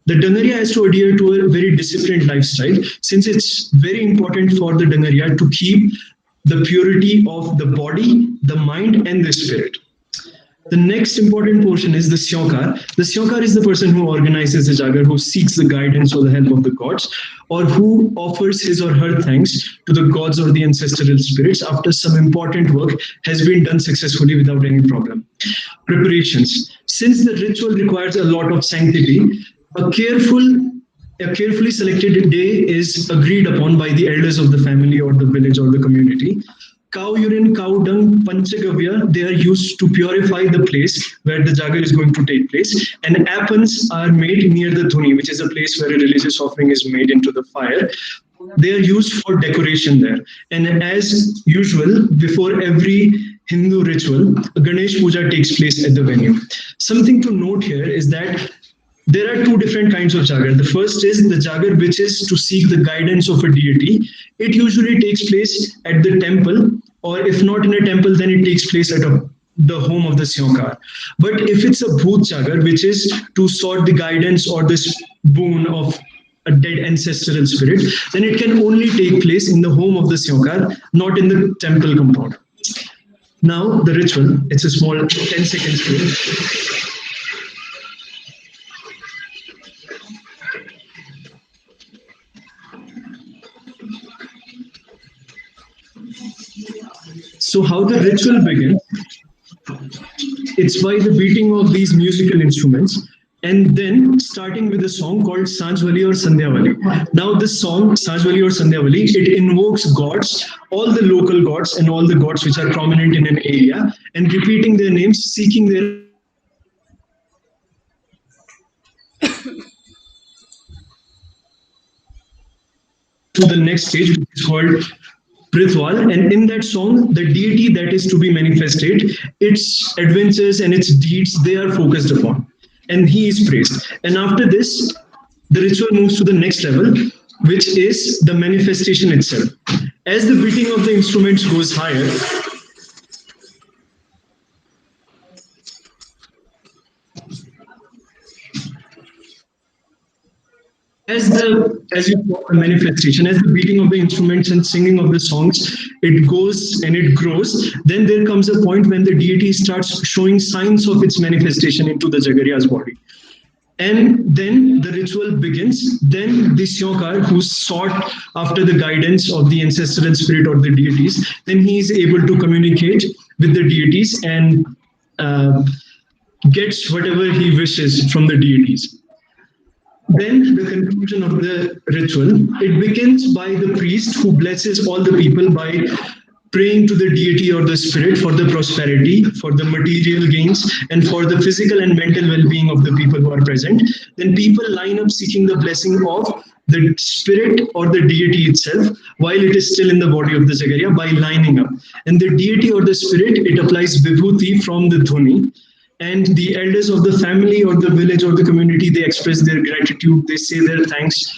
O: The Dangaria has to adhere to a very disciplined lifestyle since it's very important for the Dangaria to keep the purity of the body, the mind, and the spirit. The next important portion is the Syonkar. The Syonkar is the person who organizes the Jagar, who seeks the guidance or the help of the gods, or who offers his or her thanks to the gods or the ancestral spirits after some important work has been done successfully without any problem. Preparations. Since the ritual requires a lot of sanctity, a carefully selected day is agreed upon by the elders of the family or the village or the community. Cow urine, cow dung, panchagavya, they are used to purify the place where the Jagar is going to take place. And appans are made near the dhuni, which is a place where a religious offering is made into the fire. They are used for decoration there. And as usual, before every Hindu ritual, a Ganesh Puja takes place at the venue. Something to note here is that there are two different kinds of Jagar. The first is the Jagar which is to seek the guidance of a deity. It usually takes place at the temple, or if not in a temple, then it takes place at the home of the Syonkar. But if it's a Bhoot Jagar, which is to sought the guidance or this boon of a dead ancestral spirit, then it can only take place in the home of the Syonkar, not in the temple compound. Now, the ritual, it's a small 10-second clip. So how the ritual begins, it's by the beating of these musical instruments and then starting with a song called Sanjwali or Sandhyavali. Now this song, Sanjwali or Sandhyavali, it invokes gods, all the local gods and all the gods which are prominent in an area, and repeating their names, seeking their to the next stage, which is called Prithwal, and in that song, the deity that is to be manifested, its adventures and its deeds, they are focused upon, and he is praised. And after this, the ritual moves to the next level, which is the manifestation itself. As the beating of the instruments goes higher, as you saw the manifestation, as the beating of the instruments and singing of the songs, it goes and it grows. Then there comes a point when the deity starts showing signs of its manifestation into the Jagariya's body. And then the ritual begins. Then this yokar, who sought after the guidance of the ancestral spirit or the deities, then he is able to communicate with the deities and uh, gets whatever he wishes from the deities. Then the conclusion of the ritual, it begins by the priest who blesses all the people by praying to the deity or the spirit for the prosperity, for the material gains, and for the physical and mental well-being of the people who are present. Then people line up seeking the blessing of the spirit or the deity itself while it is still in the body of the Zagaria by lining up. And the deity or the spirit, it applies vibhuti from the dhuni, and the elders of the family or the village or the community, they express their gratitude, they say their thanks,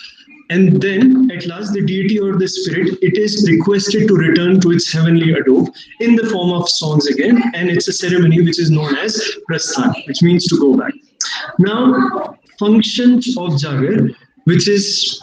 O: and then at last the deity or the spirit, it is requested to return to its heavenly abode in the form of songs again, and it's a ceremony which is known as prasthan, which means to go back. Now, functions of jagar, which is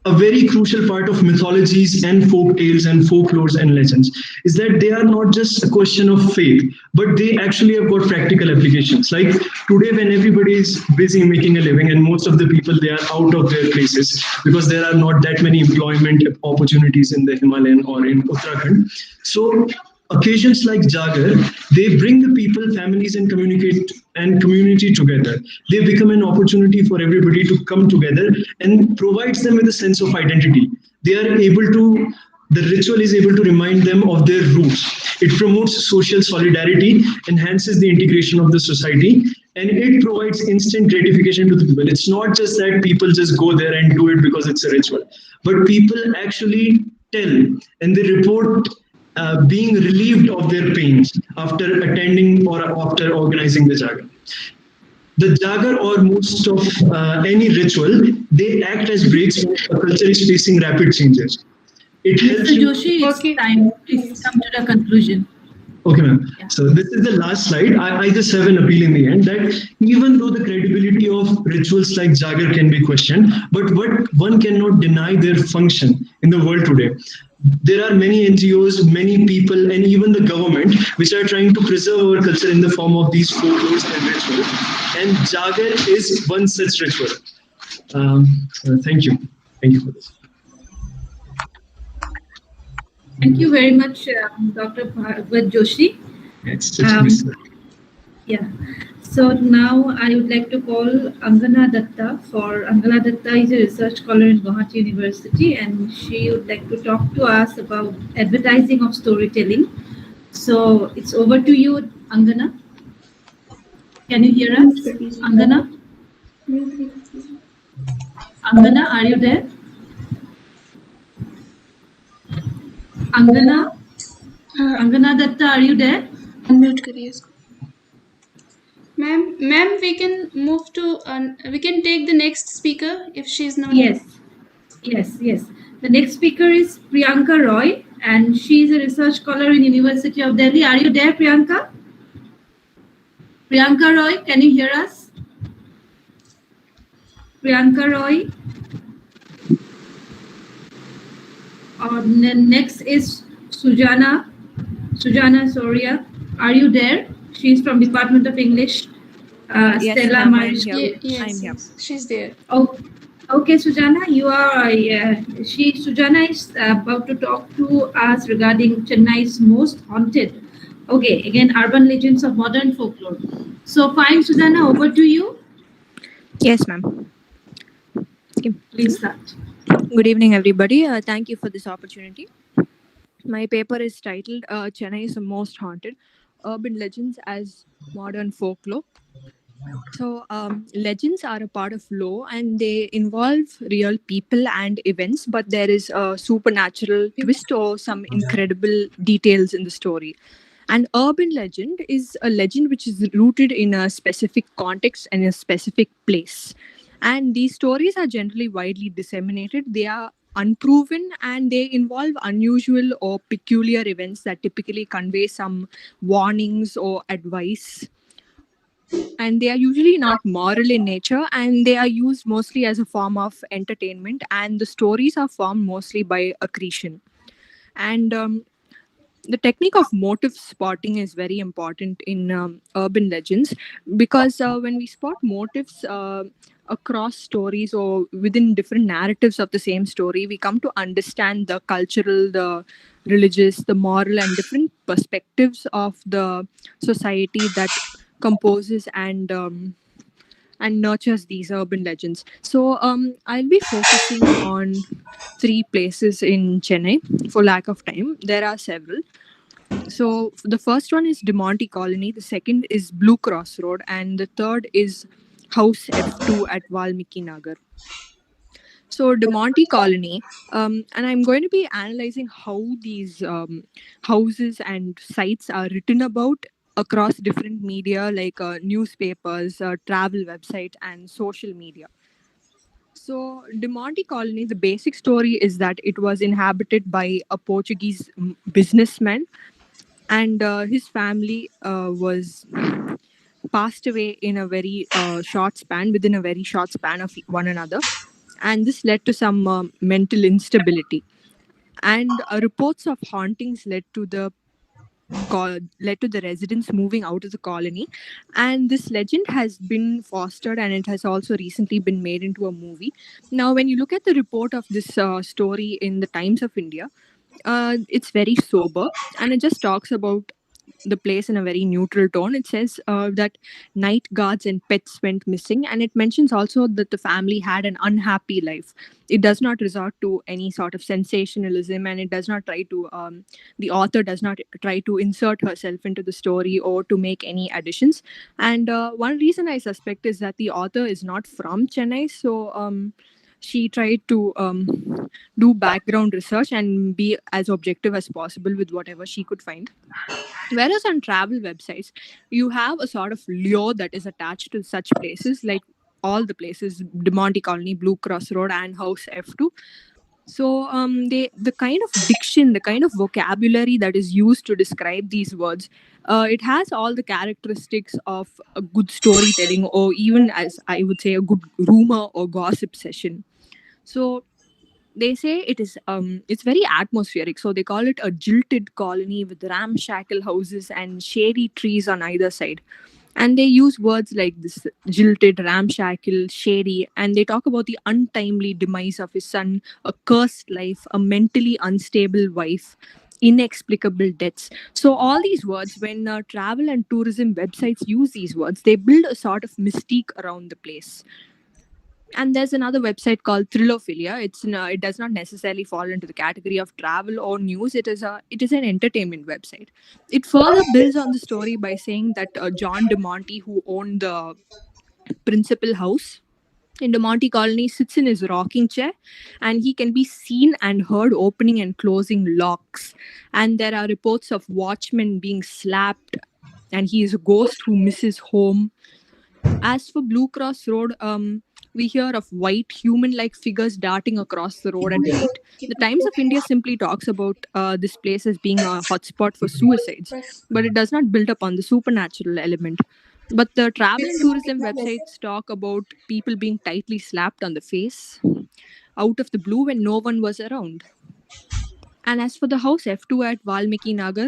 O: a very crucial part of mythologies and folk tales and folklores and legends, is that they are not just a question of faith, but they actually have got practical applications. Like today, when everybody is busy making a living and most of the people, they are out of their places because there are not that many employment opportunities in the Himalayan or in Uttarakhand. So occasions like Jagar, they bring the people, families, and communicate and community together. They become an opportunity for everybody to come together and provides them with a sense of identity. They are able to, the ritual is able to remind them of their roots. It promotes social solidarity, enhances the integration of the society, and it provides instant gratification to the people. It's not just that people just go there and do it because it's a ritual, but people actually tell and they report being relieved of their pains after attending or after organizing the jagar. The jagar or most of any ritual, they act as breaks when a culture is facing rapid changes. It helps
F: Mr.
O: you.
F: Joshi, it's time. Please come to the conclusion.
O: Okay, ma'am. So this is the last slide. I just have an appeal in the end that even though the credibility of rituals like Jagar can be questioned, but what one cannot deny their function in the world today. There are many NGOs, many people, and even the government which are trying to preserve our culture in the form of these folklores and rituals. And Jagar is one such ritual. Thank you. Thank you for this.
F: Thank you very much, Dr. Bhagwat Joshi. Yeah. So now I would like to call Angana Datta. Angana Datta is a research scholar in Guwahati University, and she would like to talk to us about advertising of storytelling. So it's over to you, Angana. Can you hear us, Angana? Angana, are you there? Angana? Angana Datta, are you there?
B: Unmute करिए इसको. Ma'am, we can move to, we can take the next speaker if she's not.
F: Yes. Yes. The next speaker is Priyanka Roy, and she is a research scholar in University of Delhi. Are you there, Priyanka? Priyanka Roy, can you hear us? Priyanka Roy. Next is Sujana Soria. Are you there? She's from Department of English.
P: Yes,
F: Stella
P: ma'am,
F: Marish.
P: I'm here.
B: Yes,
P: I'm here.
B: she's there.
F: Oh, okay, Sujana, you are. Sujana is about to talk to us regarding Chennai's most haunted. Okay, again, urban legends of modern folklore. So, fine, Sujana, over to you.
P: Yes, ma'am.
F: Please start.
P: Good evening, everybody. Thank you for this opportunity. My paper is titled Chennai's Most Haunted Urban Legends as Modern Folklore. So, legends are a part of law and they involve real people and events, but there is a supernatural twist or some incredible details in the story. An urban legend is a legend which is rooted in a specific context and a specific place. And these stories are generally widely disseminated. They are unproven and they involve unusual or peculiar events that typically convey some warnings or advice, and they are usually not moral in nature, and they are used mostly as a form of entertainment, and the stories are formed mostly by accretion. And the technique of motive spotting is very important in urban legends, because when we spot motifs across stories or within different narratives of the same story, we come to understand the cultural, the religious, the moral, and different perspectives of the society that composes and nurtures these urban legends. So I'll be focusing on three places in Chennai for lack of time. There are several. So the first one is De Monte Colony, the second is Blue Cross Road, and the third is House F2 at Valmiki Nagar. So De Monte Colony, and I'm going to be analyzing how these houses and sites are written about across different media like newspapers, travel websites, and social media. So, De Monte Colony, the basic story is that it was inhabited by a Portuguese businessman, and his family was passed away in a very short span, within a very short span of one another, and this led to some mental instability. And reports of hauntings led to the residents moving out of the colony, and this legend has been fostered and it has also recently been made into a movie. Now when you look at the report of this story in the Times of India, it's very sober, and it just talks about the place in a very neutral tone. It says that night guards and pets went missing, and it mentions also that the family had an unhappy life. It does not resort to any sort of sensationalism, and it does not try to, the author does not try to insert herself into the story or to make any additions. And one reason I suspect is that the author is not from Chennai, so she tried to do background research and be as objective as possible with whatever she could find. Whereas on travel websites, you have a sort of lure that is attached to such places, like all the places, De Monte Colony, Blue Cross Road, and House F2. So the kind of diction, the kind of vocabulary that is used to describe these words, it has all the characteristics of a good storytelling, or even, as I would say, a good rumor or gossip session. So they say it's very atmospheric, so they call it a jilted colony with ramshackle houses and shady trees on either side. And they use words like this: jilted, ramshackle, shady, and they talk about the untimely demise of his son, a cursed life, a mentally unstable wife, inexplicable deaths. So all these words, when travel and tourism websites use these words, they build a sort of mystique around the place. And there's another website called Thrilophilia. It does not necessarily fall into the category of travel or news. It is an entertainment website. It further builds on the story by saying that John De Monte, who owned the principal house in De Monte Colony, sits in his rocking chair, and he can be seen and heard opening and closing locks. And there are reports of watchmen being slapped, and he is a ghost who misses home. As for Blue Cross Road, we hear of white human-like figures darting across the road at night. The Times of India simply talks about this place as being a hotspot for suicides, but it does not build upon the supernatural element. But the travel and tourism websites talk about people being tightly slapped on the face out of the blue when no one was around. And as for the house F2 at Valmiki Nagar,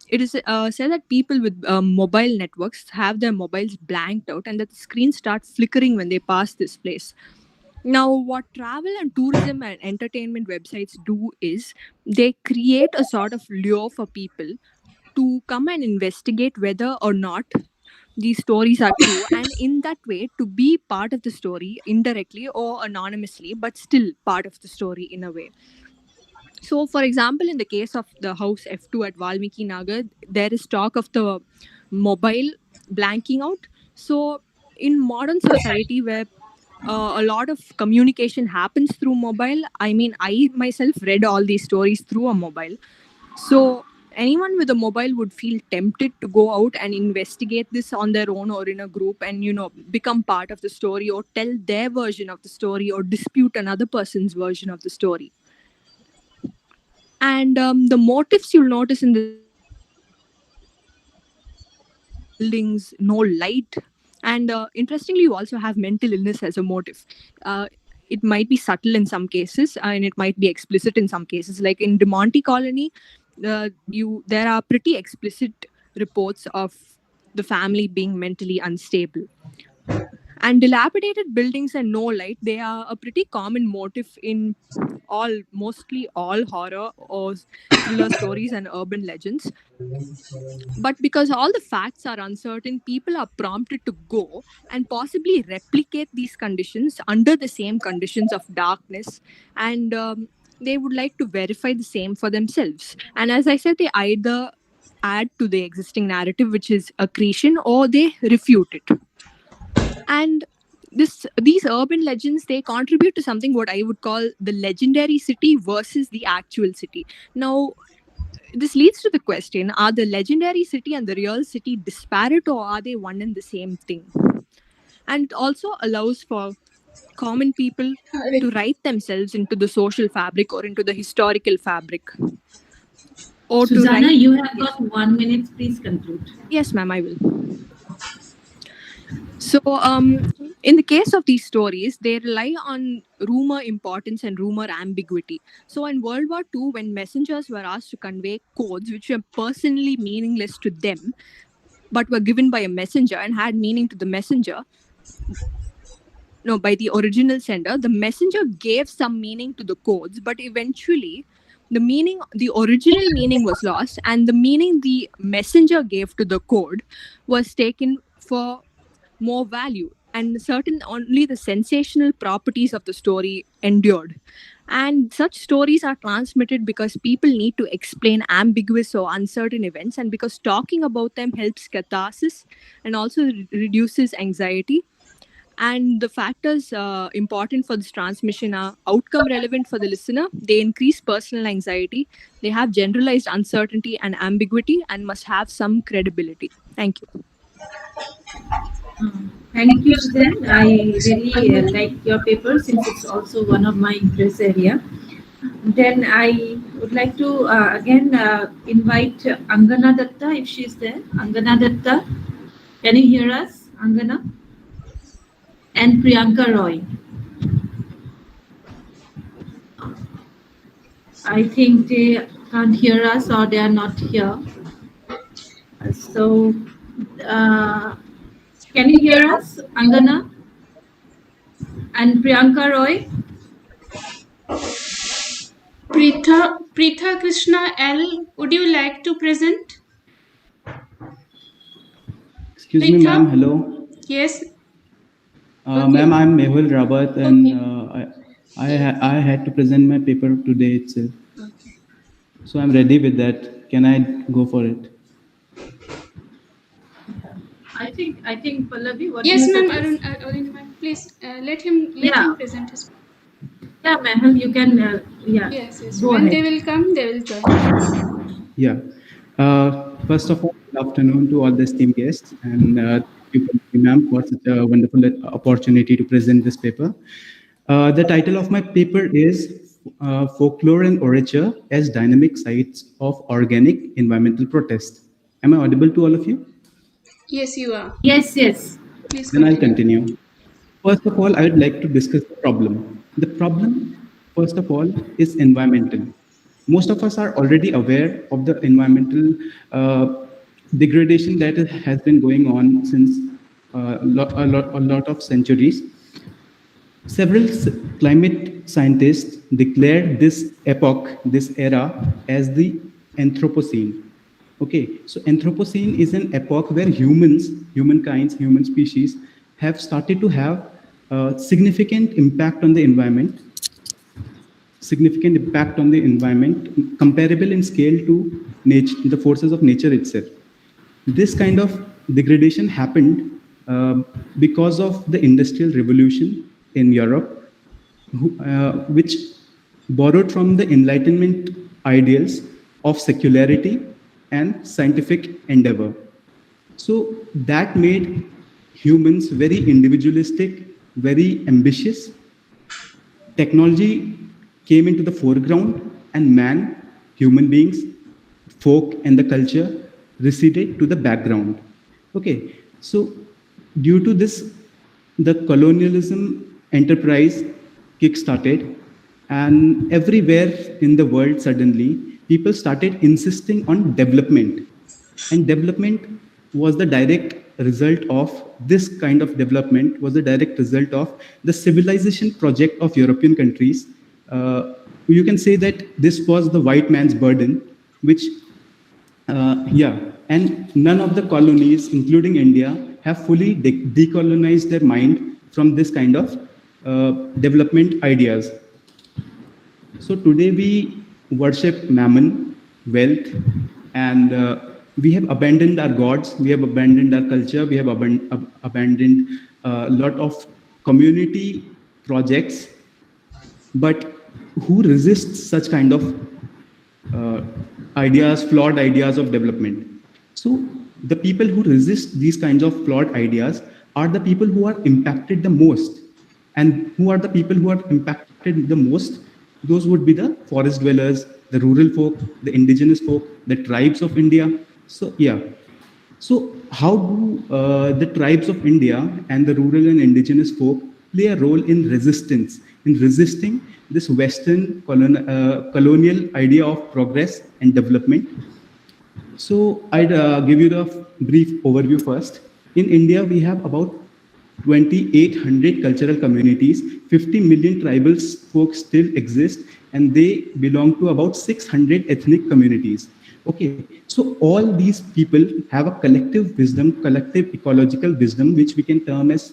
P: it is said that people with mobile networks have their mobiles blanked out and that the screens start flickering when they pass this place. Now, what travel and tourism and entertainment websites do is they create a sort of lure for people to come and investigate whether or not these stories are true, and in that way to be part of the story indirectly or anonymously, but still part of the story in a way. So, for example, in the case of the house F2 at Valmiki Nagar, there is talk of the mobile blanking out. So, in modern society where a lot of communication happens through mobile, I mean, I myself read all these stories through a mobile. So, anyone with a mobile would feel tempted to go out and investigate this on their own or in a group and, become part of the story or tell their version of the story or dispute another person's version of the story. And the motifs you'll notice in this place are buildings, no light. And interestingly, you also have mental illness as a motive. It might be subtle in some cases and it might be explicit in some cases. Like in De Monte Colony, there are pretty explicit reports of the family being mentally unstable. And dilapidated buildings and no light, they are a pretty common motif in mostly all horror or thriller stories and urban legends. But because all the facts are uncertain, people are prompted to go and possibly replicate these conditions under the same conditions of darkness, and they would like to verify the same for themselves. And as I said, they either add to the existing narrative, which is accretion, or they refute it. And these urban legends, they contribute to something what I would call the legendary city versus the actual city. Now, this leads to the question, are the legendary city and the real city disparate, or are they one and the same thing? And it also allows for common people to write themselves into the social fabric or into the historical fabric. Or
F: Susanna,
P: to write,
F: you have got 1 minute. Please conclude.
P: Yes, ma'am, I will. So, in the case of these stories, they rely on rumor importance and rumor ambiguity. So, in World War II, when messengers were asked to convey codes which were personally meaningless to them, but were given by a messenger and had meaning to the messenger, no, by the original sender, the messenger gave some meaning to the codes, but eventually the original meaning was lost, and the meaning the messenger gave to the code was taken for more value, and only the sensational properties of the story endured. And such stories are transmitted because people need to explain ambiguous or uncertain events, and because talking about them helps catharsis and also reduces anxiety. And the factors important for this transmission are outcome relevant for the listener, they increase personal anxiety, they have generalized uncertainty and ambiguity, and must have some credibility. Thank you.
F: Thank you, Suzanne. I really like your paper since it's also one of my interest area. Then I would like to again invite Angana Datta if she's there. Angana Datta, can you hear us, Angana? And Priyanka Roy. I think they can't hear us or they are not here. So, can you hear us, Angana? And Priyanka Roy?
B: Pritha Krishna L, would you like to present?
Q: Excuse me, ma'am. Hello.
B: Yes.
Q: Ma'am, I'm Mehul Rabat, and I had to present my paper today itself.
B: Okay.
Q: So I'm ready with that. Can I go for it?
F: I think Pallavi. What
B: Yes,
F: do you
B: ma'am. Arun, please let him present his.
F: Yeah, Mehul, you can.
B: Yes.
F: Go
B: When
F: ahead.
B: they will come, they will join.
Q: Yeah. First of all, good afternoon to all the esteemed guests, and thank you, ma'am, for such a wonderful opportunity to present this paper. The title of my paper is Folklore and Orature as Dynamic Sites of Organic Environmental Protest. Am I audible to all of you?
B: Yes, you are.
F: Yes.
B: Please
Q: Then I'll
B: continue.
Q: continue. First of all, I would like to discuss the problem. The problem, first of all, is environmental. Most of us are already aware of the environmental degradation that has been going on since a lot of centuries. Several climate scientists declared this epoch, this era, as the Anthropocene. Okay, so Anthropocene is an epoch where human species, have started to have significant impact on the environment, comparable in scale to nature, the forces of nature itself. This kind of degradation happened because of the Industrial Revolution in Europe, which borrowed from the Enlightenment ideals of secularity and scientific endeavor. So that made humans very individualistic, very ambitious. Technology came into the foreground, and human beings, folk, and the culture receded to the background. Okay, so due to this, the colonialism enterprise kick-started, and everywhere in the world, suddenly, people started insisting on development. And development was the direct result of this kind of development was the direct result of the civilization project of European countries. You can say that this was the white man's burden, which yeah, and none of the colonies, including India, have fully decolonized their mind from this kind of development ideas. So today we worship mammon, wealth, and we have abandoned our gods, we have abandoned our culture, we have abandoned a lot of community projects. But who resists such kind of uh, ideas, flawed ideas of development? So the people who resist these kinds of flawed ideas are the people who are impacted the most. And who are the people who are impacted the most? Those would be the forest dwellers, the rural folk, the indigenous folk, the tribes of India. So yeah. So how do the tribes of India and the rural and indigenous folk play a role in resistance, in resisting this Western colonial idea of progress and development? So I'd give you the brief overview first. In India, we have about 2,800 cultural communities, 50 million tribal folks still exist, and they belong to about 600 ethnic communities. Okay, so all these people have a collective wisdom, collective ecological wisdom, which we can term as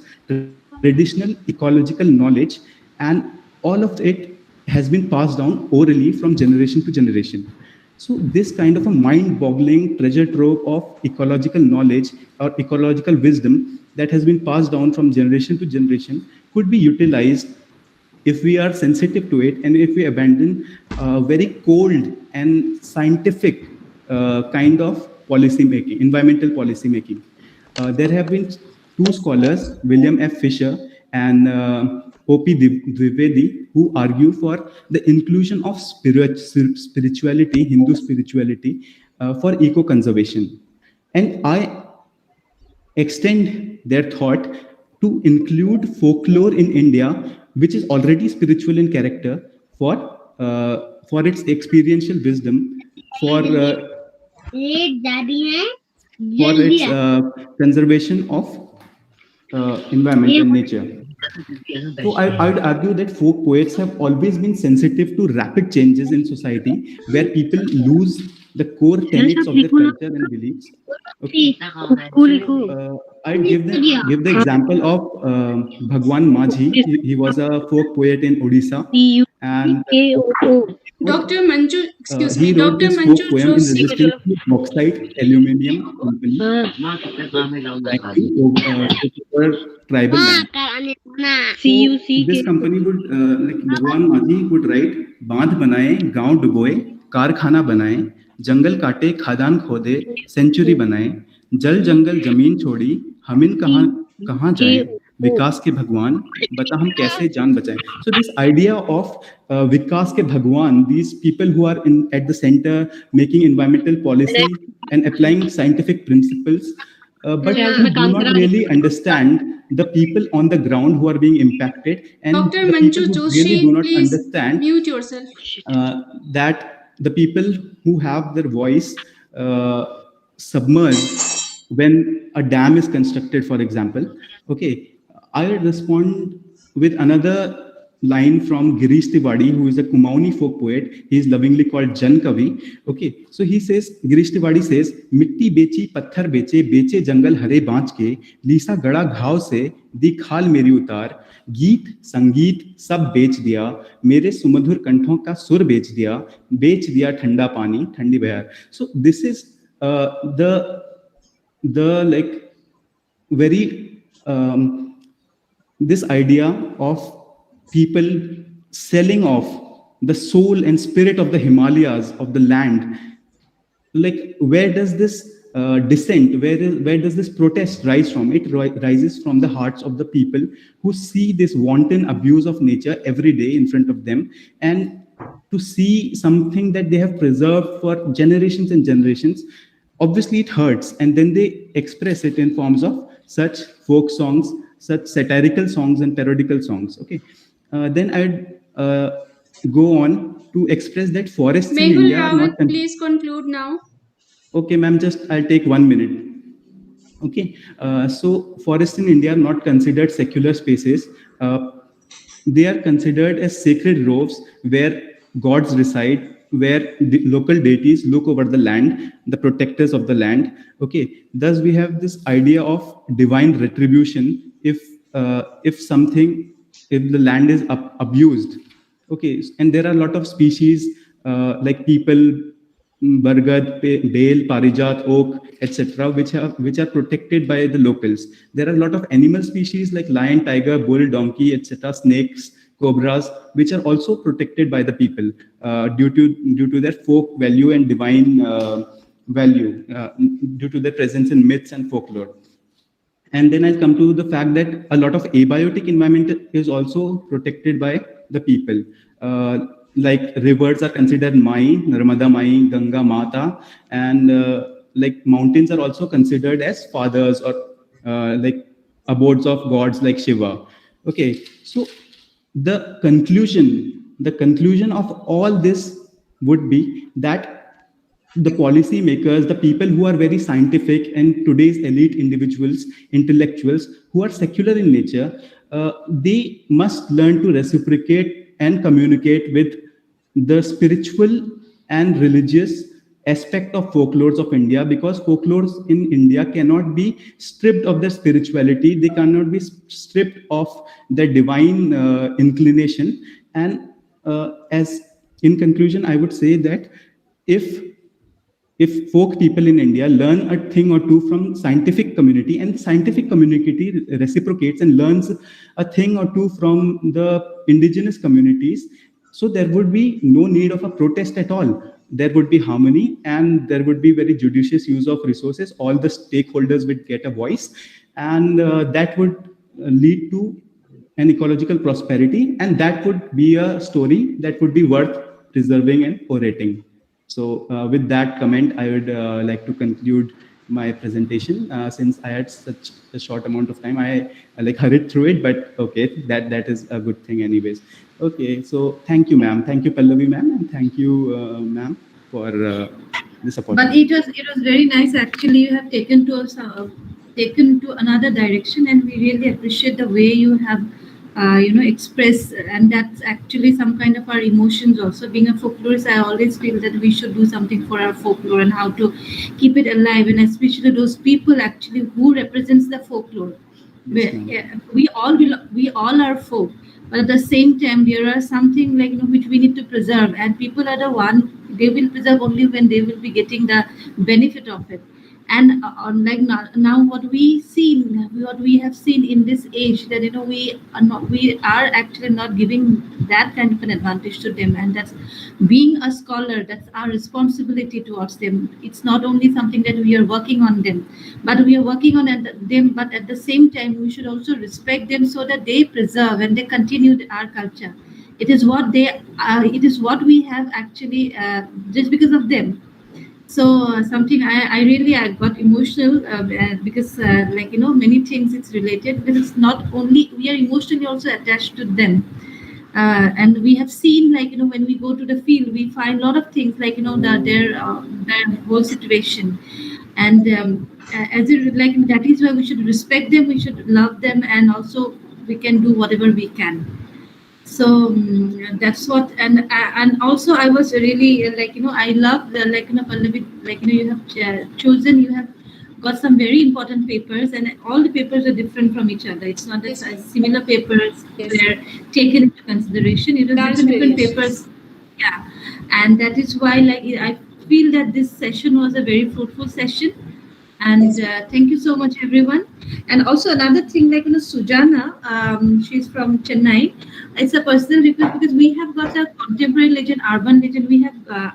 Q: traditional ecological knowledge, and all of it has been passed down orally from generation to generation. So this kind of a mind-boggling treasure trove of ecological knowledge or ecological wisdom that has been passed down from generation to generation could be utilized if we are sensitive to it and if we abandon very cold and scientific kind of policy making, environmental policy making. There have been two scholars, William F. Fisher and O.P. Dwivedi, who argue for the inclusion of spirituality, Hindu spirituality, for eco-conservation. And I extend their thought to include folklore in India, which is already spiritual in character, for its experiential wisdom, for its conservation of environment and nature. So I would argue that folk poets have always been sensitive to rapid changes in society where people lose the core tenets of their culture and beliefs. Okay. I'd give the example of Bhagwan Majhi. He was a folk poet in Odisha. And
B: Dr. Manju, excuse
Q: he
B: me,
Q: wrote
B: Dr.
Q: this folk
B: Manju
Q: poem in
B: Joshi.
Q: resistance to bauxite aluminum company took over tribal land. So this company would like Bhagwan Majhi would write बांध बनाए गांव डुबोए कारखाना बनाए जंगल काटे खादान खोदे century बनाए जल जंगल जमीन छोड़ी हम इन कहाँ कहाँ जाएं विकास के भगवान बता हम कैसे जान बचाएं. So this idea of विकास के भगवान, these people who are in at the center making environmental policy and applying scientific principles, but who do not really understand the people on the ground who are being impacted, and
B: Dr.
Q: the people
B: Manju
Q: who
B: Joshi,
Q: really do not
B: please
Q: understand
B: mute yourself.
Q: that the people who have their voice submerged when a dam is constructed, for example. Okay, I will respond with another line from Girish Tiwari, who is a Kumaoni folk poet. He is lovingly called Jan Kavi. Okay, so he says, Girish Tiwari says, मिट्टी बेची पत्थर बेचे बेचे जंगल हरे बांच के लीसा गड़ा घाव से दी खाल मेरी उतार गीत संगीत सब बेच दिया मेरे सुमधुर कंठों का सुर बेच दिया ठंडा पानी ठंडी बहार. So this is the like very this idea of people selling off the soul and spirit of the Himalayas, of the land. Like, where does this dissent, where does this protest rise from? It rises from the hearts of the people who see this wanton abuse of nature every day in front of them, and to see something that they have preserved for generations and generations. Obviously, it hurts, and then they express it in forms of such folk songs, such satirical songs and parodical songs. Okay, then I'd go on to express that forests in
B: Mehul
Q: India are
B: Rawat,
Q: not.
B: please conclude now.
Q: Okay, ma'am, just I'll take 1 minute. Okay, so forests in India are not considered secular spaces. They are considered as sacred groves where gods reside, where the local deities look over the land, the protectors of the land. Okay, thus we have this idea of divine retribution if something, if the land is abused. Okay, and there are a lot of species like people, Bargad, Bale, Parijat, Oak, etc., which are protected by the locals. There are a lot of animal species like lion, tiger, bull, donkey, etc., snakes, cobras, which are also protected by the people due to their folk value and divine value, due to their presence in myths and folklore. And then I'll come to the fact that a lot of abiotic environment is also protected by the people. Like rivers are considered Mai, Narmada Mai, Ganga Mata, and like mountains are also considered as fathers or like abodes of gods like Shiva. Okay, so the conclusion of all this would be that the policy makers, the people who are very scientific, and today's elite individuals, intellectuals who are secular in nature, they must learn to reciprocate and communicate with the spiritual and religious aspect of folklores of India, because folklores in India cannot be stripped of their spirituality, they cannot be stripped of their divine inclination. And as in conclusion, I would say that if folk people in India learn a thing or two from scientific community, and the scientific community reciprocates and learns a thing or two from the indigenous communities, so there would be no need of a protest at all. There would be harmony, and there would be very judicious use of resources. All the stakeholders would get a voice, and that would lead to an ecological prosperity, and that would be a story that would be worth preserving and orating. So with that comment, I would like to conclude my presentation. Since I had such a short amount of time, I like hurried through it, but okay, that is a good thing anyways. Okay, so thank you, ma'am. Thank you, Pallavi, ma'am, and thank you, ma'am, for this
F: But
Q: opportunity.
F: it was very nice. Actually, you have taken to us taken to another direction, and we really appreciate the way you have expressed, and that's actually some kind of our emotions also. Being a folklorist, I always feel that we should do something for our folklore and how to keep it alive, and especially those people actually who represents the folklore.
Q: Yes, ma'am.
F: We all are folk, but at the same time there are something like which we need to preserve, and people are the one they will preserve only when they will be getting the benefit of it. And like now what we have seen in this age, that we are actually not giving that kind of an advantage to them, and that's being a scholar, that's our responsibility towards them. It's not only something that we are working on them, but we are working on them, but at the same time we should also respect them so that they preserve and they continue our culture. It is what we have actually, just because of them. So something I really I got emotional, because many things it's related, because it's not only we are emotionally also attached to them. And we have seen, when we go to the field, we find a lot of things, their whole situation. And as it like that is why we should respect them, we should love them, and also we can do whatever we can. So that's what. And also I was really I love the Pallavi, you have chosen, you have got some very important papers, and all the papers are different from each other. It's not that similar papers were taken into consideration. It was
B: That's
F: different
B: very
F: papers. Yeah, and that is why I feel that this session was a very fruitful session. And thank you so much, everyone. And also another thing, Sujana, she's from Chennai. It's a personal request, because we have got a contemporary legend, urban legend. We have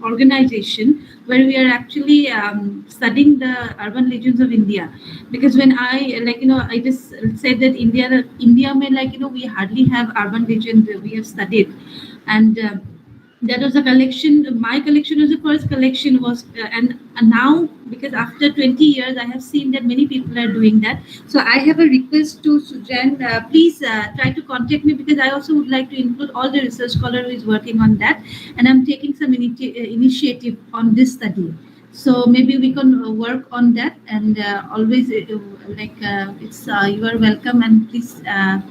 F: organization where we are actually studying the urban legends of India. Because when I I just said that India may we hardly have urban legends we have studied, and that was a collection. My collection was the first collection was, and now because after 20 years, I have seen that many people are doing that. So I have a request to Sujan. Please try to contact me because I also would like to include all the research scholar who is working on that, and I'm taking some initiative on this study. So maybe we can work on that, and always it's you are welcome, and please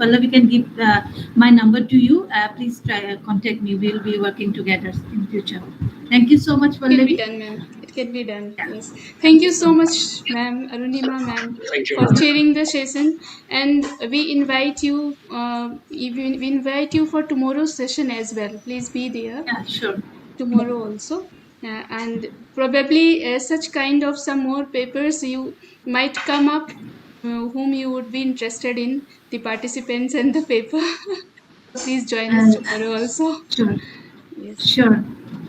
F: Pallavi can give my number to you. Please try contact me. We'll be working together in future. Thank you so much,
B: It can be
F: Pallavi.
B: done, ma'am. It can be done. Yes. Thank you so much, ma'am, Arunima, ma'am, for chairing the session. And we invite you. We invite you for tomorrow's session as well. Please be there.
F: Yeah, sure.
B: Tomorrow also. And probably such kind of some more papers you might come up, whom you would be interested in, the participants and the paper. Please join us tomorrow also.
F: Sure.
B: Yes.
F: Sure.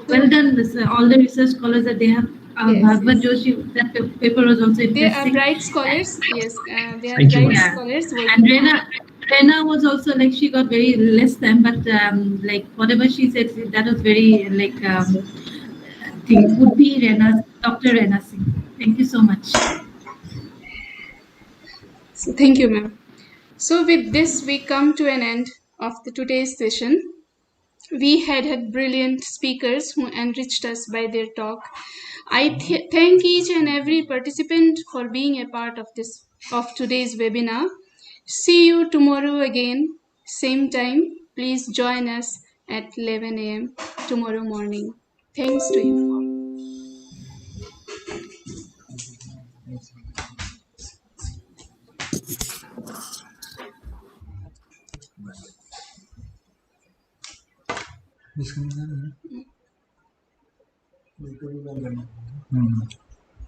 F: Well done, this, all the research scholars that they have.
B: Yes,
F: Bhagavad
B: yes.
F: Joshi, that paper was also
B: They are
F: interesting.
B: bright scholars. Yes, they are
F: Thank you.
B: bright
F: Yeah.
B: scholars
F: And
B: working hard.
F: Rena was also like she got very less time, but like whatever she said, that was very like thing would be Rena, Dr. Rena Singh. Thank you so much.
B: So thank you, ma'am. So with this, we come to an end of today's session. We had brilliant speakers who enriched us by their talk. I thank each and every participant for being a part of today's webinar. See you tomorrow again, same time. Please join us at 11 a.m. tomorrow morning. Thanks to you.
A: इसमें